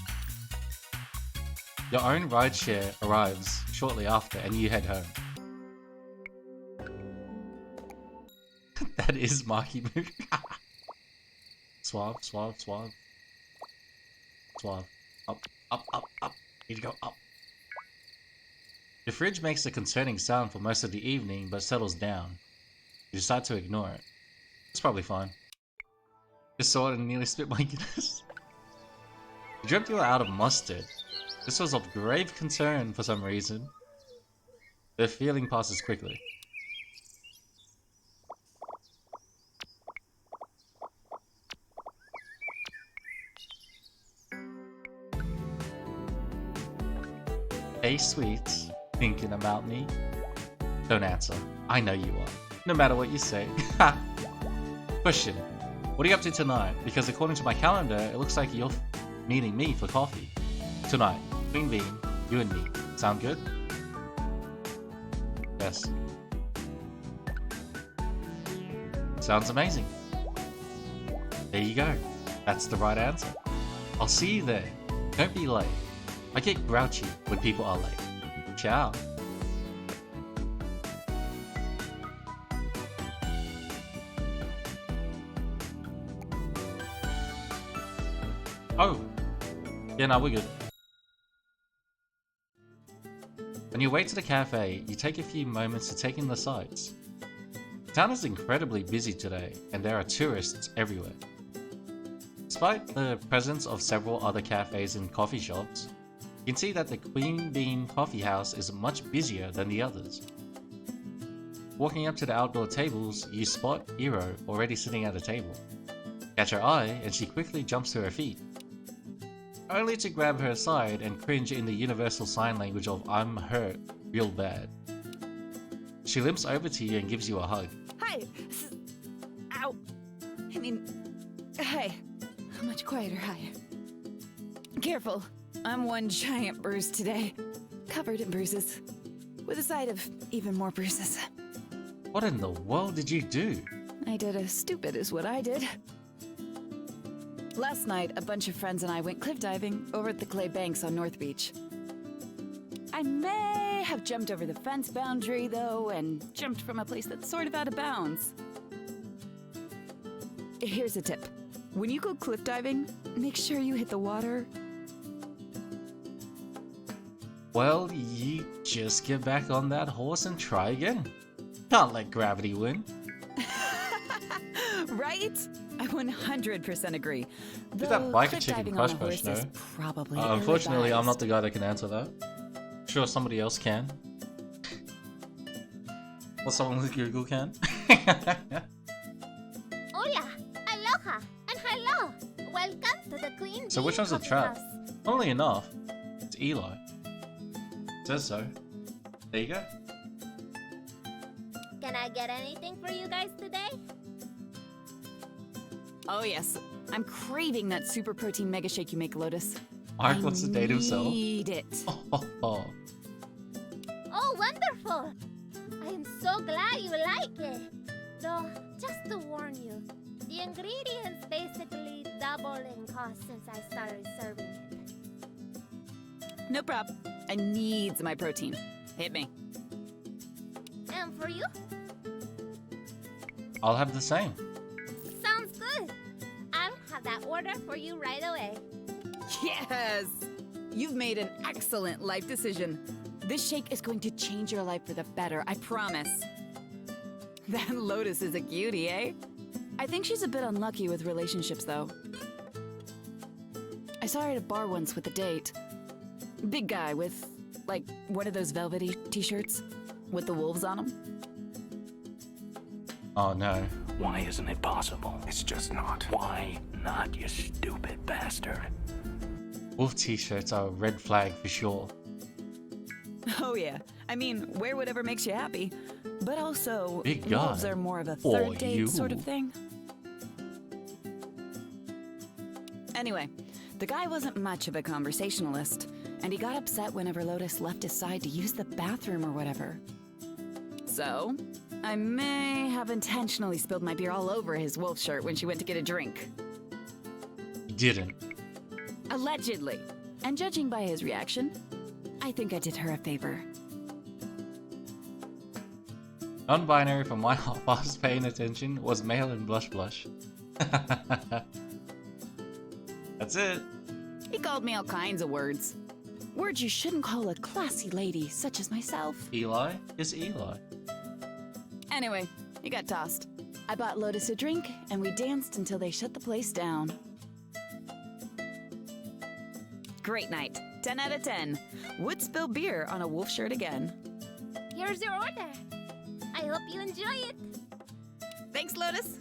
Your own rideshare arrives shortly after, and you head home. That is Marky Moo. Suave, suave, suave. Suave. Up, up, up, up. Need to go up. The fridge makes a concerning sound for most of the evening, but settles down. You decide to ignore it. It's probably fine. Just saw it and nearly spit my Guinness. You dreamt you were out of mustard. This was of grave concern for some reason. The feeling passes quickly. Hey sweets, thinking about me? Don't answer. I know you are. No matter what you say. Question. What are you up to tonight? Because according to my calendar, it looks like you're meeting me for coffee. Tonight. Queen Bean, you and me. Sound good? Yes. Sounds amazing. There you go. That's the right answer. I'll see you there. Don't be late. I get grouchy when people are late. Ciao. Oh. Yeah, no, we're good. On your way to the cafe, you take a few moments to take in the sights. The town is incredibly busy today, and there are tourists everywhere. Despite the presence of several other cafes and coffee shops, you can see that the Queen Bean Coffee House is much busier than the others. Walking up to the outdoor tables, you spot Hiro already sitting at a table. Catch her eye, and she quickly jumps to her feet, only to grab her side and cringe in the universal sign language of "I'm hurt real bad." She limps over to you and gives you a hug. Hi! Ow! I mean, hey. Much quieter, hi. Careful. I'm one giant bruise today. Covered in bruises. With a side of even more bruises. What in the world did you do? I I did as stupid as what I did. Last night, a bunch of friends and I went cliff diving over at the Clay Banks on North Beach. I may have jumped over the fence boundary, though, and jumped from a place that's sort of out of bounds. Here's a tip. When you go cliff diving, make sure you hit the water. Well, you just get back on that horse and try again. Can't let gravity win. Right? I 100% agree. Is that biker chicken crush push, no? Probably unfortunately, I'm not the guy that can answer that. Sure, somebody else can. Or someone with Google can. Hola, aloha, and hello. Welcome to the Queen So which Bee one's a Coffee trap? House. Funnily enough, it's Eli. It says so. There you go. Can I get anything for you guys today? Oh yes, I'm craving that super protein mega shake you make, Lotus. Mark wants to date himself. Need it. Oh. Oh, wonderful! I am so glad you like it. Though, just to warn you, the ingredients basically double in cost since I started serving it. No prob. I needs my protein. Hit me. And for you? I'll have the same. Sounds good. I'll have that order for you right away. Yes! You've made an excellent life decision. This shake is going to change your life for the better, I promise. That Lotus is a cutie, eh? I think she's a bit unlucky with relationships, though. I saw her at a bar once with a date. Big guy with, like, one of those velvety t-shirts with the wolves on them. Oh no. Why isn't it possible? It's just not. Why not, you stupid bastard? Wolf t-shirts are a red flag for sure. Oh yeah. I mean, wear whatever makes you happy. But also, Big guy. wolves are more of a For third date you. sort of thing. Anyway, the guy wasn't much of a conversationalist, and he got upset whenever Lotus left his side to use the bathroom or whatever. So, I may have intentionally spilled my beer all over his wolf shirt when she went to get a drink. You didn't. Allegedly. And judging by his reaction, I think I did her a favor. Non-binary for my fast paying attention was male and blush blush. That's it. He called me all kinds of words. Words you shouldn't call a classy lady such as myself. Eli is Eli. Anyway, he got tossed. I bought Lotus a drink, and we danced until they shut the place down. Great night. 10 out of 10. Would spill beer on a wolf shirt again. Here's your order. I hope you enjoy it. Thanks, Lotus.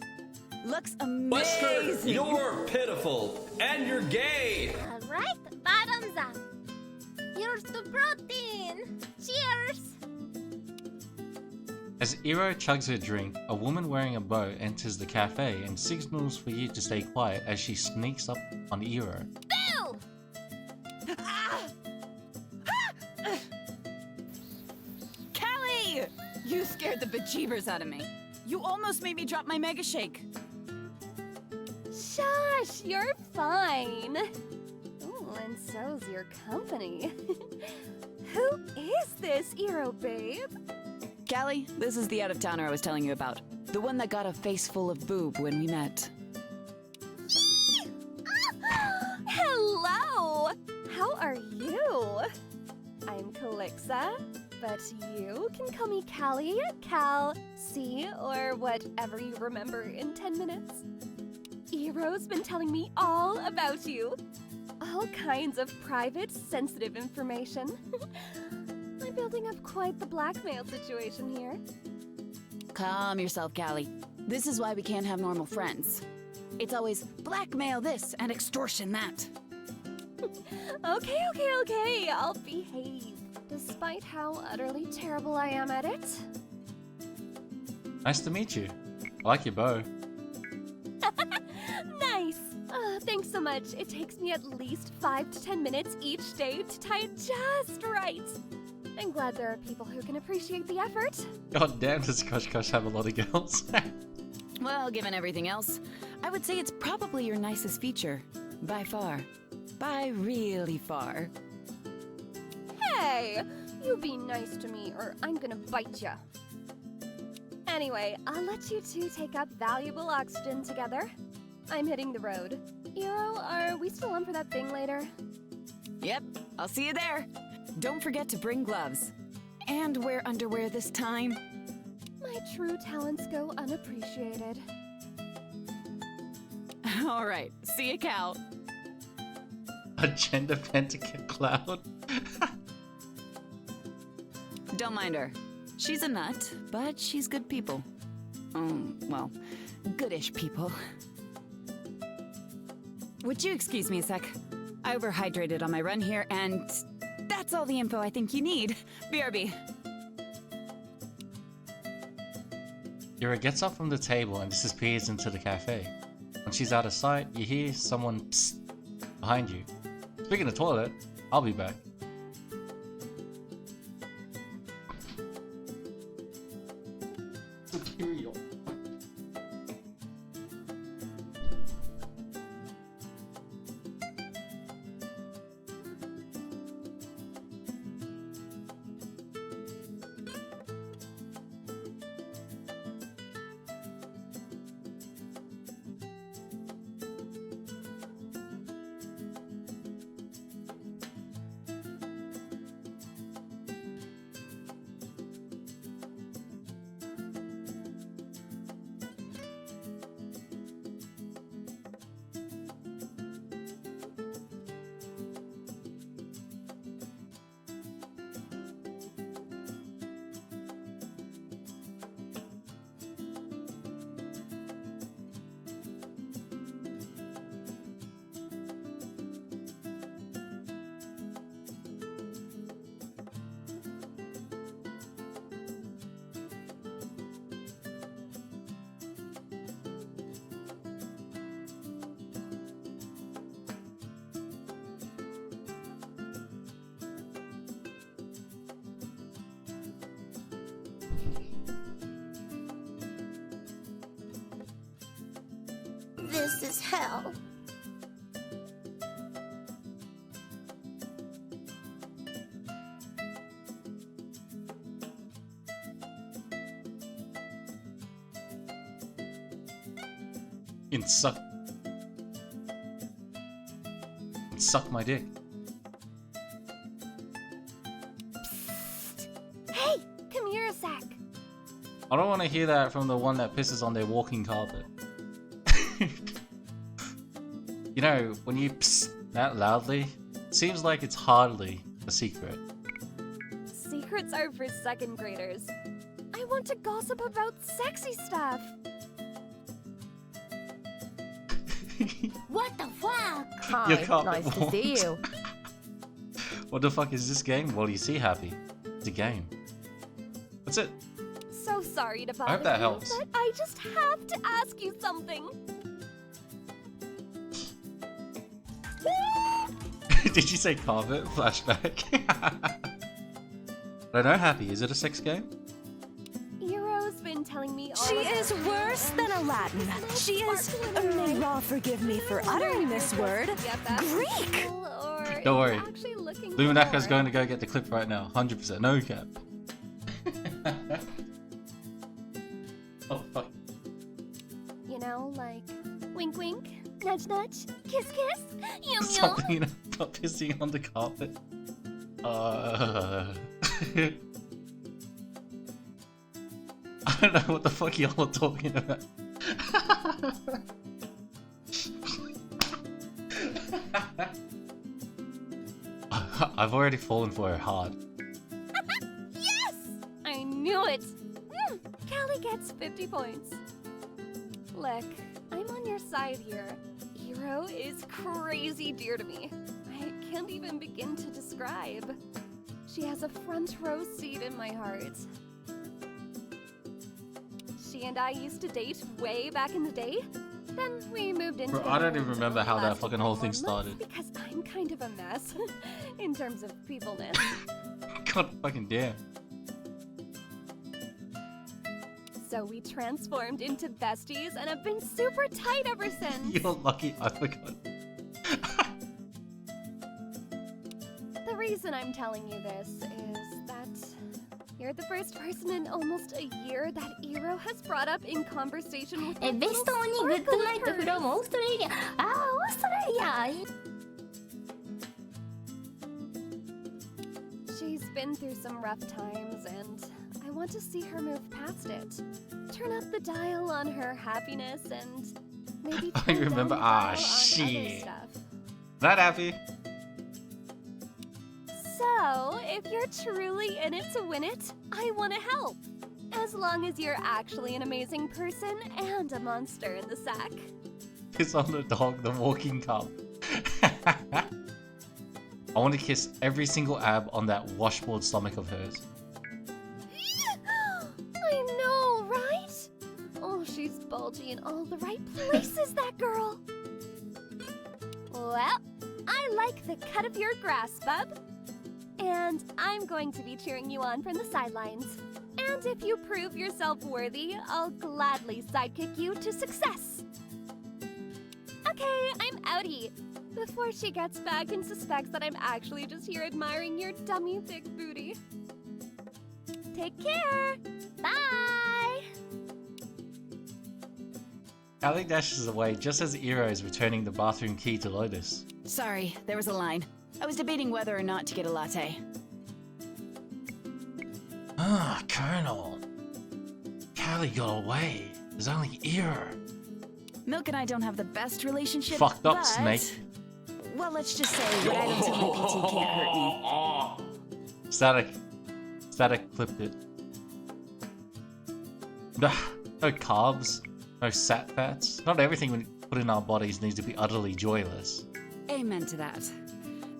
Looks amazing. Wesker, you're pitiful, and you're gay. All right, bottoms up. Here's the protein. Cheers. As Iro chugs her drink, a woman wearing a bow enters the cafe and signals for you to stay quiet as she sneaks up on Iro. Boo! Callie! You scared the bejeebers out of me. You almost made me drop my mega shake. Shush, you're fine. Ooh, and so's your company. Who is this Iro babe? Callie, this is the out-of-towner I was telling you about. The one that got a face full of boob when we met. Hello! How are you? I'm Calixa, but you can call me Callie, Cal, C, or whatever you remember in 10 minutes. Iro's been telling me all about you. All kinds of private, sensitive information. I'm building up quite the blackmail situation here. Calm yourself, Callie. This is why we can't have normal friends. It's always blackmail this and extortion that. Okay, I'll behave. Despite how utterly terrible I am at it. Nice to meet you. I like your bow. Nice! Thanks so much. It takes me at least 5 to 10 minutes each day to tie it just right. I'm glad there are people who can appreciate the effort. God damn, does Kush Kush have a lot of girls? Well, given everything else, I would say it's probably your nicest feature. By far. By really far. Hey! You be nice to me or I'm gonna bite ya. Anyway, I'll let you two take up valuable oxygen together. I'm hitting the road. Hiro, are we still on for that thing later? Yep, I'll see you there. Don't forget to bring gloves. And wear underwear this time. My true talents go unappreciated. All right, see you, Cal. A gender pentacle cloud. Don't mind her. She's a nut, but she's good people. Well, goodish people. Would you excuse me a sec? I overhydrated on my run here, and that's all the info I think you need. BRB. Yura gets up from the table and disappears into the cafe. When she's out of sight, you hear someone psst behind you. Speaking of toilet, I'll be back. Superior. This is hell. And suck my dick. Hey, come here a sec. I don't want to hear that from the one that pisses on their walking carpet. You know, when you psst that loudly, it seems like it's hardly a secret. Secrets are for second graders. I want to gossip about sexy stuff. What the fuck? Your Hi, carpet nice to see walks. you. What the fuck is this game? Well, you see happy. It's a game. That's it. So sorry to bother I hope that you, helps. but I just have to ask you something. Did you say carpet? Flashback. I don't know, Happy. Is it a sex game? Hero's been telling me all She about is worse than a Latin. She is, may law forgive me for uttering this word, Greek. Don't worry. Luminaka's going to go get the clip right now. 100%. No cap. Oh, fuck. You know, like, wink wink, nudge nudge, kiss kiss, yum yum. Something about pissing on the carpet. I don't know what the fuck y'all are talking about. I've already fallen for her hard. Yes! I knew it! Callie gets 50 points. Look, I'm on your side here. Hiro is crazy dear to me. I can't even begin to describe. She has a front row seat in my heart. She and I used to date way back in the day. Then we moved into Bro, I don't even a remember how that lasted fucking whole 4 thing months started. Because I'm kind of a mess in terms of peopleness. God fucking damn. So we transformed into besties and have been super tight ever since. You're lucky I forgot. The reason I'm telling you this is that you're the first person in almost a year that Iro has brought up in conversation with ベストにグッドナイトフロムオーストラリア。ああ、オーストラリア。She's been through some rough times and I want to see her move past it. Turn up the dial on her happiness and maybe I turn down remember. the Ah, dial on shit. other stuff. Not happy. So, if you're truly in it to win it, I want to help. As long as you're actually an amazing person and a monster in the sack. Kiss on the dog, the walking cup. I want to kiss every single ab on that washboard stomach of hers. I know, right? Oh, she's bulgy in all the right places, that girl. Well, I like the cut of your grass, bub. And I'm going to be cheering you on from the sidelines. And if you prove yourself worthy, I'll gladly sidekick you to success. Okay, I'm outie. Before she gets back and suspects that I'm actually just here admiring your dummy thick booty. Take care. Bye. Allie dashes away just as Iro is returning the bathroom key to Lotus. Sorry, there was a line. I was debating whether or not to get a latte. Ah, Colonel. Callie got away. There's only Iro. Milk and I don't have the best relationship. Fucked up, but... Snake. Well, let's just say what I don't tell my PT can't hurt me. Static clipped it. No carbs, no sat fats. Not everything we put in our bodies needs to be utterly joyless. Amen to that.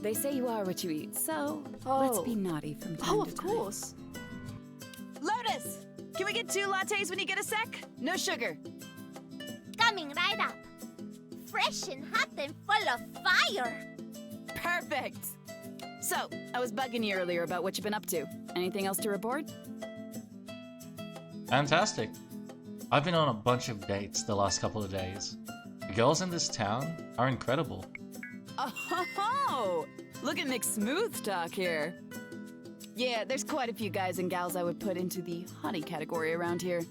They say you are what you eat, so let's be naughty from time to time. Oh, of course. Lotus! Can we get 2 lattes when you get a sec? No sugar. Coming right up. Fresh and hot and full of fire. Perfect! So, I was bugging you earlier about what you've been up to. Anything else to report? Fantastic. I've been on a bunch of dates the last couple of days. The girls in this town are incredible. Oh, look at Nick Smooth talk here. Yeah, there's quite a few guys and gals I would put into the hottie category around here.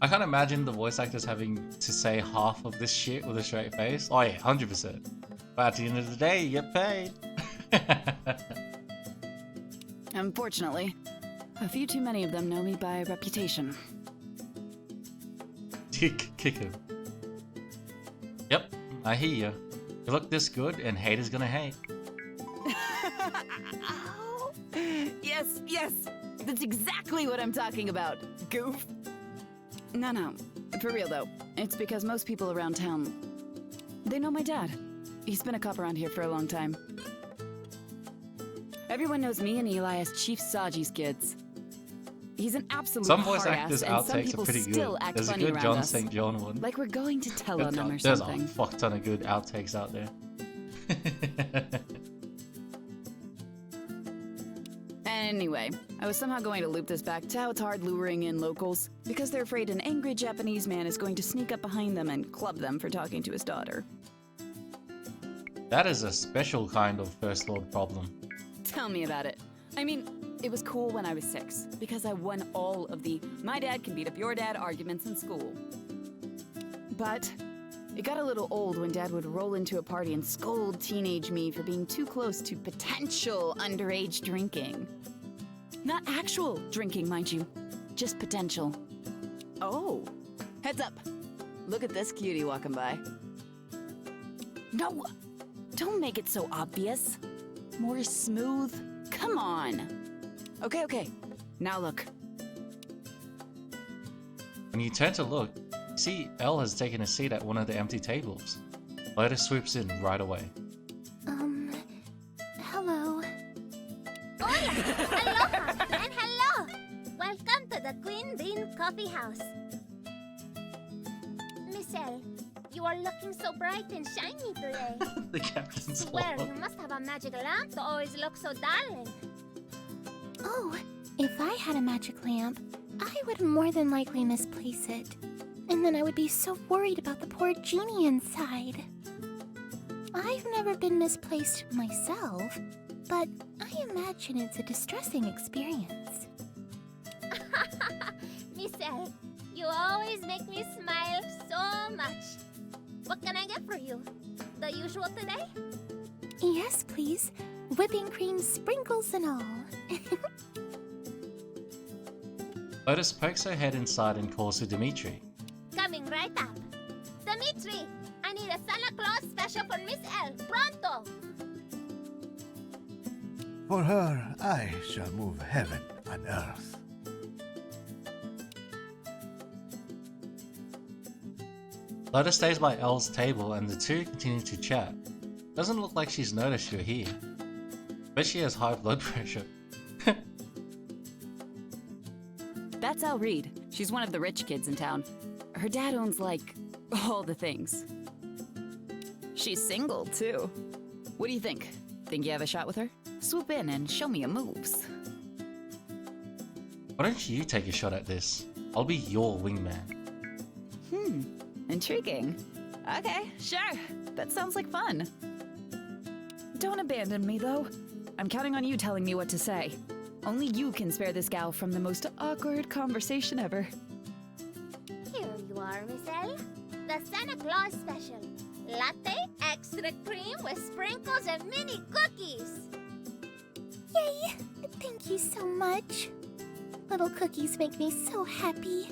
I can't imagine the voice actors having to say half of this shit with a straight face. Oh yeah, 100%. But at the end of the day, you get paid. Unfortunately, a few too many of them know me by reputation. Kick him. Yep, I hear you. You look this good and haters gonna hate. Yes, that's exactly what I'm talking about, goof. No, for real though, it's because most people around town, they know my dad. He's been a cop around here for a long time. Everyone knows me and Eli as Chief Saji's kids. He's an absolute Some voice hard actors' ass, and some outtakes are people pretty still good. act There's a funny good around John us. St. John one. Like we're going to tell on them or There's something. a fuck ton of good outtakes out there. Anyway, I was somehow going to loop this back to how it's hard luring in locals, because they're afraid an angry Japanese man is going to sneak up behind them and club them for talking to his daughter. That is a special kind of first world problem. Tell me about it. I mean, it was cool when I was 6, because I won all of the my dad can beat up your dad arguments in school. But it got a little old when Dad would roll into a party and scold teenage me for being too close to potential underage drinking. Not actual drinking, mind you, just potential. Oh, heads up. Look at this cutie walking by. No, don't make it so obvious. More smooth. Come on. Okay. Now look. When you turn to look, you see Elle has taken a seat at one of the empty tables. Lotus swoops in right away. Hello. Hola, aloha, and hello. Welcome to the Queen Bean Coffee House. Miss Elle, you are looking so bright and shiny today. The captain's Swear, log. you must have a magic lamp to always look so darling. Oh, if I had a magic lamp, I would more than likely misplace it. And then I would be so worried about the poor genie inside. I've never been misplaced myself, but I imagine it's a distressing experience. Miss Elle, you always make me smile so much. What can I get for you? The usual today? Yes, please. Whipping cream, sprinkles, and all. Lotus pokes her head inside and calls to Dimitri. Coming right up. Dimitri, I need a Santa Claus special for Miss Elle. Pronto! For her, I shall move heaven and earth. Lotus stays by Elle's table and the two continue to chat. Doesn't look like she's noticed you're here. Bet she has high blood pressure. That's Elle Reed. She's one of the rich kids in town. Her dad owns, like, all the things. She's single, too. What do you think? Think you have a shot with her? Swoop in and show me your moves. Why don't you take a shot at this? I'll be your wingman. Intriguing. Okay, sure. That sounds like fun. Don't abandon me, though. I'm counting on you telling me what to say. Only you can spare this gal from the most awkward conversation ever. Here you are, Miss Elle. The Santa Claus special. Latte, extra cream with sprinkles and mini cookies. Yay! Thank you so much. Little cookies make me so happy.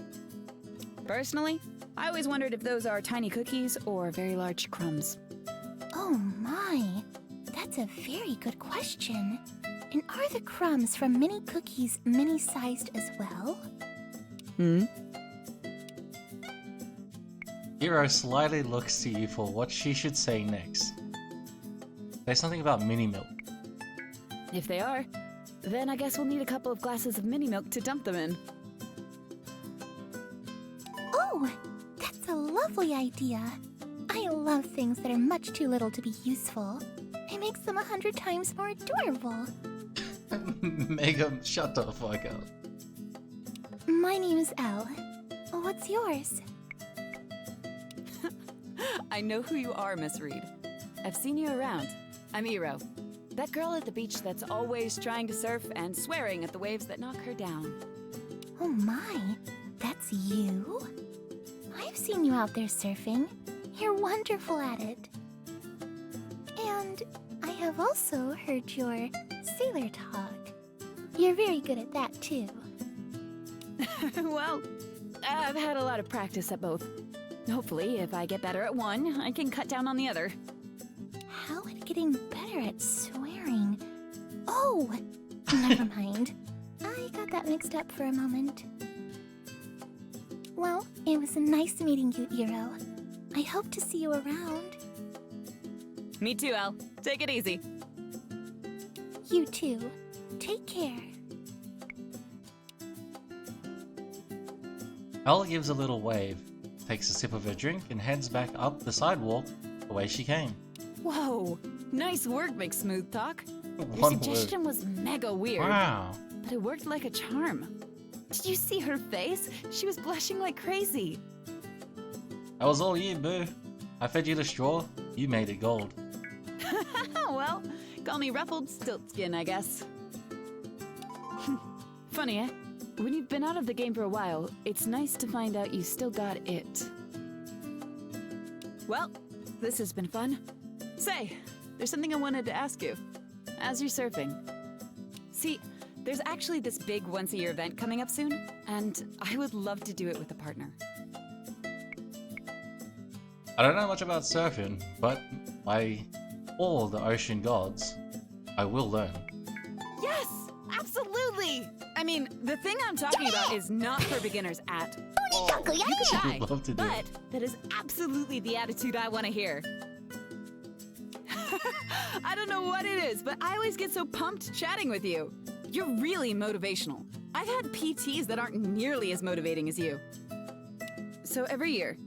Personally, I always wondered if those are tiny cookies or very large crumbs. Oh my, that's a very good question. And are the crumbs from mini cookies mini-sized as well? Hero slyly looks to you for what she should say next. Say something about mini milk. If they are, then I guess we'll need a couple of glasses of mini milk to dump them in. Oh, that's a lovely idea. I love things that are much too little to be useful. It makes them 100 times more adorable. Megan, shut the fuck up. My name is Elle. What's yours? I know who you are, Miss Reed. I've seen you around. I'm Iro. That girl at the beach that's always trying to surf and swearing at the waves that knock her down. Oh my, that's you? I've seen you out there surfing. You're wonderful at it. And I have also heard your sailor talk. You're very good at that too. Well, I've had a lot of practice at both. Hopefully, if I get better at one, I can cut down on the other. How at getting better at swearing? Oh, never mind. I got that mixed up for a moment. Well, it was nice meeting you, Iro. I hope to see you around. Me too, Elle. Take it easy. You too. Take care. Elle gives a little wave, takes a sip of her drink, and heads back up the sidewalk the way she came. Whoa, nice work, Big Smooth Talk. Your One suggestion was mega weird. Wow. But it worked like a charm. Did you see her face? She was blushing like crazy. That was all you, boo. I fed you the straw, you made it gold. Well, call me ruffled stiltskin, I guess. Funny, eh? When you've been out of the game for a while, it's nice to find out you still got it. Well, this has been fun. Say, there's something I wanted to ask you. As you're surfing. See, there's actually this big once-a-year event coming up soon, and I would love to do it with a partner. I don't know much about surfing, but by all the ocean gods, I will learn. Yes! Absolutely! I mean, the thing I'm talking about is not for beginners at all. You could die, I'd love to do but that is absolutely the attitude I want to hear. I don't know what it is, but I always get so pumped chatting with you. You're really motivational. I've had PTs that aren't nearly as motivating as you. So every year,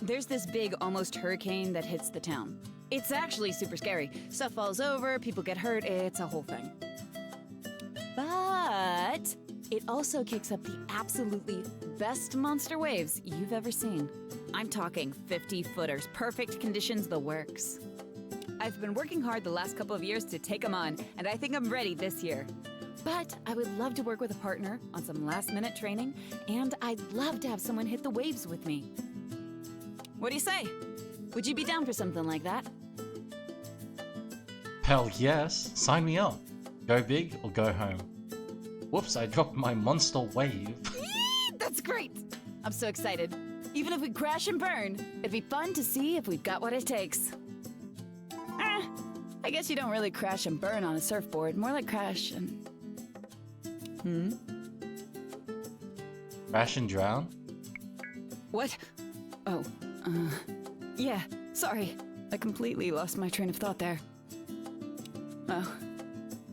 there's this big almost hurricane that hits the town. It's actually super scary. Stuff falls over, people get hurt, it's a whole thing. But It also kicks up the absolutely best monster waves you've ever seen. I'm talking 50-footers, perfect conditions, the works. I've been working hard the last couple of years to take them on, and I think I'm ready this year. But I would love to work with a partner on some last-minute training, and I'd love to have someone hit the waves with me. What do you say? Would you be down for something like that? Hell yes, sign me up. Go big or go home. Whoops, I dropped my monster wave. That's great! I'm so excited. Even if we crash and burn, it'd be fun to see if we've got what it takes. I guess you don't really crash and burn on a surfboard, more like crash and... Crash and drown? What? Oh, yeah, sorry. I completely lost my train of thought there. Oh,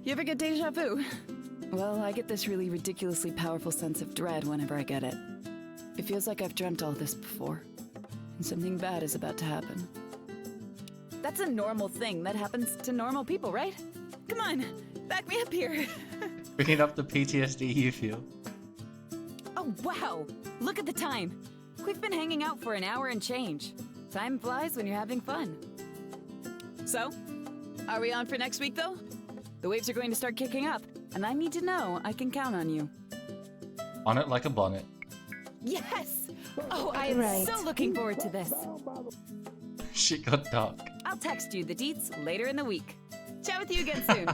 you ever get deja vu? Well, I get this really ridiculously powerful sense of dread whenever I get it. It feels like I've dreamt all this before, and something bad is about to happen. That's a normal thing that happens to normal people, right? Come on, back me up here. Bringing up the PTSD you feel. Oh, wow! Look at the time! We've been hanging out for an hour and change. Time flies when you're having fun. So, are we on for next week, though? The waves are going to start kicking up, and I need to know I can count on you. On it like a bonnet. Yes! Oh, I am so looking forward to this. Shit got dark. I'll text you the deets later in the week. Chat with you again soon.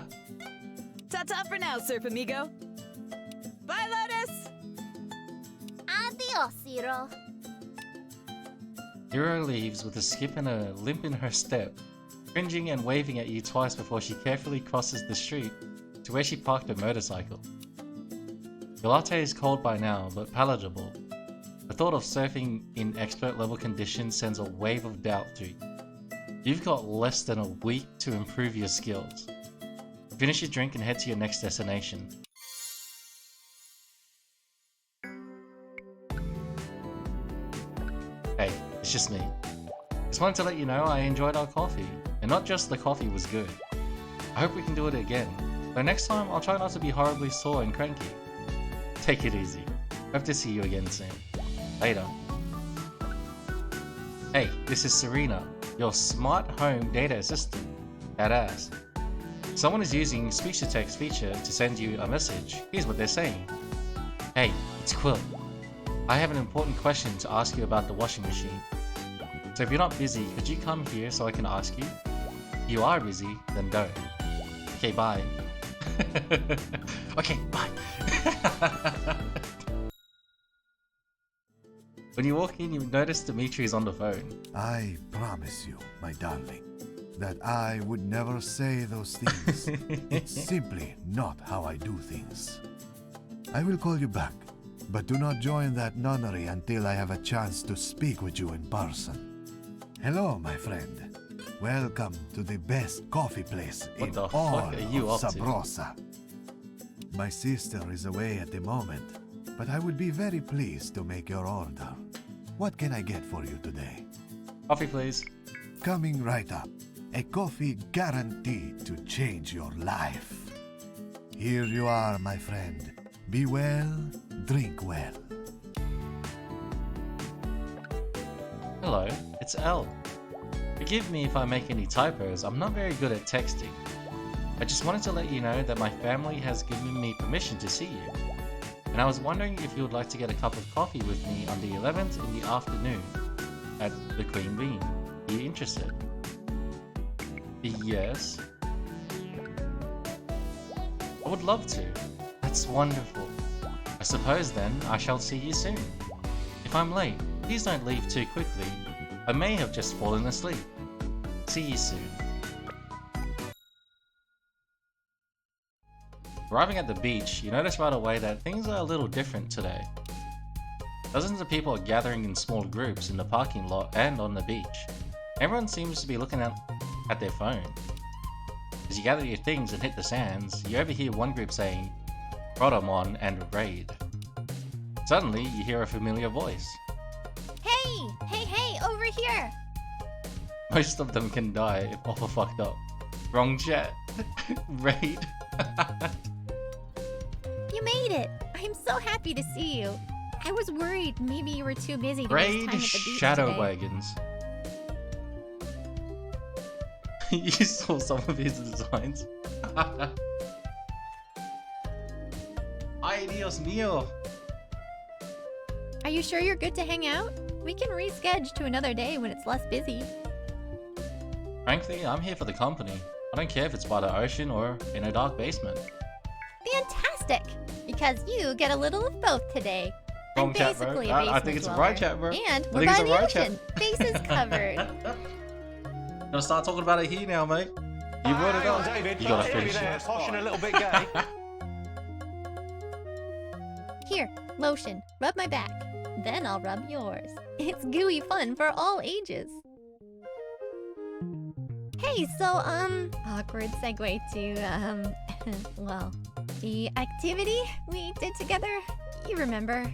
Ta-ta for now, Surf Amigo. Bye, Lotus! Adios, Zero. Hero leaves with a skip and a limp in her step, cringing and waving at you twice before she carefully crosses the street to where she parked her motorcycle. Your latte is cold by now, but palatable. The thought of surfing in expert level conditions sends a wave of doubt through you. You've got less than a week to improve your skills. Finish your drink and head to your next destination. Hey, it's just me. Just wanted to let you know I enjoyed our coffee, and not just the coffee was good. I hope we can do it again, though next time I'll try not to be horribly sore and cranky. Take it easy. Hope to see you again soon. Later. Hey, this is Serena, your smart home data assistant. Badass. Someone is using speech-to-text feature to send you a message. Here's what they're saying. Hey, it's Quill. I have an important question to ask you about the washing machine. So if you're not busy, could you come here so I can ask you? If you are busy, then don't. Okay, bye. Okay, bye. When you walk in, you notice Dimitri's on the phone. I promise you, my darling, that I would never say those things. It's simply not how I do things. I will call you back, but do not join that nunnery until I have a chance to speak with you in person. Hello, my friend. Welcome to the best coffee place in all of Sabrosa. My sister is away at the moment, but I would be very pleased to make your order. What can I get for you today? Coffee, please. Coming right up. A coffee guaranteed to change your life. Here you are, my friend. Be well, drink well. Hello, it's Elle. Forgive me if I make any typos, I'm not very good at texting. I just wanted to let you know that my family has given me permission to see you. And I was wondering if you would like to get a cup of coffee with me on the 11th in the afternoon at the Queen Bean. Are you interested? Yes. I would love to. That's wonderful. I suppose then I shall see you soon. If I'm late, please don't leave too quickly. I may have just fallen asleep. See you soon. Arriving at the beach, you notice right away that things are a little different today. Dozens of people are gathering in small groups in the parking lot and on the beach. Everyone seems to be looking at their phone. As you gather your things and hit the sands, you overhear one group saying, Rotomon and Raid. Suddenly, you hear a familiar voice. Hey, over here! Most of them can die if Alpha fucked up. Wrong chat. Raid. You made it! Are I'm so happy to see you. I was worried maybe you were too busy to waste Raid time at the beach Shadow today. Wagons. You saw some of his designs. Ay, Dios mío. Are you sure you're good to hang out? We can reschedule to another day when it's less busy. Frankly, I'm here for the company. I don't care if it's by the ocean or in a dark basement. Fantastic! Because you get a little of both today. I'm Wrong chat, bro. basically a I basement think it's a dweller. right chat, bro. And I we're think it's by a the right chat. ocean. Faces covered. Gonna start talking about it here now, mate. You brought it up. David, You gotta here finish there, it. poshing a little bit gay. Here, lotion. Rub my back. Then I'll rub yours. It's gooey fun for all ages. Hey, so, awkward segue to, well, the activity we did together. You remember.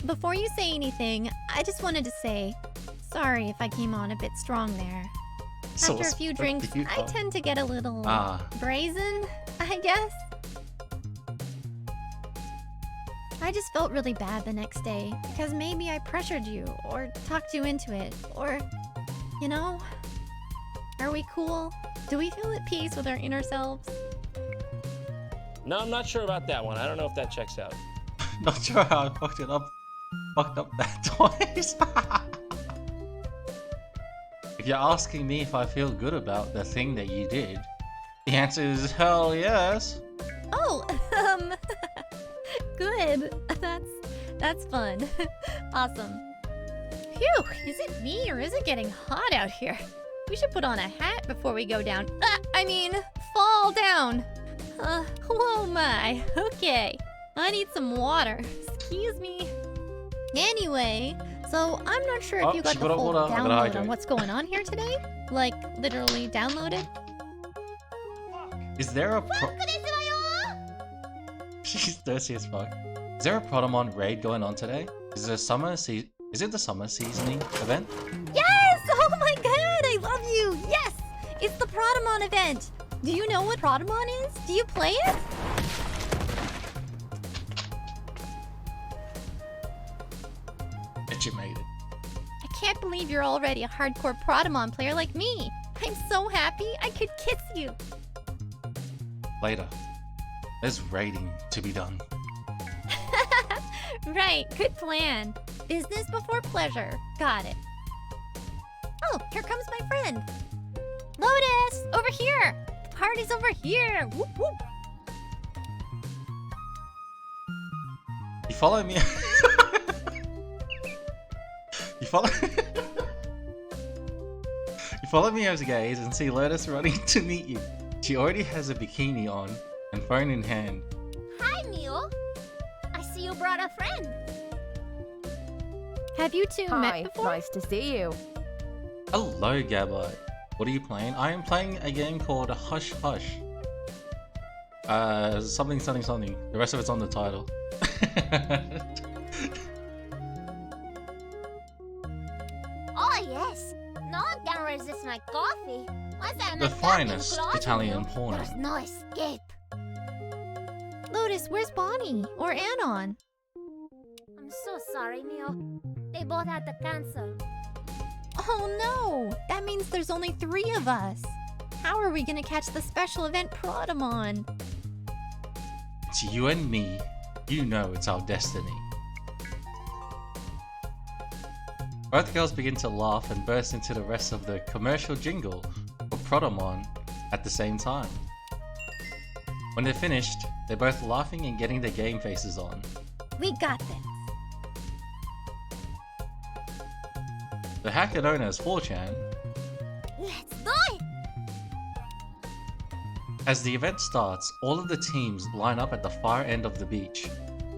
Before you say anything, I just wanted to say, sorry if I came on a bit strong there. So After a few drinks, I tend to get a little brazen, I guess. I just felt really bad the next day because maybe I pressured you or talked you into it or, you know? Are we cool? Do we feel at peace with our inner selves? No, I'm not sure about that one. I don't know if that checks out. Not sure how I fucked it up. Fucked up that twice. If you're asking me if I feel good about the thing that you did, the answer is hell yes. Oh, good. That's fun. Awesome. Phew, is it me or is it getting hot out here? We should put on a hat before we go down. Fall down. Whoa my. Okay. I need some water. Excuse me. Anyway, so I'm not sure if you got the full download on what's going on here today. Like, literally downloaded. Is there a She's thirsty as fuck. Is there a Protomon raid going on today? Is it the summer seasoning event? Yes! Oh my god, I love you! Yes! It's the Protomon event! Do you know what Protomon is? Do you play it? Bet you made it. I can't believe you're already a hardcore Protomon player like me. I'm so happy I could kiss you. Later. There's raiding to be done. Right, good plan. Business before pleasure. Got it. Oh, here comes my friend. Lotus, over here. The party's over here. Whoop whoop. You follow me. You follow me as a gaze and see Lotus running to meet you. She already has a bikini on and phone in hand. Hi, Mio. I see you brought a friend. Have you two Hi, met before? nice to see you. Hello, Gabite. What are you playing? I am playing a game called Hush Hush. Something. The rest of it's on the title. Oh, yes. No one can resist my coffee. Once I'm The not finest close to Italian you, porno. There's no escape. Lotus, where's Bonnie? Or Anon? I'm so sorry, Mio. They both had to cancel. Oh no! That means there's only 3 of us. How are we gonna catch the special event Protomon? It's you and me. You know it's our destiny. Both girls begin to laugh and burst into the rest of the commercial jingle for Protomon at the same time. When they're finished, they're both laughing and getting their game faces on. We got this. The hacker known as 4chan, Let's do it! as the event starts, all of the teams line up at the far end of the beach.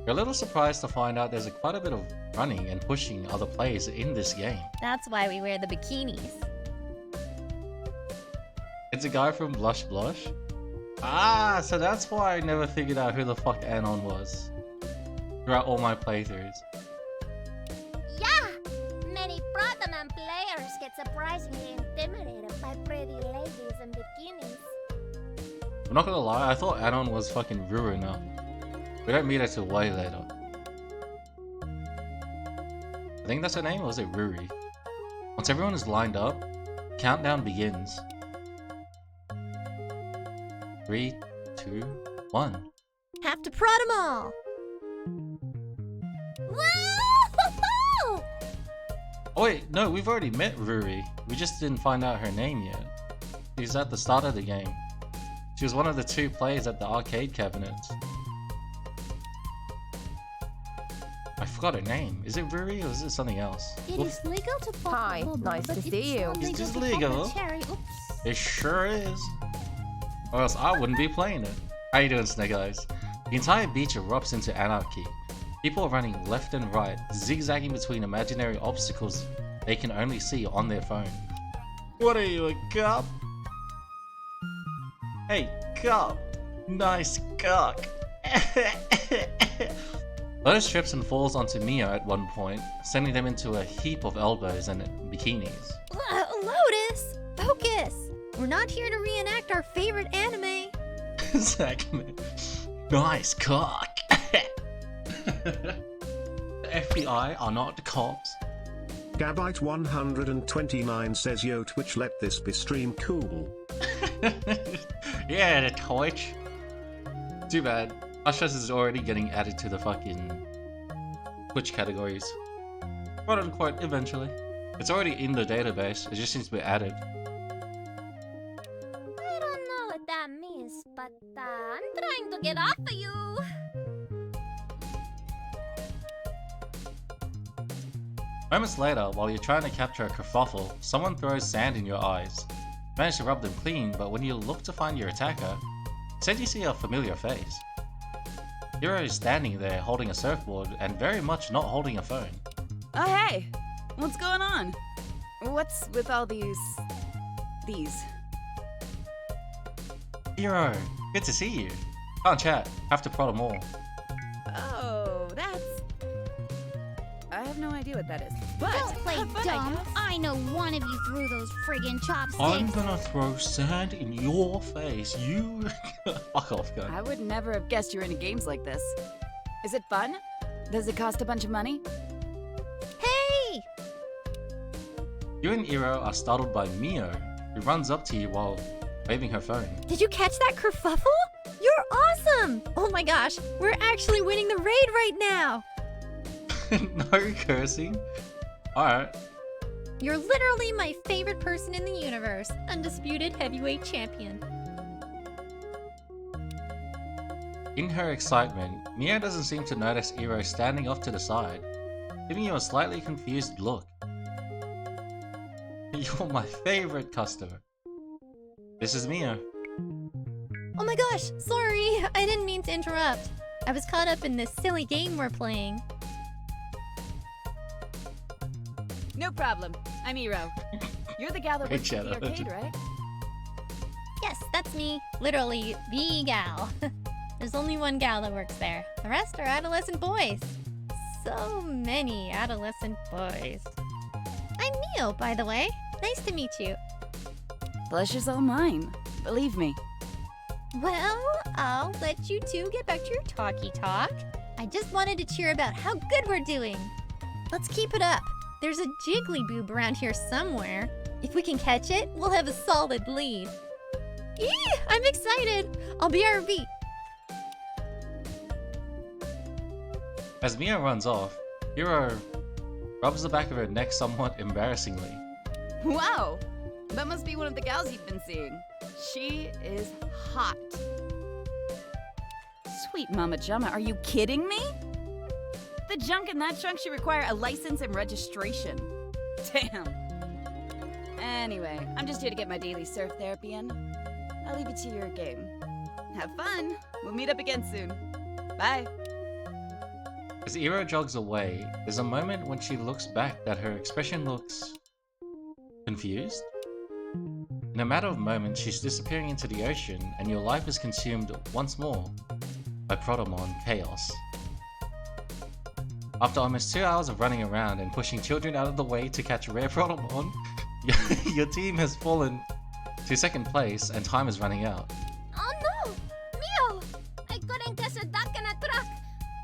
You're a little surprised to find out there's quite a bit of running and pushing other players in this game. That's why we wear the bikinis. It's a guy from Blush Blush. Ah, so that's why I never figured out who the fuck Anon was throughout all my playthroughs. Yeah! Many Protomon players get surprisingly intimidated by pretty ladies in bikinis. I'm not gonna lie, I thought Anon was fucking Ruiner. We don't meet her till way later. think that's her name, or is it Ruri? Once everyone is lined up, countdown begins. 3, 2, 1. Have to prod them all. Woo! Oh wait, no, we've already met Ruri. We just didn't find out her name yet. She's at the start of the game. She was one of the 2 players at the arcade cabinets. I forgot her name. Is it Ruri or is it something else? It is legal to pop Hi, a bubble, nice but to it's see you. not It's just to pop a legal. cherry. Oops. It sure is. Or else I wouldn't be playing it. How you doing, Snake Eyes? The entire beach erupts into anarchy. People are running left and right, zigzagging between imaginary obstacles they can only see on their phone. What are you, a cop? Hey, cop! Nice cock! Lotus trips and falls onto Mio at one point, sending them into a heap of elbows and bikinis. Lotus, focus. We're not here to reenact our favorite anime. Exactly. Nice cock! The FBI are not the cops. Gabite129 says, yo Twitch, let this be stream cool. Yeah, the Twitch. Too bad. Ushers is already getting added to the fucking Twitch categories. Quote unquote, eventually. It's already in the database, it just needs to be added. I don't know what that means, but I'm trying to get off of you. Moments later, while you're trying to capture a kerfuffle, someone throws sand in your eyes. You manage to rub them clean, but when you look to find your attacker, instead you see a familiar face. Hero is standing there holding a surfboard and very much not holding a phone. Oh, hey! What's going on? What's with all these... Hero, good to see you. Can't chat, have to prod them all. Oh, that's... I have no idea what that is. But Don't play have fun, I dumb. guess. I know one of you threw those friggin' chopsticks. I'm gonna throw sand in your face, you... Fuck off, guy. I would never have guessed you're into games like this. Is it fun? Does it cost a bunch of money? Hey! You and Iro are startled by Mio, who runs up to you while waving her phone. Did you catch that kerfuffle? You're awesome! Oh my gosh, we're actually winning the raid right now! No cursing. Alright. You're literally my favorite person in the universe. Undisputed heavyweight champion. In her excitement, Mio doesn't seem to notice Iro standing off to the side, giving you a slightly confused look. You're my favorite customer. This is Mio. Oh my gosh, sorry. I didn't mean to interrupt. I was caught up in this silly game we're playing. No problem. I'm Iro. You're the gal that Hey, works at the Shadow. arcade, right? Yes, that's me. Literally, the gal. There's only one gal that works there. The rest are adolescent boys. So many adolescent boys. I'm Mio, by the way. Nice to meet you. Pleasure's all mine. Believe me. Well, I'll let you two get back to your talky talk. I just wanted to cheer about how good we're doing. Let's keep it up. There's a jiggly boob around here somewhere. If we can catch it, we'll have a solid lead. Eee, I'm excited. I'll BRB. As Mio runs off, Hiro rubs the back of her neck somewhat embarrassingly. Wow! That must be one of the gals you've been seeing. She is hot. Sweet Mama Jama, are you kidding me? The junk in that trunk should require a license and registration. Damn. Anyway, I'm just here to get my daily surf therapy in. I'll leave it to your game. Have fun. We'll meet up again soon. Bye. As Iro jogs away, there's a moment when she looks back that her expression looks... confused? In a matter of moments, she's disappearing into the ocean, and your life is consumed once more by Protomon Chaos. After almost 2 hours of running around and pushing children out of the way to catch rare Protomon, your team has fallen to second place and time is running out. Oh no! Mio! I couldn't catch a duck in a truck.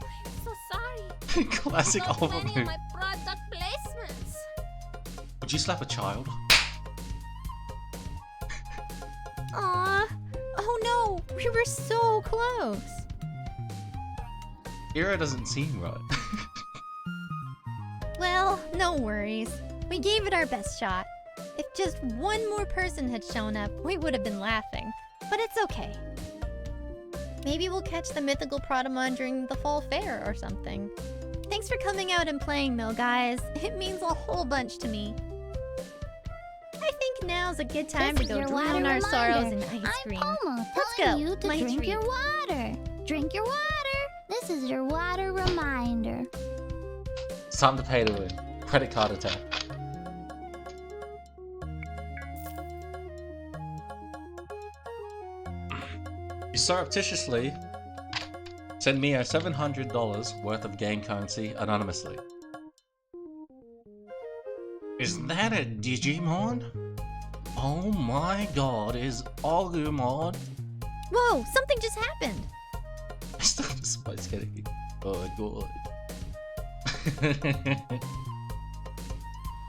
I'm so sorry. Classic So Alpha many of move. my product placement. Would you slap a child? Aw. Oh no, we were so close. Ira doesn't seem right. Well, no worries. We gave it our best shot. If just one more person had shown up, we would have been laughing. But it's okay. Maybe we'll catch the mythical Protomon during the fall fair or something. Thanks for coming out and playing though, guys. It means a whole bunch to me. I think now's a good time to go drown our sorrows in ice cream. Let's go. You to My drink treat. your water. Drink your water. This is your water reminder. It's time to pay to win. Credit card attack. You surreptitiously send Mio $700 worth of game currency anonymously. Is that a Digimon? Oh my god, is Agumon? Whoa, something just happened. Spice getting oh god.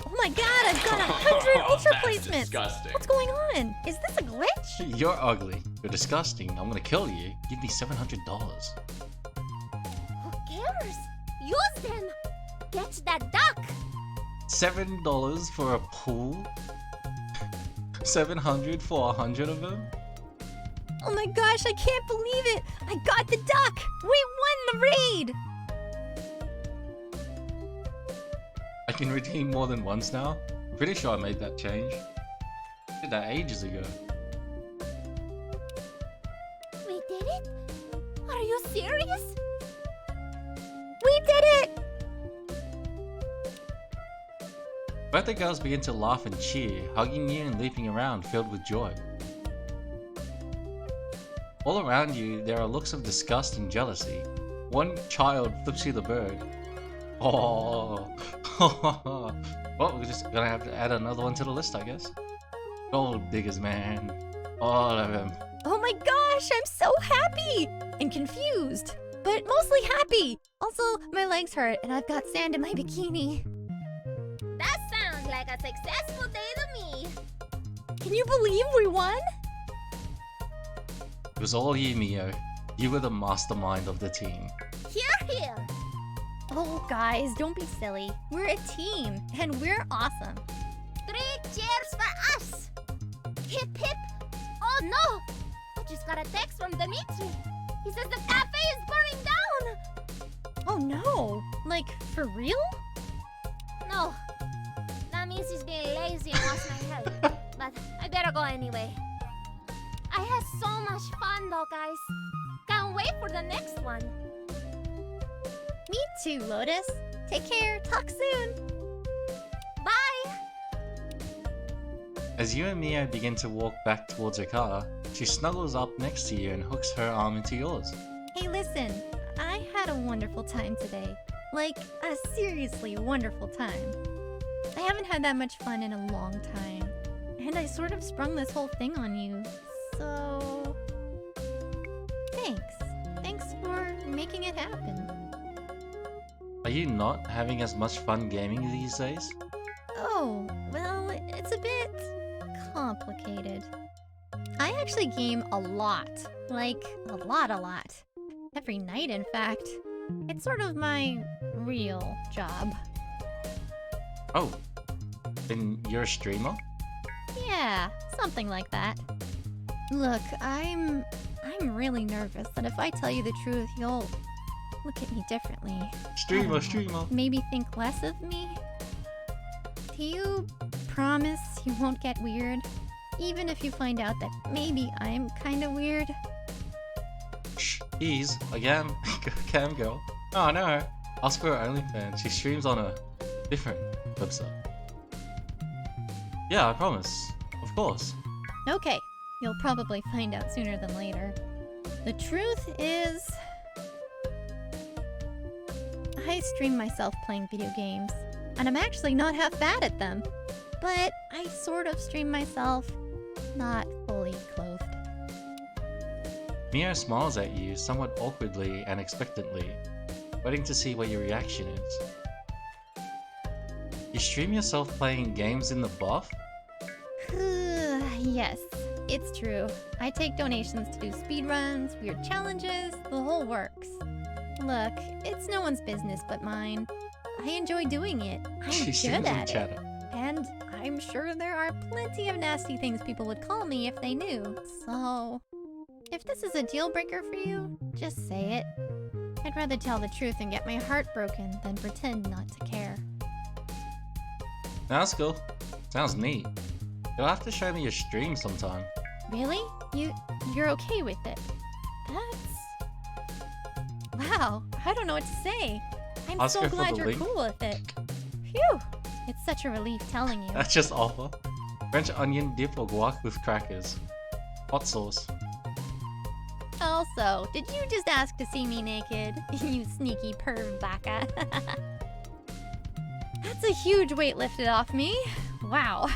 Oh my god, I've got 100 ultra That's placements. disgusting. What's going on? Is this a glitch? You're ugly. You're disgusting. I'm gonna kill you. Give me $700. Who cares? Use them. Catch that duck. $7 for a pool? 700 for 100 of them? Oh my gosh, I can't believe it! I got the duck! We won the raid! I can redeem more than once now? I'm pretty sure I made that change. I did that ages ago. We did it? Are you serious? We did it! Both the girls begin to laugh and cheer, hugging you and leaping around, filled with joy. All around you, there are looks of disgust and jealousy. One child flips you the bird. Oh, well, we're just gonna have to add another one to the list, I guess. Gold diggers, man. All of them. Oh my gosh, I'm so happy! And confused, but mostly happy! Also, my legs hurt and I've got sand in my bikini. That sounds like a successful day to me. Can you believe we won? It was all you, Mio. You were the mastermind of the team. Here, here. Oh guys, don't be silly. We're a team, and we're awesome. 3 cheers for us. Hip hip. Oh no! I just got a text from Dimitri. He says the cafe is burning down. Oh no! Like, for real? No. That means he's being lazy and wants my help. But I better go anyway. I had so much fun though, guys. Can't wait for the next one. Me too, Lotus. Take care. Talk soon. Bye. As you and Mio begin to walk back towards her car, she snuggles up next to you and hooks her arm into yours. Hey, listen. I had a wonderful time today. Like, a seriously wonderful time. I haven't had that much fun in a long time. And I sort of sprung this whole thing on you. So... thanks. Thanks for making it happen. Are you not having as much fun gaming these days? Oh, well, it's a bit complicated. I actually game a lot. Like, a lot. Every night, in fact. It's sort of my real job. Oh, then you're a streamer? Yeah, something like that. Look, I'm really nervous that if I tell you the truth, you'll look at me differently. Streamer. Maybe think less of me? Do you promise you won't get weird? Even if you find out that maybe I'm kinda weird? Shh, ease. Again, cam girl. Oh no, ask for her OnlyFans. She streams on a different website. Yeah, I promise. Of course. Okay, you'll probably find out sooner than later. The truth is... I stream myself playing video games, and I'm actually not half bad at them. But I sort of stream myself not fully clothed. Mio smiles at you somewhat awkwardly and expectantly, waiting to see what your reaction is. You stream yourself playing games in the buff? Yes, it's true. I take donations to do speedruns, weird challenges, the whole works. Look, it's no one's business but mine. I enjoy doing it. I'm good at it. And I'm sure there are plenty of nasty things people would call me if they knew. So, if this is a deal breaker for you, just say it. I'd rather tell the truth and get my heart broken than pretend not to care. That's cool. Sounds neat. You'll have to show me your stream sometime. Really? You're okay with it? That's... Wow, I don't know what to say. I'm Ask so her for glad the you're link. cool with it. Phew! It's such a relief telling you. That's just awful. French onion dip or guac with crackers. Hot sauce. Also, did you just ask to see me naked? You sneaky perv baka. That's a huge weight lifted off me. Wow.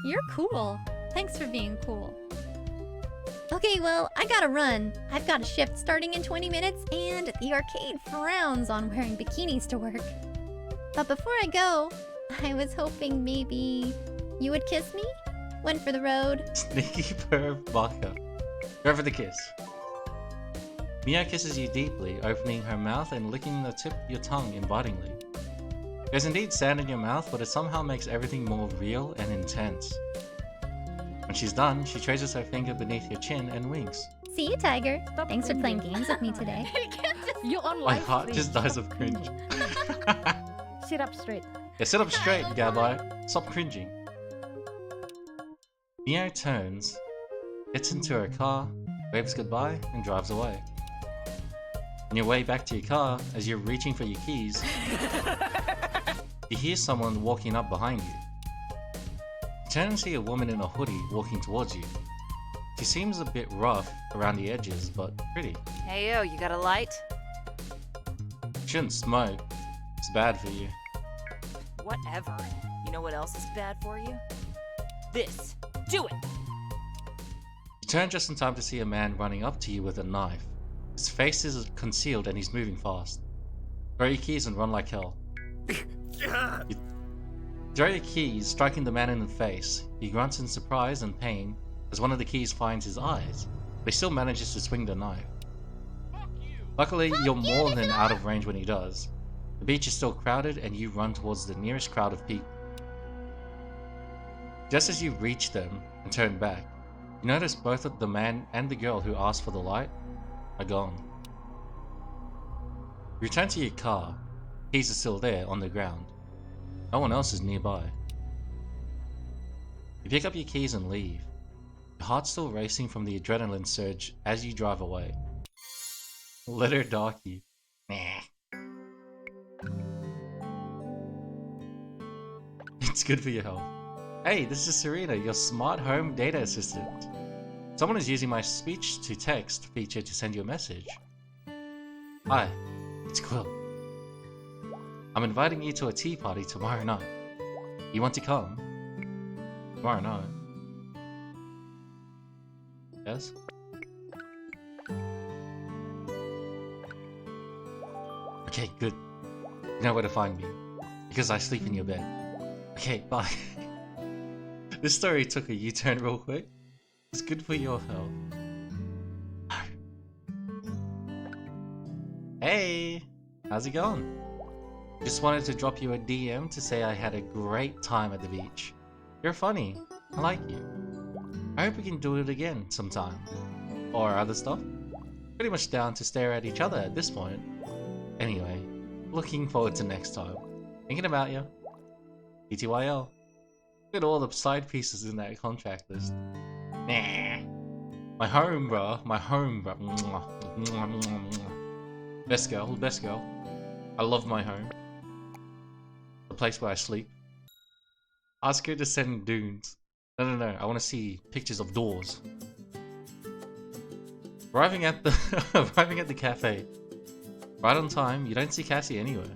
You're cool. Thanks for being cool. Okay, well, I gotta run. I've got a shift starting in 20 minutes, and the arcade frowns on wearing bikinis to work. But before I go, I was hoping maybe you would kiss me? Went for the road. Sneaky perv baka. Go for the kiss. Mia kisses you deeply, opening her mouth and licking the tip of your tongue invitingly. There's indeed sand in your mouth, but it somehow makes everything more real and intense. When she's done, she traces her finger beneath your chin and winks. See you, Tiger. Thanks for playing games with me today. You're on My live heart stream. just dies of cringe. Sit up straight. Yeah, sit up straight, Gabai. Stop cringing. Mio turns, gets into her car, waves goodbye, and drives away. On your way back to your car, as you're reaching for your keys, you hear someone walking up behind you. You turn and see a woman in a hoodie walking towards you. She seems a bit rough around the edges, but pretty. Hey yo, you got a light? You shouldn't smoke. It's bad for you. Whatever. You know what else is bad for you? This. Do it! You turn just in time to see a man running up to you with a knife. His face is concealed and he's moving fast. Throw your keys and run like hell. You throw your keys, striking the man in the face. He grunts in surprise and pain as one of the keys finds his eyes, but he still manages to swing the knife. Luckily, you're more than out of range when he does. The beach is still crowded and you run towards the nearest crowd of people. Just as you reach them and turn back, you notice both of the man and the girl who asked for the light are gone. You return to your car. Keys are still there on the ground. No one else is nearby. You pick up your keys and leave. Your heart's still racing from the adrenaline surge as you drive away. Let her dock you. Nah. It's good for your health. Hey, this is Serena, your smart home data assistant. Someone is using my speech to text feature to send you a message. Hi, it's Quill. I'm inviting you to a tea party tomorrow night. You want to come? Tomorrow night? Yes? Okay, good. You know where to find me. Because I sleep in your bed. Okay, bye. This story took a U-turn real quick. It's good for your health. Hey! How's it going? Just wanted to drop you a DM to say I had a great time at the beach. You're funny. I like you. I hope we can do it again sometime. Or other stuff. Pretty much down to stare at each other at this point. Anyway, looking forward to next time. Thinking about you. ETYL. Look at all the side pieces in that contract list. Nah. My home, bro. My home, bro. Best girl. Best girl. I love my home. The place where I sleep. Ask her to send dunes. No. I want to see pictures of doors. Arriving at the cafe. Right on time, you don't see Cassie anywhere.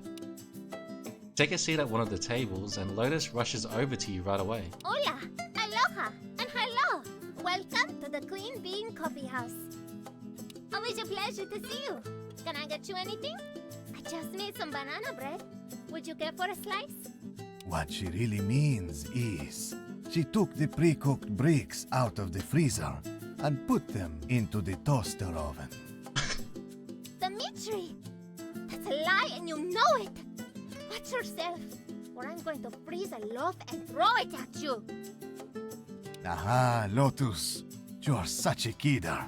Take a seat at one of the tables and Lotus rushes over to you right away. Hola, aloha, and hello. Welcome to the Queen Bean Coffee House. Always a pleasure to see you. Can I get you anything? I just made some banana bread. Would you care for a slice? What she really means is, she took the pre-cooked bricks out of the freezer and put them into the toaster oven. Dimitri! That's a lie and you know it! Watch yourself, or I'm going to freeze a loaf and throw it at you! Aha, Lotus. You're such a kidder.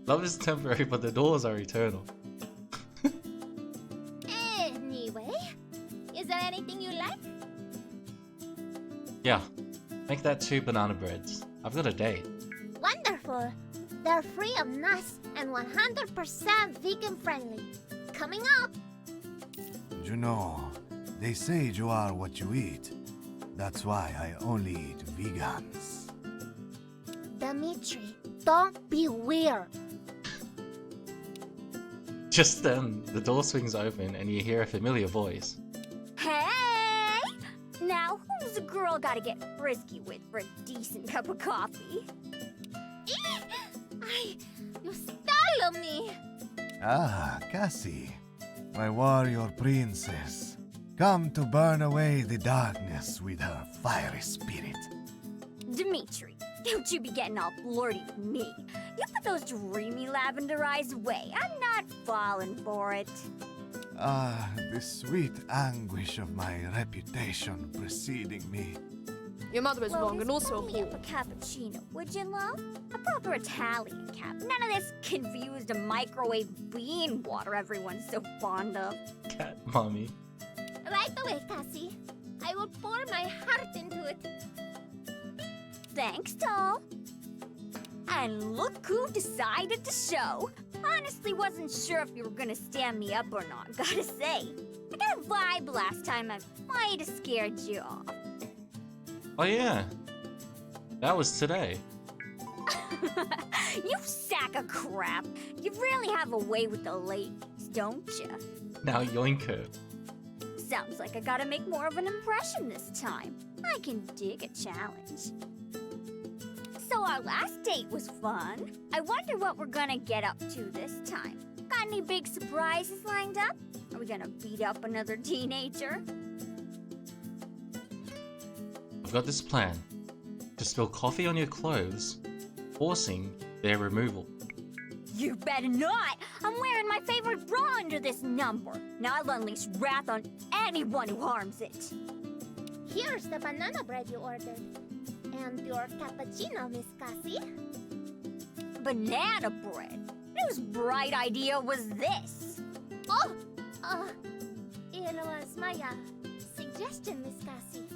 Love is temporary, but the doors are eternal. Anyway, is there anything you like? Yeah, make that 2 banana breads. I've got a date. Wonderful! They're free of nuts and 100% vegan friendly. Coming up! You know, they say you are what you eat. That's why I only eat vegans. Dimitri, don't be weird. Just then, the door swings open and you hear a familiar voice. Hey! Now, who's a girl gotta get frisky with for a decent cup of coffee? You startled me! Ah, Cassie, my warrior princess, come to burn away the darkness with her fiery spirit. Dimitri, don't you be getting all flirty with me. You put those dreamy lavender eyes away. I'm not falling for it. Ah, the sweet anguish of my reputation preceding me. Your mother was wrong and also a whore. A cappuccino, would you, love? A proper Italian cap. None of this confused microwave bean water everyone's so fond of. Cat mommy. Right away, Cassie. I will pour my heart into it. Thanks, doll. And look who decided to show. Honestly, wasn't sure if you were gonna stand me up or not, gotta say. I got a vibe last time I might have scared you off. Oh yeah, that was today. You sack of crap. You really have a way with the ladies, don't you? Now yoink her. Sounds like I gotta make more of an impression this time. I can dig a challenge. So our last date was fun. I wonder what we're gonna get up to this time. Got any big surprises lined up? Are we gonna beat up another teenager? I've got this plan. To spill coffee on your clothes, forcing their removal. You better not! I'm wearing my favorite bra under this number. Now I'll unleash wrath on anyone who harms it. Here's the banana bread you ordered. And your cappuccino, Miss Cassie. Banana bread? Whose bright idea was this? Oh! It was my suggestion, Miss Cassie.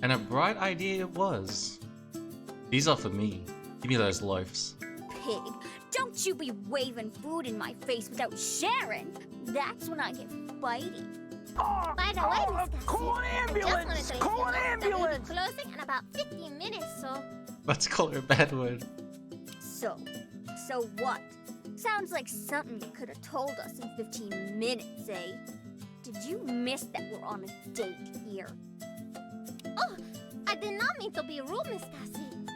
And a bright idea it was. These are for me. Give me those loaves. Pig, don't you be waving food in my face without sharing. That's when I get bitey. By the way, Miss Cassie, call an ambulance! Call an ambulance! I'll be closing in about 15 minutes, so... Let's call her a bad word. So what? Sounds like something you could have told us in 15 minutes, eh? Did you miss that we're on a date here? Oh, I did not mean to be rude, Miss Cassie.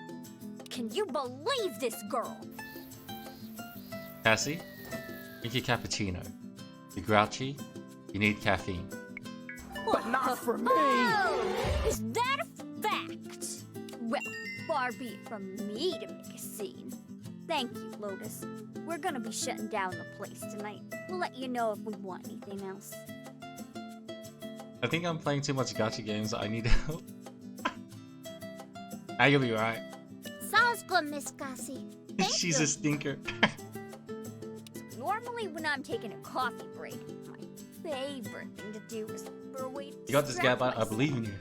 Can you believe this girl? Cassie, drink your cappuccino. You're grouchy. You need caffeine. But not for me! Oh, is that a fact? Well, far be it from me to make a scene. Thank you, Lotus. We're gonna be shutting down the place tonight. We'll let you know if we want anything else. I think I'm playing too much gacha games. I need help. Ah, you'll be right. Sounds good, Miss Cassie. She's a stinker. Normally when I'm taking a coffee break, my favorite thing to do is throw away. You got this, Gabba. I believe in you.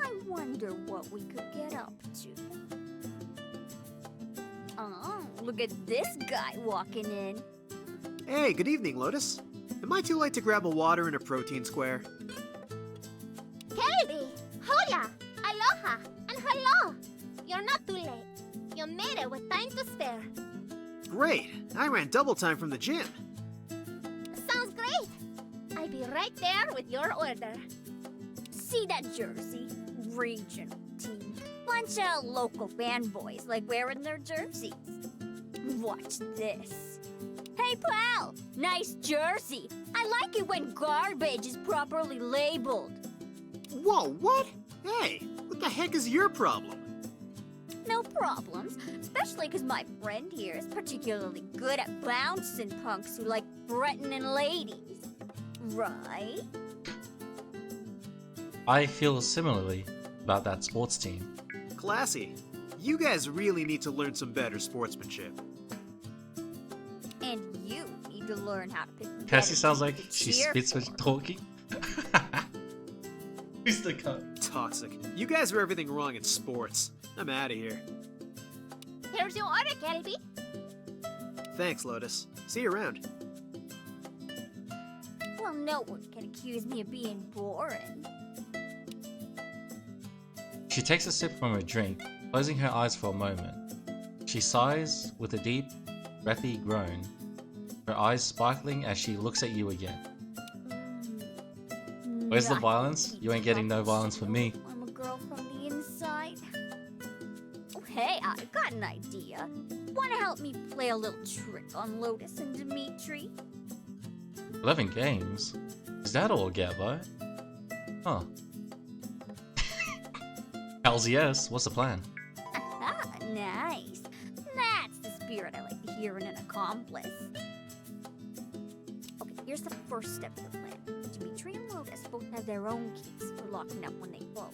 I wonder what we could get up to. Oh, look at this guy walking in. Hey, good evening, Lotus. Am I too late to grab a water and a protein square? Katie! Hola! Aloha! And hello! You're not too late. You made it with time to spare. Great! I ran double time from the gym. Sounds great! I'll be right there with your order. See that jersey? Regional team. Bunch of local fanboys like wearing their jerseys. Watch this. Hey, pal! Nice jersey. I like it when garbage is properly labeled. Whoa, what? Hey, what the heck is your problem? No problems, especially because my friend here is particularly good at bouncing punks who like threatening ladies. Right? I feel similarly about that sports team. Classy. You guys really need to learn some better sportsmanship. And you need to learn how to pick Cassie better sounds like team to she cheer spits for. when talking. Who's the cut? Toxic. You guys are everything wrong in sports. I'm out of here. Here's your order, Kelby. Thanks, Lotus. See you around. Well, no one can accuse me of being boring. She takes a sip from her drink, closing her eyes for a moment. She sighs with a deep, breathy groan, her eyes sparkling as she looks at you again. Where's the violence? You ain't getting no violence from me. I'm a girl from the inside. Oh, hey, I've got an idea. Wanna help me play a little trick on Lotus and Dimitri? 11 games? Is that all, Gabbo? Huh. Hells yes, what's the plan? Ah, nice. That's the spirit I like to hear in an accomplice. Okay, here's the first step of the plan. Dimitri and Lotus both have their own keys for locking up when they close.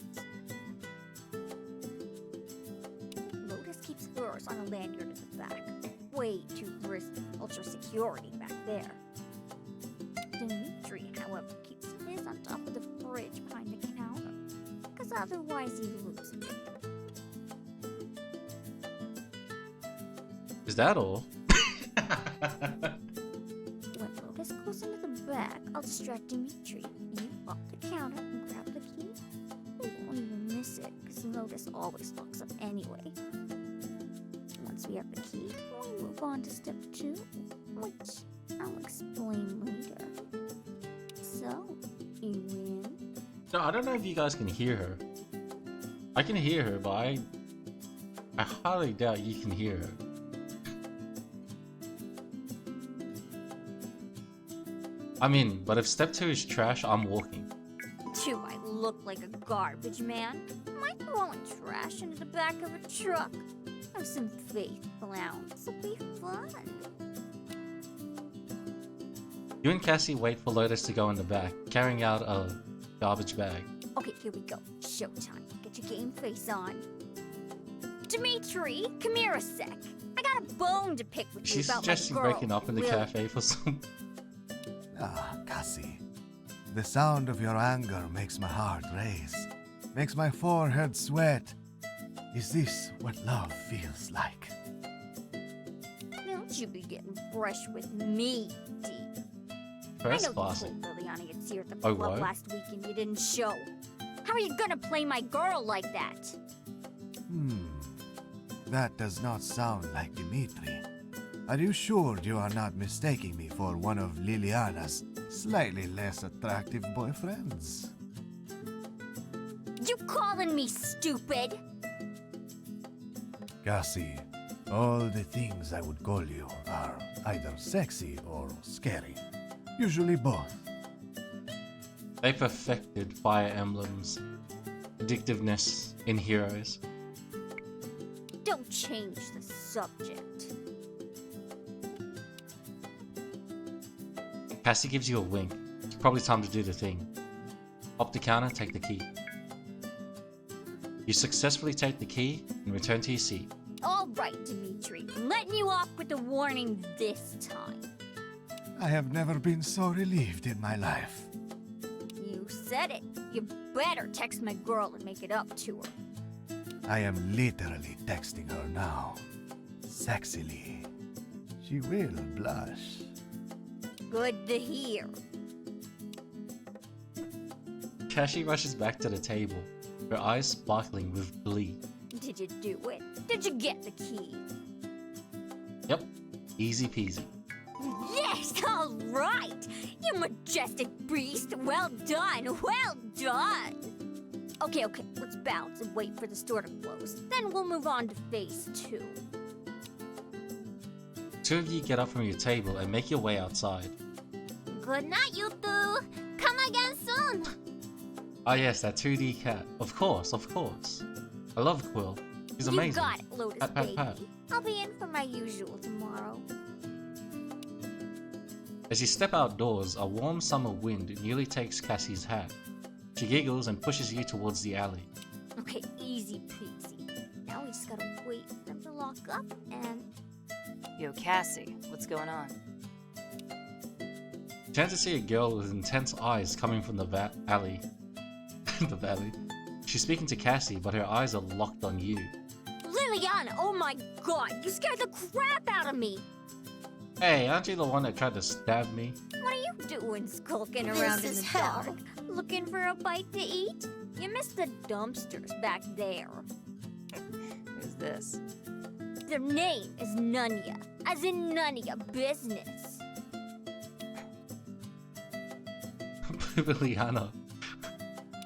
Lotus keeps hers on a lanyard at the back. Way too risky ultra security back there. Dimitri, however, keeps his on top of the fridge behind the counter. Because otherwise he loses it. Is that all? When Lotus goes into the back, I'll distract Dimitri. You pop the counter and grab the key. You won't even miss it, because Lotus always locks up anyway. Once we have the key, we'll move on to step 2, which I'll explain later. So, you win? No, I don't know if you guys can hear her. I can hear her, but I highly doubt you can hear her. I mean, but if step 2 is trash, I'm walking. Do I look like a garbage man? Am I throwing trash into the back of a truck? Have some faith, clown. This'll be fun. You and Cassie wait for Lotus to go in the back, carrying out a garbage bag. Okay, here we go. Showtime. Get your game face on. Dimitri, come here a sec. I got a bone to pick with you She's about my suggesting girl, breaking up in the Lily. cafe for some. Ah, Cassie. The sound of your anger makes my heart race, makes my forehead sweat. Is this what love feels like? Don't you be getting fresh with me, Dee. First I know class. you told Liliana you'd see her at the Oh, club what? last week and you didn't show. How are you gonna play my girl like that? That does not sound like Dimitri. Are you sure you are not mistaking me for one of Liliana's slightly less attractive boyfriends? You calling me stupid? Cassie, all the things I would call you are either sexy or scary. Usually both. They perfected Fire Emblem's addictiveness in Heroes. Don't change the subject. Cassie gives you a wink. It's probably time to do the thing. Up the counter, take the key. You successfully take the key and return to your seat. All right, Dimitri. I'm letting you off with a warning this time. I have never been so relieved in my life. You said it. You better text my girl and make it up to her. I am literally texting her now. Sexily. She will blush. Good to hear. Cassie rushes back to the table, her eyes sparkling with glee. Did you do it? Did you get the key? Yep, easy peasy. Yes, all right. You majestic beast. Well done. Well done. Okay, let's bounce and wait for the store to close. Then we'll move on to phase 2. two of you get up from your table and make your way outside. Good night, you two. Come again soon. Ah yes, that 2D cat. Of course, of course. I love Quill. He's amazing. You got it, Lotus Pat, pat, baby. pat. I'll be in for my usual tomorrow. As you step outdoors, a warm summer wind nearly takes Cassie's hat. She giggles and pushes you towards the alley. Okay, easy peasy. Now we just gotta wait for them to lock up and... Yo, Cassie, what's going on? You turn to see a girl with intense eyes coming from the alley. The valley. She's speaking to Cassie, but her eyes are locked on you. Liliana, oh my god, you scared the crap out of me! Hey, aren't you the one that tried to stab me? What are you doing skulking This around in is the hell. dark? Looking for a bite to eat? You missed the dumpsters back there. Who's this? Their name is Nunya, as in none of your business. Liliana.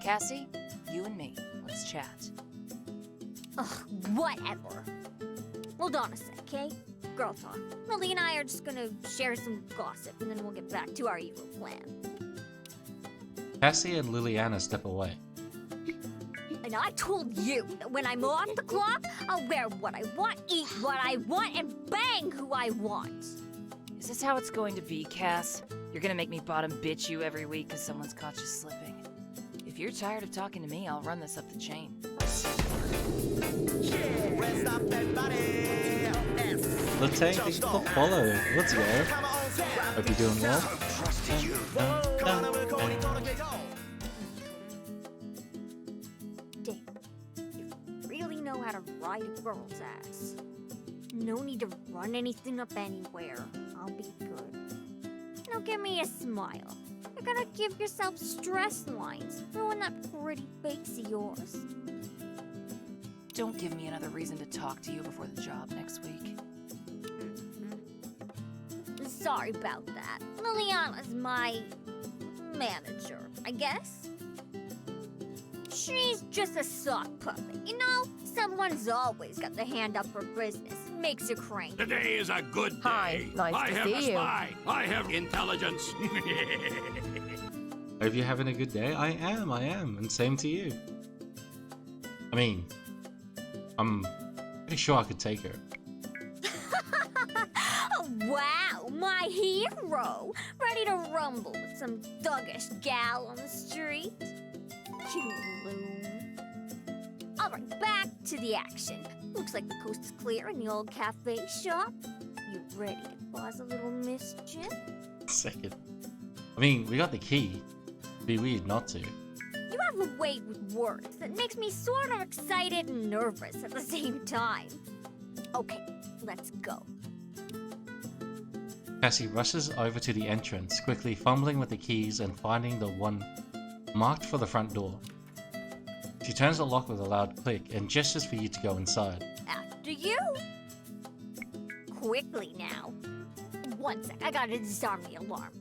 Cassie, you and me. Let's chat. Ugh, whatever. Hold on a sec, okay? Girl talk. Lily and I are just gonna share some gossip, and then we'll get back to our evil plan. Cassie and Liliana step away. And I told you that when I'm off the clock, I'll wear what I want, eat what I want, and bang who I want. Is this how it's going to be, Cass? You're gonna make me bottom bitch you every week because someone's caught you slipping. If you're tired of talking to me, I'll run this up the chain. Let's take things to follow. Let's go. Hope you're doing well. Damn, you really know how to ride a girl's ass. No need to run anything up anywhere. I'll be good. Now give me a smile. You're gonna give yourself stress lines, ruin that pretty face of yours. Don't give me another reason to talk to you before the job next week. Sorry about that. Liliana's my manager, I guess. She's just a sock puppet, you know? Someone's always got the hand up for business. Makes you cranky. Today is a good day. Hi, nice I to have see a you. spy. I have intelligence. Hope you're having a good day. I am, and same to you. I mean, I'm pretty sure I could take her. Oh, wow, my hero! Ready to rumble with some thuggish gal on the street? You loon. Alright, back to the action. Looks like the coast is clear in the old cafe shop. You ready to cause a little mischief? Second. I mean, we got the key. It'd be weird not to. You have a way with words that makes me sort of excited and nervous at the same time. Okay, let's go. Cassie rushes over to the entrance, quickly fumbling with the keys and finding the one marked for the front door. She turns the lock with a loud click and gestures for you to go inside. After you. Quickly now. One sec, I gotta disarm the alarm.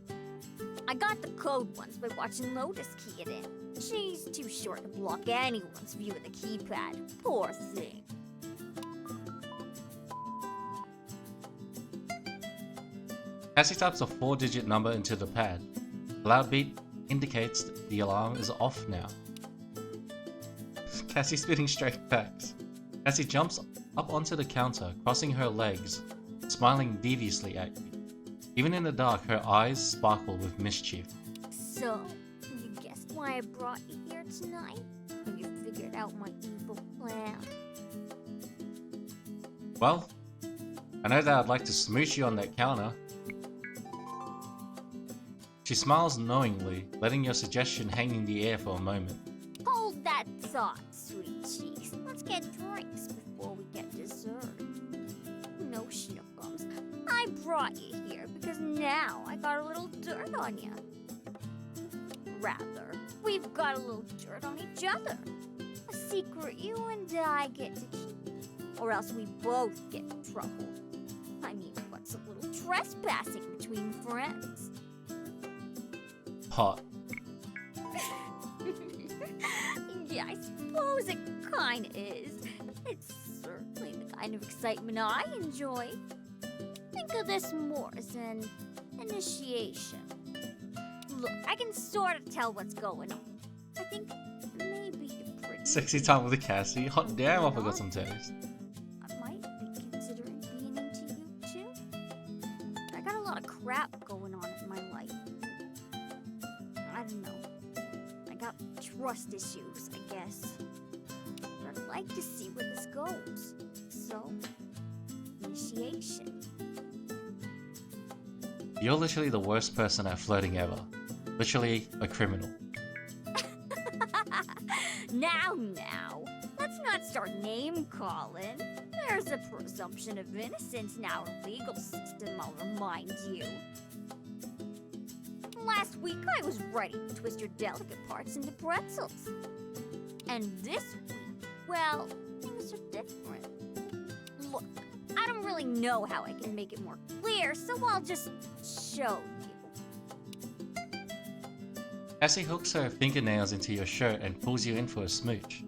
I got the code once by watching Lotus key it in. She's too short to block anyone's view of the keypad. Poor thing. Cassie types a 4-digit number into the pad. A loud beep indicates the alarm is off now. Cassie spitting straight facts. Cassie jumps up onto the counter, crossing her legs, smiling deviously at you. Even in the dark, her eyes sparkle with mischief. So, you guessed why I brought you here tonight? Have you figured out my evil plan? Well, I know that I'd like to smooch you on that counter. She smiles knowingly, letting your suggestion hang in the air for a moment. Hold that thought, sweet cheeks. Let's get drinks before we get dessert. No schnookums. I brought you here because now I got a little dirt on you. Rather, we've got a little dirt on each other. A secret you and I get to keep. Or else we both get in trouble. I mean, what's a little trespassing between friends? Hot. Yeah, I suppose it kinda is. It's certainly the kind of excitement I enjoy. Think of this more as an initiation. Look, I can sort of tell what's going on. I think maybe you're pretty. Sexy time with the Cassie. Hot damn, I forgot some taste. I might be considering being into you too. I got a lot of crap going on in my life. I don't know. I got trust issues, I guess. But I'd like to see where this goes. So, initiation. You're literally the worst person at flirting ever. Literally a criminal. Now, let's not start name calling. There's a presumption of innocence in our legal system, I'll remind you. Last week I was ready to twist your delicate parts into pretzels. And this week, well, things are different. Look, I don't really know how I can make it more clear, so I'll just show you. Cassie hooks her fingernails into your shirt and pulls you in for a smooch.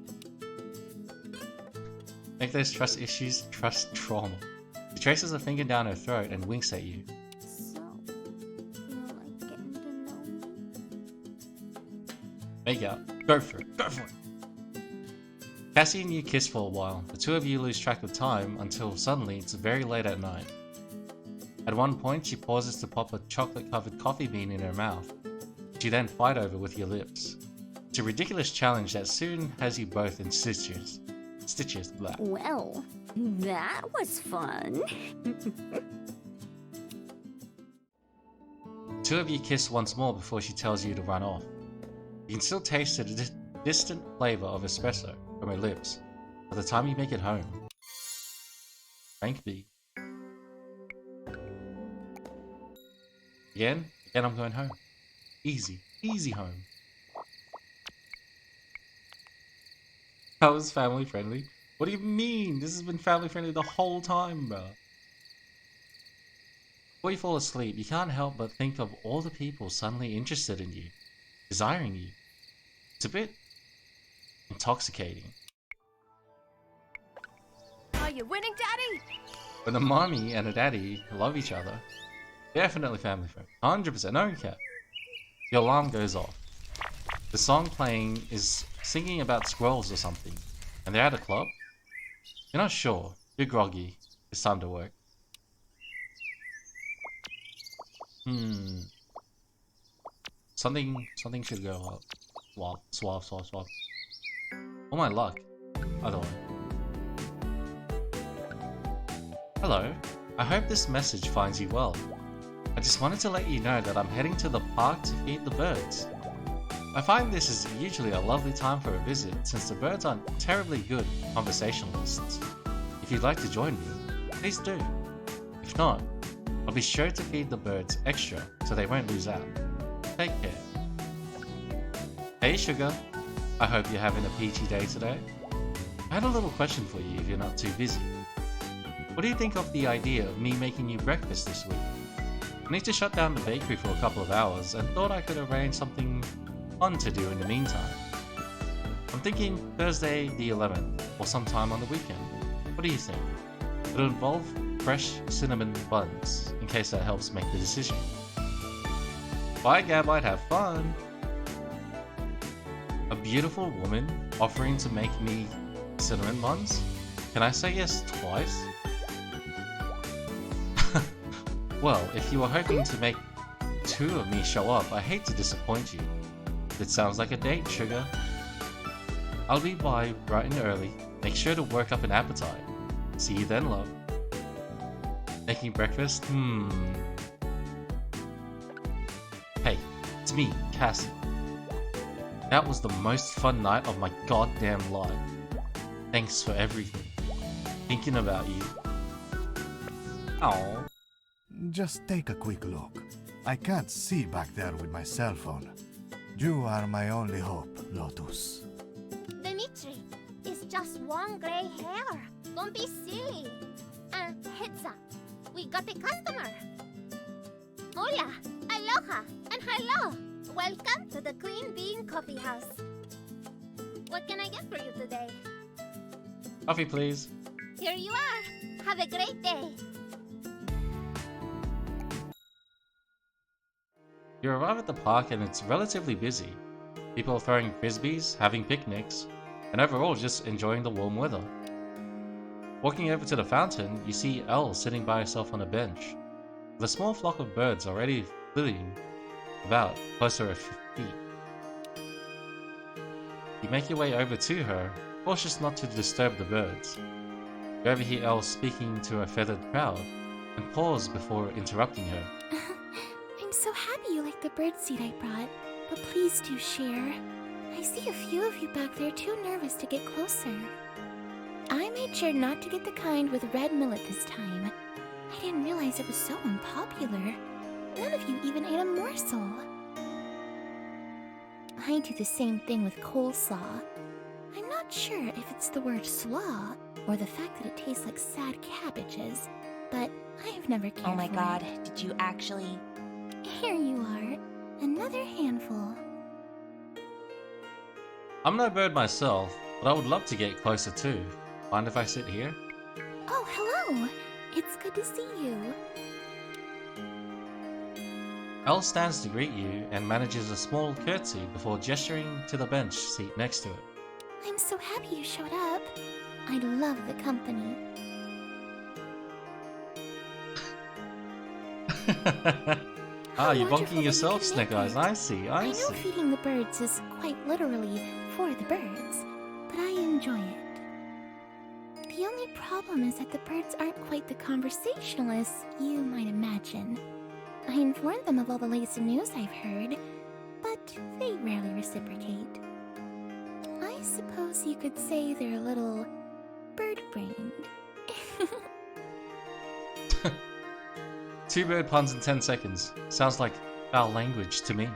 Make those trust issues trust trauma. She traces a finger down her throat and winks at you. So, you like getting to know me? Make out. Go for it. Go for it. Cassie and you kiss for a while. The two of you lose track of time until suddenly it's very late at night. At one point, she pauses to pop a chocolate-covered coffee bean in her mouth. You then fight over with your lips. It's a ridiculous challenge that soon has you both in stitches. Blah. Well, that was fun. Two of you kiss once more before she tells you to run off. You can still taste the distant flavor of espresso from her lips by the time you make it home. Frank B. Again, I'm going home. Easy home. That was family friendly. What do you mean? This has been family friendly the whole time, bro. Before you fall asleep, you can't help but think of all the people suddenly interested in you, desiring you. It's a bit intoxicating. Are you winning, Daddy? When a mommy and a daddy love each other, definitely family friendly. 100%, no cap. Your alarm goes off. The song playing is singing about squirrels or something, and they're at a club? You're not sure. You're groggy. It's time to work. Something should go up. Swap. Oh my luck. Other one. Hello. I hope this message finds you well. I just wanted to let you know that I'm heading to the park to feed the birds. I find this is usually a lovely time for a visit since the birds aren't terribly good conversationalists. If you'd like to join me, please do. If not, I'll be sure to feed the birds extra so they won't lose out. Take care. Hey Sugar, I hope you're having a peachy day today. I had a little question for you if you're not too busy. What do you think of the idea of me making you breakfast this week? I need to shut down the bakery for a couple of hours and thought I could arrange something fun to do in the meantime. I'm thinking Thursday the 11th or sometime on the weekend. What do you think? It'll involve fresh cinnamon buns, in case that helps make the decision. Bye Gabite, have fun! A beautiful woman offering to make me cinnamon buns? Can I say yes twice? Well, if you were hoping to make two of me show up, I hate to disappoint you. It sounds like a date, Sugar. I'll be by bright and early. Make sure to work up an appetite. See you then, love. Making breakfast? Hey, it's me, Cassie. That was the most fun night of my goddamn life. Thanks for everything. Thinking about you. Aww. Just take a quick look. I can't see back there with my cell phone. You are my only hope, Lotus. Dimitri, it's just one gray hair. Don't be silly. And heads up, we got a customer. Hola, aloha, and hello. Welcome to the Queen Bean Coffee House. What can I get for you today? Coffee, please. Here you are. Have a great day. You arrive at the park and it's relatively busy. People are throwing frisbees, having picnics, and overall just enjoying the warm weather. Walking over to the fountain, you see Elle sitting by herself on a bench, with a small flock of birds already flitting about close to her feet. You make your way over to her, cautious not to disturb the birds. You overhear Elle speaking to a feathered crowd, and pause before interrupting her. I'm so happy you like the birdseed I brought, but please do share. I see a few of you back there too nervous to get closer. I made sure not to get the kind with red millet this time. I didn't realize it was so unpopular. None of you even ate a morsel. I do the same thing with coleslaw. I'm not sure if it's the word slaw or the fact that it tastes like sad cabbages, but I have never cared Oh my for god, it. did you actually? Here you are. Another handful. I'm no bird myself, but I would love to get closer too. Mind if I sit here? Oh, hello! It's good to see you. Elle stands to greet you and manages a small curtsy before gesturing to the bench seat next to it. I'm so happy you showed up. I love the company. Ah, you're wonderful bonking that you yourself, can Snake make Eyes. it. I see, I I know see. feeding the birds is quite literally for the birds, but I enjoy it. The only problem is that the birds aren't quite the conversationalists you might imagine. I informed them of all the latest news I've heard, but they rarely reciprocate. I suppose you could say they're a little bird-brained. 2 bird puns in 10 seconds. Sounds like foul language to me.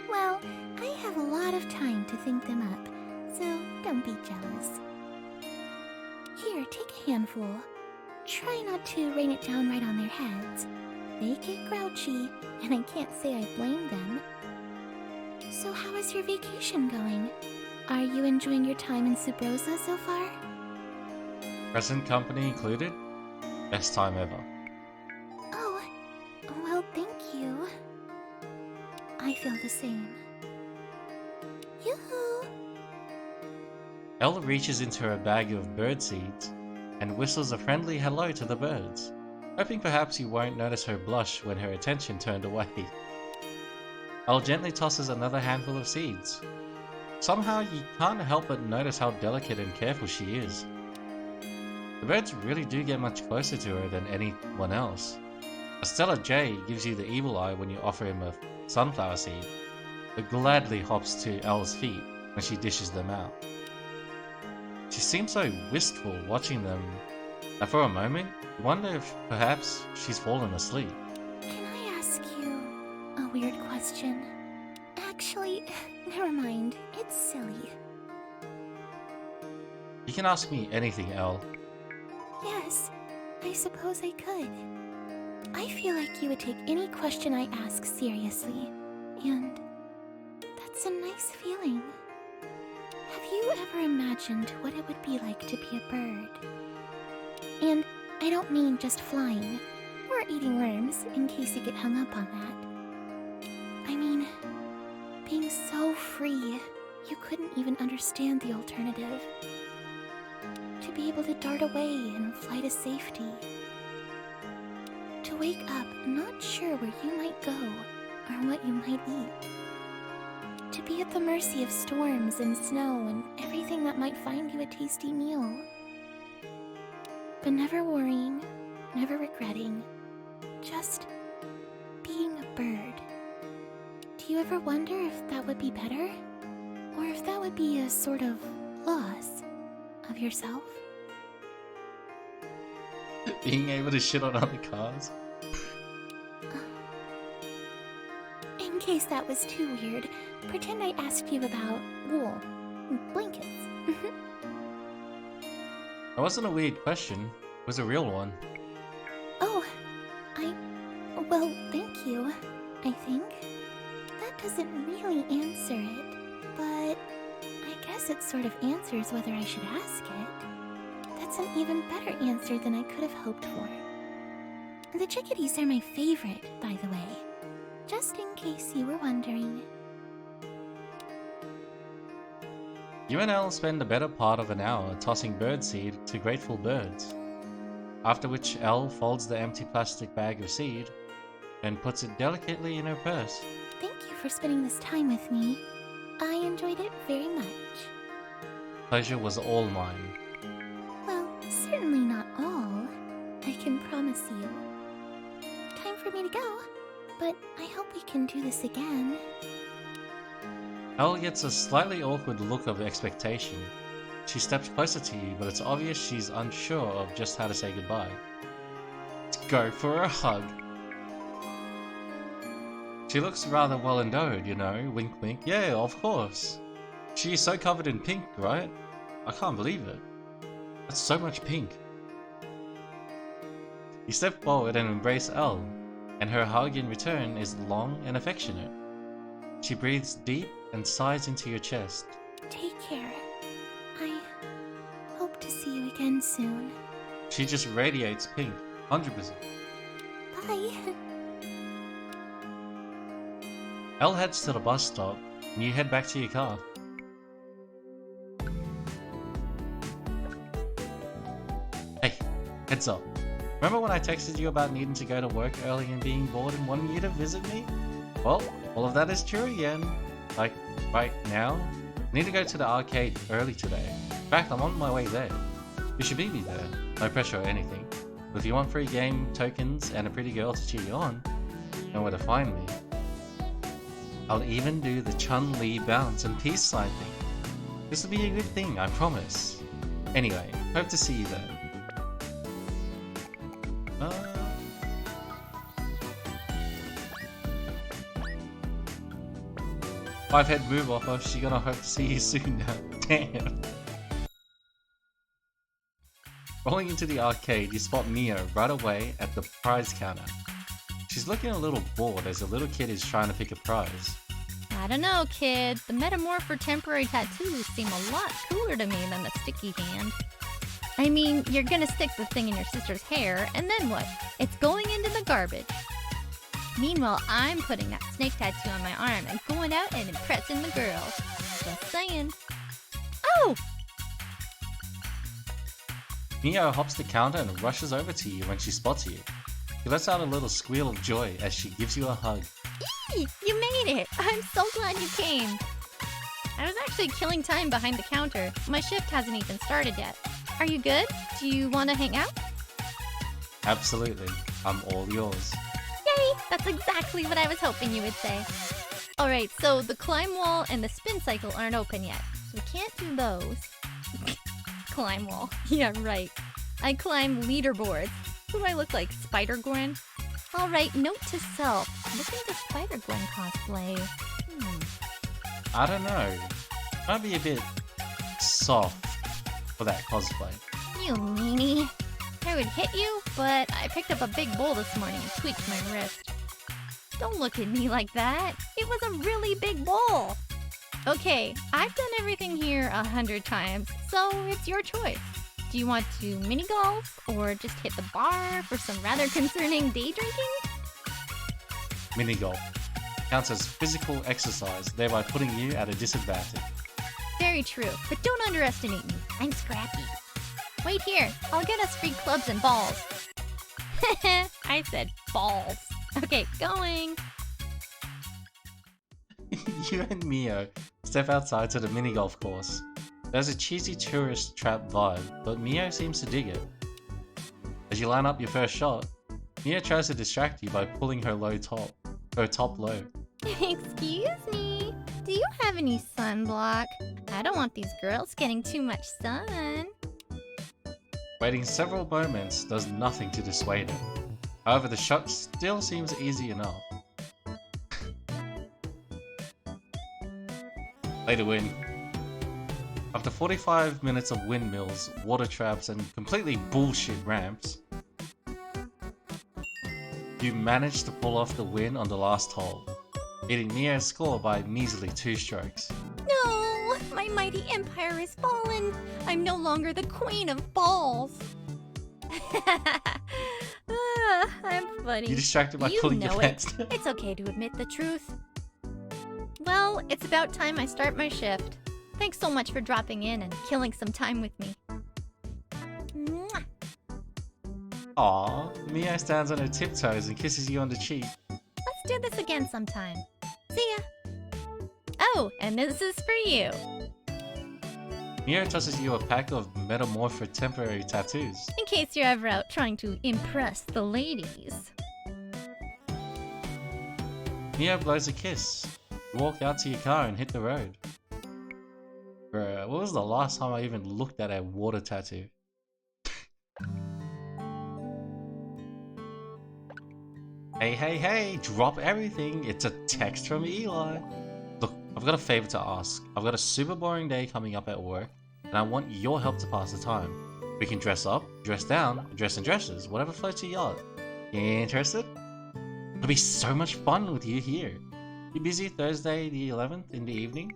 Well, I have a lot of time to think them up, so don't be jealous. Here, take a handful. Try not to rain it down right on their heads. They get grouchy, and I can't say I blame them. So how is your vacation going? Are you enjoying your time in Subrosa so far? Present company included? Best time ever. Oh, well, thank you. I feel the same. Yoo-hoo! Elle reaches into her bag of bird seeds and whistles a friendly hello to the birds, hoping perhaps you won't notice her blush when her attention turned away. Elle gently tosses another handful of seeds. Somehow you can't help but notice how delicate and careful she is. The birds really do get much closer to her than anyone else. Estella J gives you the evil eye when you offer him a sunflower seed, but gladly hops to Elle's feet when she dishes them out. She seems so wistful watching them that for a moment you wonder if perhaps she's fallen asleep. Can I ask you a weird question? Actually, never mind. It's silly. You can ask me anything, Elle. Yes, I suppose I could. I feel like you would take any question I ask seriously, and that's a nice feeling. Have you ever imagined what it would be like to be a bird? And I don't mean just flying, or eating worms, in case you get hung up on that. I mean, being so free, you couldn't even understand the alternative. To be able to dart away and fly to safety. To wake up not sure where you might go or what you might eat. To be at the mercy of storms and snow and everything that might find you a tasty meal. But never worrying, never regretting, just being a bird. Do you ever wonder if that would be better? Or if that would be a sort of loss of yourself? Being able to shit on other cars? In case that was too weird, pretend I asked you about wool, blankets. That wasn't a weird question, it was a real one. Oh, well, thank you, I think. That doesn't really answer it, but I guess it sort of answers whether I should ask it. That's an even better answer than I could have hoped for. The chickadees are my favorite, by the way. Just in case you were wondering. You and Elle spend the better part of an hour tossing birdseed to grateful birds, after which Elle folds the empty plastic bag of seed and puts it delicately in her purse. Thank you for spending this time with me. I enjoyed it very much. Pleasure was all mine. Well, certainly not all. I can promise you. Time for me to go, but I hope we can do this again. Elle gets a slightly awkward look of expectation. She steps closer to you, but it's obvious she's unsure of just how to say goodbye. Let's go for a hug. She looks rather well endowed, you know, wink wink. Yeah, of course. She's so covered in pink, right? I can't believe it. That's so much pink. You step forward and embrace Elle, and her hug in return is long and affectionate. She breathes deep and sighs into your chest. Take care. I hope to see you again soon. She just radiates pink, 100%. Bye. Elle heads to the bus stop, and you head back to your car. Hey, heads up. Remember when I texted you about needing to go to work early and being bored and wanting you to visit me? Well, all of that is true again. Like, right now, I need to go to the arcade early today. In fact, I'm on my way there. You should meet me there. No pressure or anything. But if you want free game tokens and a pretty girl to cheer you on, you know where to find me. I'll even do the Chun-Li bounce and peace sign thing. This will be a good thing, I promise. Anyway, hope to see you there. Five-head move offer, she gonna hope to see you soon now. Damn. Rolling into the arcade, you spot Mio right away at the prize counter. She's looking a little bored as a little kid is trying to pick a prize. I don't know, kid. The metamorph for temporary tattoos seem a lot cooler to me than the sticky hand. I mean, you're gonna stick the thing in your sister's hair, and then what? It's going into the garbage. Meanwhile, I'm putting that snake tattoo on my arm and going out and impressing the girls. Just saying. Oh! Mio hops the counter and rushes over to you when she spots you. She lets out a little squeal of joy as she gives you a hug. Eee! You made it! I'm so glad you came. I was actually killing time behind the counter. My shift hasn't even started yet. Are you good? Do you want to hang out? Absolutely. I'm all yours. Yay! That's exactly what I was hoping you would say. Alright, so the climb wall and the spin cycle aren't open yet. So we can't do those. Climb wall. Yeah, right. I climb leaderboards. Who do I look like? Spider-Gwen? Alright, note to self. Look into Spider-Gwen cosplay. I don't know. Might be a bit soft for that cosplay. You meanie. I would hit you, but I picked up a big bowl this morning and tweaked my wrist. Don't look at me like that. It was a really big bowl. Okay, I've done everything here 100 times, so it's your choice. Do you want to mini golf or just hit the bar for some rather concerning day drinking? Mini golf counts as physical exercise, thereby putting you at a disadvantage. Very true, but don't underestimate me. I'm scrappy. Wait here, I'll get us free clubs and balls. I said balls. Okay, going. You and Mio step outside to the mini golf course. There's a cheesy tourist trap vibe, but Mio seems to dig it. As you line up your first shot, Mio tries to distract you by pulling her top low. Excuse me, do you have any sunblock? I don't want these girls getting too much sun. Waiting several moments does nothing to dissuade her. However, the shot still seems easy enough. Later win. After 45 minutes of windmills, water traps, and completely bullshit ramps, you managed to pull off the win on the last hole, beating Mio's score by measly 2 strokes. No, my mighty empire is fallen. I'm no longer the queen of balls. I'm funny. You distracted by You pulling your know pants it. down. It's okay to admit the truth. Well, it's about time I start my shift. Thanks so much for dropping in and killing some time with me. Mwah. Aw, Mia stands on her tiptoes and kisses you on the cheek. Let's do this again sometime. See ya. Oh, and this is for you. Mia tosses you a pack of metamorphic temporary tattoos. In case you're ever out trying to impress the ladies. Mia blows a kiss. You walk out to your car and hit the road. Bruh, what was the last time I even looked at a water tattoo? Hey, hey, hey, drop everything. It's a text from Eli. Look, I've got a favor to ask. I've got a super boring day coming up at work, and I want your help to pass the time. We can dress up, dress down, dress in dresses, whatever floats your yacht. You interested? It'll be so much fun with you here. You busy Thursday the 11th in the evening?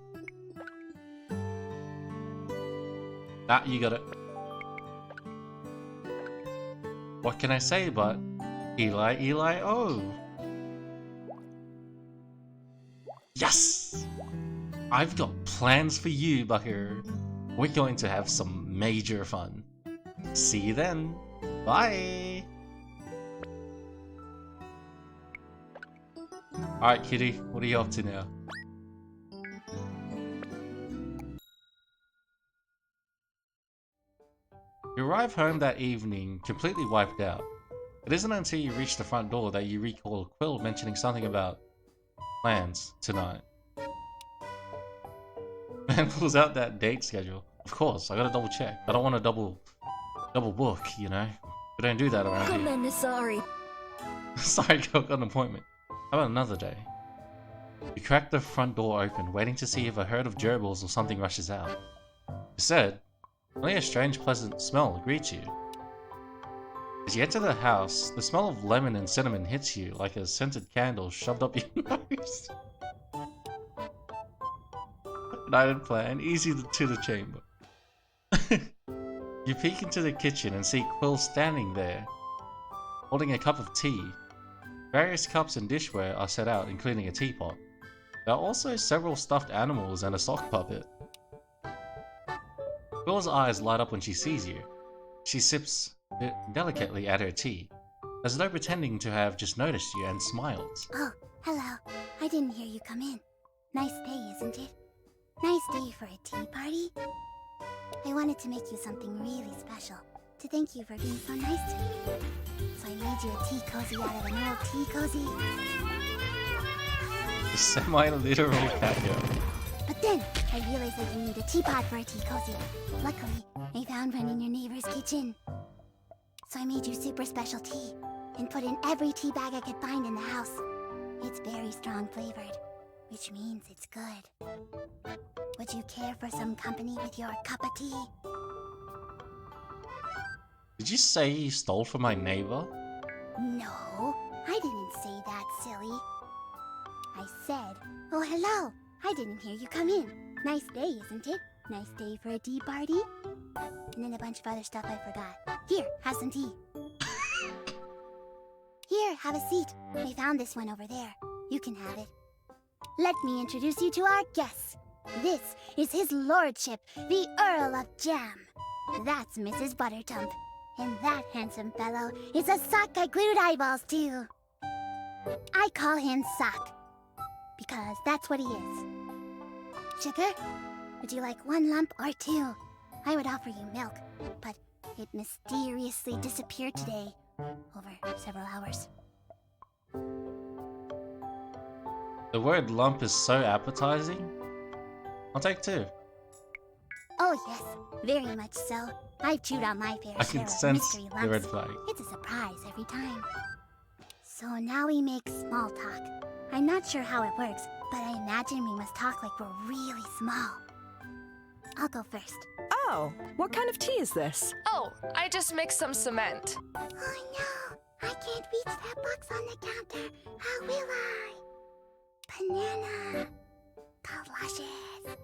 Nah, you got it. What can I say but Eli, Eli, oh. Yes! I've got plans for you, Bucker. We're going to have some major fun. See you then. Bye! Alright, kitty, what are you up to now? You arrive home that evening, completely wiped out. It isn't until you reach the front door that you recall Quill mentioning something about plans tonight. Man pulls out that date schedule. Of course, I gotta double check. I don't want to double book, you know? We don't do that around here. Sorry. Sorry, got an appointment. How about another day? You crack the front door open, waiting to see if a herd of gerbils or something rushes out. Instead, only a strange, pleasant smell greets you. As you enter the house, the smell of lemon and cinnamon hits you like a scented candle shoved up your nose. United plan, easy to the chamber. You peek into the kitchen and see Quill standing there, holding a cup of tea. Various cups and dishware are set out, including a teapot. There are also several stuffed animals and a sock puppet. Quill's eyes light up when she sees you. She sips delicately at her tea, as though pretending to have just noticed you, and smiles. Oh, hello. I didn't hear you come in. Nice day, isn't it? Nice day for a tea party. I wanted to make you something really special, to thank you for being so nice to me. So I made you a tea cozy out of an old tea cozy. The semi-literal cat girl. But then, I realized that you need a teapot for a tea cozy. Luckily, I found one in your neighbor's kitchen. So I made you super special tea, and put in every tea bag I could find in the house. It's very strong flavored, which means it's good. Would you care for some company with your cup of tea? Did you say you stole from my neighbor? No, I didn't say that, silly. I said, oh hello, I didn't hear you come in. Nice day, isn't it? Nice day for a tea party? And then a bunch of other stuff I forgot. Here, have some tea. Here, have a seat. I found this one over there. You can have it. Let me introduce you to our guests. This is his lordship, the Earl of Jam. That's Mrs. Buttertump. And that handsome fellow is a sock I glued eyeballs to. I call him Sock, because that's what he is. Sugar? Would you like 1 lump or 2? I would offer you milk, but it mysteriously disappeared today, over several hours. The word lump is so appetizing. I'll take 2. Oh yes, very much so. I've chewed on my fair I share can of sense mystery the red lumps. flag. It's a surprise every time. So now we make small talk. I'm not sure how it works, but I imagine we must talk like we're really small. I'll go first. Oh, what kind of tea is this? Oh, I just mixed some cement. Oh no, I can't reach that box on the counter. How will I? Banana. Galoshes.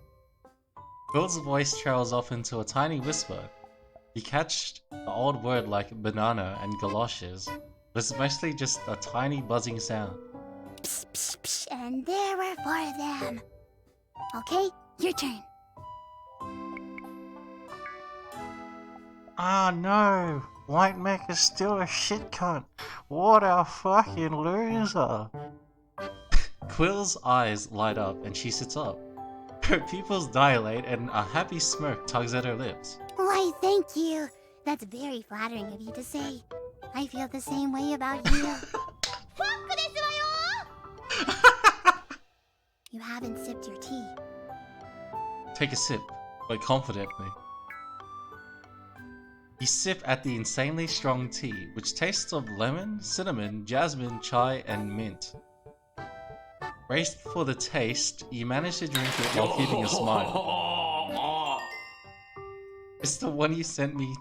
Quill's voice trails off into a tiny whisper. You catch the old word like banana and galoshes, But it's mostly just a tiny buzzing sound. Psh, psh, psh, and there were 4 of them. Okay, your turn. Ah no! White Mech is still a shit cunt. What a fucking loser! Quill's eyes light up and she sits up. Her pupils dilate and a happy smirk tugs at her lips. Why, thank you. That's very flattering of you to say. I feel the same way about you. You haven't sipped your tea. Take a sip, but confidently. You sip at the insanely strong tea, which tastes of lemon, cinnamon, jasmine, chai, and mint. Braced for the taste, you manage to drink it while keeping a smile. It's the one you sent me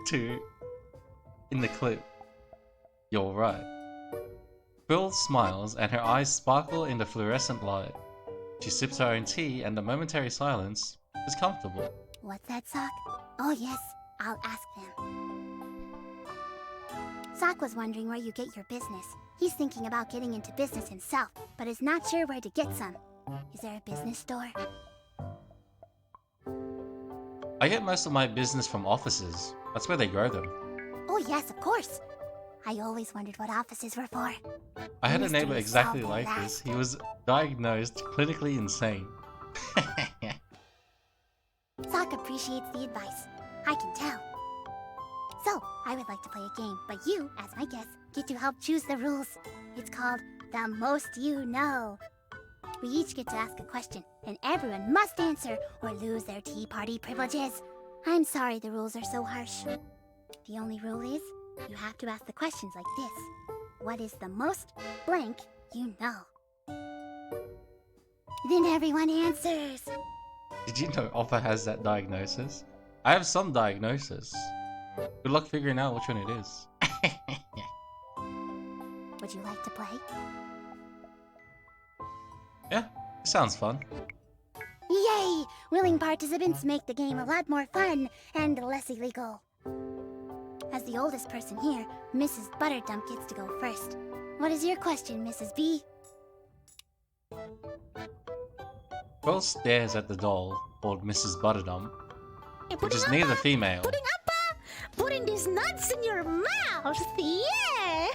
to in the clip. You're right. Quill smiles and her eyes sparkle in the fluorescent light. She sips her own tea and the momentary silence is comfortable. What's that, Sock? Oh yes, I'll ask them. Sock was wondering where you get your business. He's thinking about getting into business himself, but is not sure where to get some. Is there a business store? I get most of my business from offices. That's where they grow them. Oh yes, of course. I always wondered what offices were for. I had a Mystery neighbor is exactly solved like at this. He was diagnosed clinically insane. Sock appreciates the advice. I can tell. So, I would like to play a game, but you, as my guest, get to help choose the rules. It's called The Most You Know. We each get to ask a question, and everyone must answer or lose their tea party privileges. I'm sorry the rules are so harsh. The only rule is, you have to ask the questions like this. What is the most blank you know? Then everyone answers. Did you know Oppa has that diagnosis? I have some diagnosis. Good luck figuring out which one it is. Would you like to play? Yeah, it sounds fun. Yay! Willing participants make the game a lot more fun and less illegal. As the oldest person here, Mrs. Butterdump gets to go first. What is your question, Mrs. B? Quill stares at the doll called Mrs. Butterdump, which is neither female. Putting these nuts in your mouth, yeah!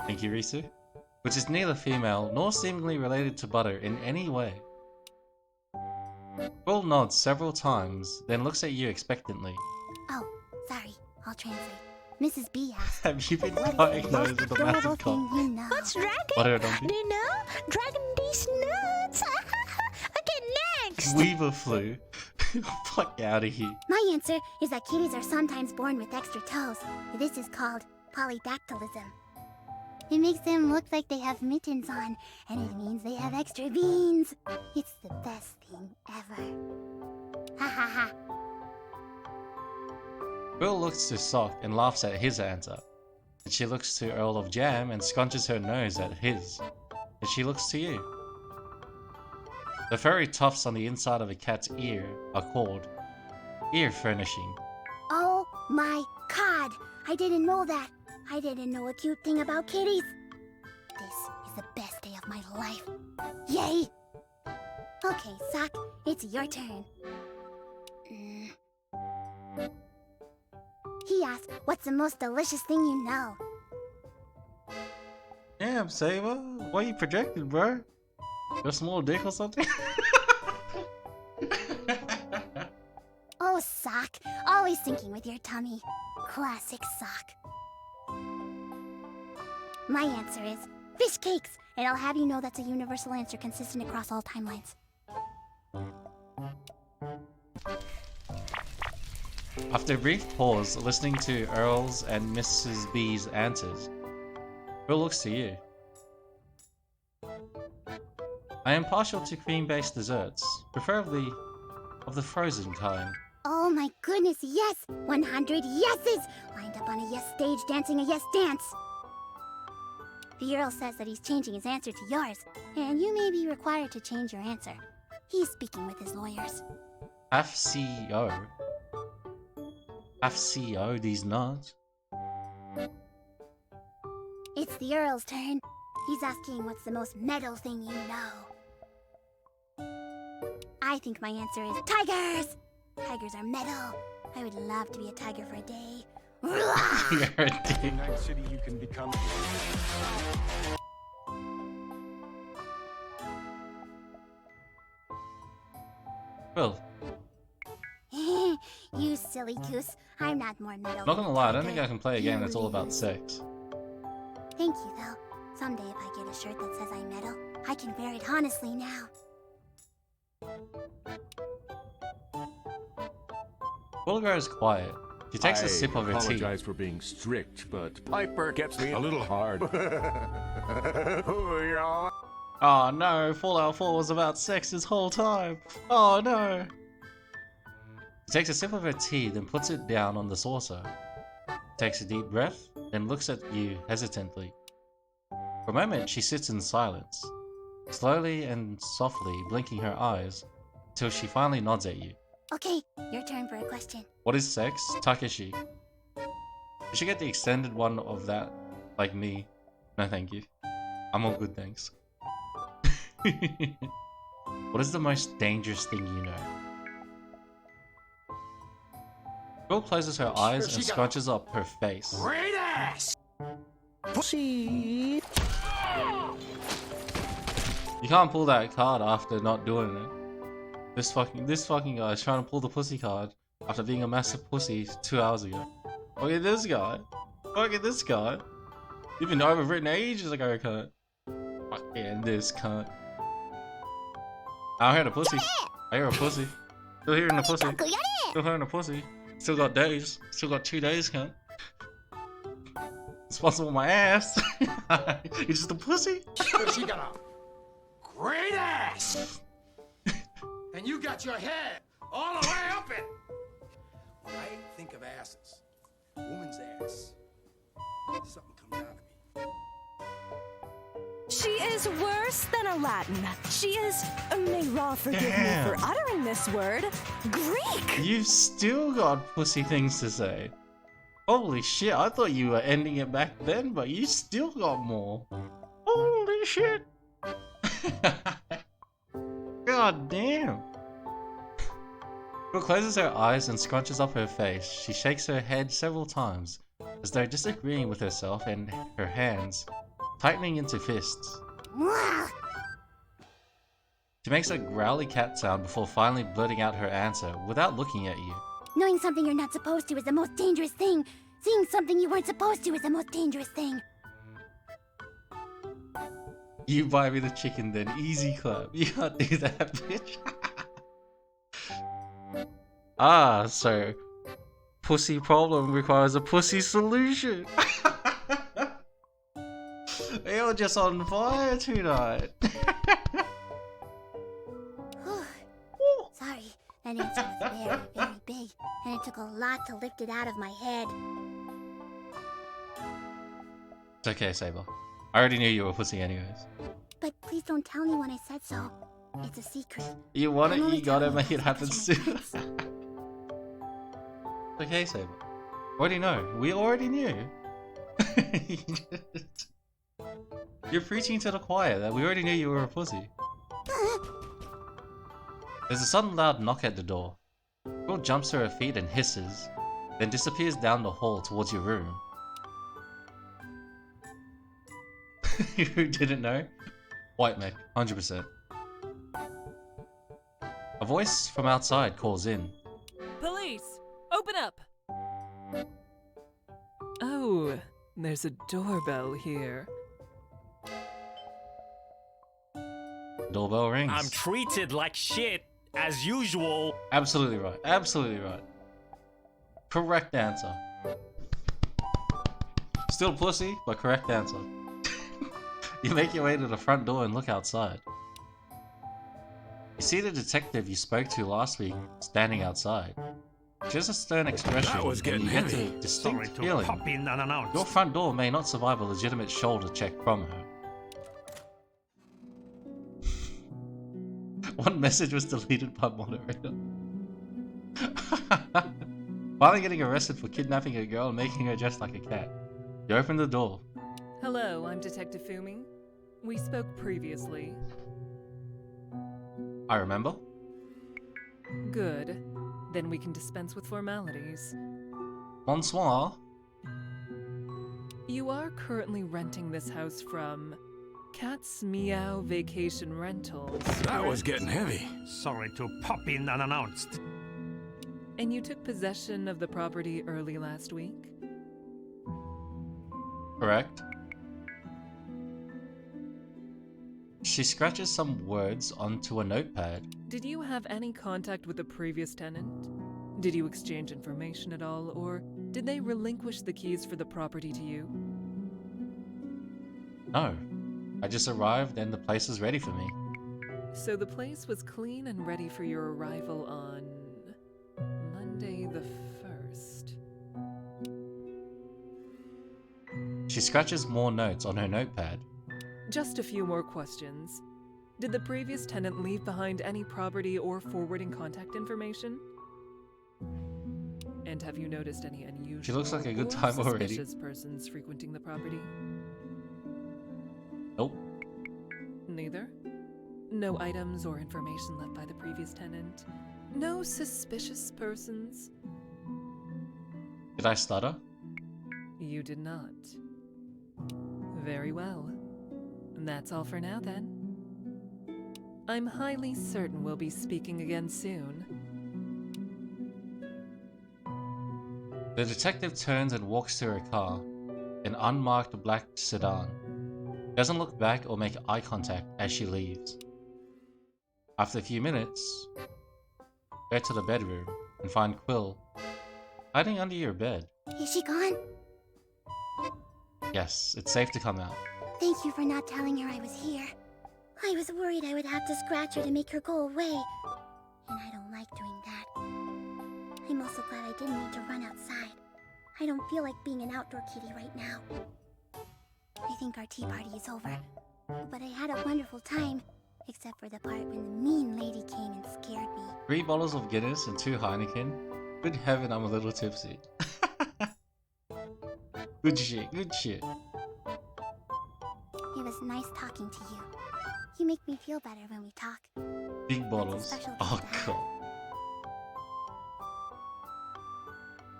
Thank you, Risu. Which is neither female nor seemingly related to Butter in any way. Quill nods several times, then looks at you expectantly. Oh, sorry. I'll translate. Mrs. B asked, Have you been what is the diagnosed most with a adorable massive thing cock? you know? What's dragon? Butterdumpy? Do you know? Dragon these nuts! Okay, next! Weaver flu. Fuck out of here. My answer is that kitties are sometimes born with extra toes. This is called polydactylism. It makes them look like they have mittens on, and it means they have extra beans. It's the best thing ever. Ha ha ha. Quill looks to Sock and laughs at his answer. And she looks to Earl of Jam and scrunches her nose at his. And she looks to you. The furry tufts on the inside of a cat's ear are called ear furnishing. Oh my god! I didn't know that. I didn't know a cute thing about kitties. This is the best day of my life. Yay! Okay, Sock, it's your turn. He asked, what's the most delicious thing you know? Damn, Saber. Why you projected, bro? Your small dick or something? Oh, Sock, always thinking with your tummy. Classic Sock. My answer is fish cakes, and I'll have you know that's a universal answer consistent across all timelines. After a brief pause, listening to Earl's and Mrs. B's answers, Quill looks to you. I am partial to cream-based desserts, preferably of the frozen kind. Oh my goodness, yes! 100 yeses! Lined up on a yes stage dancing a yes dance! The Earl says that he's changing his answer to yours, and you may be required to change your answer. He's speaking with his lawyers. Half CEO. Half CEO, these nuts. It's the Earl's turn. He's asking what's the most metal thing you know. I think my answer is tigers! Tigers are metal. I would love to be a tiger for a day. You're a dick. Night City, you can become. Well, You silly goose. I'm not more metal. not gonna lie, I don't think I can play a game that's all about sex. Thank you, though. Someday if I get a shirt that says I'm metal, I can wear it honestly now. Bulgar is quiet. She takes a sip of her tea. I apologize for being strict, but Piper gets me a little hard. Oh no, Fallout 4 was about sex this whole time. Oh no. She takes a sip of her tea, then puts it down on the saucer. Takes a deep breath, then looks at you hesitantly. For a moment, she sits in silence, slowly and softly blinking her eyes, till she finally nods at you. Okay, your turn for a question. What is sex? Takeshi. You should get the extended one of that, like me. No thank you. I'm all good, thanks. What is the most dangerous thing you know? Girl closes her eyes and scrunches up her face. Great ass! Pussy. You can't pull that card after not doing it. This fucking guy is trying to pull the pussy card after being a massive pussy 2 hours ago. Look at this guy. Look at this guy. You've been overwritten ages ago, cunt. Fucking this cunt. I heard a pussy. I hear a pussy. Still hearing the pussy. Still hearing the pussy. Still got days. Still got 2 days, cunt. Responsible for my ass. You're just a pussy. She got a great ass! And you got your head all the way up it! When I think of asses, a woman's ass, something comes out of me. She is worse than a Latin. She is, may Ra forgive me for uttering this word, Greek. You've still got pussy things to say. Holy shit, I thought you were ending it back then, but you still got more. Holy shit. God damn. Girl closes her eyes and scrunches up her face. She shakes her head several times, as though disagreeing with herself, and her hands tightening into fists. She makes a growly cat sound before finally blurting out her answer without looking at you. Knowing something you're not supposed to is the most dangerous thing. Seeing something you weren't supposed to is the most dangerous thing. You buy me the chicken then, easy clap. You can't do that, bitch. Ah, so pussy problem requires a pussy solution. You're just on fire tonight. Sorry, that answer was very, very big, and it took a lot to lift it out of my head. It's okay, Saber. I already knew you were a pussy anyways. But please don't tell anyone I said so. It's a secret. You want it, I'm only you gotta telling make it you happen because soon. It's okay, Saber. Already know. We already knew. You're preaching to the choir that we already knew you were a pussy. There's a sudden loud knock at the door. Girl jumps to her feet and hisses, then disappears down the hall towards your room. Who didn't know? White mech, 100%. A voice from outside calls in. Police! Open up! Oh, there's a doorbell here. Doorbell rings. I'm treated like shit, as usual. Absolutely right. Absolutely right. Correct answer. Still pussy, but correct answer. You make your way to the front door and look outside. You see the detective you spoke to last week standing outside. She has a stern expression, That was and getting you get heavy. the distinct Sorry to feeling pop in unannounced. your front door may not survive a legitimate shoulder check from her. One message was deleted by moderator. Finally getting arrested for kidnapping a girl and making her dress like a cat. You open the door. Hello, I'm Detective Fumi. We spoke previously. I remember. Good. Then we can dispense with formalities. Bonsoir. You are currently renting this house from Cat's Meow Vacation Rentals. That was correct? getting heavy. Sorry to pop in unannounced. And you took possession of the property early last week? Correct. She scratches some words onto a notepad. Did you have any contact with the previous tenant? Did you exchange information at all, or did they relinquish the keys for the property to you? No. I just arrived and the place was ready for me. So the place was clean and ready for your arrival on Monday the 1st. She scratches more notes on her notepad. Just a few more questions. Did the previous tenant leave behind any property or forwarding contact information? And have you noticed any unusual She looks like a good or time already. suspicious persons frequenting the property? Nope. Neither? No items or information left by the previous tenant? No suspicious persons? Did I stutter? You did not. Very well. That's all for now, then. I'm highly certain we'll be speaking again soon. The detective turns and walks to her car, an unmarked black sedan. Doesn't look back or make eye contact as she leaves. After a few minutes, go to the bedroom and find Quill hiding under your bed. Is she gone? Yes, it's safe to come out. Thank you for not telling her I was here. I was worried I would have to scratch her to make her go away. And I don't like doing that. I'm also glad I didn't need to run outside. I don't feel like being an outdoor kitty right now. I think our tea party is over. But I had a wonderful time. Except for the part when the mean lady came and scared me. 3 bottles of Guinness and 2 Heineken. Good heaven, I'm a little tipsy. Good shit, good shit. It was nice talking to you. You make me feel better when we talk. Big bottles. special Oh gift I have. god.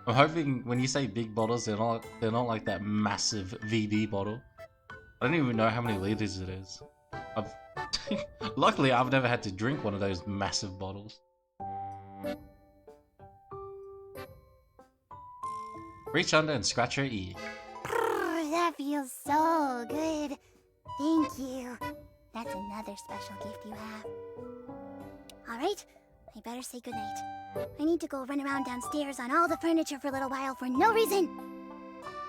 I'm hoping when you say big bottles, they're not like that massive VD bottle. I don't even know how many liters it is. Luckily, I've never had to drink one of those massive bottles. Reach under and scratch her ear. That feels so good. Thank you. That's another special gift you have. Alright, I better say goodnight. I need to go run around downstairs on all the furniture for a little while for no reason.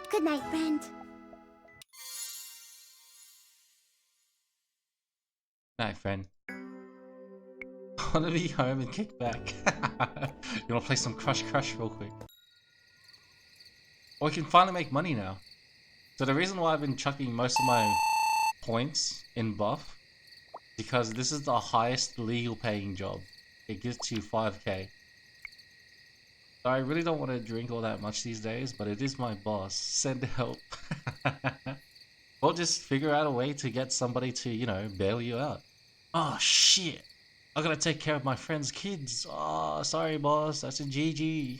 Good night, friend. Night, friend. I wanna be home and kick back. You wanna play some Crush Crush real quick? Or we can finally make money now. So the reason why I've been chucking most of my points in buff, because this is the highest legal paying job. It gives you 5k. So I really don't want to drink all that much these days, but it is my boss. Send help. Or just figure out a way to get somebody to, you know, bail you out. Oh shit! I gotta take care of my friend's kids. Oh, sorry boss, that's a GG.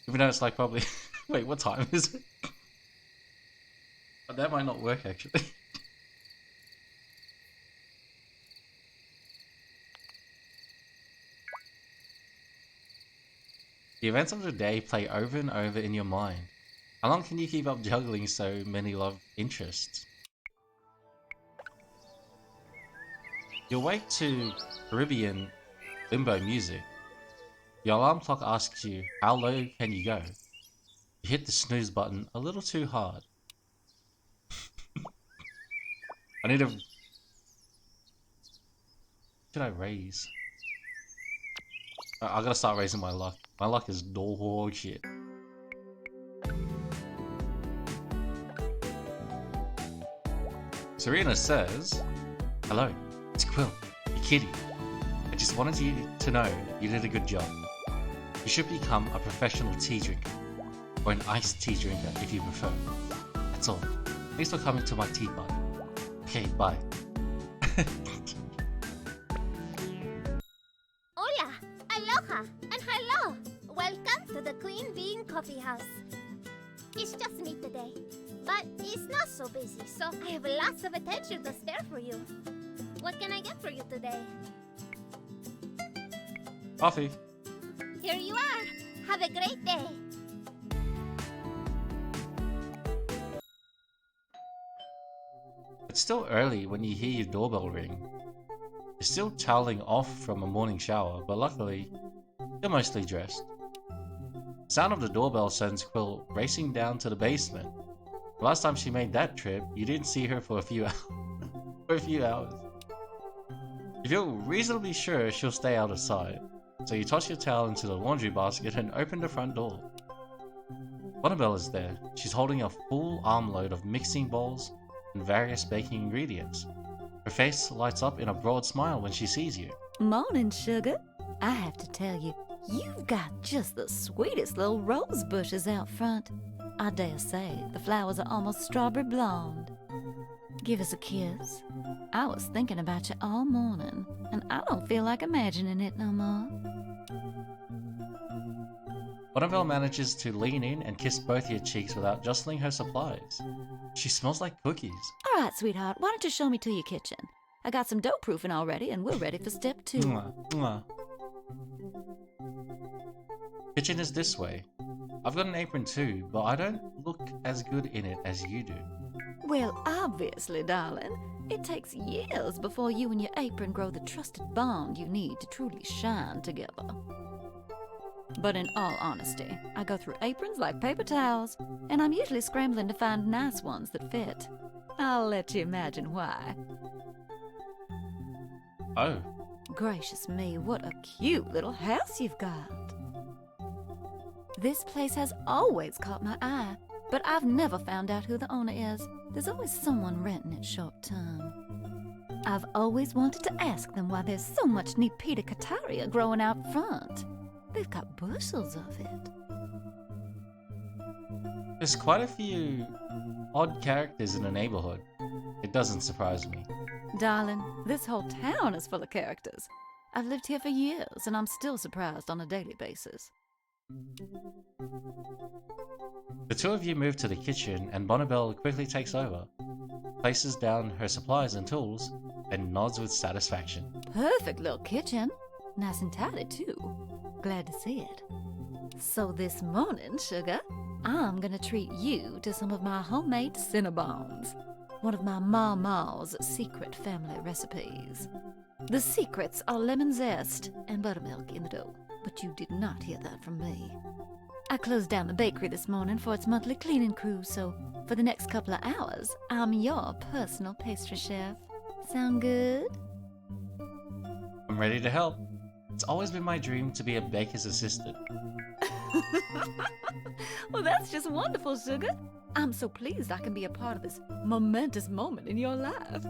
Even though it's like probably... Wait, what time is it? That might not work actually. The events of the day play over and over in your mind. How long can you keep up juggling so many love interests? You awake to Caribbean limbo music. The alarm clock asks you, how low can you go? You hit the snooze button a little too hard. I need a... Should I raise? I gotta start raising my luck. My luck is dog shit. Serena says, hello, it's Quill, your kitty. I I just wanted you to know you did a good job. You should become a professional tea drinker, or an iced tea drinker if you prefer. That's all. Thanks for coming to my teapot. Okay, bye. Hola, aloha, and hello. Welcome to the Queen Bean Coffee House. It's just me today, but it's not so busy, so I have lots of attention to spare for you. What can I get for you today? Coffee. Here you are. Have a great day. It's still early when you hear your doorbell ring. You're still toweling off from a morning shower, but luckily, you're mostly dressed. The sound of the doorbell sends Quill racing down to the basement. The last time she made that trip, you didn't see her for a few hours. You feel reasonably sure she'll stay out of sight, so you toss your towel into the laundry basket and open the front door. Bonabelle is there. She's holding a full armload of mixing bowls and various baking ingredients. Her face lights up in a broad smile when she sees you. Morning, sugar. I have to tell you, you've got just the sweetest little rose bushes out front. I dare say the flowers are almost strawberry blonde. Give us a kiss. I was thinking about you all morning, and I don't feel like imagining it no more. Bonabelle manages to lean in and kiss both your cheeks without jostling her supplies. She smells like cookies. All right, sweetheart, why don't you show me to your kitchen? I got some dough proofing already, and we're ready for step 2. Mwah, mwah. Kitchen is this way. I've got an apron too, but I don't look as good in it as you do. Well, obviously, darling. It takes years before you and your apron grow the trusted bond you need to truly shine together. But in all honesty, I go through aprons like paper towels, and I'm usually scrambling to find nice ones that fit. I'll let you imagine why. Oh. Gracious me, what a cute little house you've got. This place has always caught my eye, but I've never found out who the owner is. There's always someone renting it short term. I've always wanted to ask them why there's so much Nepeta Cataria growing out front. They've got bushels of it. There's quite a few odd characters in the neighborhood. It doesn't surprise me. Darling, this whole town is full of characters. I've lived here for years, and I'm still surprised on a daily basis. The two of you move to the kitchen, and Bonabelle quickly takes over, places down her supplies and tools, and nods with satisfaction. Perfect little kitchen. Nice and tidy, too. Glad to see it. So this morning, sugar, I'm gonna treat you to some of my homemade Cinnabons. One of my Mama's secret family recipes. The secrets are lemon zest and buttermilk in the dough, but you did not hear that from me. I closed down the bakery this morning for its monthly cleaning crew, so for the next couple of hours, I'm your personal pastry chef. Sound good? I'm ready to help. It's always been my dream to be a baker's assistant. Well, that's just wonderful, sugar. I'm so pleased I can be a part of this momentous moment in your life.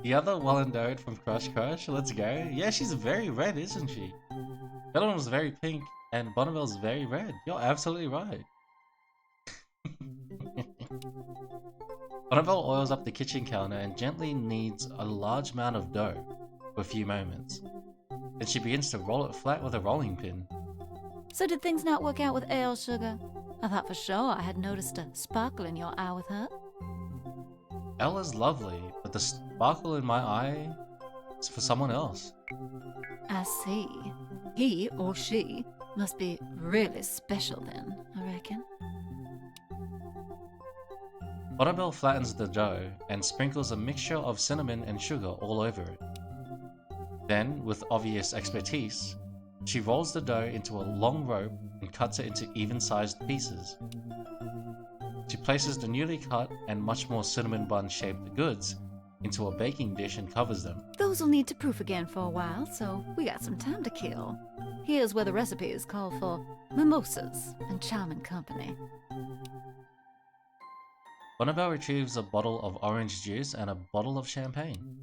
The other Wallendoed from Crush Crush, let's go. Yeah, she's very red, isn't she? The other one was very pink, and Bonabelle's very red. You're absolutely right. Bonabelle oils up the kitchen counter and gently kneads a large amount of dough for a few moments. Then she begins to roll it flat with a rolling pin. So did things not work out with Ale, sugar? I thought for sure I had noticed a sparkle in your eye with her. Ella's lovely, but the sparkle in my eye is for someone else. I see. He or she must be really special then, I reckon. Bonabelle flattens the dough and sprinkles a mixture of cinnamon and sugar all over it. Then, with obvious expertise, she rolls the dough into a long rope and cuts it into even-sized pieces. She places the newly cut and much more cinnamon bun-shaped goods into a baking dish and covers them. Those will need to proof again for a while, so we got some time to kill. Here's where the recipes call for mimosas and charming company. Bonabelle retrieves a bottle of orange juice and a bottle of champagne.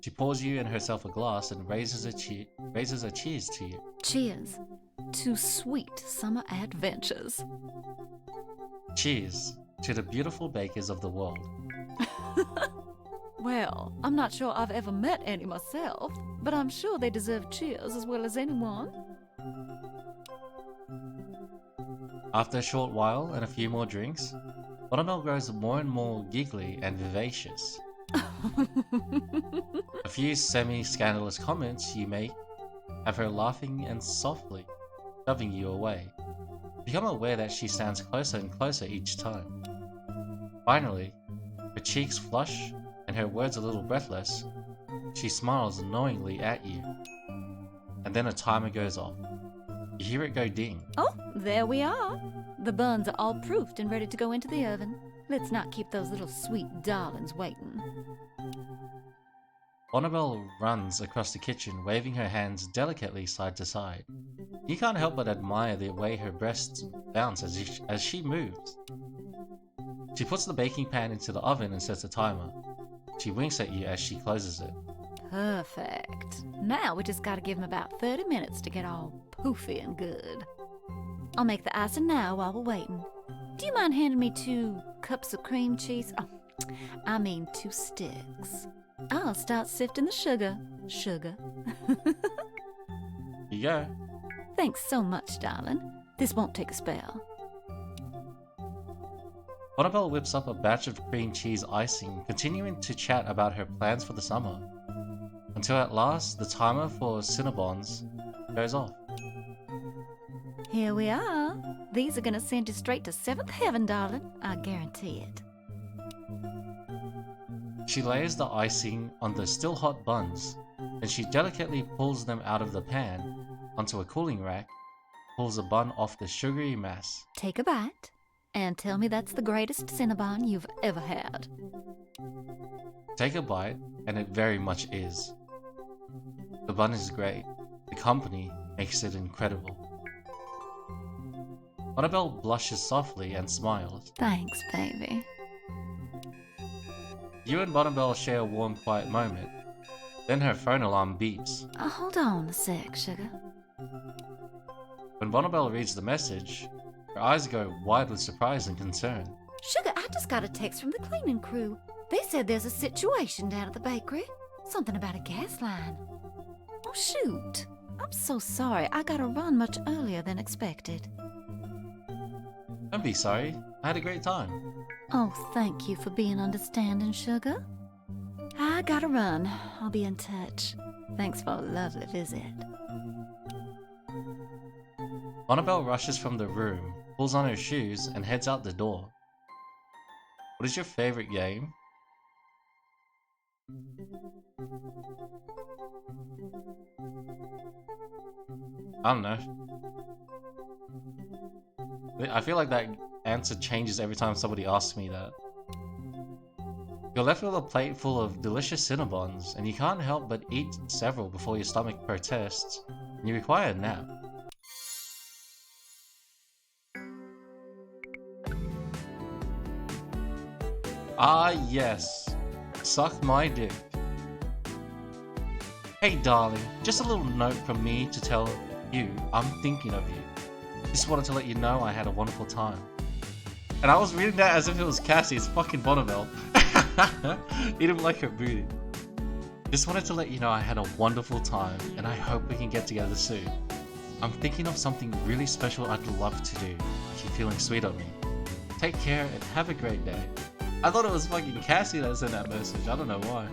She pours you and herself a glass and raises a cheers to you. Cheers to sweet summer adventures. Cheers to the beautiful bakers of the world. Well, I'm not sure I've ever met any myself, but I'm sure they deserve cheers as well as anyone. After a short while and a few more drinks, Butterbell grows more and more giggly and vivacious. A few semi-scandalous comments you make have her laughing and softly shoving you away. You become aware that she stands closer and closer each time. Finally, her cheeks flush and her words a little breathless, she smiles knowingly at you. And then a timer goes off. You hear it go ding. Oh, there we are. The buns are all proofed and ready to go into the oven. Let's not keep those little sweet darlings waiting. Bonnabelle runs across the kitchen, waving her hands delicately side to side. You can't help but admire the way her breasts bounce as she moves. She puts the baking pan into the oven and sets a timer. She winks at you as she closes it. Perfect. Now we just gotta give them about 30 minutes to get all poofy and good. I'll make the icing now while we're waiting. Do you mind handing me 2 cups of cream cheese? Oh, I mean 2 sticks. I'll start sifting the sugar. Sugar. Here you go. Thanks so much, darling. This won't take a spell. Bonnabelle whips up a batch of cream cheese icing, continuing to chat about her plans for the summer. Until at last, the timer for Cinnabons goes off. Here we are. These are gonna send you straight to 7th heaven, darling. I guarantee it. She lays the icing on the still hot buns, then she delicately pulls them out of the pan onto a cooling rack, pulls a bun off the sugary mass. Take a bite, and tell me that's the greatest Cinnabon you've ever had. Take a bite, and it very much is. The bun is great. The company makes it incredible. Bonnabelle blushes softly and smiles. Thanks, baby. You and Bonnabelle share a warm, quiet moment. Then her phone alarm beeps. Hold on a sec, sugar. When Bonnabelle reads the message, her eyes go wide with surprise and concern. Sugar, I just got a text from the cleaning crew. They said there's a situation down at the bakery. Something about a gas line. Oh, shoot. I'm so sorry. I gotta run much earlier than expected. Don't be sorry. I had a great time. Oh, thank you for being understanding, sugar. I gotta run. I'll be in touch. Thanks for a lovely visit. Bonnabelle rushes from the room, pulls on her shoes, and heads out the door. What is your favorite game? I don't know. I feel like that answer changes every time somebody asks me that. You're left with a plate full of delicious Cinnabons, and you can't help but eat several before your stomach protests, and you require a nap. Ah yes, suck my dick. Hey darling, just a little note from me to tell you I'm thinking of you. Just wanted to let you know I had a wonderful time. And I was reading that as if it was Cassie, it's fucking Bonnabelle. You didn't like her booty. Just wanted to let you know I had a wonderful time, and I hope we can get together soon. I'm thinking of something really special I'd love to do, if you're feeling sweet on me. Take care and have a great day. I thought it was fucking Cassie that sent that message, I don't know why.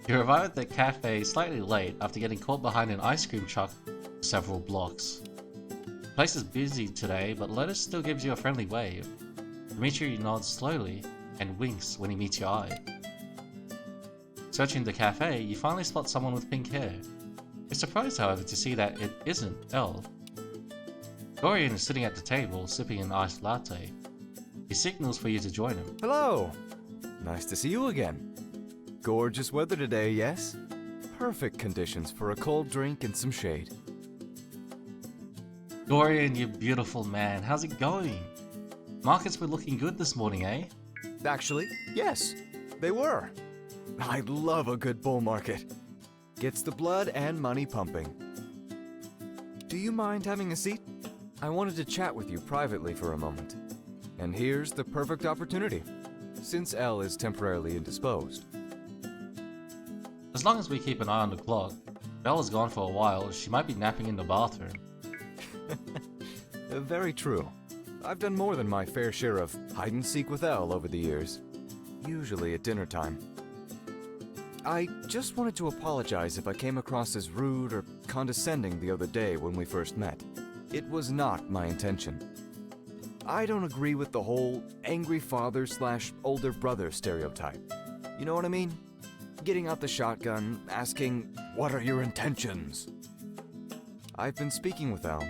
You arrive at the cafe slightly late after getting caught behind an ice cream truck several blocks. The place is busy today, but Lotus still gives you a friendly wave. Dimitri nods slowly and winks when he meets your eye. Searching the cafe, you finally spot someone with pink hair. You're surprised, however, to see that it isn't Elle. Dorian is sitting at the table, sipping an iced latte. He signals for you to join him. Hello! Nice to see you again. Gorgeous weather today, yes? Perfect conditions for a cold drink and some shade. Dorian, you beautiful man, how's it going? Markets were looking good this morning, eh? Actually, yes, they were. I love a good bull market. Gets the blood and money pumping. Do you mind having a seat? I wanted to chat with you privately for a moment. And here's the perfect opportunity, since Elle is temporarily indisposed. As long as we keep an eye on the clock. Bella's gone for a while. She might be napping in the bathroom. Very true. I've done more than my fair share of hide-and-seek with Elle over the years. Usually at dinner time. I just wanted to apologize if I came across as rude or condescending the other day when we first met. It was not my intention. I don't agree with the whole angry father/older brother stereotype. You know what I mean? Getting out the shotgun, asking, "What are your intentions?" I've been speaking with Elle,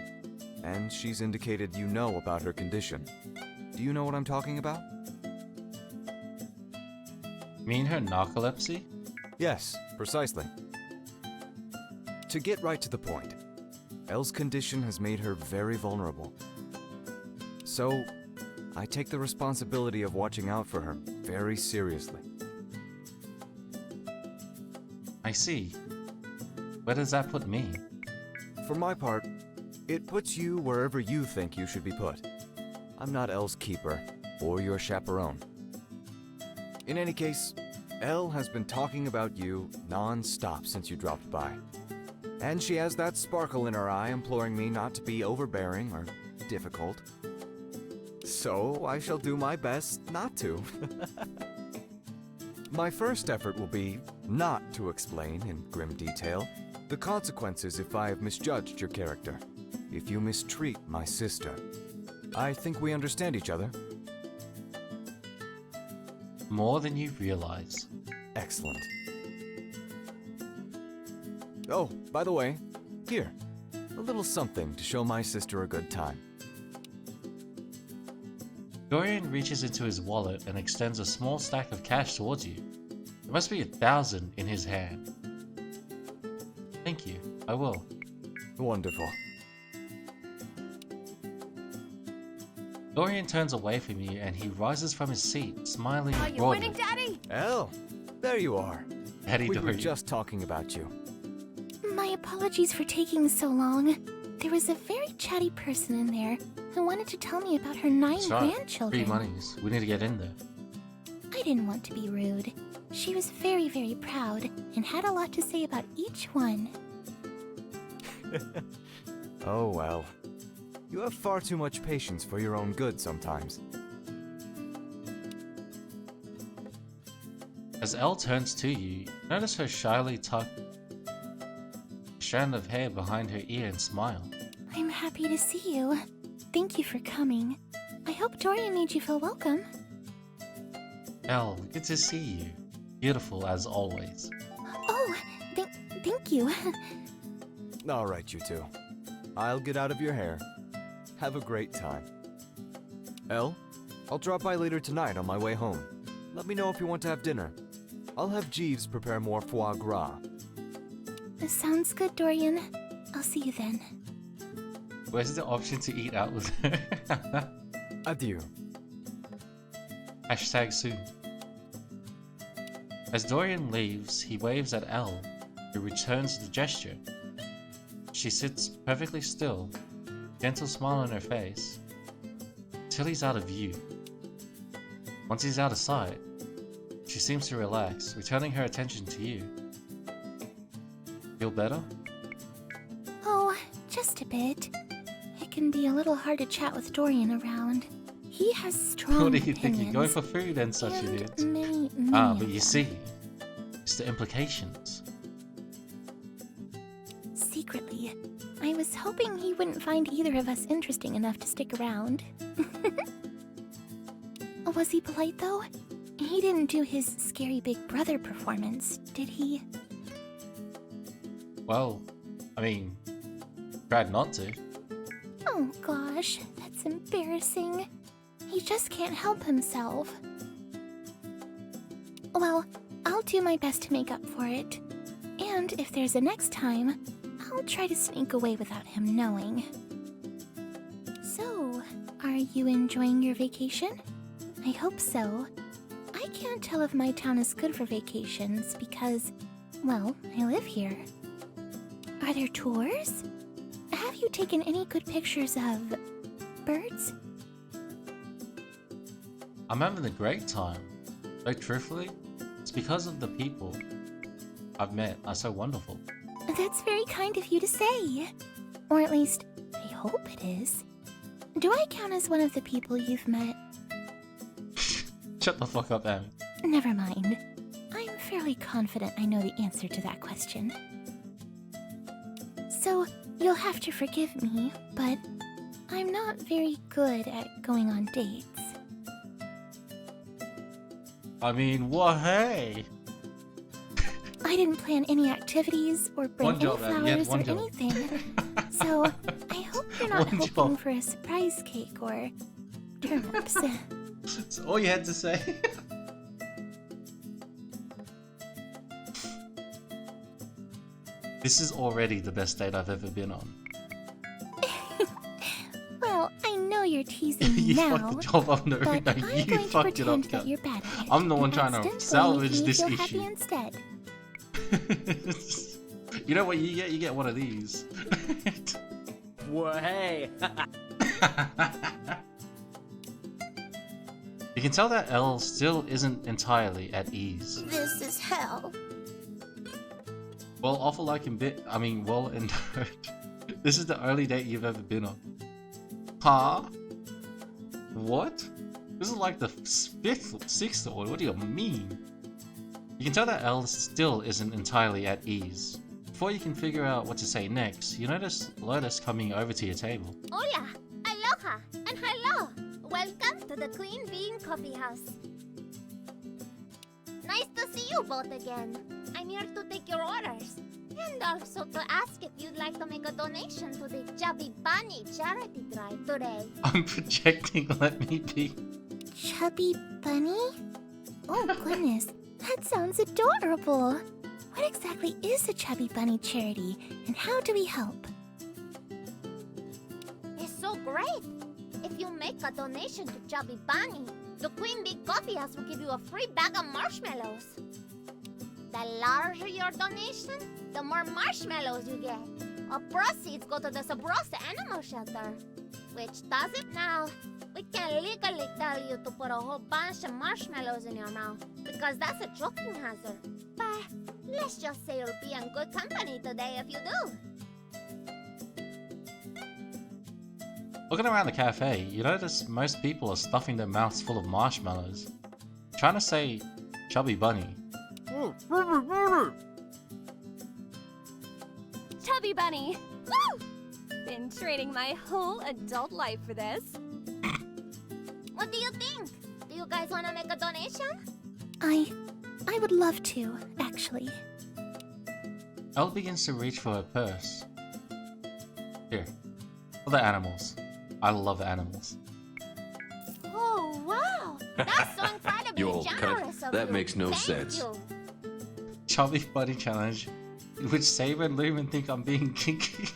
and she's indicated you know about her condition. Do you know what I'm talking about? You mean her narcolepsy? Yes, precisely. To get right to the point, Elle's condition has made her very vulnerable. So, I take the responsibility of watching out for her very seriously. I see. Where does that put me? For my part, it puts you wherever you think you should be put. I'm not Elle's keeper, or your chaperone. In any case, Elle has been talking about you non-stop since you dropped by. And she has that sparkle in her eye imploring me not to be overbearing or difficult. So I shall do my best not to. My first effort will be not to explain in grim detail the consequences if I have misjudged your character, if you mistreat my sister. I think we understand each other. More than you realize. Excellent. Oh, by the way, here, a little something to show my sister a good time. Dorian reaches into his wallet and extends a small stack of cash towards you. There must be 1,000 in his hand. Thank you, I will. Wonderful. Dorian turns away from you and he rises from his seat, smiling Are you broadly. winning, Daddy? Elle, there you are. Daddy We were Dorian. just talking about you. My apologies for taking so long. There was a very chatty person in there who wanted to tell me about her 9 That's right. grandchildren. Free monies. We need to get in there. I didn't want to be rude. She was very, very proud and had a lot to say about each one. Oh well. You have far too much patience for your own good sometimes. As Elle turns to you, notice her shyly tuck a strand of hair behind her ear and smile. I'm happy to see you. Thank you for coming. I hope Dorian made you feel welcome. Elle, good to see you. Beautiful as always. Oh, thank you. All right, you two. I'll get out of your hair. Have a great time. Elle, I'll drop by later tonight on my way home. Let me know if you want to have dinner. I'll have Jeeves prepare more foie gras. Sounds good, Dorian. I'll see you then. Where's the option to eat out with her? Adieu. Hashtag soon. As Dorian leaves, he waves at Elle, who returns the gesture. She sits perfectly still, gentle smile on her face, till he's out of view. Once he's out of sight, she seems to relax, returning her attention to you. Feel better? Oh, just a bit. It can be a little hard to chat with Dorian around. He has strong What do you think? opinions. You're going for food and such and it is. many But you see, it's the implications. Secretly, I was hoping he wouldn't find either of us interesting enough to stick around. Was he polite, though? He didn't do his scary big brother performance, did he? Well, I mean, tried not to. Oh gosh, that's embarrassing. He just can't help himself. Well, I'll do my best to make up for it. And if there's a next time, I'll try to sneak away without him knowing. So, are you enjoying your vacation? I hope so. I can't tell if my town is good for vacations because, well, I live here. Are there tours? Have you taken any good pictures of birds? I'm having a great time. Like, truthfully, it's because of the people I've met are so wonderful. That's very kind of you to say. Or at least, I hope it is. Do I count as one of the people you've met? Shut the fuck up, Amy. Never mind. I'm fairly confident I know the answer to that question. So, you'll have to forgive me, but I'm not very good at going on dates. I mean, what? Hey! I didn't plan any activities or bring any job, Abby. You had flowers one or job. anything. So, I hope you're not One hoping job. for a surprise cake or turnips. That's all you had to say. This is already the best date I've ever been on. Well, I know you're teasing me You now, fucked the job up, no, but no, I'm you going to fucked it pretend up, that Kat. you're bad at it. I'm the one and trying to accidentally make salvage me this feel happy issue. instead. You know what you get? You get one of these. Well, hey. You can tell that Elle still isn't entirely at ease. This is hell. Well, awful like in bit. I mean, well and no. This is the only date you've ever been on. Huh? What? This is like the fifth, sixth order. What do you mean? You can tell that Elle still isn't entirely at ease. Before you can figure out what to say next, you notice Lotus coming over to your table. Hola, aloha, and hello. Welcome to the Queen Bean Coffee House. Nice to see you both again. I'm here to take your orders. And also to ask if you'd like to make a donation to the Chubby Bunny charity drive today. I'm projecting, let me be. Chubby Bunny? Oh goodness, that sounds adorable. What exactly is a Chubby Bunny charity, and how do we help? It's so great. If you make a donation to Chubby Bunny, the Queen Bee Coffee House will give you a free bag of marshmallows. The larger your donation, the more marshmallows you get. Our proceeds go to the Sabrosa Animal Shelter. Which does it now. We can't legally tell you to put a whole bunch of marshmallows in your mouth, because that's a choking hazard. But let's just say you'll be in good company today if you do. Looking around the cafe, you notice most people are stuffing their mouths full of marshmallows. Trying to say Chubby Bunny. Chubby Bunny! Woo! Been training my whole adult life for this. What do you think? Do you guys want to make a donation? I would love to, actually. Elle begins to reach for her purse. Here, for the animals. I love animals. Oh, wow! That's so incredibly You old generous cunt. of That you. makes no Thank sense. you. Chubby Bunny Challenge, in which Saber and Lumen think I'm being kinky.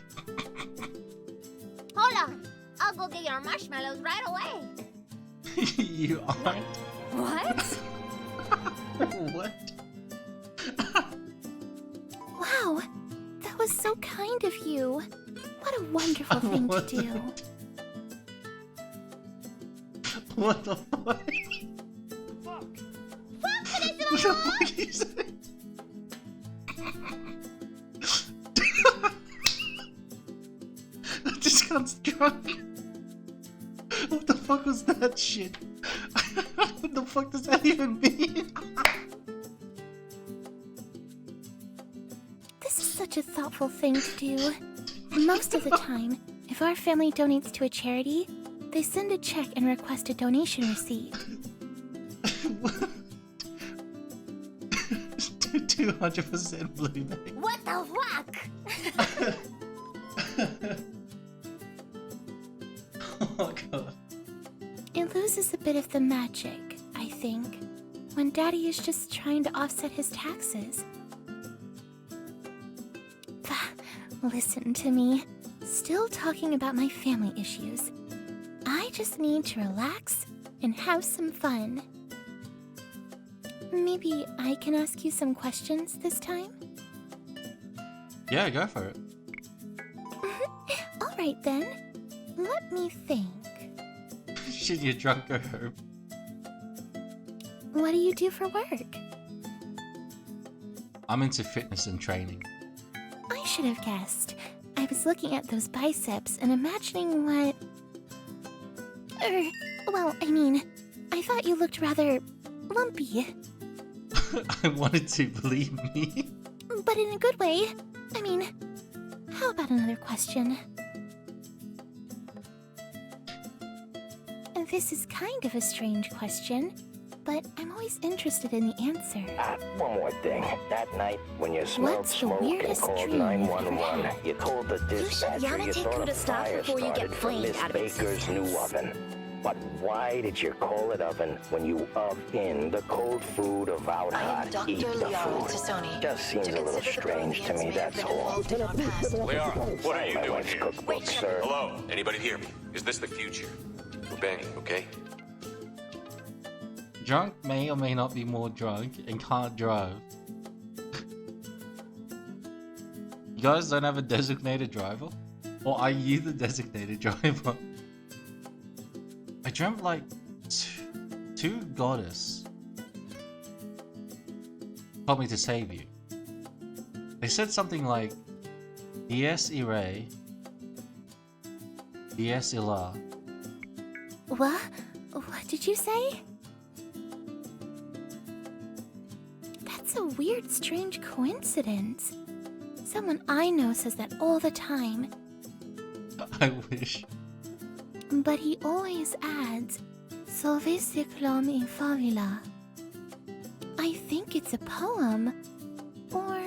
Hold on. I'll go get your marshmallows right away. You aren't. What? What? Wow, that was so kind of you. What a wonderful thing to do. What the fuck? What the fuck is it? I just got drunk. What the fuck was that shit? What the fuck does that even mean? This is such a thoughtful thing to do. Most of the time, if our family donates to a charity, they send a check and request a donation receipt. 200% blue bag. What the fuck? Oh god. It loses a bit of the magic, I think, when Daddy is just trying to offset his taxes. Listen to me. Still talking about my family issues. I'd just need to relax and have some fun. Maybe I can ask you some questions this time? Yeah, go for it. Alright then. Let me think. Should you drunk go home? What do you do for work? I'm into fitness and training. I should have guessed. I was looking at those biceps and imagining what... well, I mean, I thought you looked rather lumpy. I wanted to believe me. But in a good way. I mean, how about another question? This is kind of a strange question, but I'm always interested in the answer. One more thing. That night, when you smelled What's the smoke and weirdest called dream 911, you told the dispatcher you Yamete thought could a have stopped fire before you get started from flamed Miss out of Baker's new oven. But why did you call it oven when you oven in the cold food of out hot? Eat the food. Just seems a little strange to me, that's all. Liara, what are you doing here? Cookbook, sir. Hello? Anybody hear me? Is this the future? We're banging, okay? Drunk may or may not be more drunk and can't drive. You guys don't have a designated driver? Or are you the designated driver? I dreamt like two goddess told me to save you. They said something like Dies Irae, Dies Illa. What? What did you say? That's a weird, strange coincidence. Someone I know says that all the time. I wish. But he always adds, Sauve cyclone in favela. I think it's a poem. Or...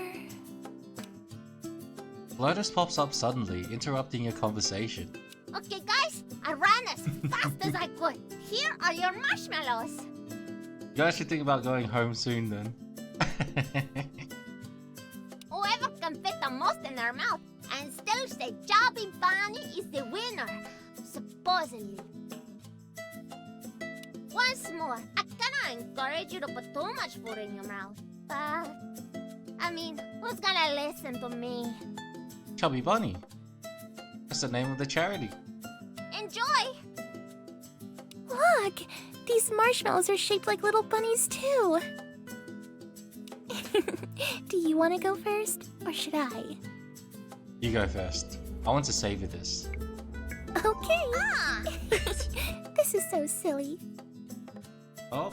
Lotus pops up suddenly, interrupting your conversation. Okay, guys, I ran as fast as I could. Here are your marshmallows. You guys should think about going home soon then. Whoever can fit the most in their mouth and still say Chubby Bunny is the winner, supposedly. Once more, I cannot encourage you to put too much food in your mouth, but I mean, who's gonna listen to me? Chubby Bunny. That's the name of the charity. Enjoy! Look! These marshmallows are shaped like little bunnies too! Do you want to go first, or should I? You go first. I want to savor this. Okay! This is so silly. Oh.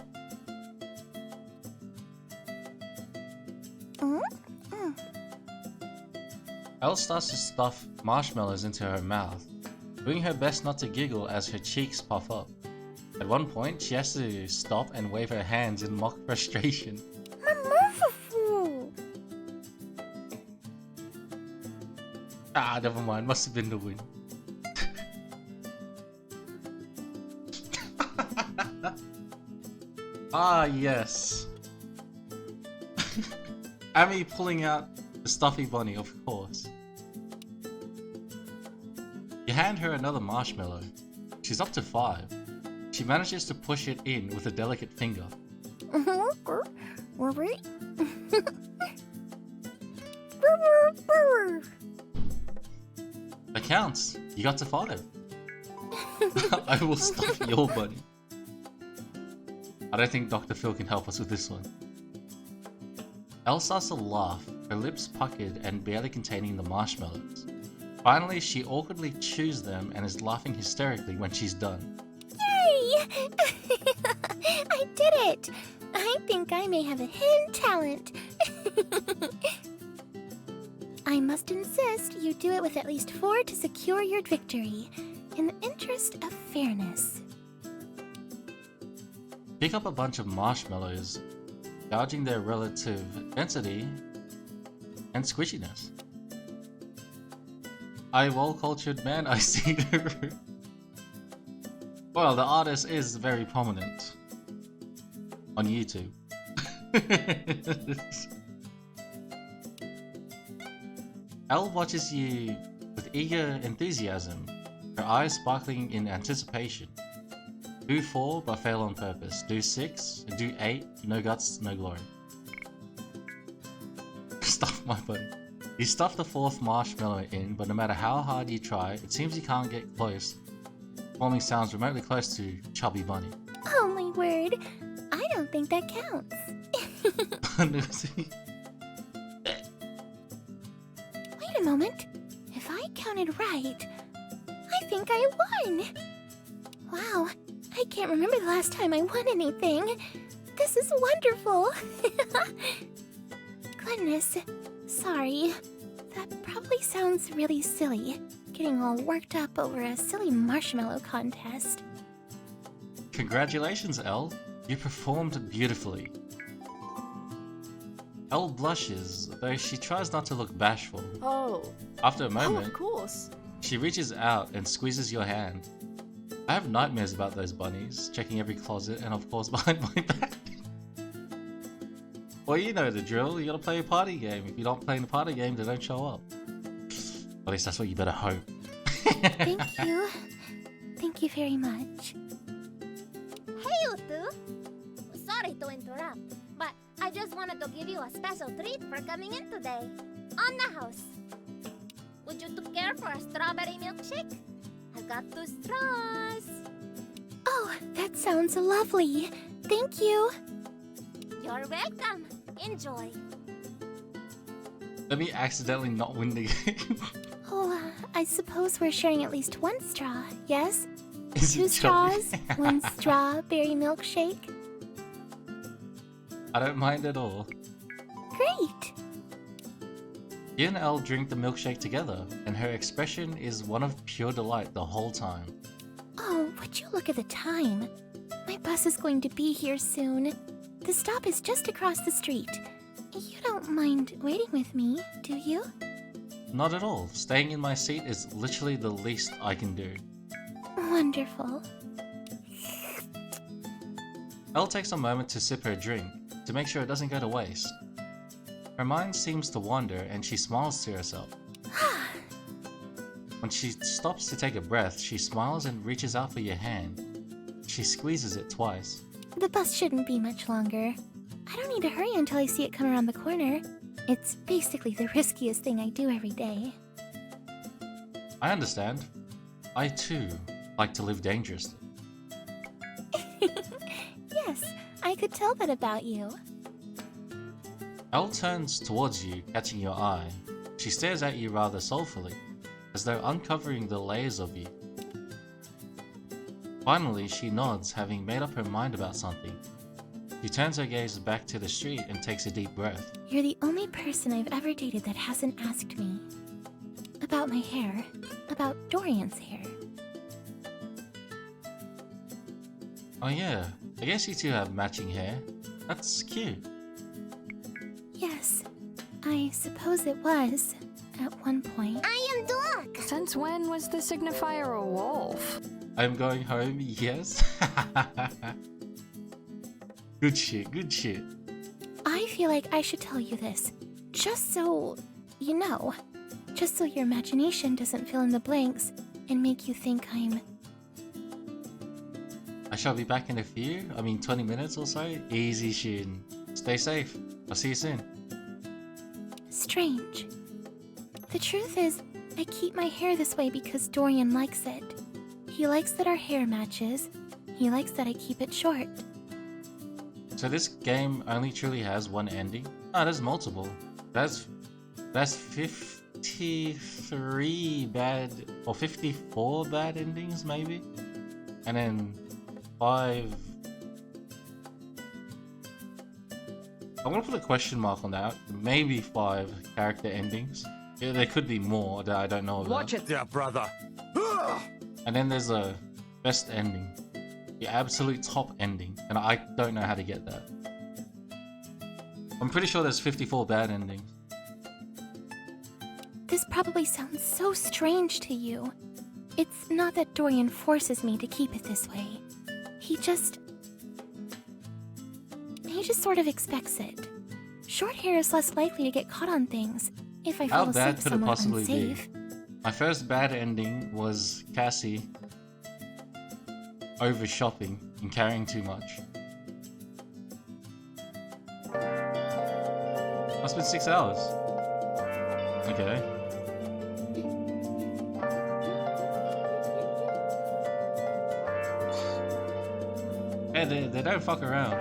Elle starts to stuff marshmallows into her mouth, doing her best not to giggle as her cheeks puff up. At one point, she has to stop and wave her hands in mock frustration. Ah, never mind. Must have been the wind. Ah, yes. Amy pulling out the stuffy bunny, of course. You hand her another marshmallow. She's up to 5. She manages to push it in with a delicate finger. That counts. You got to 5. I will stuff your bunny. I don't think Dr. Phil can help us with this one. Elle starts to laugh, her lips puckered and barely containing the marshmallows. Finally, she awkwardly chews them and is laughing hysterically when she's done. Yay! I did it! I think I may have a hidden talent. I must insist you do it with at least 4 to secure your victory, in the interest of fairness. Pick up a bunch of marshmallows, gauging their relative density and squishiness. I well-cultured man, I see the room. Well, the artist is very prominent on YouTube. Elle watches you with eager enthusiasm, her eyes sparkling in anticipation. Do 4, but fail on purpose. Do 6, do 8, no guts, no glory. Stuff my bunny. You stuff the 4th marshmallow in, but no matter how hard you try, it seems you can't get close, forming sounds remotely close to Chubby Bunny. Oh my word. I don't think that counts. Wait a moment. If I counted right, I think I won. Wow, I can't remember the last time I won anything. This is wonderful. Goodness, sorry. That probably sounds really silly, getting all worked up over a silly marshmallow contest. Congratulations, Elle. You performed beautifully. Elle blushes, though she tries not to look bashful. Oh. After a moment, of course. she reaches out and squeezes your hand. I have nightmares about those bunnies, checking every closet and of course behind my back. Well, you know the drill, you gotta play a party game. If you don't play in the party game, they don't show up. At least that's what you better hope. Thank you. Thank you very much. Hey, you two! Sorry to interrupt, but I just wanted to give you a special treat for coming in today. On the house. Would you two care for a strawberry milkshake? I've got 2 straws. Oh, that sounds lovely. Thank you. You're welcome. Enjoy. Let me accidentally not win the game. Oh, I suppose we're sharing at least 1 straw, yes? Is it 2 straws, Chubby? 1 strawberry milkshake. I don't mind at all. Great! You and Elle drink the milkshake together, and her expression is one of pure delight the whole time. Oh, would you look at the time? My bus is going to be here soon. The stop is just across the street. You don't mind waiting with me, do you? Not at all. Staying in my seat is literally the least I can do. Wonderful. Elle takes a moment to sip her drink, to make sure it doesn't go to waste. Her mind seems to wander and she smiles to herself. When she stops to take a breath, she smiles and reaches out for your hand. She squeezes it twice. The bus shouldn't be much longer. I don't need to hurry until I see it come around the corner. It's basically the riskiest thing I do every day. I understand. I too like to live dangerously. Yes, I could tell that about you. Elle turns towards you, catching your eye. She stares at you rather soulfully, as though uncovering the layers of you. Finally, she nods, having made up her mind about something. She turns her gaze back to the street and takes a deep breath. You're the only person I've ever dated that hasn't asked me about my hair, about Dorian's hair. Oh yeah, I guess you two have matching hair. That's cute. Yes, I suppose it was, at one point. I am Duck! Since when was the signifier a wolf? I'm going home, yes? Good shit, good shit. I feel like I should tell you this, just so you know. Just so your imagination doesn't fill in the blanks and make you think I'm... I shall be back in 20 minutes or so. Easy Shin. Stay safe. I'll see you soon. Strange. The truth is, I keep my hair this way because Dorian likes it. He likes that our hair matches. He likes that I keep it short. So this game only truly has one ending? Oh, there's multiple. That's 53 bad or 54 bad endings maybe? And then 5... I'm gonna put a question mark on that. Maybe 5 character endings. Yeah, there could be more that I don't know about. Watch it there, brother. And then there's a best ending. The absolute top ending. And I don't know how to get that. I'm pretty sure there's 54 bad endings. This probably sounds so strange to you. It's not that Dorian forces me to keep it this way. He just sort of expects it. Short hair is less likely to get caught on things if I fall asleep somewhere unsafe. My first bad ending was Cassie over shopping and carrying too much. Must been 6 hours. Okay. Hey, they don't fuck around.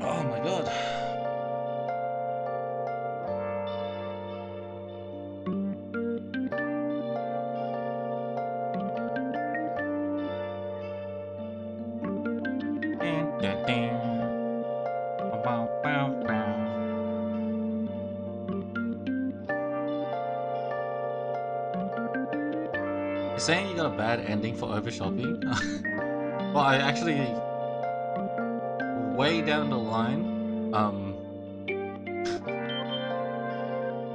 Oh my god. You're saying you got a bad ending for over shopping? Well, I actually, way down the line,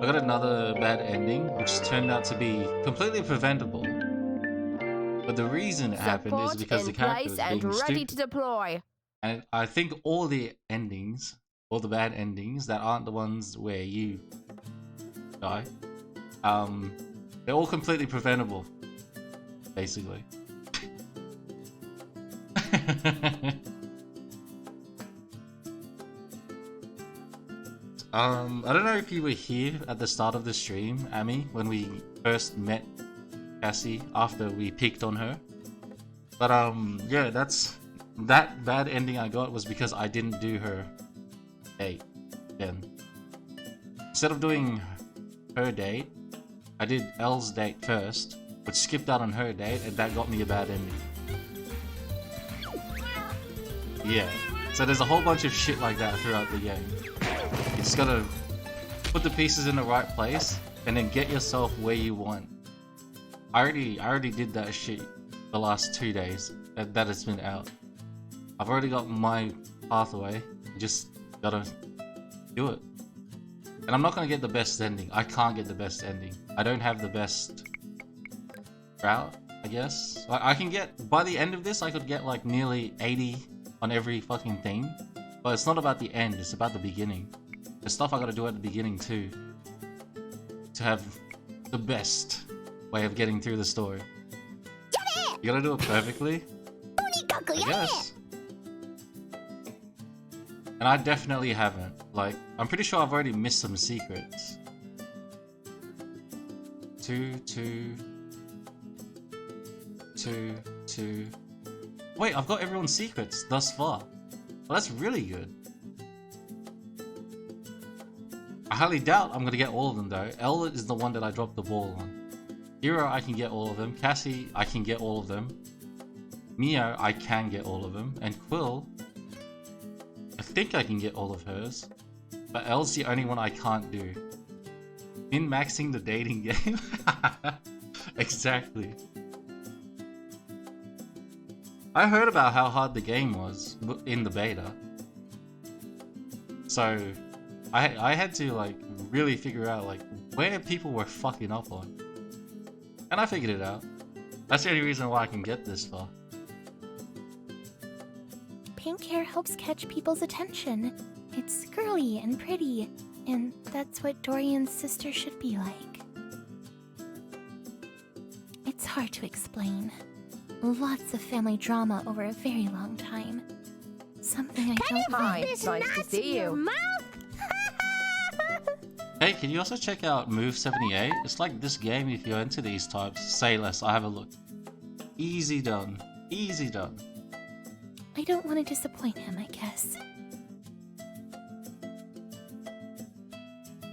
I got another bad ending, which turned out to be completely preventable. But the reason it happened is because the character was being ready to stupid. deploy. And I think all the endings, all the bad endings that aren't the ones where you die, they're all completely preventable, basically. I don't know if you were here at the start of the stream, Amy, when we first met Cassie after we peeked on her. But yeah, that bad ending I got was because I didn't do her date then. Instead of doing her date, I did Elle's date first, but skipped out on her date, and that got me a bad ending. Yeah, so there's a whole bunch of shit like that throughout the game. You just gotta put the pieces in the right place, and then get yourself where you want. I already did that shit the last 2 days that it's been out. I've already got my pathway, just gotta do it. And I'm not gonna get the best ending. I can't get the best ending. I don't have the best route, I guess. I can get, by the end of this, I could get like nearly 80 on every fucking thing. But it's not about the end, it's about the beginning. There's stuff I gotta do at the beginning too, to have the best way of getting through the story. You gotta do it perfectly, I guess. And I definitely haven't. Like, I'm pretty sure I've already missed some secrets. 2, 2, 2, 2. Wait, I've got everyone's secrets thus far. Well, that's really good. I highly doubt I'm gonna get all of them though. Elle is the one that I dropped the ball on. Hero, I can get all of them. Cassie, I can get all of them. Mio, I can get all of them. And Quill, I think I can get all of hers. But Elle's the only one I can't do. Min-maxing the dating game? Exactly. I heard about how hard the game was in the beta. So, I had to like really figure out like where people were fucking up on. And I figured it out. That's the only reason why I can get this far. Pink hair helps catch people's attention. It's girly and pretty, and that's what Dorian's sister should be like. It's hard to explain. Lots of family drama over a very long time. Something I don't like. It's nice to see you. Hey, can you also check out Move 78? It's like this game if you're into these types. Say less, I have a look. Easy done. Easy done. I don't want to disappoint him, I guess.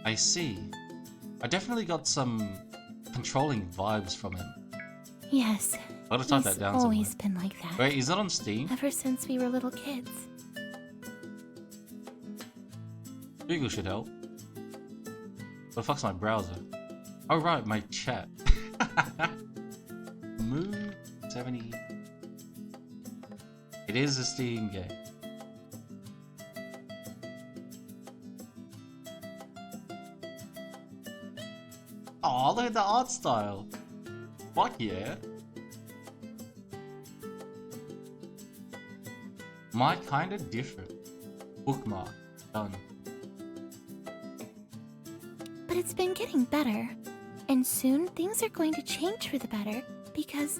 I see. I definitely got some controlling vibes from him. Yes. I gotta type he's that down always somewhere. been like that. Wait, is that on Steam? Ever since we were little kids. Google should help. What the fuck's my browser? Oh right, my chat. Move 70. It is a Steam game. Oh, look at the art style. Fuck yeah. My kinda different. Bookmark. Done. it's been getting better. And soon things are going to change for the better because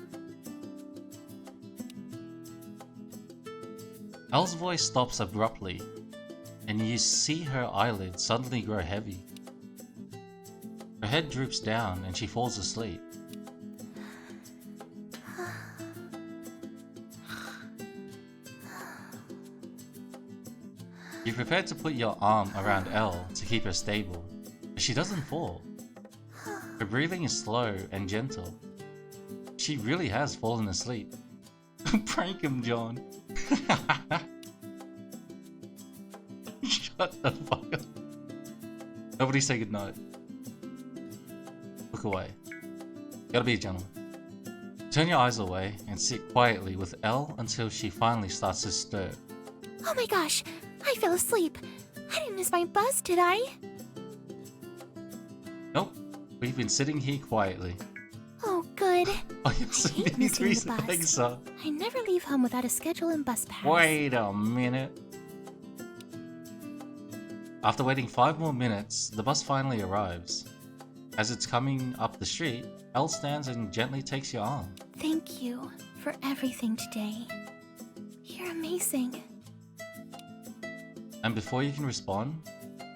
Elle's voice stops abruptly, and you see her eyelids suddenly grow heavy. Her head droops down and she falls asleep. You prepare to put your arm around Elle to keep her stable, but she doesn't fall. Her breathing is slow and gentle. She really has fallen asleep. Prank him, John. Shut the fuck up. Nobody say goodnight. Look away. Gotta be a gentleman. Turn your eyes away and sit quietly with Elle until she finally starts to stir. oh my gosh, I fell asleep. I didn't miss my bus, did I? Nope. We've been sitting here quietly. Oh, good. Oh, yes, I hate missing the bus. thanks, sir. I never leave home without a schedule and bus pass. Wait a minute. After waiting 5 more minutes, the bus finally arrives. As it's coming up the street, Elle stands and gently takes your arm. Thank you for everything today. You're amazing. And before you can respond,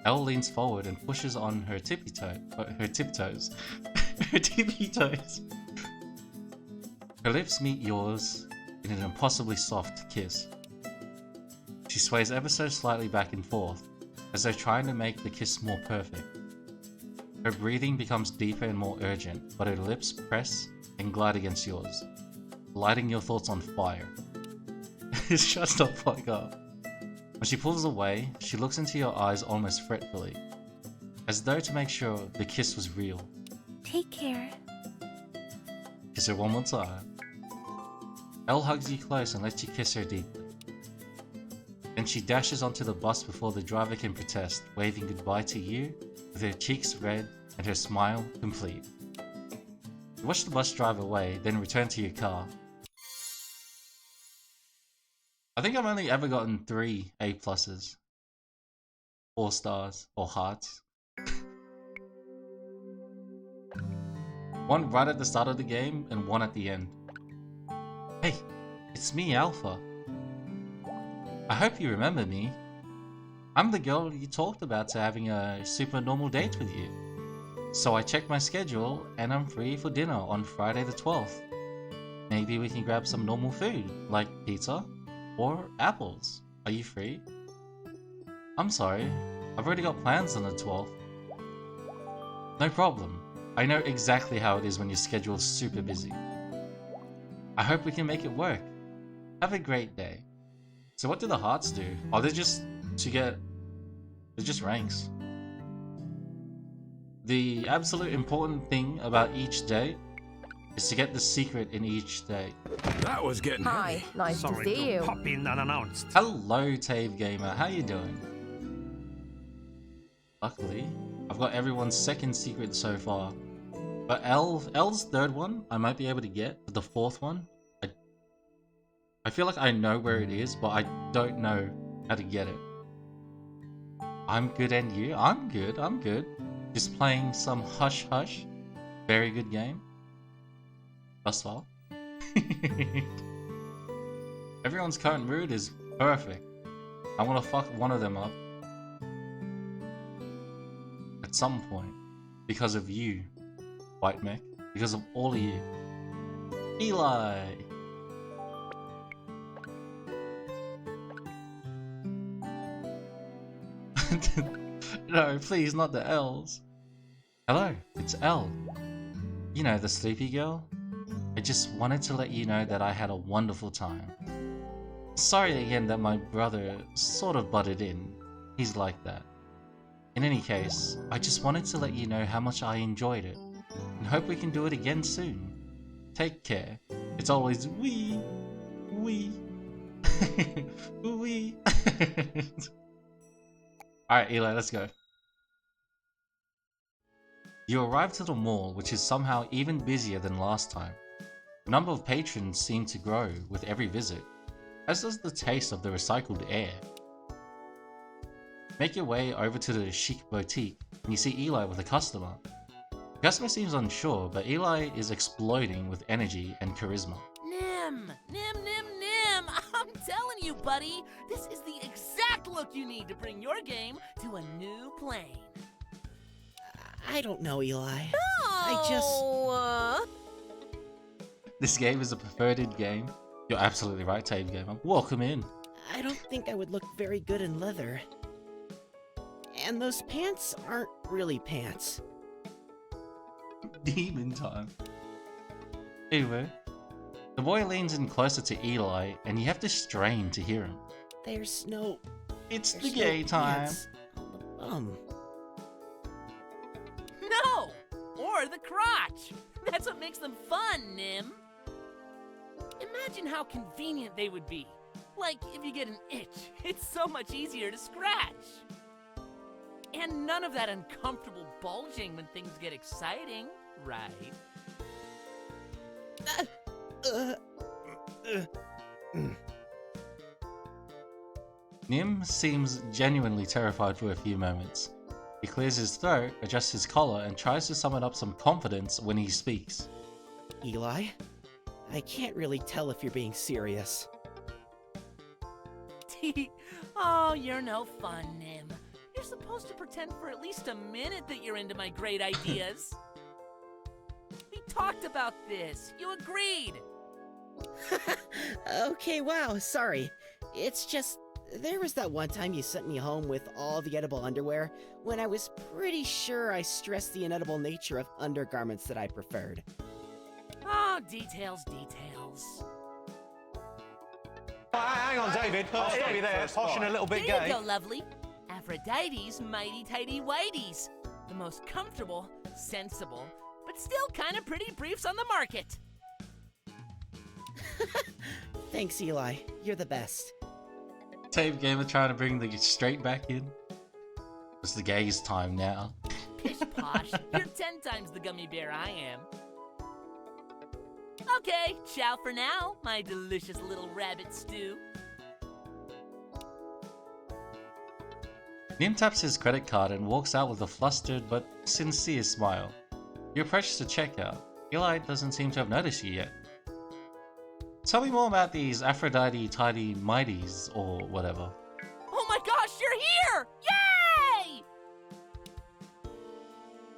Elle leans forward and pushes on her tiptoes. Her tippy toes. Her lips meet yours in an impossibly soft kiss. She sways ever so slightly back and forth, as though trying to make the kiss more perfect. Her breathing becomes deeper and more urgent, but her lips press and glide against yours, lighting your thoughts on fire. Shut the fuck up. When she pulls away, she looks into your eyes almost fretfully, as though to make sure the kiss was real. Take care. Kiss her one more time. Elle hugs you close and lets you kiss her deeply. Then she dashes onto the bus before the driver can protest, waving goodbye to you, with her cheeks red and her smile complete. You watch the bus drive away, then return to your car. I think I've only ever gotten 3 A+, 4 stars, or hearts. One right at the start of the game, and one at the end. Hey, it's me, Alpha. I hope you remember me. I'm the girl you talked about to having a super normal date with you. So I checked my schedule, and I'm free for dinner on Friday the 12th. Maybe we can grab some normal food, like pizza or apples. Are you free? I'm sorry, I've already got plans on the 12th. No problem. I know exactly how it is when your schedule's super busy. I hope we can make it work. Have a great day. So what do the hearts do? Oh, they're just ranks. The absolute important thing about each day is to get the secret in each day. That was getting Hi, nice to see you. Pop in unannounced. Hello, Tave Gamer. How you doing? Luckily, I've got everyone's second secret so far. But Elle's third one, I might be able to get. But the fourth one, I feel like I know where it is, but I don't know how to get it. I'm good, and you? I'm good. Just playing some Hush Hush. Very good game. Thus far. Everyone's current mood is perfect. I want to fuck one of them up. At some point. Because of you, White Mech. Because of all of you. Eli! No, please, not the L's. Hello, it's Elle. You know, the sleepy girl? I just wanted to let you know that I had a wonderful time. Sorry again that my brother sort of butted in. He's like that. In any case, I just wanted to let you know how much I enjoyed it, and hope we can do it again soon. Take care. It's always wee. Alright, Eli, let's go. You arrive to the mall, which is somehow even busier than last time. The number of patrons seem to grow with every visit, as does the taste of the recycled air. Make your way over to the chic boutique and you see Eli with a customer. The customer seems unsure, but Eli is exploding with energy and charisma. Nim! I'm telling you, buddy, this is the exact look you need to bring your game to a new plane. I don't know, Eli. This game is a perverted game. You're absolutely right, Tave Gamer. Welcome in. I don't think I would look very good in leather. And those pants aren't really pants. Demon time. Anyway, the boy leans in closer to Eli, and you have to strain to hear him. There's no... It's the gay time. No! Or the crotch! That's what makes them fun, Nim. Imagine how convenient they would be. Like, if you get an itch, it's so much easier to scratch. And none of that uncomfortable bulging when things get exciting, right? Nim seems genuinely terrified for a few moments. He clears his throat, adjusts his collar, and tries to summon up some confidence when he speaks. Eli, I can't really tell if you're being serious. Oh, you're no fun, Nim. You're supposed to pretend for at least a minute that you're into my great ideas. We talked about this. You agreed. Okay, wow, sorry. It's just, there was that one time you sent me home with all the edible underwear when I was pretty sure I stressed the inedible nature of undergarments that I preferred. Oh, details. Hang on, David. I'll stop you there. Posh and a little bit There gay. you go, lovely. Aphrodite's Mighty Tighty Whities. The most comfortable, sensible, but still kind of pretty briefs on the market. Thanks, Eli. You're the best. Tave Gamer trying to bring the straight back in. It's the gays' time now. Pish posh. You're 10 times the gummy bear I am. Okay, ciao for now, my delicious little rabbit stew. Nim taps his credit card and walks out with a flustered but sincere smile. You approach the checkout. Eli doesn't seem to have noticed you yet. Tell me more about these Aphrodite Tidy Mighties or whatever. Oh my gosh, you're here! Yay!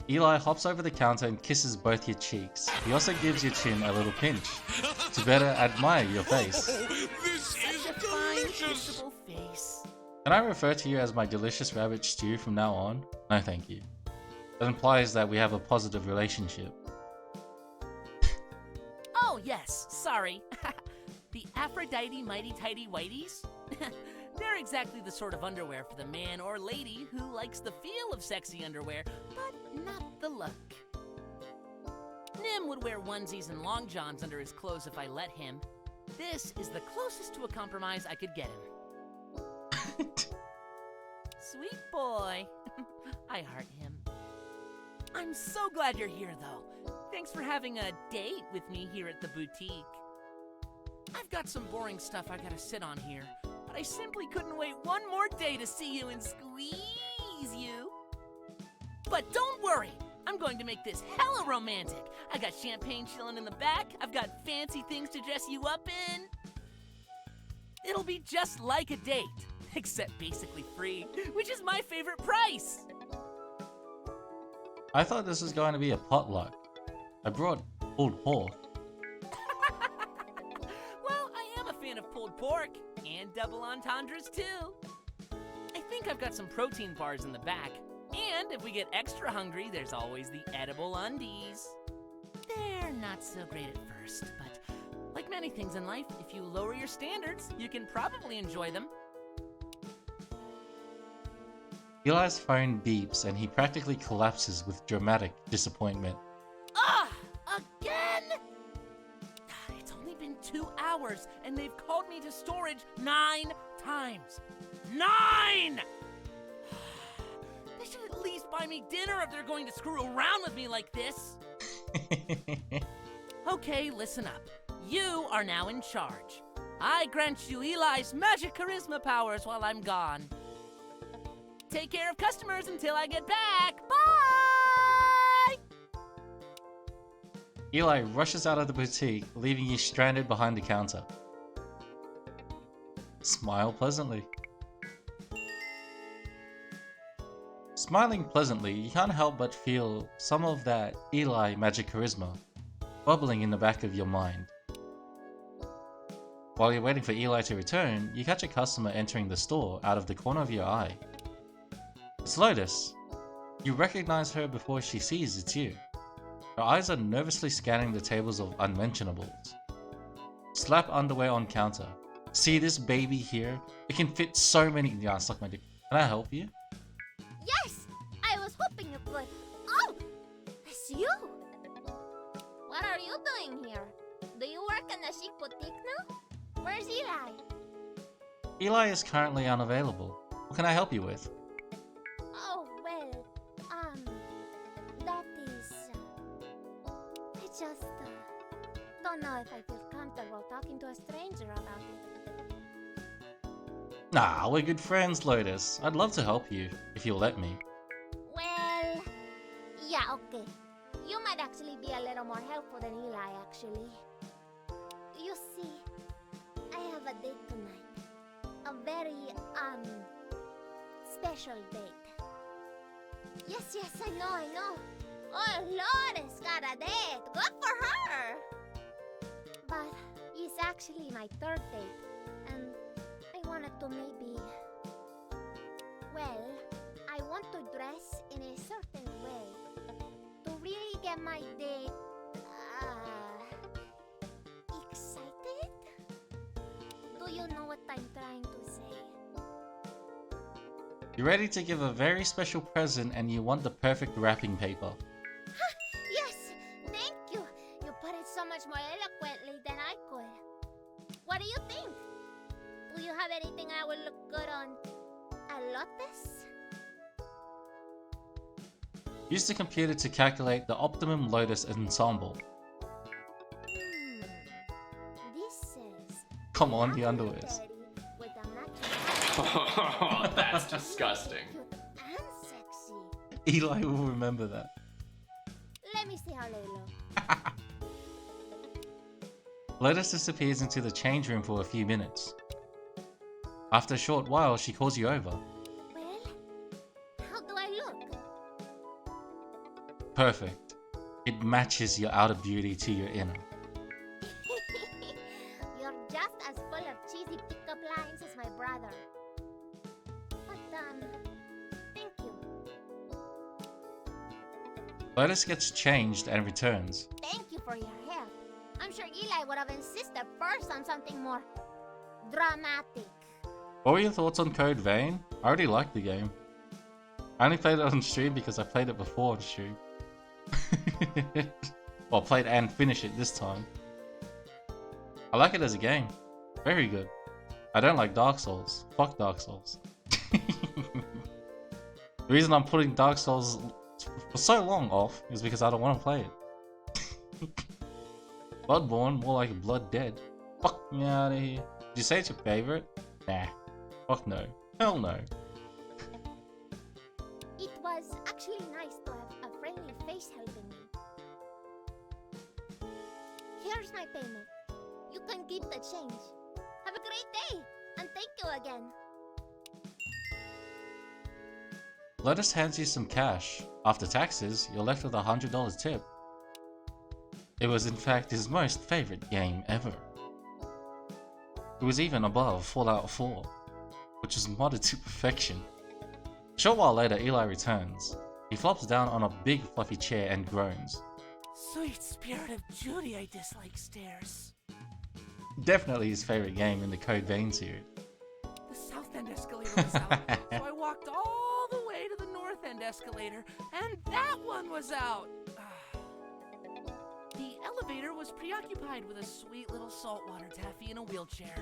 Eli hops over the counter and kisses both your cheeks. He also gives your chin a little pinch to better admire your face. This is a fine, kissable face. Can I refer to you as my delicious rabbit stew from now on? No, thank you. That implies that we have a positive relationship. Oh, yes, sorry. The Aphrodite Mighty Tighty Whities? They're exactly the sort of underwear for the man or lady who likes the feel of sexy underwear, but not the look. Nim would wear onesies and long johns under his clothes if I let him. This is the closest to a compromise I could get him. Sweet boy. I heart him. I'm so glad you're here, though. Thanks for having a date with me here at the boutique. I've got some boring stuff I gotta sit on here, but I simply couldn't wait one more day to see you and squeeze you. But don't worry, I'm going to make this hella romantic. I got champagne chilling in the back, I've got fancy things to dress you up in. It'll be just like a date, except basically free, which is my favorite price. I thought this was going to be a potluck. I brought pulled pork. Well, I am a fan of pulled pork, and double entendres too. I think I've got some protein bars in the back, and if we get extra hungry, there's always the edible undies. They're not so great at first, but like many things in life, if you lower your standards, you can probably enjoy them. Eli's phone beeps and he practically collapses with dramatic disappointment. Ah! Again? It's only been 2 hours, and they've called me to storage 9 times. 9! They should at least buy me dinner if they're going to screw around with me like this. Okay, listen up. You are now in charge. I grant you Eli's magic charisma powers while I'm gone. take care of customers until I get back. Bye! Eli rushes out of the boutique, leaving you stranded behind the counter. Smile pleasantly. Smiling pleasantly, you can't help but feel some of that Eli magic charisma bubbling in the back of your mind. While you're waiting for Eli to return, you catch a customer entering the store out of the corner of your eye. It's Lotus. You recognize her before she sees it's you. Her eyes are nervously scanning the tables of unmentionables. Slap underwear on counter. See this baby here? It can fit so many. Yeah, suck my dick. Can I help you? Yes! I was hoping you could. Oh! It's you! What are you doing here? Do you work in a chic boutique now? Where's Eli? Eli is currently unavailable. What can I help you with? Oh, well, that is... I just, don't know if I feel comfortable talking to a stranger about it. Nah, we're good friends, Lotus. I'd love to help you, if you'll let me. Well, yeah, okay. You might actually be a little more helpful than Eli, actually. You see, I have a date tonight. A very, special date. Yes, I know. Oh, Lotus got a date. Good for her! But it's actually my third date, and I wanted to maybe... Well, I want to dress in a certain way to really get my date, excited? Do you know what I'm trying to say? You're ready to give a very special present and you want the perfect wrapping paper. Yes! Thank you! You put it so much more eloquently than I could. What do you think? Do you have anything I would look good on a Lotus? Use the computer to calculate the optimum Lotus ensemble. This says... Come on, the underwears. with a matching Oh, that's disgusting. and sexy. Eli will remember that. Let me see how they look. Lotus disappears into the change room for a few minutes. After a short while, she calls you over. Well, how do I look? Perfect. It matches your outer beauty to your inner. You're just as full of cheesy pickup lines as my brother. But, thank you. Lotus gets changed and returns. Thank you for your help. I'm sure Eli would have insisted first on something more dramatic. What were your thoughts on Code Vein? I already liked the game. I only played it on stream because I played it before on stream. Well, played and finished it this time. I like it as a game. Very good. I don't like Dark Souls. Fuck Dark Souls. The reason I'm putting Dark Souls for so long off is because I don't want to play it. Bloodborne, more like Blood Dead. Fuck me out of here. Did you say it's your favorite? Nah. Fuck no. Hell no. It was actually nice to have a friendly face helping me. Here's my payment. You can keep the change. Have a great day, and thank you again. Lotus hands you some cash. After taxes, you're left with a $100 tip. It was in fact his most favorite game ever. It was even above Fallout 4, which is modded to perfection. A short while later, Eli returns. He flops down on a big fluffy chair and groans. Sweet spirit of Judy, I dislike stairs. Definitely his favorite game in the Code Vein series. The south end escalator was out, so I walked all the way to the north end escalator, and that one was out. The elevator was preoccupied with a sweet little saltwater taffy in a wheelchair,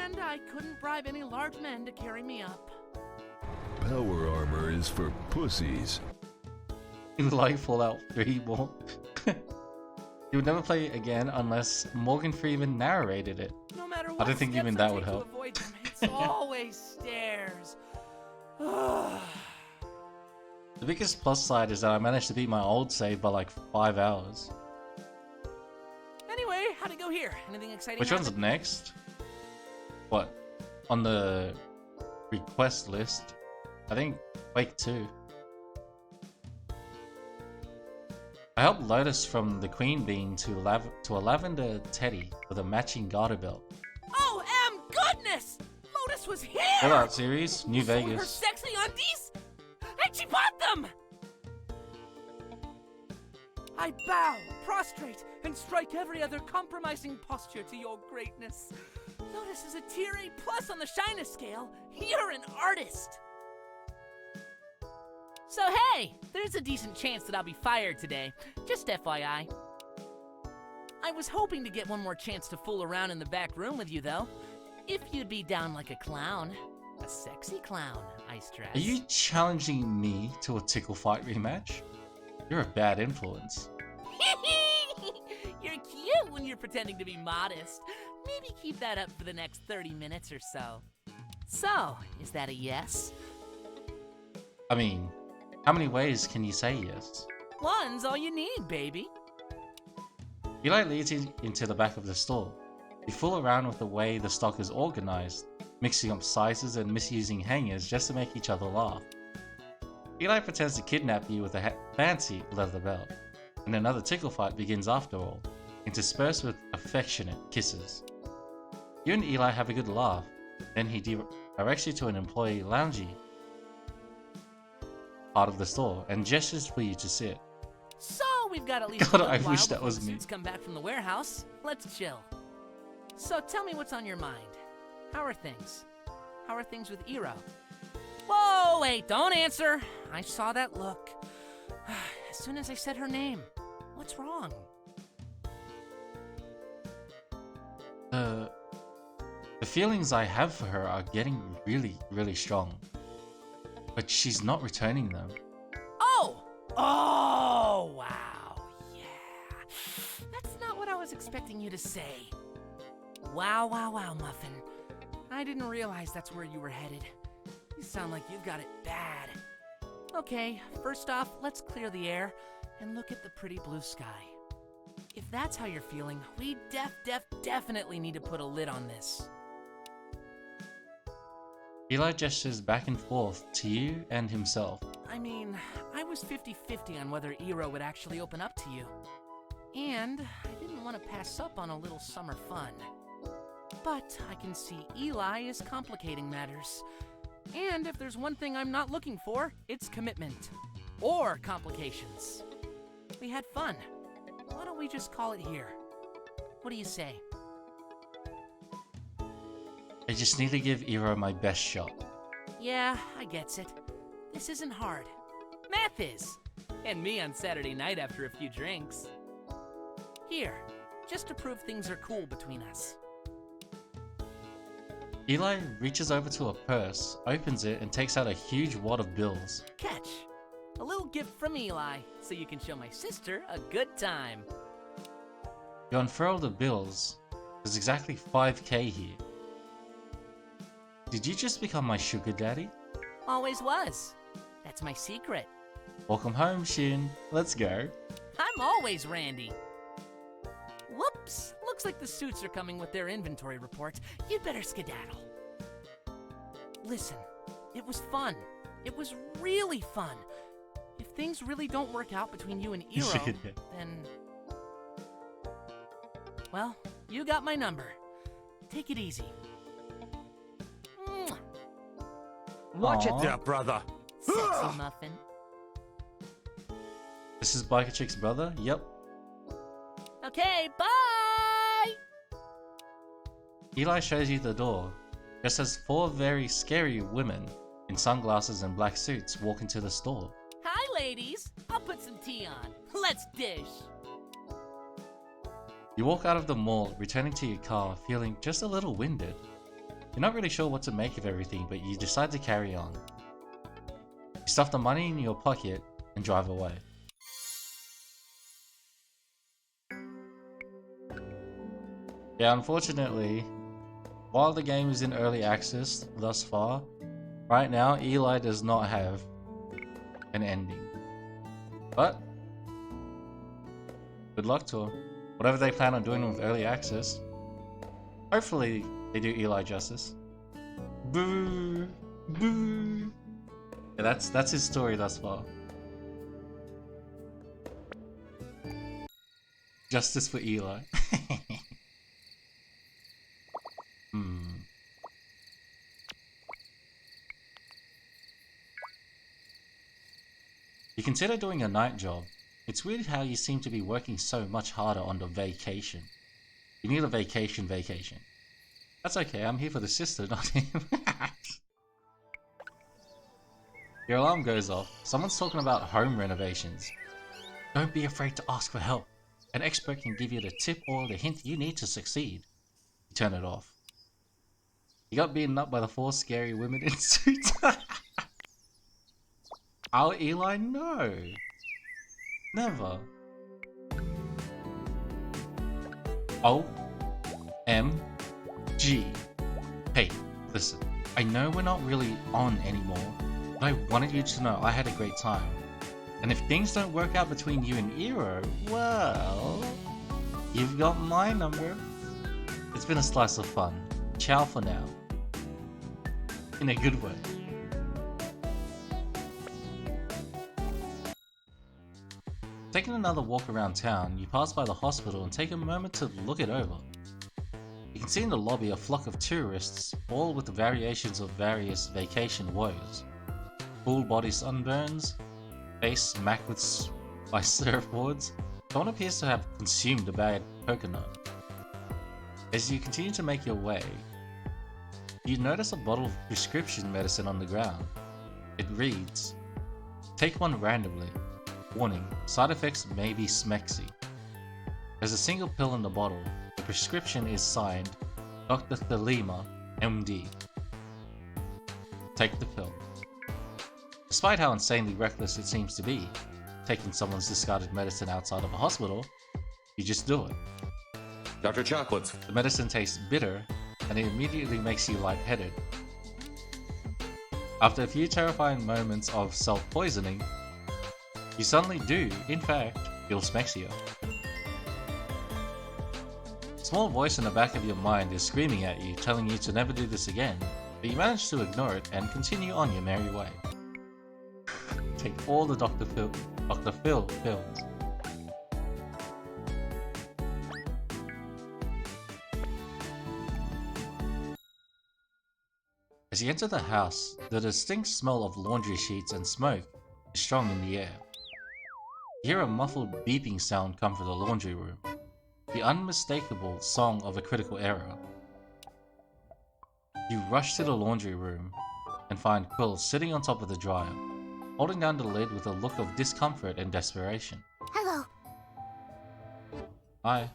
and I couldn't bribe any large men to carry me up. Power armor is for pussies. Like Fallout 3 more. You would never play it again unless Morgan Freeman narrated it. No matter what I don't think even that would help. It's always stairs. biggest plus side is that I managed to beat my old save by like 5 hours. Anyway, how'd it go here? Anything exciting? Which one's next? What? On the request list? I think Quake 2. I helped Lotus from the Queen Bean to a lavender teddy with a matching garter belt. Oh, goodness! Lotus was here! Fallout series, New Her Vegas. sexy undies? And she bought them! I bow, prostrate, and strike every other compromising posture to your greatness. Lotus is a tier A+ on the shyness scale. You're an artist! So hey, there's a decent chance that I'll be fired today. Just FYI. I was hoping to get one more chance to fool around in the back room with you, though. If you'd be down like a clown. A sexy clown, I stress. Are you challenging me to a tickle fight rematch? You're a bad influence. You're cute when you're pretending to be modest. Maybe keep that up for the next 30 minutes or so. So, is that a yes? I mean, how many ways can you say yes? One's all you need, baby. Eli leads you into the back of the store. You fool around with the way the stock is organized, mixing up sizes and misusing hangers just to make each other laugh. Eli pretends to kidnap you with a fancy leather belt, and another tickle fight begins after all, interspersed with affectionate kisses. You and Eli have a good laugh, then he directs you to an employee loungy part of the store and gestures for you to sit. So we've got at least God, a little I while wish that before was the me. suits come back from the warehouse. Let's chill. So tell me what's on your mind. How are things? How are things with Iro? Whoa, wait, don't answer. I saw that look. As soon as I said her name. What's wrong? The feelings I have for her are getting really, really strong. But she's not returning them. Oh! Oh, wow. Yeah. That's not what I was expecting you to say. Wow, wow, wow, Muffin. I didn't realize that's where you were headed. You sound like you've got it bad. Okay, first off, let's clear the air and look at the pretty blue sky. If that's how you're feeling, we definitely need to put a lid on this. Eli gestures back and forth to you and himself. I mean, I was 50-50 on whether Iro would actually open up to you. And I didn't want to pass up on a little summer fun. But I can see Eli is complicating matters. And if there's one thing I'm not looking for, it's commitment. Or complications. We had fun. Why don't we just call it here? What do you say? I just need to give Iro my best shot. Yeah, I gets it. This isn't hard. Math is. And me on Saturday night after a few drinks. Here, just to prove things are cool between us. Eli reaches over to a purse, opens it, and takes out a huge wad of bills. Catch. A little gift from Eli, so you can show my sister a good time. You unfurl the bills. There's exactly 5k here. Did you just become my sugar daddy? Always was. That's my secret. Welcome home, Shin. Let's go. I'm always Randy. Whoops! Looks like the suits are coming with their inventory report. You'd better skedaddle. Listen, it was fun. It was really fun. If things really don't work out between you and Iro, then... Well, you got my number. Take it easy. Watch it there, brother. Sexy muffin. This is Biker Chick's brother? Yep. Okay, bye! Eli shows you the door, just as 4 very scary women in sunglasses and black suits walk into the store. Hi, ladies. I'll put some tea on. Let's dish. You walk out of the mall, returning to your car, feeling just a little winded. You're not really sure what to make of everything, but you decide to carry on. You stuff the money in your pocket and drive away. Yeah, unfortunately, while the game is in early access thus far, right now Eli does not have an ending. But good luck to them. Whatever they plan on doing with early access, hopefully they do Eli justice. Boo! Boo! Yeah, that's his story thus far. Justice for Eli. You consider doing a night job. It's weird how you seem to be working so much harder on the vacation. You need a vacation. That's okay, I'm here for the sister, not him. Your alarm goes off. Someone's talking about home renovations. Don't be afraid to ask for help. An expert can give you the tip or the hint you need to succeed. You turn it off. You got beaten up by the 4 scary women in suits. How Eli? No. Never. OMG. Hey, listen. I know we're not really on anymore, but I wanted you to know I had a great time. And if things don't work out between you and Eero, well, you've got my number. It's been a slice of fun. Ciao for now. In a good way. Taking another walk around town, you pass by the hospital and take a moment to look it over. You can see in the lobby a flock of tourists, all with variations of various vacation woes. Full body sunburns, face smacked by surfboards. Someone appears to have consumed a bad coconut. As you continue to make your way, you notice a bottle of prescription medicine on the ground. It reads, "Take one randomly. Warning, side effects may be smexy." There's a single pill in the bottle. The prescription is signed Dr. Thelema, MD. Take the pill. Despite how insanely reckless it seems to be, taking someone's discarded medicine outside of a hospital, you just do it. Dr. Chocolates. The medicine tastes bitter, and it immediately makes you lightheaded. After a few terrifying moments of self-poisoning, you suddenly do, in fact, feel smexier. A small voice in the back of your mind is screaming at you, telling you to never do this again, but you manage to ignore it and continue on your merry way. Take all the Dr. Phil pills. As you enter the house, the distinct smell of laundry sheets and smoke is strong in the air. You hear a muffled beeping sound come from the laundry room, the unmistakable song of a critical error. You rush to the laundry room and find Quill sitting on top of the dryer, holding down the lid with a look of discomfort and desperation. Hello. Hi.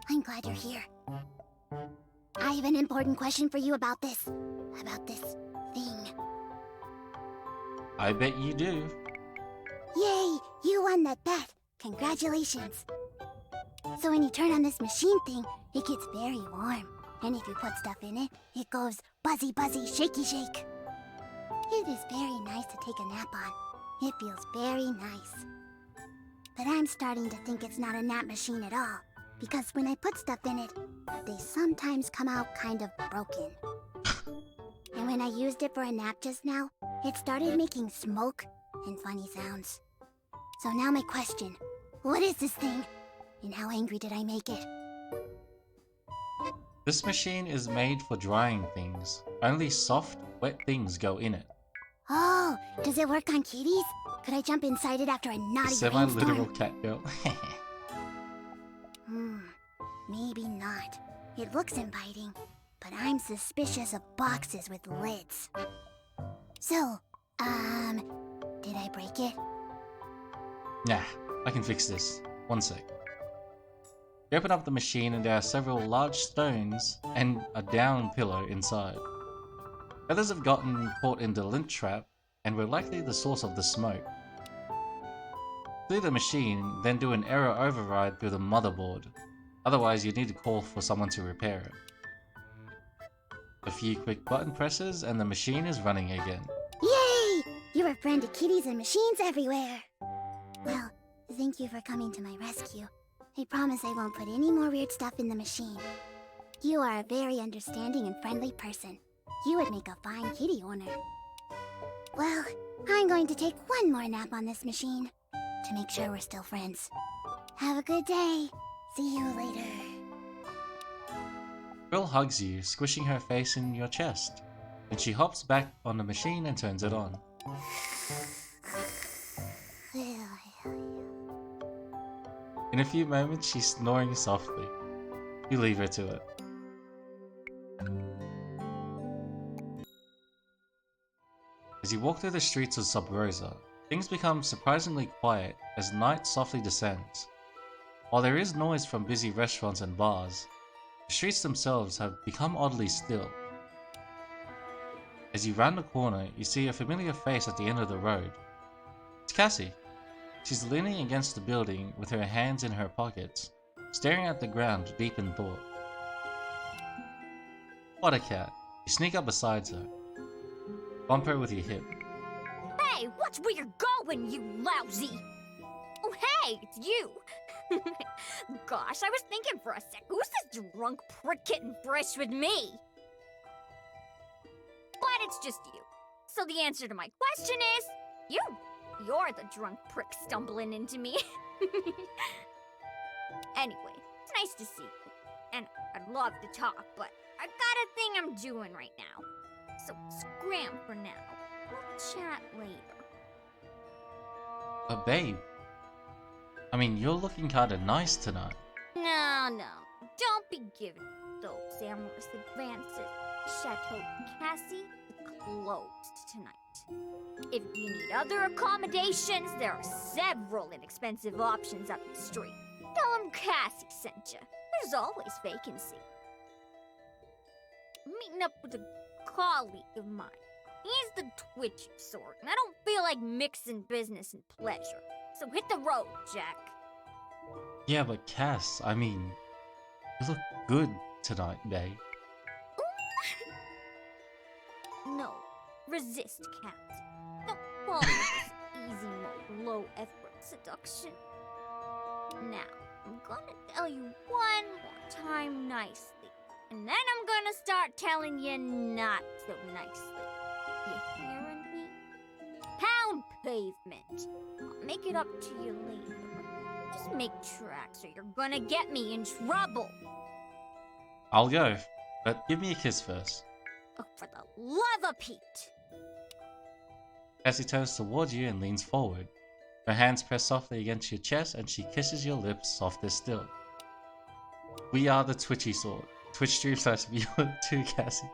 I'm glad you're here. I have an important question for you about this thing. I bet you do. Yay! You won that bet! Congratulations! So when you turn on this machine thing, it gets very warm. And if you put stuff in it, it goes buzzy buzzy shaky shake. It is very nice to take a nap on. It feels very nice. But I'm starting to think it's not a nap machine at all. Because when I put stuff in it, they sometimes come out kind of broken. And when I used it for a nap just now, it started making smoke and funny sounds. So now my question, what is this thing? And how angry did I make it? This machine is made for drying things. Only soft, wet things go in it. Oh, does it work on kitties? Could I jump inside it after a naughty Semi-literal rainstorm? cat girl. Maybe not. It looks inviting, but I'm suspicious of boxes with lids. So, did I break it? Nah, I can fix this. One sec. You open up the machine and there are several large stones and a down pillow inside. Others have gotten caught in the lint trap and were likely the source of the smoke. Clear the machine, then do an error override through the motherboard. Otherwise, you need to call for someone to repair it. A few quick button presses and the machine is running again. Yay! You are branded kitties and machines everywhere. Well, thank you for coming to my rescue. I promise I won't put any more weird stuff in the machine. You are a very understanding and friendly person. You would make a fine kitty owner. Well, I'm going to take one more nap on this machine to make sure we're still friends. Have a good day. See you later. Quill hugs you, squishing her face in your chest. Then she hops back on the machine and turns it on. In a few moments, she's snoring softly. You leave her to it. As you walk through the streets of Sub Rosa, things become surprisingly quiet as night softly descends. While there is noise from busy restaurants and bars, the streets themselves have become oddly still. As you round the corner, you see a familiar face at the end of the road. It's Cassie. She's leaning against the building with her hands in her pockets, staring at the ground deep in thought. What a cat. You sneak up beside her. Bump her with your hip. Hey, watch where you're going, you lousy! Oh, hey, it's you! Gosh, I was thinking for a sec, who's this drunk prick getting fresh with me? But it's just you. So the answer to my question is, you. You're the drunk prick stumbling into me. Anyway, it's nice to see you. And I'd love to talk, but I've got a thing I'm doing right now. So scram for now. We'll chat later. But babe, I mean, you're looking kinda nice tonight. No, don't be giving those amorous advances. Chateau Cassie is closed tonight. If you need other accommodations, there are several inexpensive options up the street. Tell them Cassie sent you. There's always vacancy. I'm meeting up with a colleague of mine. He's the twitchy sort, and I don't feel like mixing business and pleasure. So hit the road, Jack. Yeah, but Cass, I mean, you look good tonight, babe. No, resist, Cat. Don't follow this easy mode, low effort seduction. Now, I'm gonna tell you one more time nicely, and then I'm gonna start telling you not so nicely. You hearing me? Pound pavement. I'll make it up to you later. Just make tracks or you're gonna get me in trouble. I'll go, but give me a kiss first. Oh, for the love of Pete! Cassie turns towards you and leans forward. Her hands press softly against your chest and she kisses your lips softer still. We are the twitchy sort. Twitch streams viewer to Cassie.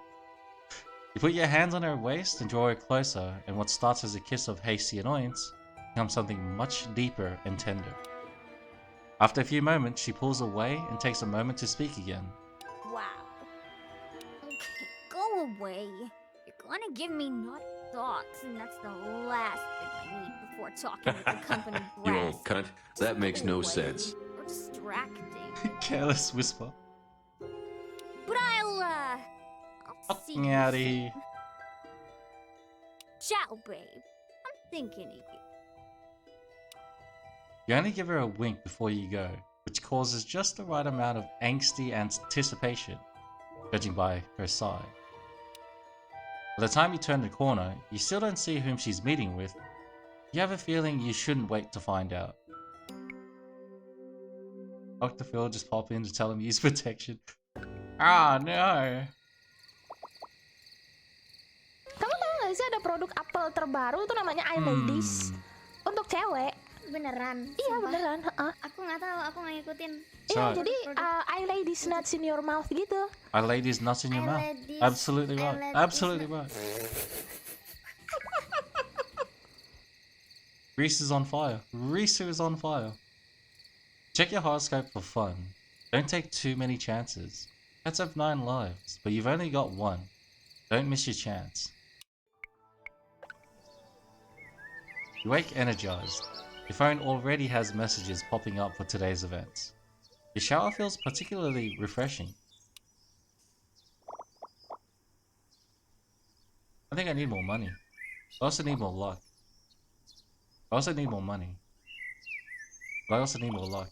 You put your hands on her waist and draw her closer, and what starts as a kiss of hasty annoyance becomes something much deeper and tender. After a few moments, she pulls away and takes a moment to speak again. Wow. Okay, go away. You're gonna give me naughty thoughts, and that's the last thing I need before talking with the company You brass. old cunt. That makes no sense. Or distracting. Careless whisper. But I'll see you Out of soon. here. Ciao, babe. I'm thinking of you. You only give her a wink before you go, which causes just the right amount of angsty anticipation, judging by her sigh. By the time you turn the corner, you still don't see whom she's meeting with. You have a feeling you shouldn't wait to find out. Dr. Phil just pop in to tell him use protection. Ah, no. Kamu tahu nggak sih ada produk apel terbaru tuh namanya iLadies untuk cewek? Beneran? Iya beneran. Aku nggak tahu, aku nggak ngikutin. Iya Right. jadi iLadies nuts in your mouth gitu. I lay these nuts in your mouth. iLadies- Absolutely right. iLadies Absolutely right. Reese is on fire. Reese is on fire. Check your horoscope for fun. Don't take too many chances. Cats have 9 lives, but you've only got 1. Don't miss your chance. You wake energized. Your phone already has messages popping up for today's events. Your shower feels particularly refreshing. I think I need more money. I also need more luck. I also need more money. But I also need more luck.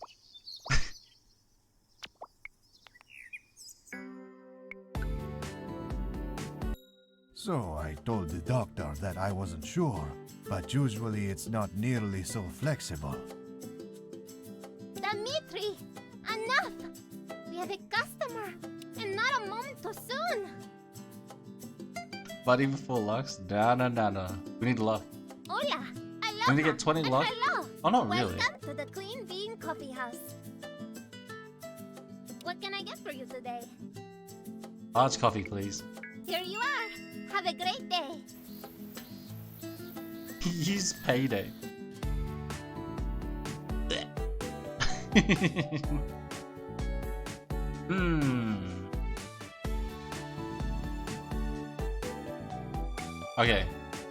So I told the doctor that I wasn't sure, but usually it's not nearly so flexible. Dimitri, enough! We have a customer, and not a moment too soon. But even for Lux? No. We need luck. Oh yeah, I love We need to get 20 luck? Hello. Oh, not really. Welcome to the Clean Bean Coffee House. What can I get for you today? Large coffee, please. Here you are. Have a great day. Use payday. Okay,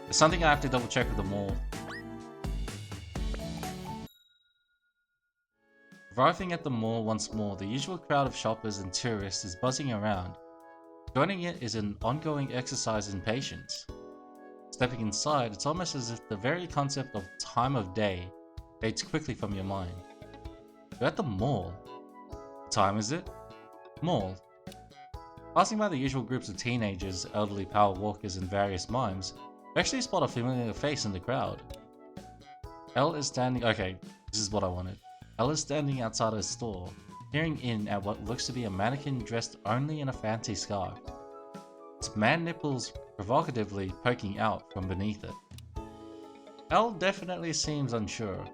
there's something I have to double check with the mall. Arriving at the mall once more, the usual crowd of shoppers and tourists is buzzing around. Joining it is an ongoing exercise in patience. Stepping inside, it's almost as if the very concept of time of day fades quickly from your mind. You're at the mall. What time is it? Mall. Passing by the usual groups of teenagers, elderly power walkers, and various mimes, you actually spot a familiar face in the crowd. Elle is standing. Okay, this is what I wanted. Elle is standing outside her store, peering in at what looks to be a mannequin dressed only in a fancy scarf. Its man nipples provocatively poking out from beneath it. Elle definitely seems unsure.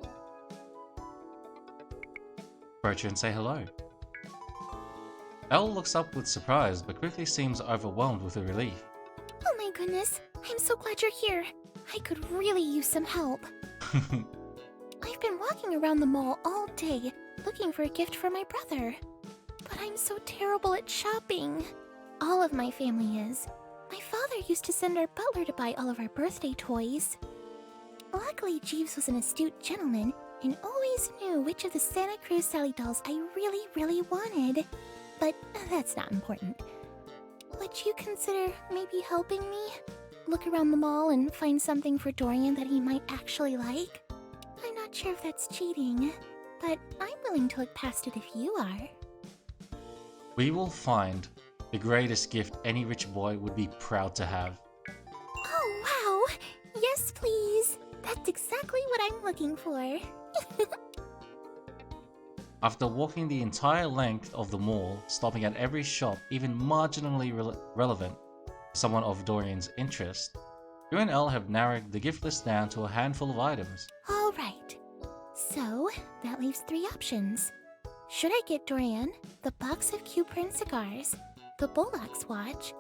Approach her and say hello. Elle looks up with surprise, but quickly seems overwhelmed with relief. Oh my goodness, I'm so glad you're here. I could really use some help. I've been walking around the mall all day, looking for a gift for my brother. But I'm so terrible at shopping. All of my family is. My father used to send our butler to buy all of our birthday toys. Luckily, Jeeves was an astute gentleman and always knew which of the Santa Cruz Sally dolls I really wanted. But that's not important. Would you consider maybe helping me? Look around the mall and find something for Dorian that he might actually like? I'm not sure if that's cheating, but I'm willing to look past it if you are. We will find the greatest gift any rich boy would be proud to have. Oh, wow! Yes, please! That's exactly what I'm looking for. After walking the entire length of the mall, stopping at every shop even marginally relevant to someone of Dorian's interest, you and Elle have narrowed the gift list down to a handful of items. Alright, so that leaves 3 options. Should I get Dorian the box of Q-Print cigars, the Bollocks watch,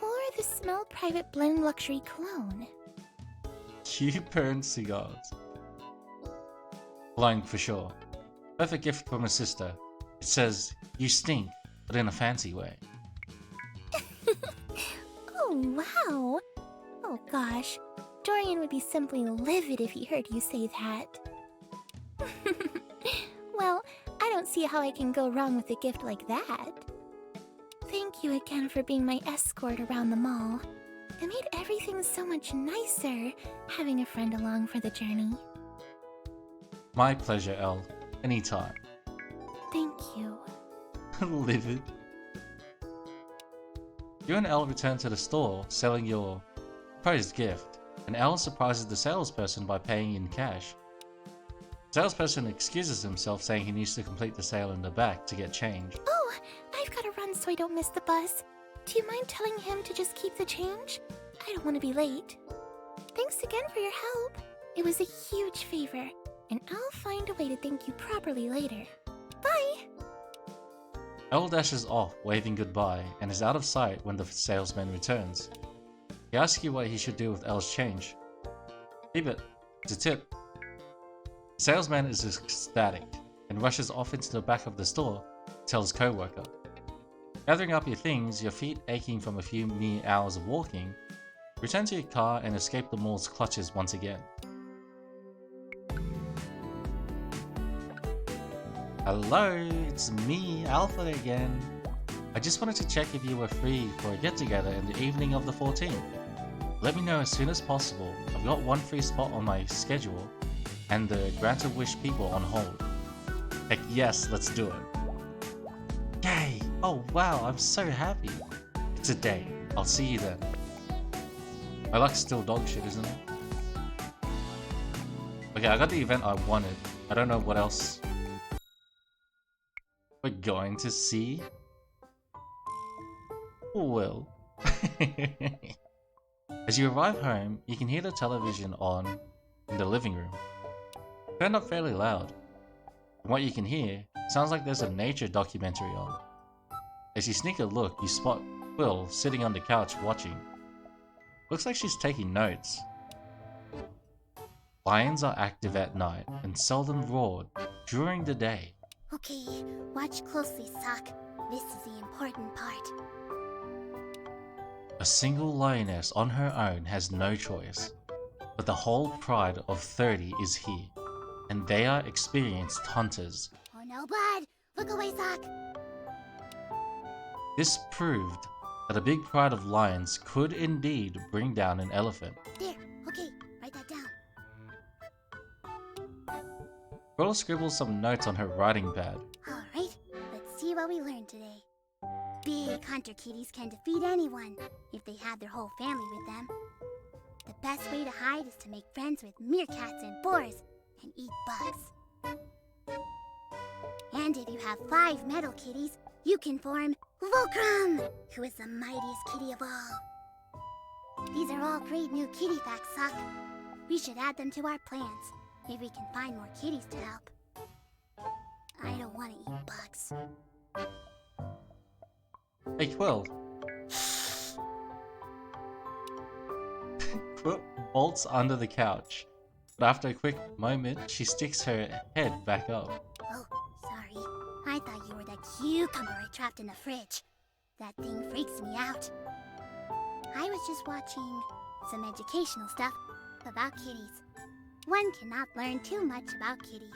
or the Smell Private Blend Luxury Cologne? Q-Burn cigars. Cologne for sure. Perfect gift from a sister. It says, you stink, but in a fancy way. Oh, wow! Oh gosh, Dorian would be simply livid if he heard you say that. Well, I don't see how I can go wrong with a gift like that. Thank you again for being my escort around the mall. It made everything so much nicer having a friend along for the journey. My pleasure, Elle. Anytime. Thank you. Livid. You and Elle return to the store, selling your proposed gift, and Elle surprises the salesperson by paying in cash. The salesperson excuses himself, saying he needs to complete the sale in the back to get change. Oh, I've got to run so I don't miss the bus. Do you mind telling him to just keep the change? I don't want to be late. Thanks again for your help. It was a huge favor, and I'll find a way to thank you properly later. Bye! Elle dashes off, waving goodbye, and is out of sight when the salesman returns. He asks you what he should do with Elle's change. Leave it. It's a tip. The salesman is ecstatic and rushes off into the back of the store to tell his co-worker. Gathering up your things, your feet aching from a few mere hours of walking, return to your car and escape the mall's clutches once again. Hello, it's me, Alpha again. I just wanted to check if you were free for a get-together in the evening of the 14th. Let me know as soon as possible. I've got one free spot on my schedule and the Grant a Wish people on hold. Heck yes, let's do it. Yay! Oh wow, I'm so happy. It's a date. I'll see you then. My luck's still dog shit, isn't it? Okay, I got the event I wanted. I don't know what else we're going to see. Well. As you arrive home, you can hear the television on in the living room. Turned up fairly loud. From what you can hear, it sounds like there's a nature documentary on. As you sneak a look, you spot Quill sitting on the couch watching. Looks like she's taking notes. Lions are active at night and seldom roar during the day. Okay, watch closely, Sock. This is the important part. A single lioness on her own has no choice, but the whole pride of 30 is here, and they are experienced hunters. Oh no, bud! Look away, Sock! This proved that a big pride of lions could indeed bring down an elephant. There, okay, write that down. Quill scribbles some notes on her writing pad. Alright, let's see what we learned today. Big hunter kitties can defeat anyone if they have their whole family with them. The best way to hide is to make friends with meerkats and boars and eat bugs. And if you have 5 metal kitties, you can form Volcrum, who is the mightiest kitty of all. These are all great new kitty facts, Sock. We should add them to our plans, if we can find more kitties to help. I don't want to eat bugs. Hey Quill. Quill bolts under the couch, but after a quick moment, she sticks her head back up. Oh, sorry. I thought you were that cucumber I trapped in the fridge. That thing freaks me out. I was just watching some educational stuff about kitties. One cannot learn too much about kitties.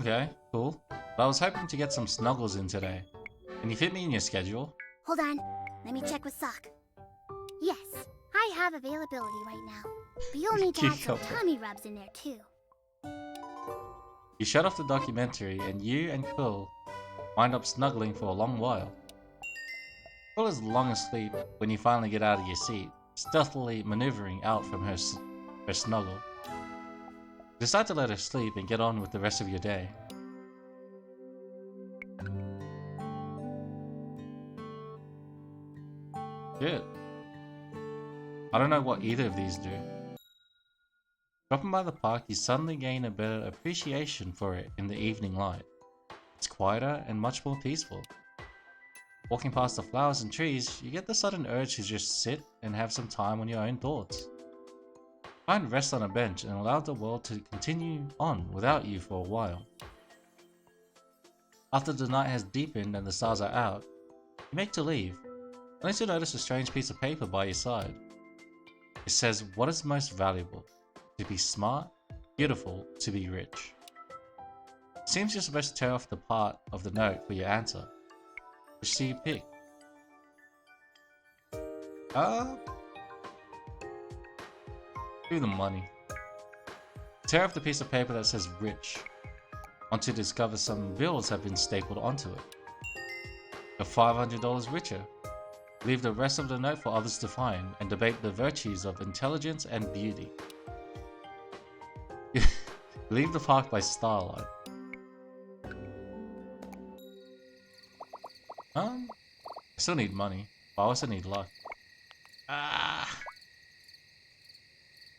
Okay, cool. But I was hoping to get some snuggles in today. Can you fit me in your schedule? Hold on, let me check with Sock. Yes, I have availability right now. But you'll need to add some tummy rubs in there too. You shut off the documentary and you and Quill wind up snuggling for a long while. Quill is long asleep when you finally get out of your seat, stealthily maneuvering out from her snuggle. Decide to let her sleep and get on with the rest of your day. Good. I don't know what either of these do. Dropping by the park, you suddenly gain a better appreciation for it in the evening light. It's quieter and much more peaceful. Walking past the flowers and trees, you get the sudden urge to just sit and have some time on your own thoughts. Find rest on a bench and allow the world to continue on without you for a while. After the night has deepened and the stars are out, you make to leave, only to notice a strange piece of paper by your side. It says, what is most valuable? To be smart, beautiful, to be rich. It seems you're supposed to tear off the part of the note for your answer. Which do you pick? Do the money. Tear off the piece of paper that says rich, only to discover some bills have been stapled onto it. You're $500 richer. Leave the rest of the note for others to find and debate the virtues of intelligence and beauty. Leave the park by starlight. I still need money, but I also need luck.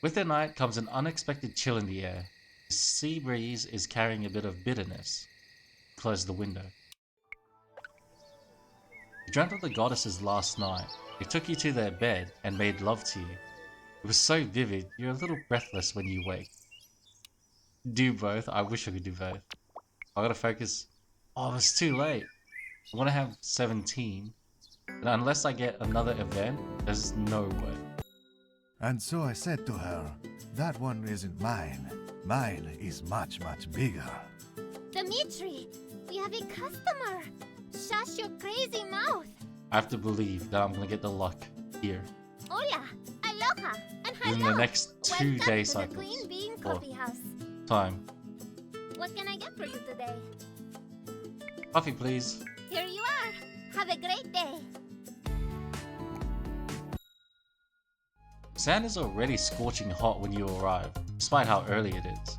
With the night comes an unexpected chill in the air. The sea breeze is carrying a bit of bitterness. Close the window. You dreamt of the goddesses last night. They took you to their bed and made love to you. It was so vivid, you're a little breathless when you wake. Do both. I wish I could do both. I gotta focus. Oh, it's too late. I want to have 17. And unless I get another event, there's no way. And so I said to her, that one isn't mine. Mine is much, much bigger. Dimitri, we have a customer. Shush your crazy mouth. I have to believe that I'm gonna get the luck here Hola, aloha, and within hello. the next 2 Welcome day to the cycles Queen Bean or Coffee House. time. What can I get for you today? Coffee, please. Here you are. Have a great day. Sand is already scorching hot when you arrive, despite how early it is.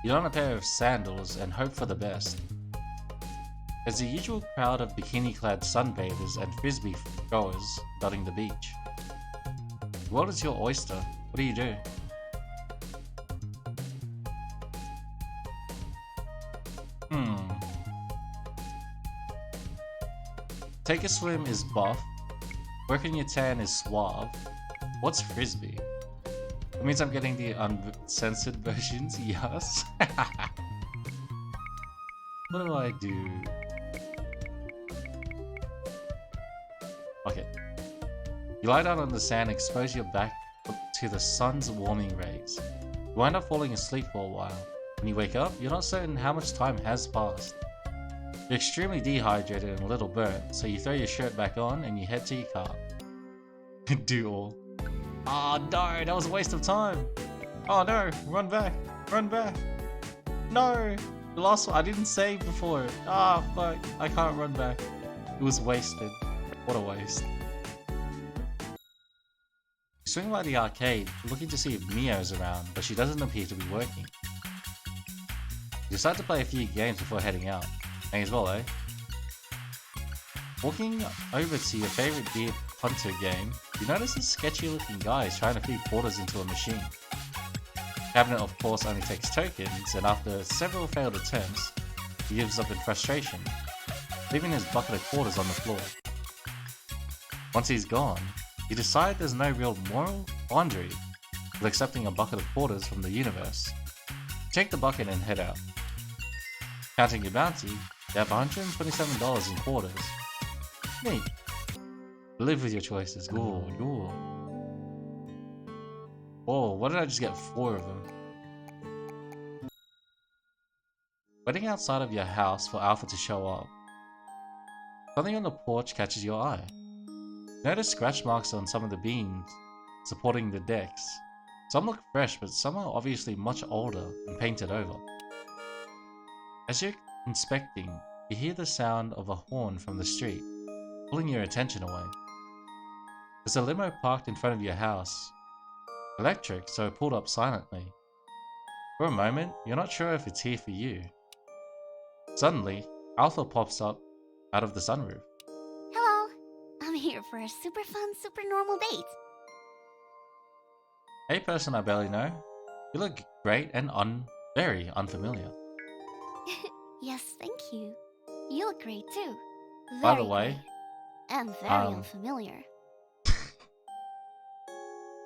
You don a pair of sandals and hope for the best. There's the usual crowd of bikini-clad sunbathers and frisbee goers dotting the beach. The world is your oyster. What do you do? Take a swim is buff. Working your tan is suave. What's frisbee? That means I'm getting the uncensored versions, yes. What do I do? Okay. You lie down on the sand, expose your back to the sun's warming rays. You wind up falling asleep for a while. When you wake up, you're not certain how much time has passed. You're extremely dehydrated and a little burnt, so you throw your shirt back on and you head to your car. Do all. Ah, oh, no, that was a waste of time. Oh no, run back, run back. No, the last one, I didn't save before. Ah, fuck, I can't run back. It was wasted. What a waste. You swing by the arcade, looking to see if Mio's around, but she doesn't appear to be working. You decide to play a few games before heading out. May as well, eh? Walking over to your favorite Deer Hunter game, you notice a sketchy looking guy is trying to feed quarters into a machine. Cabinet of course only takes tokens, and after several failed attempts, he gives up in frustration, leaving his bucket of quarters on the floor. Once he's gone, you decide there's no real moral boundary with accepting a bucket of quarters from the universe. Take the bucket and head out. Counting your bounty, you have $127 in quarters. Neat. Live with your choices. Ooh, ooh. Oh, what did I just get 4 of them? Waiting outside of your house for Alpha to show up. Something on the porch catches your eye. Notice scratch marks on some of the beams supporting the decks. Some look fresh, but some are obviously much older and painted over. As you're inspecting, you hear the sound of a horn from the street, pulling your attention away. There's a limo parked in front of your house. Electric, so it pulled up silently. For a moment, you're not sure if it's here for you. Suddenly, Alpha pops up out of the sunroof. Hello. I'm here for a super fun, super normal date. Hey person I barely know. You look great and very unfamiliar. Yes, thank you. You look great too. By the way, great. And very unfamiliar.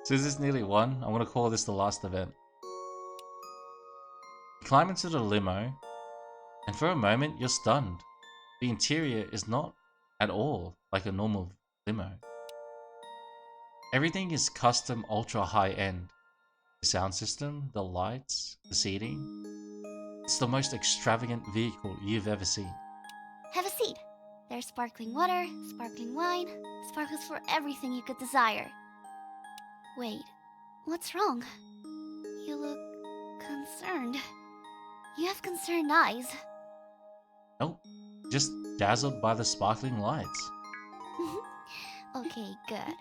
Since it's nearly 1, I'm gonna call this the last event. You climb into the limo, and for a moment you're stunned. The interior is not at all like a normal limo. Everything is custom ultra high end. The sound system, the lights, the seating. It's the most extravagant vehicle you've ever seen. Have a seat. There's sparkling water, sparkling wine, sparkles for everything you could desire. Wait, what's wrong? You look concerned. You have concerned eyes. Nope, just dazzled by the sparkling lights. Okay, good.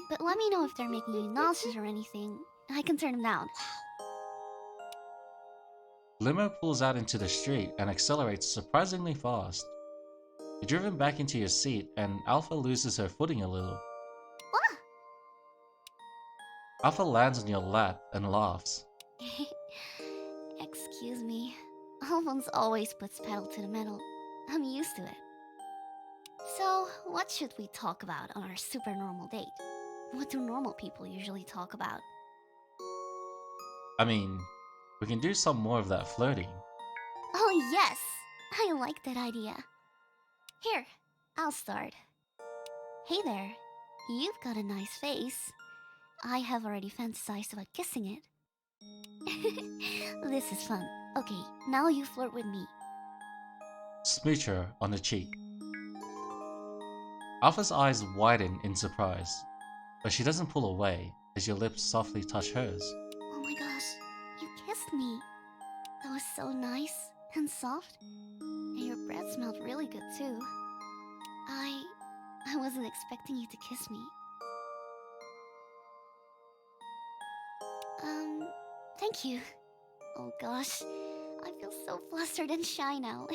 But let me know if they're making you nauseous or anything. I can turn them down. Limo pulls out into the street and accelerates surprisingly fast. You're driven back into your seat and Alpha loses her footing a little. What? Alpha lands on your lap and laughs. Excuse me. Alphonse always puts pedal to the metal. I'm used to it. So, what should we talk about on our super normal date? What do normal people usually talk about? I mean, we can do some more of that flirting. Oh yes! I like that idea. Here, I'll start. Hey there. You've got a nice face. I have already fantasized about kissing it. This is fun. Okay, now you flirt with me. Smooch her on the cheek. Alpha's eyes widen in surprise. but she doesn't pull away as your lips softly touch hers. Oh my gosh, you kissed me. That was so nice and soft. And your breath smelled really good too. I wasn't expecting you to kiss me. Thank you. Oh gosh, I feel so flustered and shy now.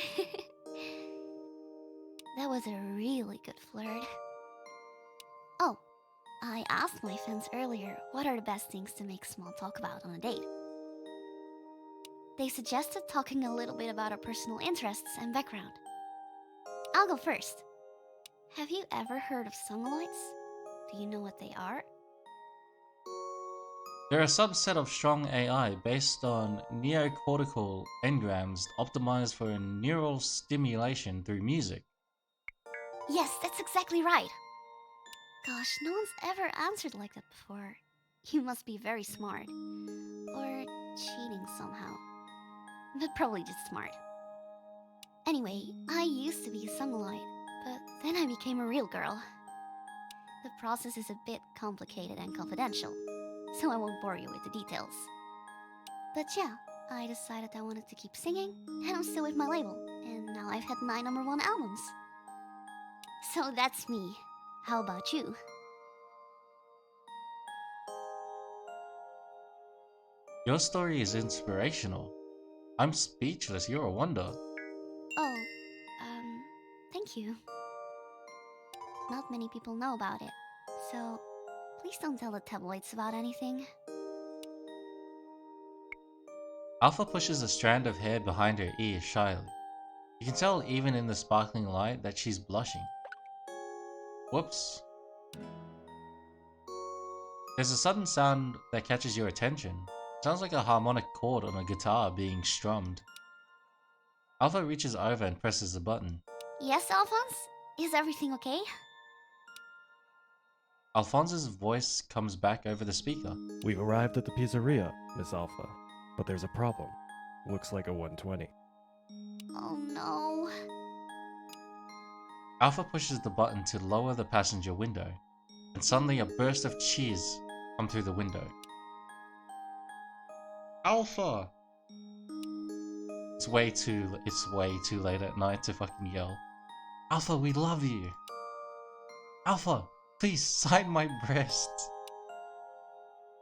That was a really good flirt. Oh, I asked my friends earlier what are the best things to make small talk about on a date. They suggested talking a little bit about our personal interests and background. I'll go first. Have you ever heard of Songaloids? Do you know what they are? They're a subset of strong AI based on neocortical engrams optimized for neural stimulation through music. Yes, that's exactly right. Gosh, no one's ever answered like that before. You must be very smart. Or cheating somehow. But probably just smart. Anyway, I used to be a Songaloid, but then I became a real girl. The process is a bit complicated and confidential, so I won't bore you with the details. But yeah, I decided I wanted to keep singing, and I'm still with my label, and now I've had 9 #1 albums. So that's me. How about you? Your story is inspirational. I'm speechless, you're a wonder. Oh, thank you. Not many people know about it, so please don't tell the tabloids about anything. Alpha pushes a strand of hair behind her ear shyly. You can tell even in the sparkling light that she's blushing. Whoops. There's a sudden sound that catches your attention. Sounds like a harmonic chord on a guitar being strummed. Alpha reaches over and presses the button. Yes, Alphonse? Is everything okay? Alphonse's voice comes back over the speaker. We've arrived at the pizzeria, Miss Alpha, but there's a problem. Looks like a 120. Oh no. Alpha pushes the button to lower the passenger window, and suddenly a burst of cheers come through the window. Alpha! It's way too late at night to fucking yell. Alpha, we love you! Alpha, please sign my breasts!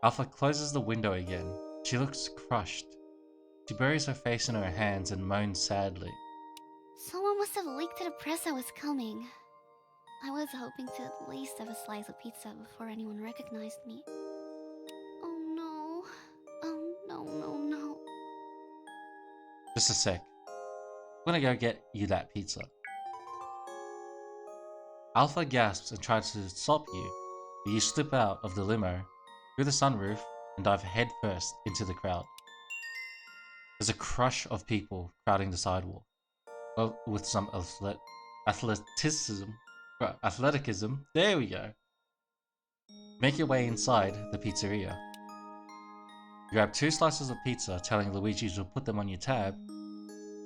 Alpha closes the window again. She looks crushed. She buries her face in her hands and moans sadly. Someone must have leaked to the press I was coming. I was hoping to at least have a slice of pizza before anyone recognized me. Oh no. Oh no, no, no. Just a sec. I'm gonna go get you that pizza. Alpha gasps and tries to stop you, but you slip out of the limo, through the sunroof, and dive headfirst into the crowd. There's a crush of people crowding the sidewalk. Well, with some athleticism, there we go. Make your way inside the pizzeria. You grab 2 slices of pizza, telling Luigi to put them on your tab,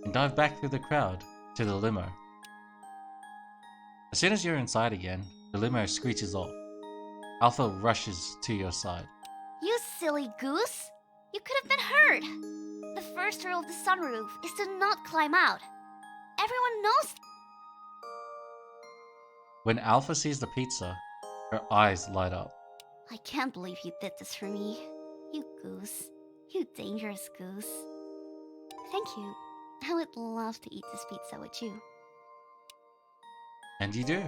and dive back through the crowd to the limo. As soon as you're inside again, the limo screeches off. Alpha rushes to your side. You silly goose! You could have been heard! The first rule of the sunroof is to not climb out. Everyone knows. When Alpha sees the pizza, her eyes light up. I can't believe you did this for me. You goose. You dangerous goose. Thank you. I would love to eat this pizza with you. And you do.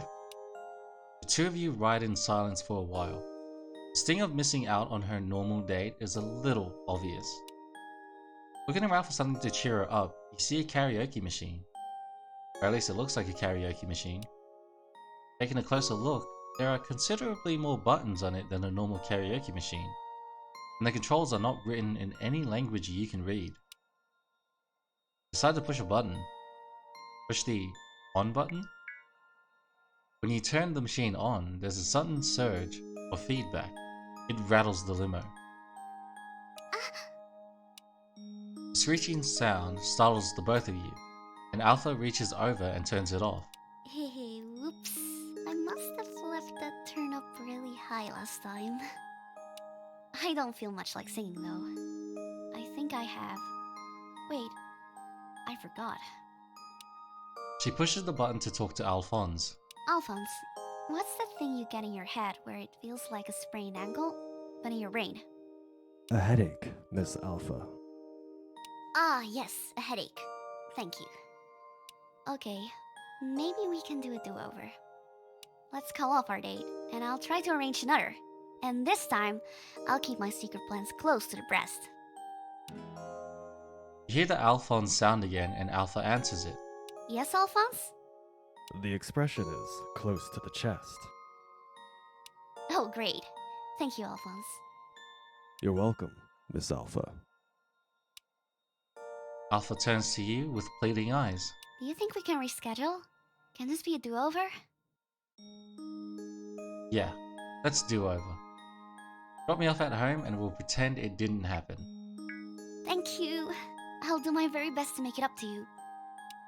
The two of you ride in silence for a while. The sting of missing out on her normal date is a little obvious. Looking around for something to cheer her up, you see a karaoke machine. Or at least it looks like a karaoke machine. Taking a closer look, there are considerably more buttons on it than a normal karaoke machine, and the controls are not written in any language you can read. Decide to push a button. Push the on button. When you turn the machine on, there's a sudden surge of feedback. It rattles the limo. The screeching sound startles the both of you, and Alpha reaches over and turns it off. Hey, whoops. I must have left that turn up really high. high last time. I don't feel much like singing though. I think I have. Wait, I forgot. She pushes the button to talk to Alphonse. Alphonse, what's the thing you get in your head where it feels like a sprained ankle, but in your brain? A headache, Miss Alpha. Ah, yes, a headache. Thank you. Okay, maybe we can do a do-over. Let's call off our date, and I'll try to arrange another. And this time, I'll keep my secret plans close to the breast. You hear the Alphonse sound again, and Alpha answers it. Yes, Alphonse? The expression is close to the chest. Oh, great. Thank you, Alphonse. You're welcome, Miss Alpha. Alpha turns to you with pleading eyes. Do you think we can reschedule? Can this be a do-over? Yeah, let's do over. Drop me off at home and we'll pretend it didn't happen. Thank you. I'll do my very best to make it up to you.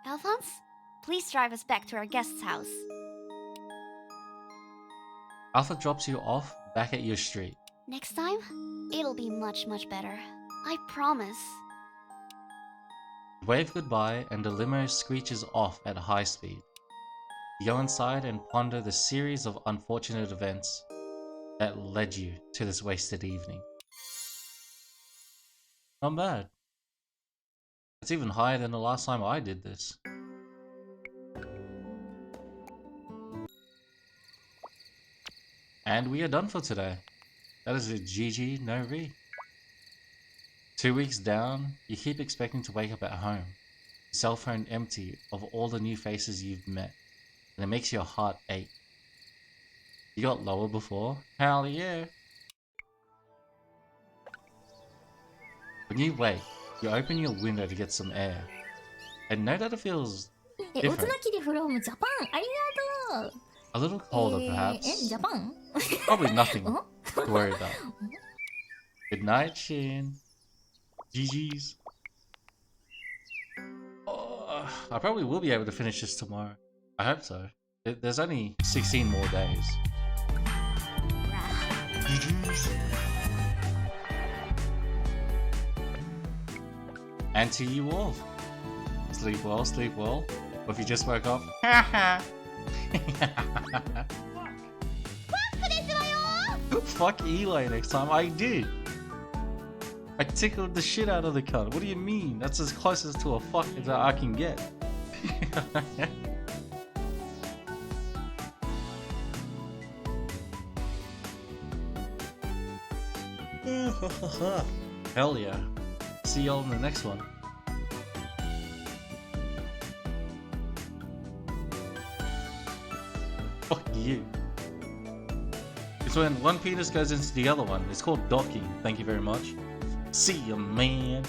Alphonse, please drive us back to our guest's house. Alpha drops you off back at your street. Next time, it'll be much, much better. I promise. You wave goodbye and the limo screeches off at high speed. You go inside and ponder the series of unfortunate events that led you to this wasted evening. Not bad. It's even higher than the last time I did this. And we are done for today. That is a GG no re. 2 weeks down, you keep expecting to wake up at home. Your cell phone empty of all the new faces you've met. And it makes your heart ache. You got lower before? Hell yeah! When you wake, you open your window to get some air. And know that it feels different. A little colder perhaps. Probably nothing to worry about. Good night, Shin. GG's. Oh, I probably will be able to finish this tomorrow. I hope so. There's only 16 more days. GG's. And to you all. Sleep well, sleep well. Or if you just woke up, fuck Eli next time. I did. I tickled the shit out of the cunt. What do you mean? That's as close as to a fuck as I can get. Hell yeah. See y'all in the next one. Fuck you. It's when one penis goes into the other one. It's called docking. Thank you very much. See ya, man.